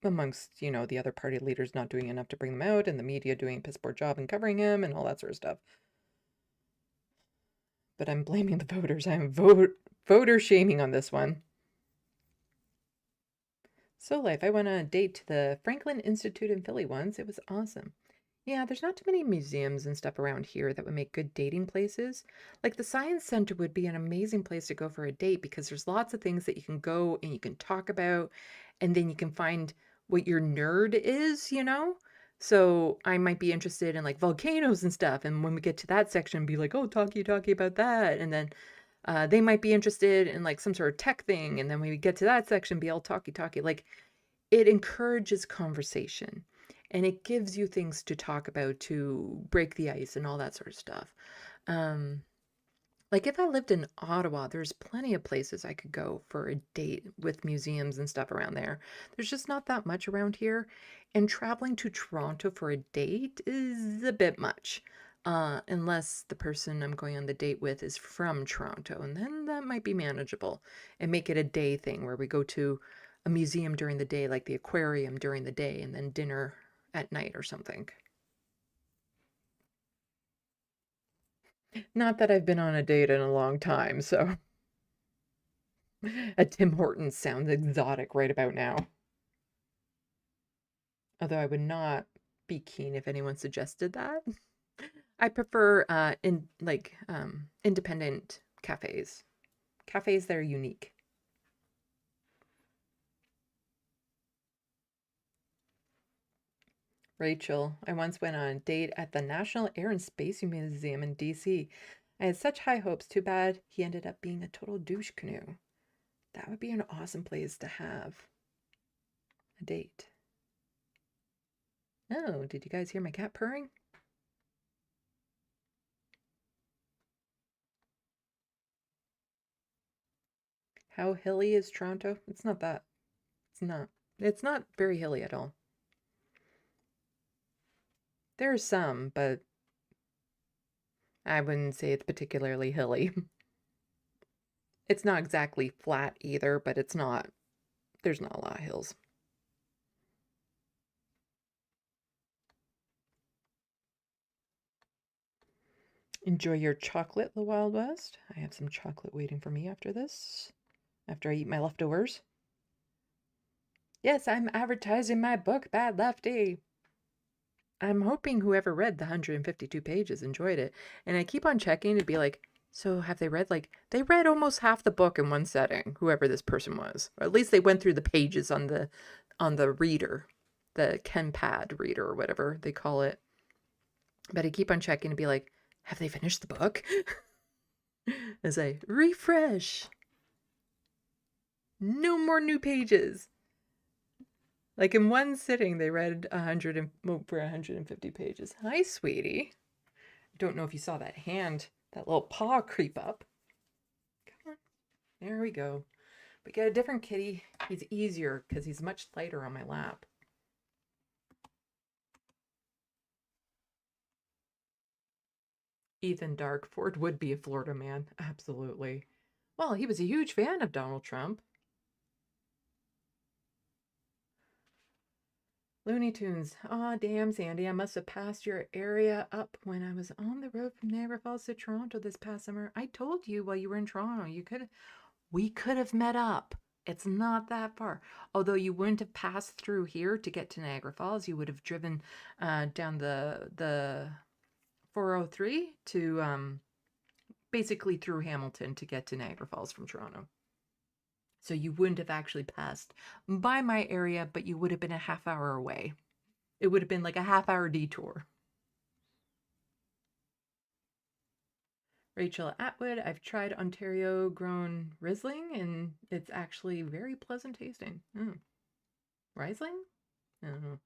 Amongst, you know, the other party leaders not doing enough to bring them out, and the media doing a piss poor job in covering him, and all that sort of stuff. But I'm blaming the voters. I'm voter shaming on this one. So Life, I went on a date to the Franklin Institute in Philly once. It was awesome. Yeah, there's not too many museums and stuff around here that would make good dating places. Like the Science Center would be an amazing place to go for a date because there's lots of things that you can go and you can talk about, and then you can find what your nerd is, you know? So I might be interested in like volcanoes and stuff. And when we get to that section, be like, oh, talkie about that. And then they might be interested in like some sort of tech thing. And then when we get to that section, be all talkie. Like it encourages conversation and it gives you things to talk about to break the ice and all that sort of stuff. Like if I lived in Ottawa, there's plenty of places I could go for a date with museums and stuff around there. There's just not that much around here. And traveling to Toronto for a date is a bit much. Unless the person I'm going on the date with is from Toronto. And then that might be manageable. And make it a day thing where we go to a museum during the day, like the aquarium during the day, and then dinner at night or something. Not that I've been on a date in a long time, so a Tim Hortons sounds exotic right about now. Although I would not be keen if anyone suggested that. I prefer independent cafes. Cafes that are unique. Rachel, I once went on a date at the National Air and Space Museum in DC. I had such high hopes. Too bad he ended up being a total douche canoe. That would be an awesome place to have a date. Oh, did you guys hear my cat purring? How hilly is Toronto? It's not that. It's not. It's not very hilly at all. There's some, but I wouldn't say it's particularly hilly. It's not exactly flat either, but it's not, there's not a lot of hills. Enjoy your chocolate, the Wild West. I have some chocolate waiting for me after this, after I eat my leftovers. Yes, I'm advertising my book, Bad Lefty. I'm hoping whoever read the 152 pages enjoyed it. And I keep on checking to be like, so have they read, like, they read almost half the book in one setting, whoever this person was. Or at least they went through the pages on the reader, the KenPad reader or whatever they call it. But I keep on checking to be like, have they finished the book? As I refresh. No more new pages. Like in one sitting, they read over 150 pages. Hi, sweetie. Don't know if you saw that hand, that little paw creep up. Come on. There we go. We get a different kitty. He's easier because he's much lighter on my lap. Ethan Darkford would be a Florida man. Absolutely. Well, he was a huge fan of Donald Trump. Looney Tunes. Aw, damn, Sandy. I must have passed your area up when I was on the road from Niagara Falls to Toronto this past summer. I told you while you were in Toronto, we could have met up. It's not that far. Although you wouldn't have passed through here to get to Niagara Falls. You would have driven down the 403 to basically through Hamilton to get to Niagara Falls from Toronto. So you wouldn't have actually passed by my area, but you would have been a half hour away. It would have been like a half-hour detour. Rachel Atwood, I've tried Ontario grown Riesling and it's actually very pleasant tasting. Riesling? I don't know.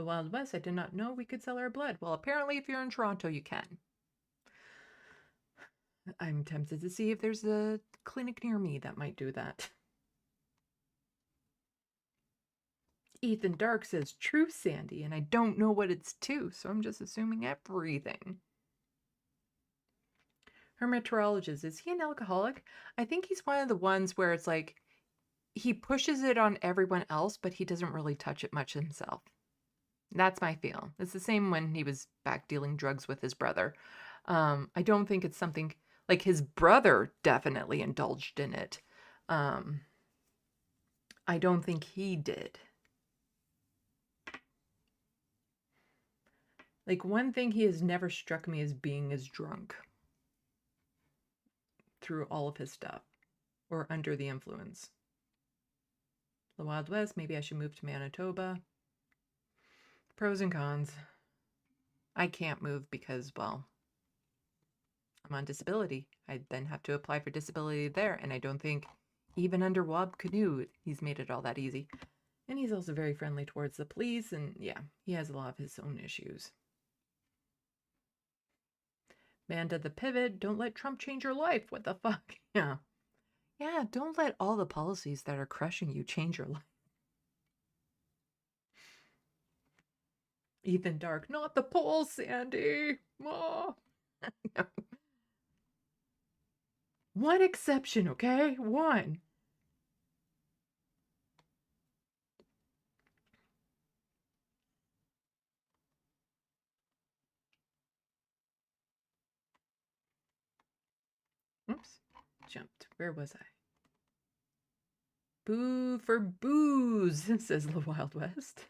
The Wild West, I did not know we could sell our blood. Well, apparently if you're in Toronto, you can. I'm tempted to see if there's a clinic near me that might do that. Ethan Dark says, true, Sandy, and I don't know what it's to, so I'm just assuming everything. Hermatologist, is he an alcoholic? I think he's one of the ones where it's like, he pushes it on everyone else, but he doesn't really touch it much himself. That's my feel. It's the same when he was back dealing drugs with his brother. I don't think it's something, like his brother definitely indulged in it. I don't think he did. Like, one thing he has never struck me as being is drunk through all of his stuff or under the influence. The Wild West, maybe I should move to Manitoba. Pros and cons. I can't move because, well, I'm on disability. I then have to apply for disability there, and I don't think even under Wob Canoe he's made it all that easy. And he's also very friendly towards the police, and yeah, he has a lot of his own issues. Manda the Pivot, don't let Trump change your life. What the fuck? Yeah. Yeah, don't let all the policies that are crushing you change your life. Ethan Dark, not the polls, Sandy. Oh. No. One exception, okay? One. Oops. Jumped. Where was I? Boo for booze, says the Wild West.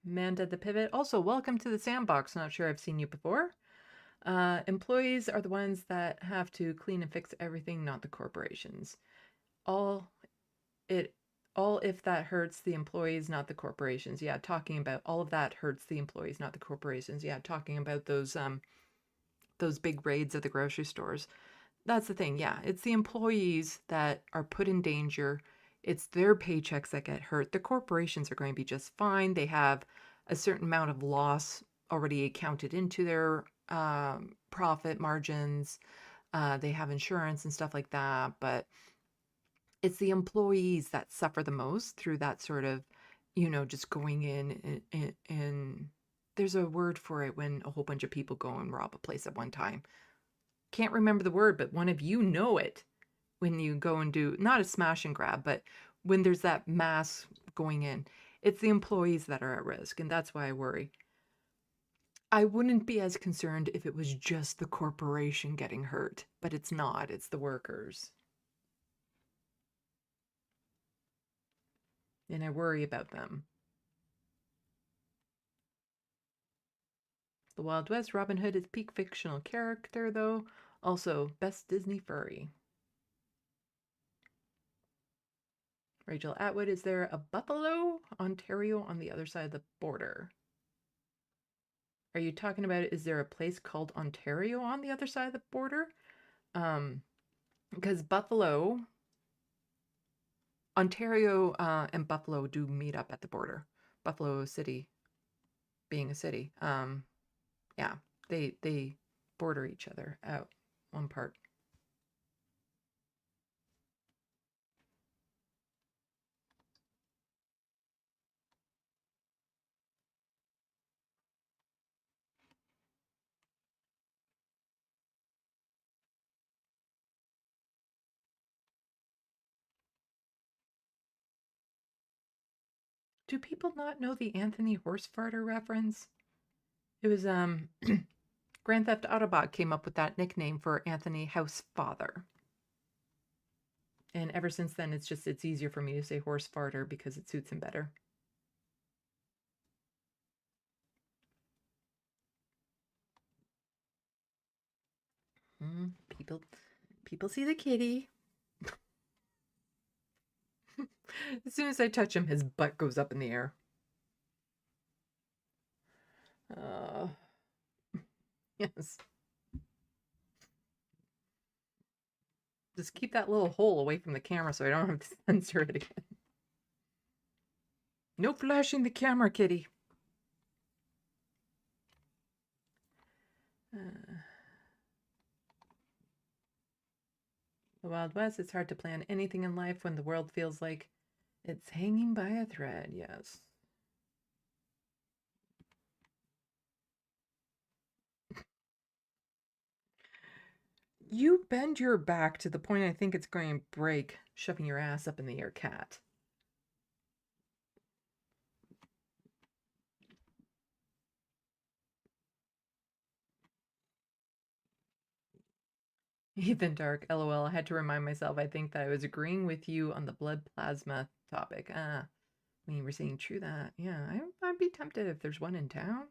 Manda the Pivot. Also, welcome to the SandBox. Not sure I've seen you before. Employees are the ones that have to clean and fix everything, not the corporations. All if that hurts the employees, not the corporations. Yeah, talking about all of that hurts the employees, not the corporations. Yeah, talking about those big raids at the grocery stores. That's the thing. Yeah, it's the employees that are put in danger. It's their paychecks that get hurt. The corporations are going to be just fine. They have a certain amount of loss already accounted into their profit margins. They have insurance and stuff like that, but it's the employees that suffer the most through that sort of, just going in and there's a word for it when a whole bunch of people go and rob a place at one time. Can't remember the word, but one of you know it. When you go and do, not a smash and grab, but when there's that mass going in, it's the employees that are at risk, and that's why I worry. I wouldn't be as concerned if it was just the corporation getting hurt, but it's not. It's the workers. And I worry about them. The Wild West, Robin Hood is peak fictional character, though. Also, best Disney furry. Rachel Atwood, is there a Buffalo, Ontario on the other side of the border? Are you talking about, is there a place called Ontario on the other side of the border? Because Buffalo, Ontario and Buffalo do meet up at the border. Buffalo City being a city. Yeah, they border each other out one part. Do people not know the Anthony Horsefarter reference? It was Grand Theft Autobot came up with that nickname for Anthony Housefather. And ever since then, it's easier for me to say Horsefarter because it suits him better. People see the kitty. As soon as I touch him, his butt goes up in the air. Yes. Just keep that little hole away from the camera so I don't have to censor it again. No flashing the camera, kitty. The Wild West, it's hard to plan anything in life when the world feels like it's hanging by a thread, yes. You bend your back to the point I think it's going to break, shoving your ass up in the air, cat. Ethan Dark, LOL, I had to remind myself, I think that I was agreeing with you on the blood plasma topic. I mean, we're saying true that. Yeah, I'd be tempted if there's one in town.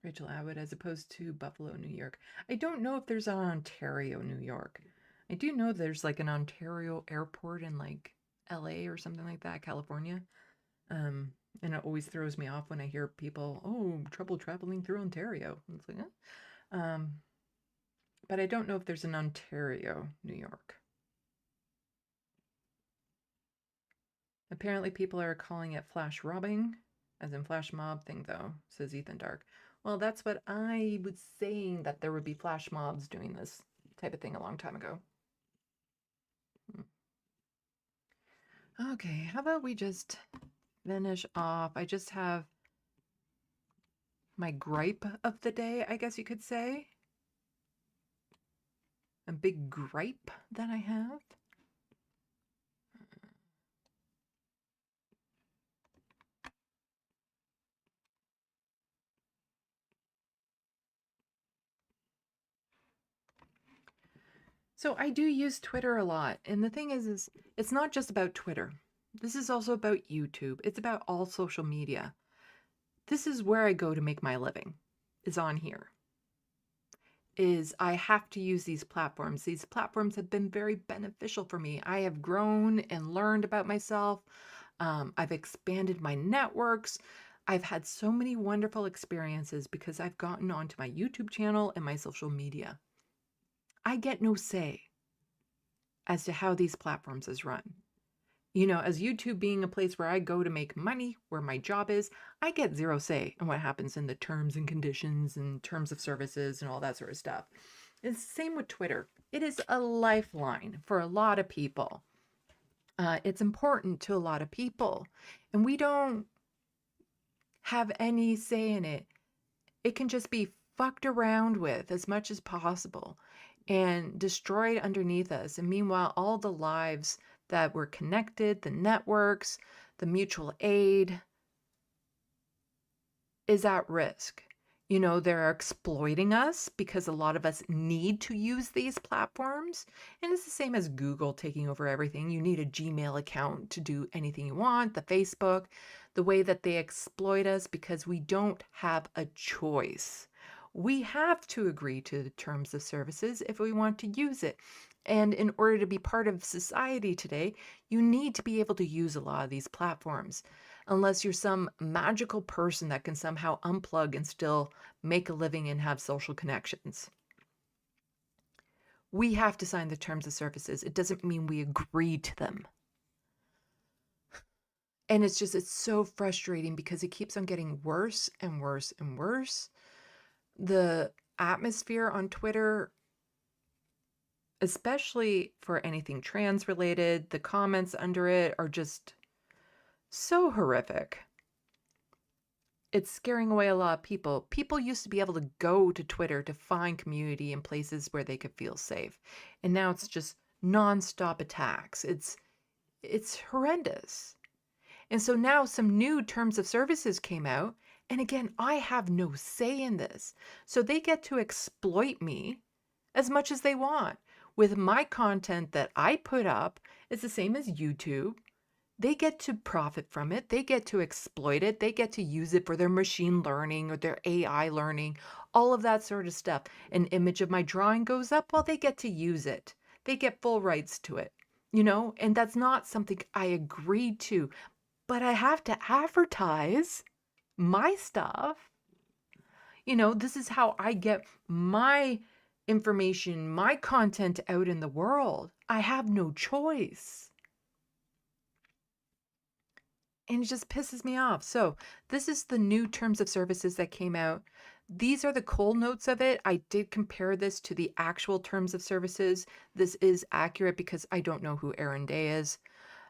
Rachel Atwood, as opposed to Buffalo, New York. I don't know if there's an Ontario, New York. I do know there's like an Ontario airport in like LA or something like that, California. And it always throws me off when I hear people, oh, trouble traveling through Ontario. It's like, but I don't know if there's an Ontario, New York. Apparently people are calling it flash robbing, as in flash mob thing though, says Ethan Dark. Well, that's what I was saying, that there would be flash mobs doing this type of thing a long time ago. Okay, how about we just finish off? I just have my gripe of the day, I guess you could say. A big gripe that I have. So I do use Twitter a lot. And the thing is it's not just about Twitter. This is also about YouTube. It's about all social media. This is where I go to make my living, is on here. I have to use these platforms. These platforms have been very beneficial for me. I have grown and learned about myself. I've expanded my networks. I've had so many wonderful experiences because I've gotten onto my YouTube channel and my social media. I get no say as to how these platforms is run. You know, as YouTube being a place where I go to make money, where my job is, I get zero say in what happens in the terms and conditions and terms of services and all that sort of stuff. It's the same with Twitter. It is a lifeline for a lot of people. It's important to a lot of people, and we don't have any say in it. It can just be fucked around with as much as possible and destroyed underneath us. And meanwhile, all the lives that were connected, the networks, the mutual aid, is at risk. You know, they're exploiting us because a lot of us need to use these platforms. And it's the same as Google taking over everything. You need a Gmail account to do anything you want, the Facebook, the way that they exploit us because we don't have a choice. We have to agree to the terms of services if we want to use it. And in order to be part of society today, you need to be able to use a lot of these platforms. Unless you're some magical person that can somehow unplug and still make a living and have social connections. We have to sign the terms of services. It doesn't mean we agree to them. And it's so frustrating because it keeps on getting worse and worse and worse. The atmosphere on Twitter, especially for anything trans related, the comments under it are just so horrific. It's scaring away a lot of people. People used to be able to go to Twitter to find community in places where they could feel safe. And now it's just nonstop attacks. It's horrendous. And so now some new terms of services came out. And again, I have no say in this. So they get to exploit me as much as they want. With my content that I put up, it's the same as YouTube. They get to profit from it. They get to exploit it. They get to use it for their machine learning or their AI learning, all of that sort of stuff. An image of my drawing goes up, well, they get to use it. They get full rights to it, you know, and that's not something I agreed to, but I have to advertise my stuff. You know, this is how I get my information, my content out in the world. I have no choice. And it just pisses me off. So this is the new terms of services that came out. These are the cold notes of it. I did compare this to the actual terms of services. This is accurate because I don't know who Aaron Day is.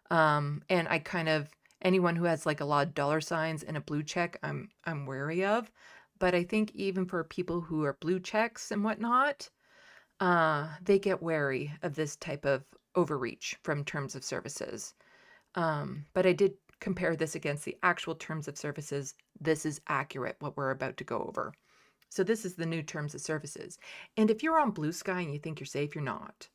And I kind of, anyone who has like a lot of dollar signs and a blue check, I'm wary of. But I think even for people who are blue checks and whatnot, they get wary of this type of overreach from terms of services. But I did compare this against the actual terms of services. This is accurate, what we're about to go over. So this is the new terms of services. And if you're on Blue Sky and you think you're safe, you're not.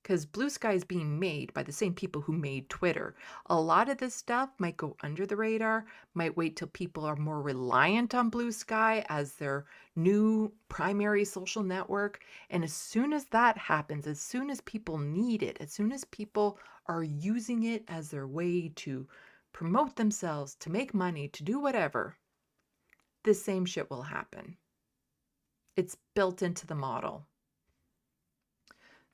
Because Blue Sky is being made by the same people who made Twitter. A lot of this stuff might go under the radar, might wait till people are more reliant on Blue Sky as their new primary social network. And as soon as that happens, as soon as people need it, as soon as people are using it as their way to promote themselves, to make money, to do whatever, this same shit will happen. It's built into the model.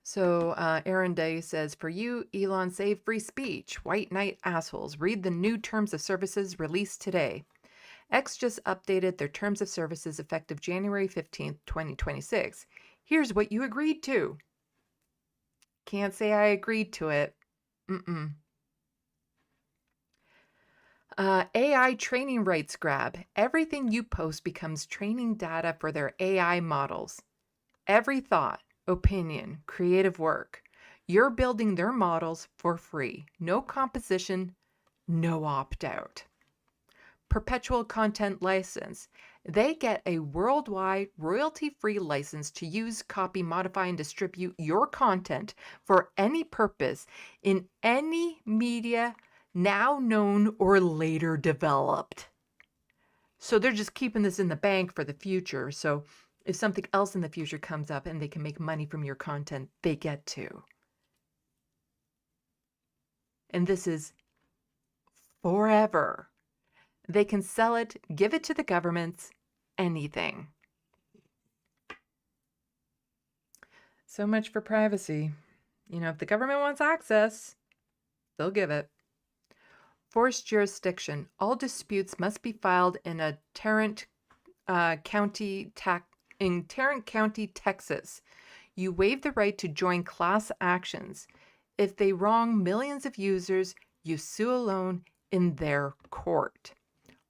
So Aaron Day says, for you, Elon, save free speech. White knight assholes. Read the new terms of services released today. X just updated their terms of services effective January 15th, 2026. Here's what you agreed to. Can't say I agreed to it. AI training rights grab. Everything you post becomes training data for their AI models. Every thought, opinion, creative work. You're building their models for free. No composition, no opt-out. Perpetual content license. They get a worldwide royalty-free license to use, copy, modify, and distribute your content for any purpose in any media now known or later developed. So they're just keeping this in the bank for the future. So if something else in the future comes up and they can make money from your content, they get to. And this is forever. They can sell it, give it to the governments, anything. So much for privacy. You know, if the government wants access, they'll give it. Forced jurisdiction. All disputes must be filed in a Tarrant County, Texas. You waive the right to join class actions. If they wrong millions of users, you sue alone in their court.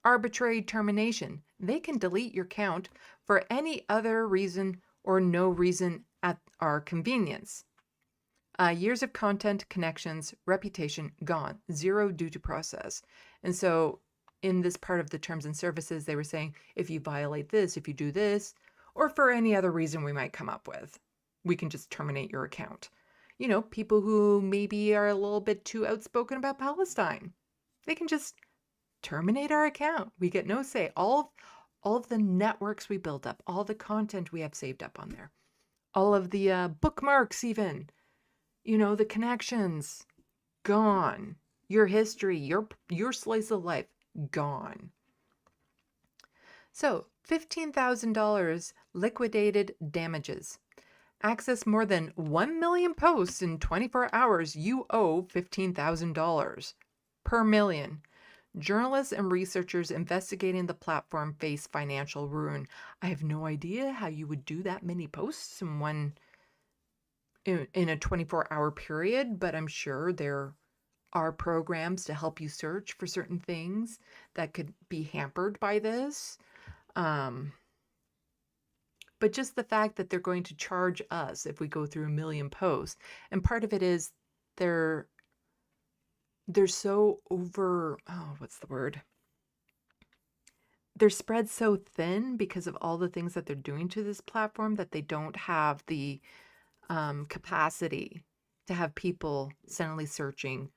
Arbitrary termination. They can delete your account for any other reason or no reason at our convenience. Years of content, connections, reputation, gone. Zero due to process. And so in this part of the terms and services, they were saying, if you violate this, if you do this, or for any other reason we might come up with, we can just terminate your account. You know, people who maybe are a little bit too outspoken about Palestine, they can just terminate our account. We get no say. All of the networks we build up, all the content we have saved up on there, all of the bookmarks even, you know, the connections, gone. Your history, your slice of life, gone. So $15,000 liquidated damages. Access more than 1 million posts in 24 hours, you owe $15,000 per million. Journalists and researchers investigating the platform face financial ruin. I have no idea how you would do that many posts in a 24-hour period, but I'm sure there are programs to help you search for certain things that could be hampered by this. But just the fact that they're going to charge us if we go through 1 million posts, and part of it is they're so they're spread so thin because of all the things that they're doing to this platform that they don't have the capacity to have people suddenly searching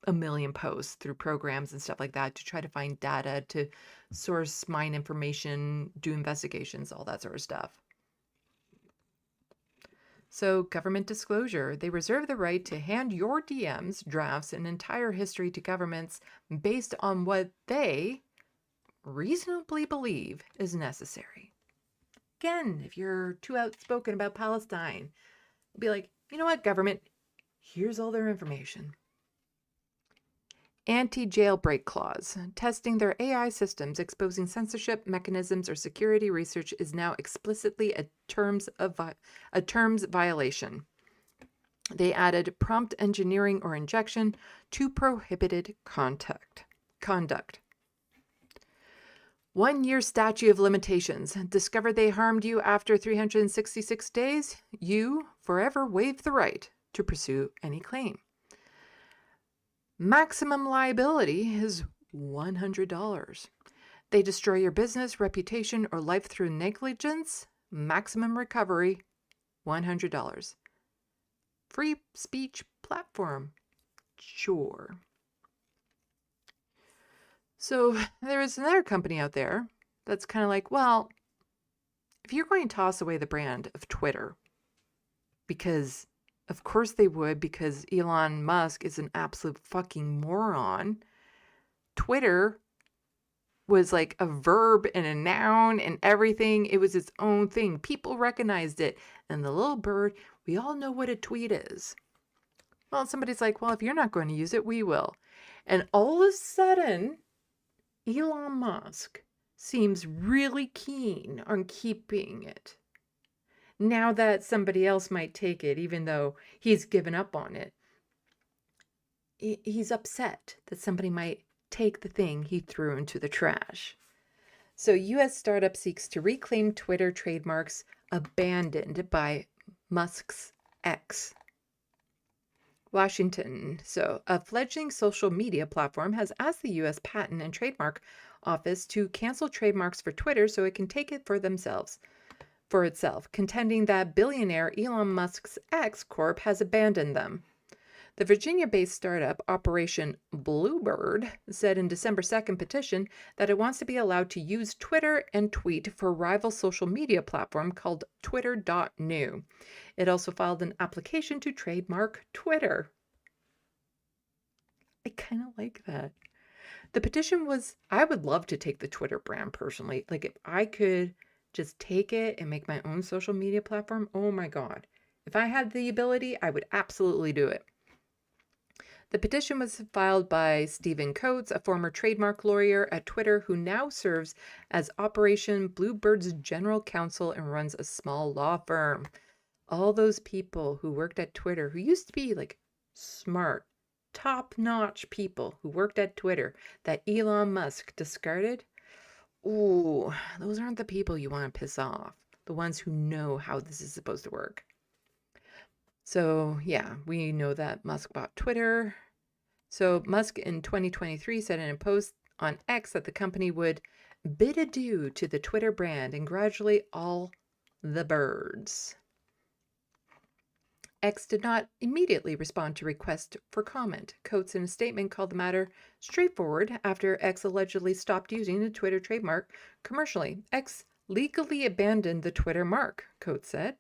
1 million posts through programs and stuff like that to try to find data, to source mine information, do investigations, all that sort of stuff. So government disclosure, they reserve the right to hand your DMs, drafts, and entire history to governments based on what they reasonably believe is necessary. Again, if you're too outspoken about Palestine, be like, you know what, government, here's all their information. Anti-jailbreak clause. Testing their AI systems exposing censorship mechanisms or security research is now explicitly a terms violation. They added prompt engineering or injection to prohibited conduct. 1 year statute of limitations. Discover they harmed you after 366 days? You forever waive the right to pursue any claim. Maximum liability is $100. They destroy your business, reputation, or life through negligence. Maximum recovery, $100. Free speech platform. Sure. So there is another company out there that's kind of like, well, if you're going to toss away the brand of Twitter, because of course they would, because Elon Musk is an absolute fucking moron. Twitter was like a verb and a noun and everything. It was its own thing. People recognized it. And the little bird, we all know what a tweet is. Well, somebody's like, well, if you're not going to use it, we will. And all of a sudden, Elon Musk seems really keen on keeping it. Now that somebody else might take it, even though he's given up on it, he's upset that somebody might take the thing he threw into the trash. So U.S. startup seeks to reclaim Twitter trademarks abandoned by Musk's X. Washington. So a fledgling social media platform has asked the U.S. Patent and Trademark Office to cancel trademarks for Twitter so it can take it for itself, contending that billionaire Elon Musk's X Corp has abandoned them. The Virginia-based startup Operation Bluebird said in December 2nd petition that it wants to be allowed to use Twitter and tweet for a rival social media platform called Twitter.new. It also filed an application to trademark Twitter. I kind of like that. The petition was, I would love to take the Twitter brand personally. Like if I could just take it and make my own social media platform, oh my God. If I had the ability, I would absolutely do it. The petition was filed by Stephen Coates, a former trademark lawyer at Twitter who now serves as Operation Bluebird's general counsel and runs a small law firm. All those people who worked at Twitter, who used to be like smart, top-notch people who worked at Twitter that Elon Musk discarded, ooh, those aren't the people you want to piss off. The ones who know how this is supposed to work. So yeah, we know that Musk bought Twitter. So Musk in 2023 said in a post on X that the company would bid adieu to the Twitter brand and gradually all the birds. X did not immediately respond to requests for comment. Coates in a statement called the matter straightforward after X allegedly stopped using the Twitter trademark commercially. X legally abandoned the Twitter mark, Coates said.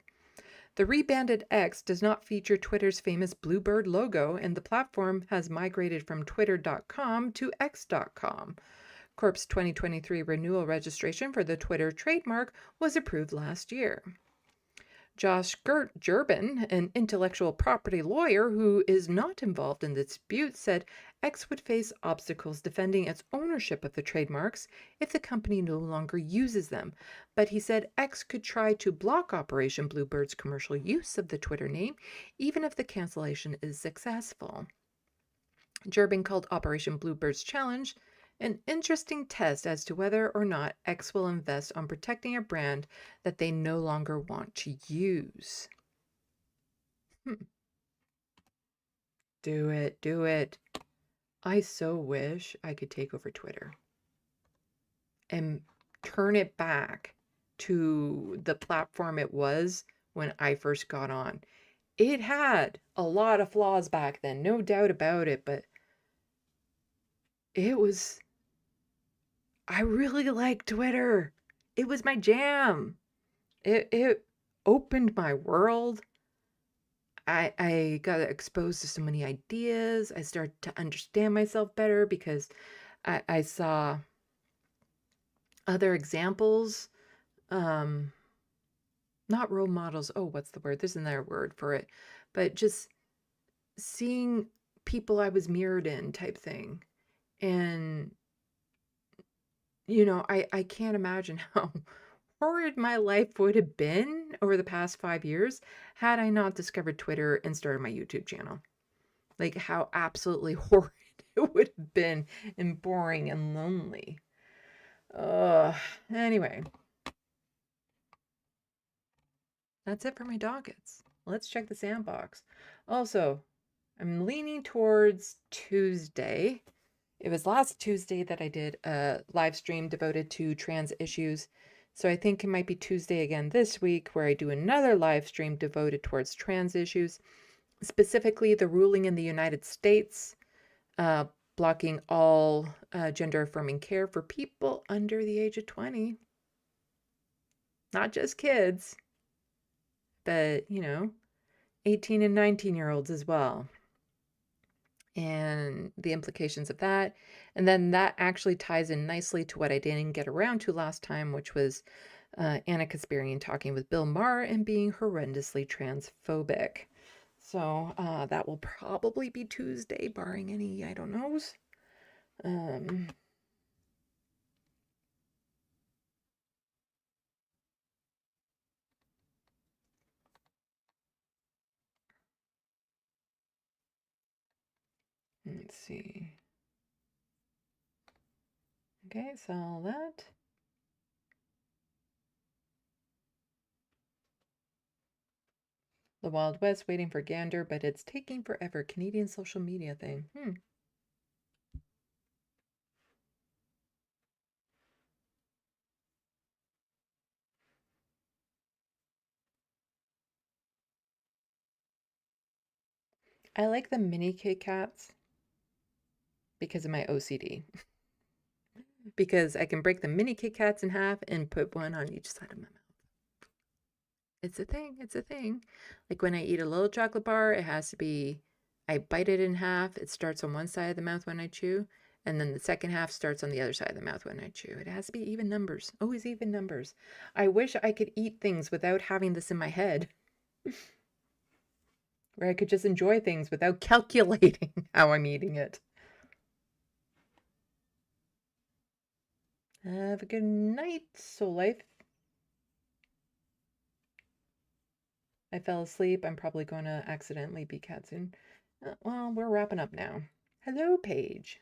The rebranded X does not feature Twitter's famous Bluebird logo, and the platform has migrated from Twitter.com to X.com. Corp's 2023 renewal registration for the Twitter trademark was approved last year. Josh Gerbin, an intellectual property lawyer who is not involved in the dispute, said X would face obstacles defending its ownership of the trademarks if the company no longer uses them. But he said X could try to block Operation Bluebird's commercial use of the Twitter name, even if the cancellation is successful. Gerbin called Operation Bluebird's challenge an interesting test as to whether or not X will invest on protecting a brand that they no longer want to use. Do it, do it. I so wish I could take over Twitter and turn it back to the platform it was when I first got on. It had a lot of flaws back then, no doubt about it, but I really liked Twitter. It was my jam. It opened my world. I got exposed to so many ideas. I started to understand myself better because I saw other examples, not role models. Oh, what's the word? There's another word for it, but just seeing people I was mirrored in type thing. And, I can't imagine how horrid my life would have been over the past 5 years had I not discovered Twitter and started my YouTube channel. Like how absolutely horrid it would have been and boring and lonely. Anyway. That's it for my dockets. Let's check the SandBox. Also, I'm leaning towards Tuesday. It was last Tuesday that I did a live stream devoted to trans issues. So I think it might be Tuesday again this week where I do another live stream devoted towards trans issues, specifically the ruling in the United States blocking all gender-affirming care for people under the age of 20. Not just kids, but, 18 and 19-year-olds as well. And the implications of that. And then that actually ties in nicely to what I didn't get around to last time, which was Anna Kasparian talking with Bill Maher and being horrendously transphobic. So that will probably be Tuesday, barring any, I don't knows. Let's see. Okay, so all that. The Wild West waiting for Gander, but it's taking forever. Canadian social media thing. I like the mini Kit Kats because of my OCD. Because I can break the mini Kit Kats in half and put one on each side of my mouth. It's a thing. It's a thing. Like when I eat a little chocolate bar, it has to be, I bite it in half. It starts on one side of the mouth when I chew. And then the second half starts on the other side of the mouth when I chew. It has to be even numbers. Always even numbers. I wish I could eat things without having this in my head. Where I could just enjoy things without calculating how I'm eating it. Have a good night, Soul Life. I fell asleep. I'm probably going to accidentally be cat soon. Well, we're wrapping up now. Hello, Paige.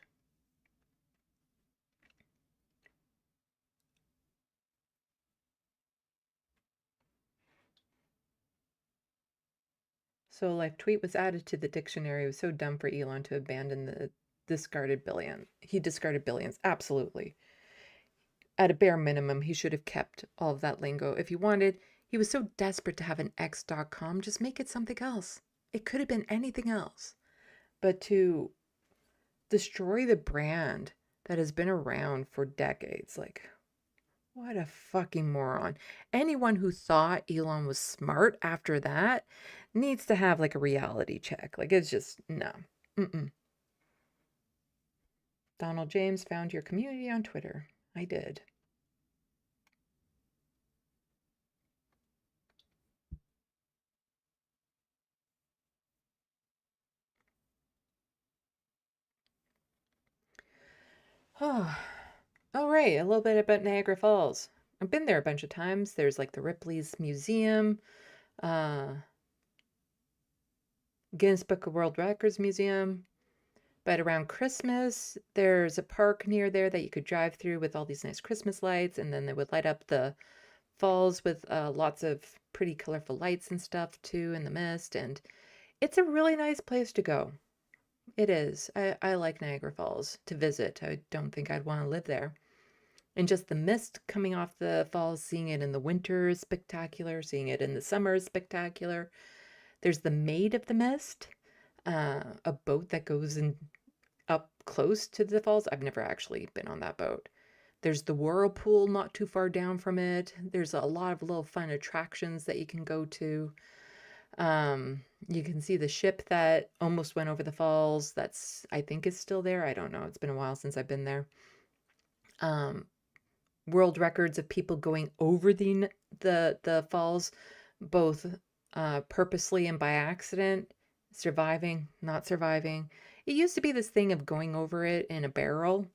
Soul Life tweet was added to the dictionary. It was so dumb for Elon to abandon the discarded billion. He discarded billions. Absolutely. At a bare minimum, he should have kept all of that lingo. If he wanted, he was so desperate to have an X.com, just make it something else. It could have been anything else. But to destroy the brand that has been around for decades, like, what a fucking moron. Anyone who thought Elon was smart after that needs to have like a reality check. Like, it's just, no. Donald James found your community on Twitter. I did. Oh, all right. A little bit about Niagara Falls. I've been there a bunch of times. There's like the Ripley's Museum, Guinness Book of World Records Museum. But around Christmas, there's a park near there that you could drive through with all these nice Christmas lights, and then they would light up the falls with lots of pretty colorful lights and stuff too in the mist, and it's a really nice place to go. It is. I like Niagara Falls to visit. I don't think I'd want to live there. And just the mist coming off the falls, seeing it in the winter is spectacular, seeing it in the summer is spectacular. There's the Maid of the Mist, a boat that goes in up close to the falls. I've never actually been on that boat. There's the whirlpool not too far down from it. There's a lot of little fun attractions that you can go to. You can see the ship that almost went over the falls. That's, I think, is still there. I don't know. It's been a while since I've been there. world records of people going over the falls, both purposely and by accident, surviving, not surviving. It used to be this thing of going over it in a barrel.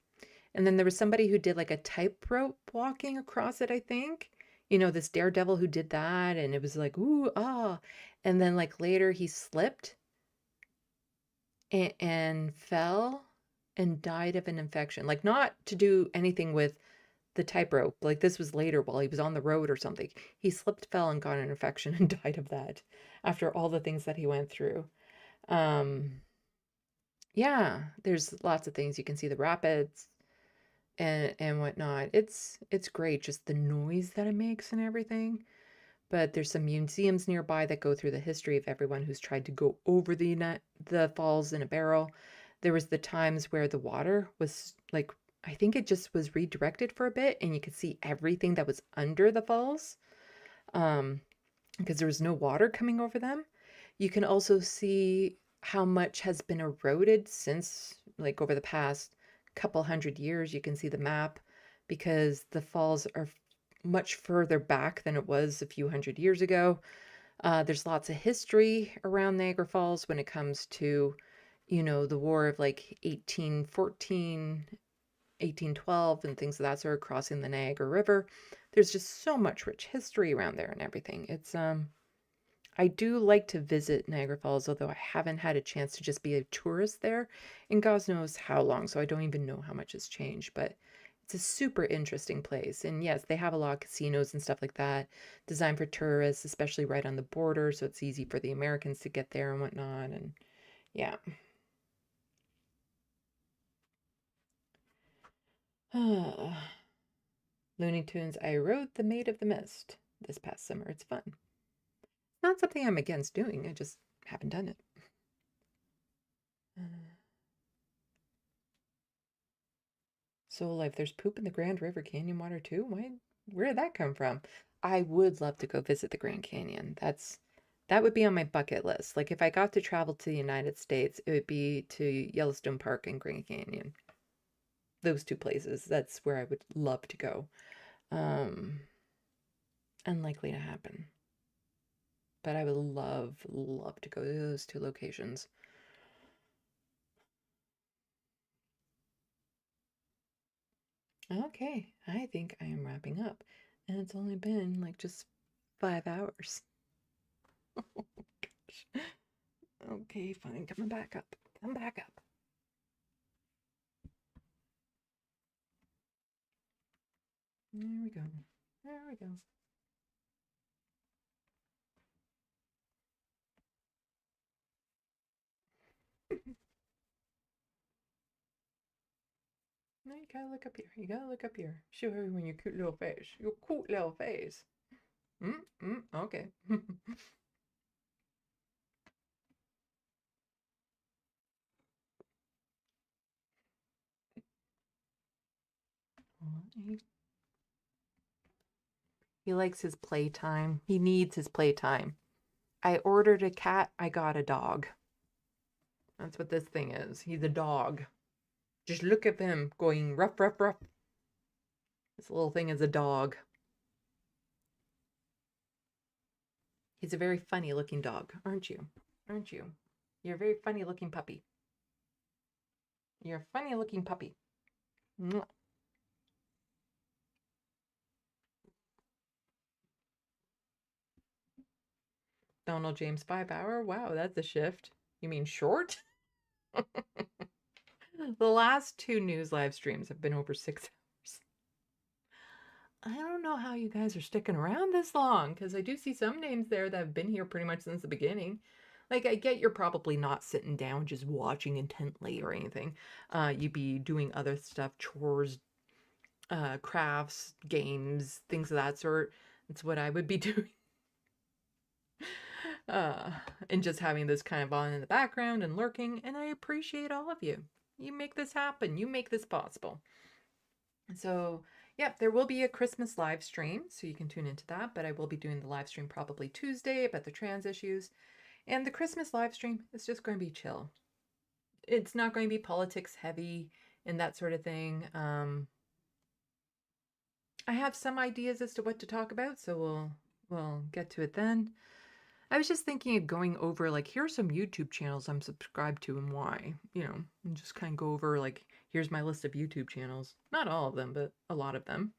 And then there was somebody who did like a tightrope walking across it, I think. You know, this daredevil who did that, and it was like, ooh, ah. And then like later he slipped and fell and died of an infection. Like not to do anything with the tightrope. Like this was later while he was on the road or something. He slipped, fell, and got an infection and died of that after all the things that he went through. Yeah, there's lots of things. You can see the rapids and whatnot. It's great, just the noise that it makes and everything. But there's some museums nearby that go through the history of everyone who's tried to go over the falls in a barrel. There was the times where the water was like, I think it just was redirected for a bit and you could see everything that was under the falls because there was no water coming over them. You can also see how much has been eroded since, like over the past couple hundred years. You can see the map because the falls are much further back than it was a few hundred years ago. There's lots of history around Niagara Falls when it comes to, you know, the war of like 1814, 1812 and things of that sort, crossing the Niagara River. There's just so much rich history around there and everything. It's I do like to visit Niagara Falls, although I haven't had a chance to just be a tourist there in God knows how long, so I don't even know how much has changed, but it's a super interesting place. And yes, they have a lot of casinos and stuff like that designed for tourists, especially right on the border, so it's easy for the Americans to get there and whatnot. And yeah. Looney Tunes, I wrote The Maid of the Mist this past summer. It's fun. Not something I'm against doing, I just haven't done it. Soul Life, there's poop in the Grand River Canyon water too? Where did that come from? I would love to go visit the Grand Canyon. That would be on my bucket list. Like if I got to travel to the United States, it would be to Yellowstone Park and Grand Canyon. Those two places. That's where I would love to go. Unlikely to happen. But I would love to go to those two locations. Okay, I think I am wrapping up. And it's only been like just 5 hours. Oh gosh. Okay, fine. Coming back up. Come back up. There we go. There we go. No, you gotta look up here. You gotta look up here. Show everyone your cute little face. Your cute little face. Okay. He likes his playtime. He needs his playtime. I ordered a cat, I got a dog. That's what this thing is. He's a dog. Just look at him going ruff, ruff, ruff. This little thing is a dog. He's a very funny looking dog, aren't you? Aren't you? You're a very funny looking puppy. You're a funny looking puppy. Mwah. Donald James 5 hour? Wow, that's a shift. You mean short? The last 2 news live streams have been over 6 hours. I don't know how you guys are sticking around this long, because I do see some names there that have been here pretty much since the beginning. Like, I get you're probably not sitting down just watching intently or anything. You'd be doing other stuff, chores, crafts, games, things of that sort. That's what I would be doing. And just having this kind of on in the background and lurking, and I appreciate all of you. You make this happen. You make this possible. So, yeah, there will be a Christmas live stream, so you can tune into that, but I will be doing the live stream probably Tuesday about the trans issues. And the Christmas live stream is just going to be chill. It's not going to be politics heavy and that sort of thing. I have some ideas as to what to talk about, so we'll get to it then. I was just thinking of going over, like, here are some YouTube channels I'm subscribed to and why, you know, and just kind of go over, like, here's my list of YouTube channels. Not all of them, but a lot of them.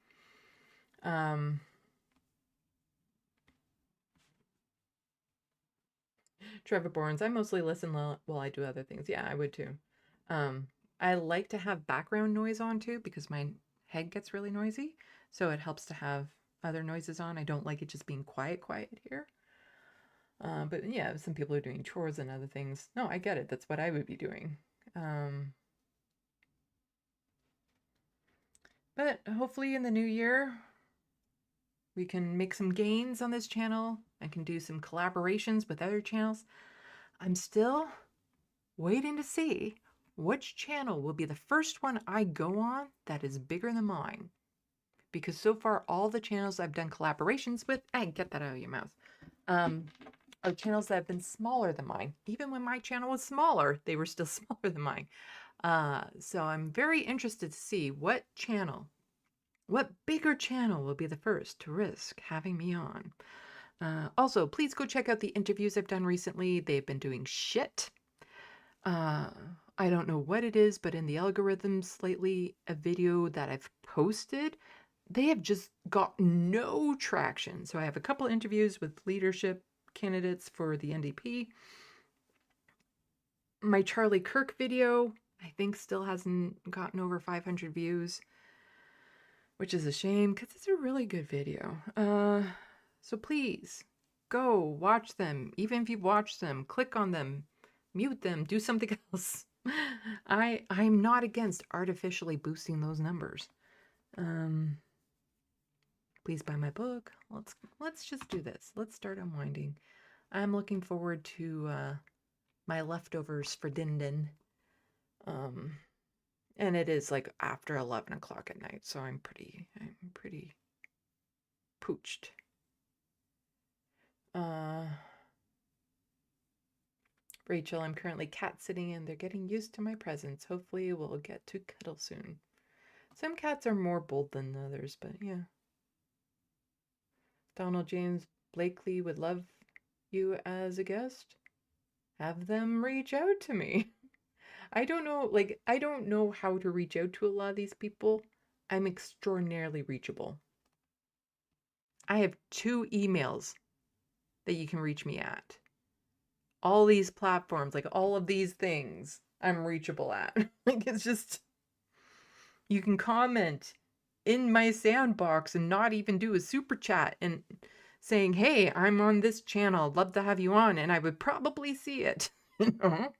Trevor Bournes, I mostly listen while I do other things. Yeah, I would too. I like to have background noise on too because my head gets really noisy. So it helps to have other noises on. I don't like it just being quiet here. But yeah, some people are doing chores and other things. No, I get it. That's what I would be doing. But hopefully in the new year, we can make some gains on this channel. I can do some collaborations with other channels. I'm still waiting to see which channel will be the first one I go on that is bigger than mine. Because so far, all the channels I've done collaborations with, get that out of your mouth, are channels that have been smaller than mine. Even when my channel was smaller, they were still smaller than mine. So I'm very interested to see what bigger channel will be the first to risk having me on. Also, please go check out the interviews I've done recently. They've been doing shit. I don't know what it is, but in the algorithms lately, a video that I've posted, they have just got no traction. So I have a couple interviews with leadership candidates for the NDP. My Charlie Kirk video, I think, still hasn't gotten over 500 views, which is a shame because it's a really good video. So please go watch them. Even if you watch them, click on them, mute them, do something else. I'm not against artificially boosting those numbers. Please buy my book. Let's just do this. Let's start unwinding. I'm looking forward to my leftovers for Din. And it is like after 11 o'clock at night, so I'm pretty pooched. Rachel, I'm currently cat sitting and they're getting used to my presence. Hopefully we'll get to cuddle soon. Some cats are more bold than others, but yeah. Donald James Blakely would love you as a guest. Have them reach out to me. I don't know how to reach out to a lot of these people. I'm extraordinarily reachable. I have 2 emails that you can reach me at. All these platforms, like all of these things, I'm reachable at. Like, it's just, you can comment in my SandBox and not even do a super chat and saying, hey, I'm on this channel, love to have you on, and I would probably see it. You know?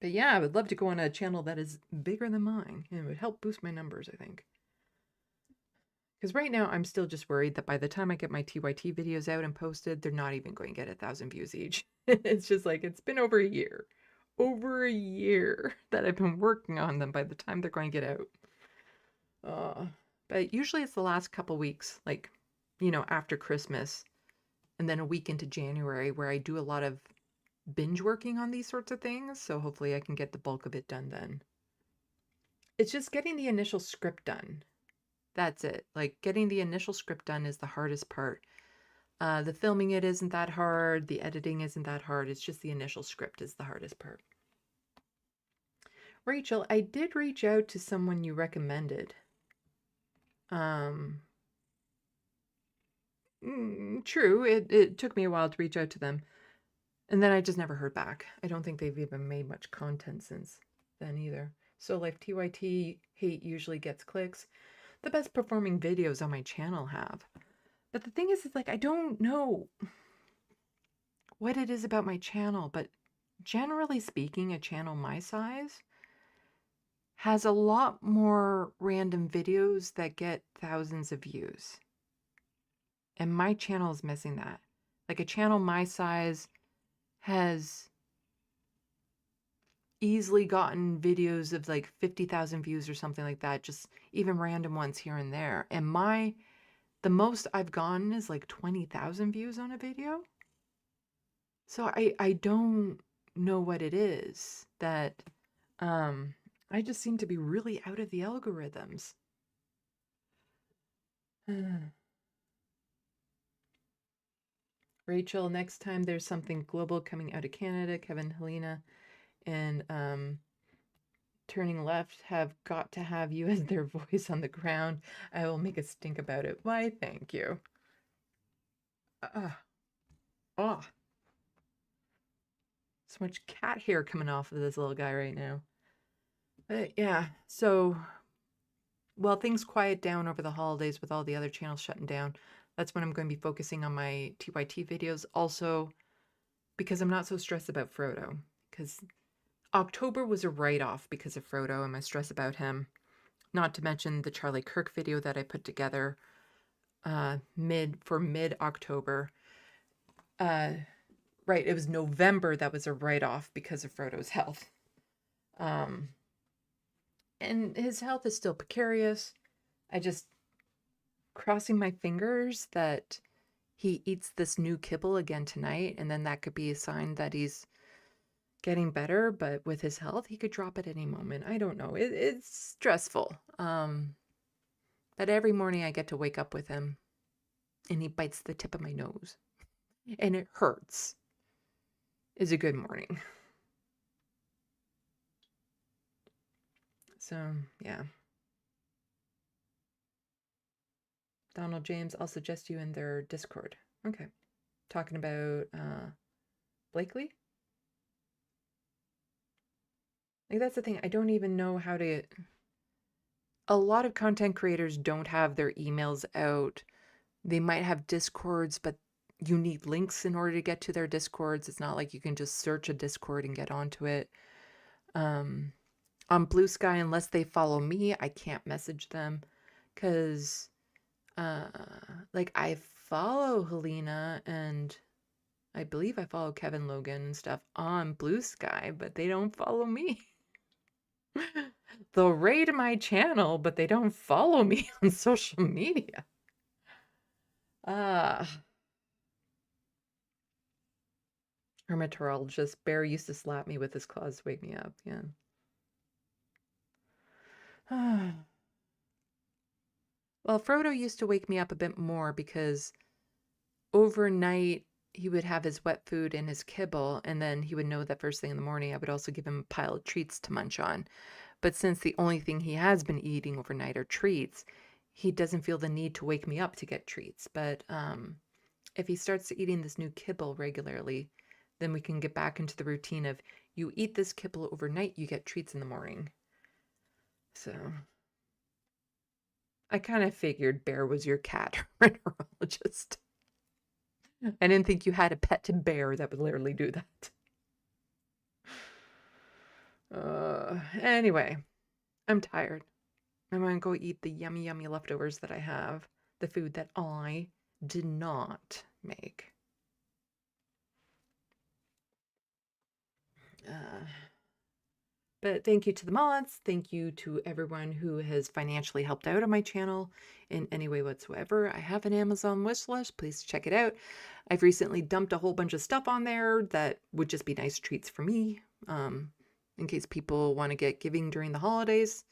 But yeah, I would love to go on a channel that is bigger than mine. It would help boost my numbers, I think. Because right now, I'm still just worried that by the time I get my TYT videos out and posted, they're not even going to get 1,000 views each. It's just like, it's been over a year. Over a year that I've been working on them by the time they're going to get out. But usually it's the last couple weeks, like, you know, after Christmas, and then a week into January, where I do a lot of binge working on these sorts of things. So hopefully I can get the bulk of it done then. It's just getting the initial script done. That's it. Like, getting the initial script done is the hardest part. The filming it isn't that hard. The editing isn't that hard. It's just the initial script is the hardest part. Rachel, I did reach out to someone you recommended. True. It took me a while to reach out to them. And then I just never heard back. I don't think they've even made much content since then either. So like TYT hate usually gets clicks. The best performing videos on my channel have. But the thing is, it's like, I don't know what it is about my channel, but generally speaking, a channel my size has a lot more random videos that get thousands of views. And my channel is missing that. Like, a channel my size has easily gotten videos of like 50,000 views or something like that, just even random ones here and there. And the most I've gotten is like 20,000 views on a video. So I don't know what it is that I just seem to be really out of the algorithms. Rachel, next time there's something global coming out of Canada, Kevin, Helena, and Turning Left have got to have you as their voice on the ground. I will make a stink about it. Why, thank you. Oh, so much cat hair coming off of this little guy right now. But yeah, so while things quiet down over the holidays with all the other channels shutting down, that's when I'm going to be focusing on my TYT videos. Also, because I'm not so stressed about Frodo, because October was a write-off because of Frodo and my stress about him. Not to mention the Charlie Kirk video that I put together mid-October. Right, it was November that was a write-off because of Frodo's health. And his health is still precarious. I just crossing my fingers that he eats this new kibble again tonight, and then that could be a sign that he's getting better, but with his health, he could drop at any moment. I don't know. It's stressful. But every morning I get to wake up with him, and he bites the tip of my nose, and it hurts. It's a good morning. So, yeah. Donald James, I'll suggest you in their Discord. Okay. Talking about Blakely? Like, that's the thing. I don't even know how to... A lot of content creators don't have their emails out. They might have Discords, but you need links in order to get to their Discords. It's not like you can just search a Discord and get onto it. On Blue Sky, unless they follow me, I can't message them. Because, like, I follow Helena and I believe I follow Kevin Logan and stuff on Blue Sky, but they don't follow me. They'll raid my channel, but they don't follow me on social media. Hermatologist Bear used to slap me with his claws to wake me up. Yeah. Well, Frodo used to wake me up a bit more because overnight he would have his wet food and his kibble, and then he would know that first thing in the morning I would also give him a pile of treats to munch on. But since the only thing he has been eating overnight are treats, he doesn't feel the need to wake me up to get treats. But if he starts eating this new kibble regularly, then we can get back into the routine of you eat this kibble overnight, you get treats in the morning. So I kind of figured Bear was your cat hermatologist. I didn't think you had a pet bear that would literally do that. Anyway, I'm tired. I'm going to go eat the yummy, yummy leftovers that I have. The food that I did not make. But thank you to the mods. Thank you to everyone who has financially helped out on my channel in any way whatsoever. I have an Amazon wish list. Please check it out. I've recently dumped a whole bunch of stuff on there that would just be nice treats for me, in case people want to get giving during the holidays.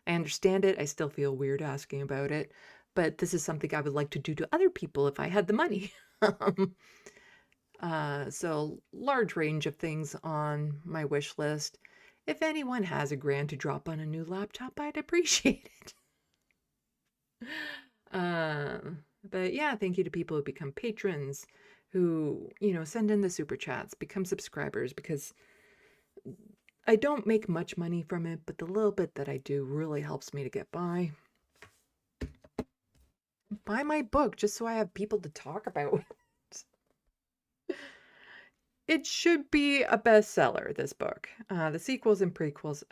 I understand it. I still feel weird asking about it, but this is something I would like to do to other people if I had the money. So large range of things on my wish list. If anyone has a grand to drop on a new laptop, I'd appreciate it. But yeah, thank you to people who become patrons, who, you know, send in the super chats, become subscribers, because I don't make much money from it, but the little bit that I do really helps me to get by. Buy my book just so I have people to talk about. It should be a bestseller, this book. The sequels and prequels,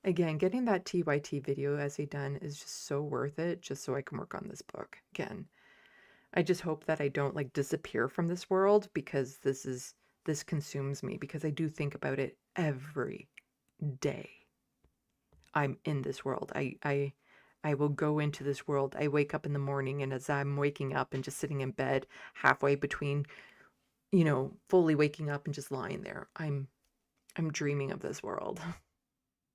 again, getting that TYT video essay done is just so worth it, just so I can work on this book. Again, I just hope that I don't, like, disappear from this world, because this consumes me, because I do think about it every day. I'm in this world. I will go into this world. I wake up in the morning, and as I'm waking up and just sitting in bed halfway between, you know, fully waking up and just lying there, I'm dreaming of this world.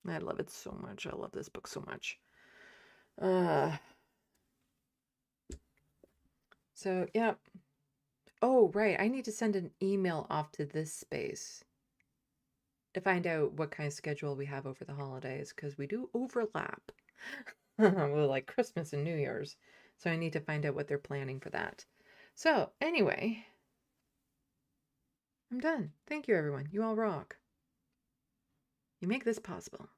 I love it so much. I love this book so much. So, yeah. Oh, right. I need to send an email off to this space to find out what kind of schedule we have over the holidays, because we do overlap with like Christmas and New Year's. So I need to find out what they're planning for that. So, anyway, I'm done. Thank you, everyone. You all rock. You make this possible.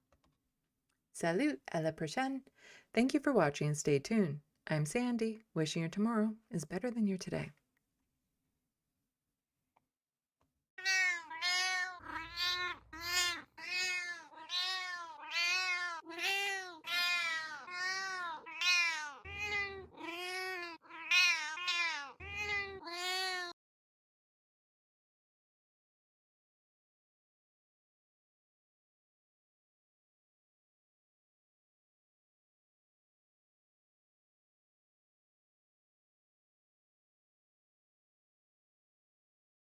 Salut, à la prochaine. Thank you for watching and stay tuned. I'm Sandy, wishing your tomorrow is better than your today.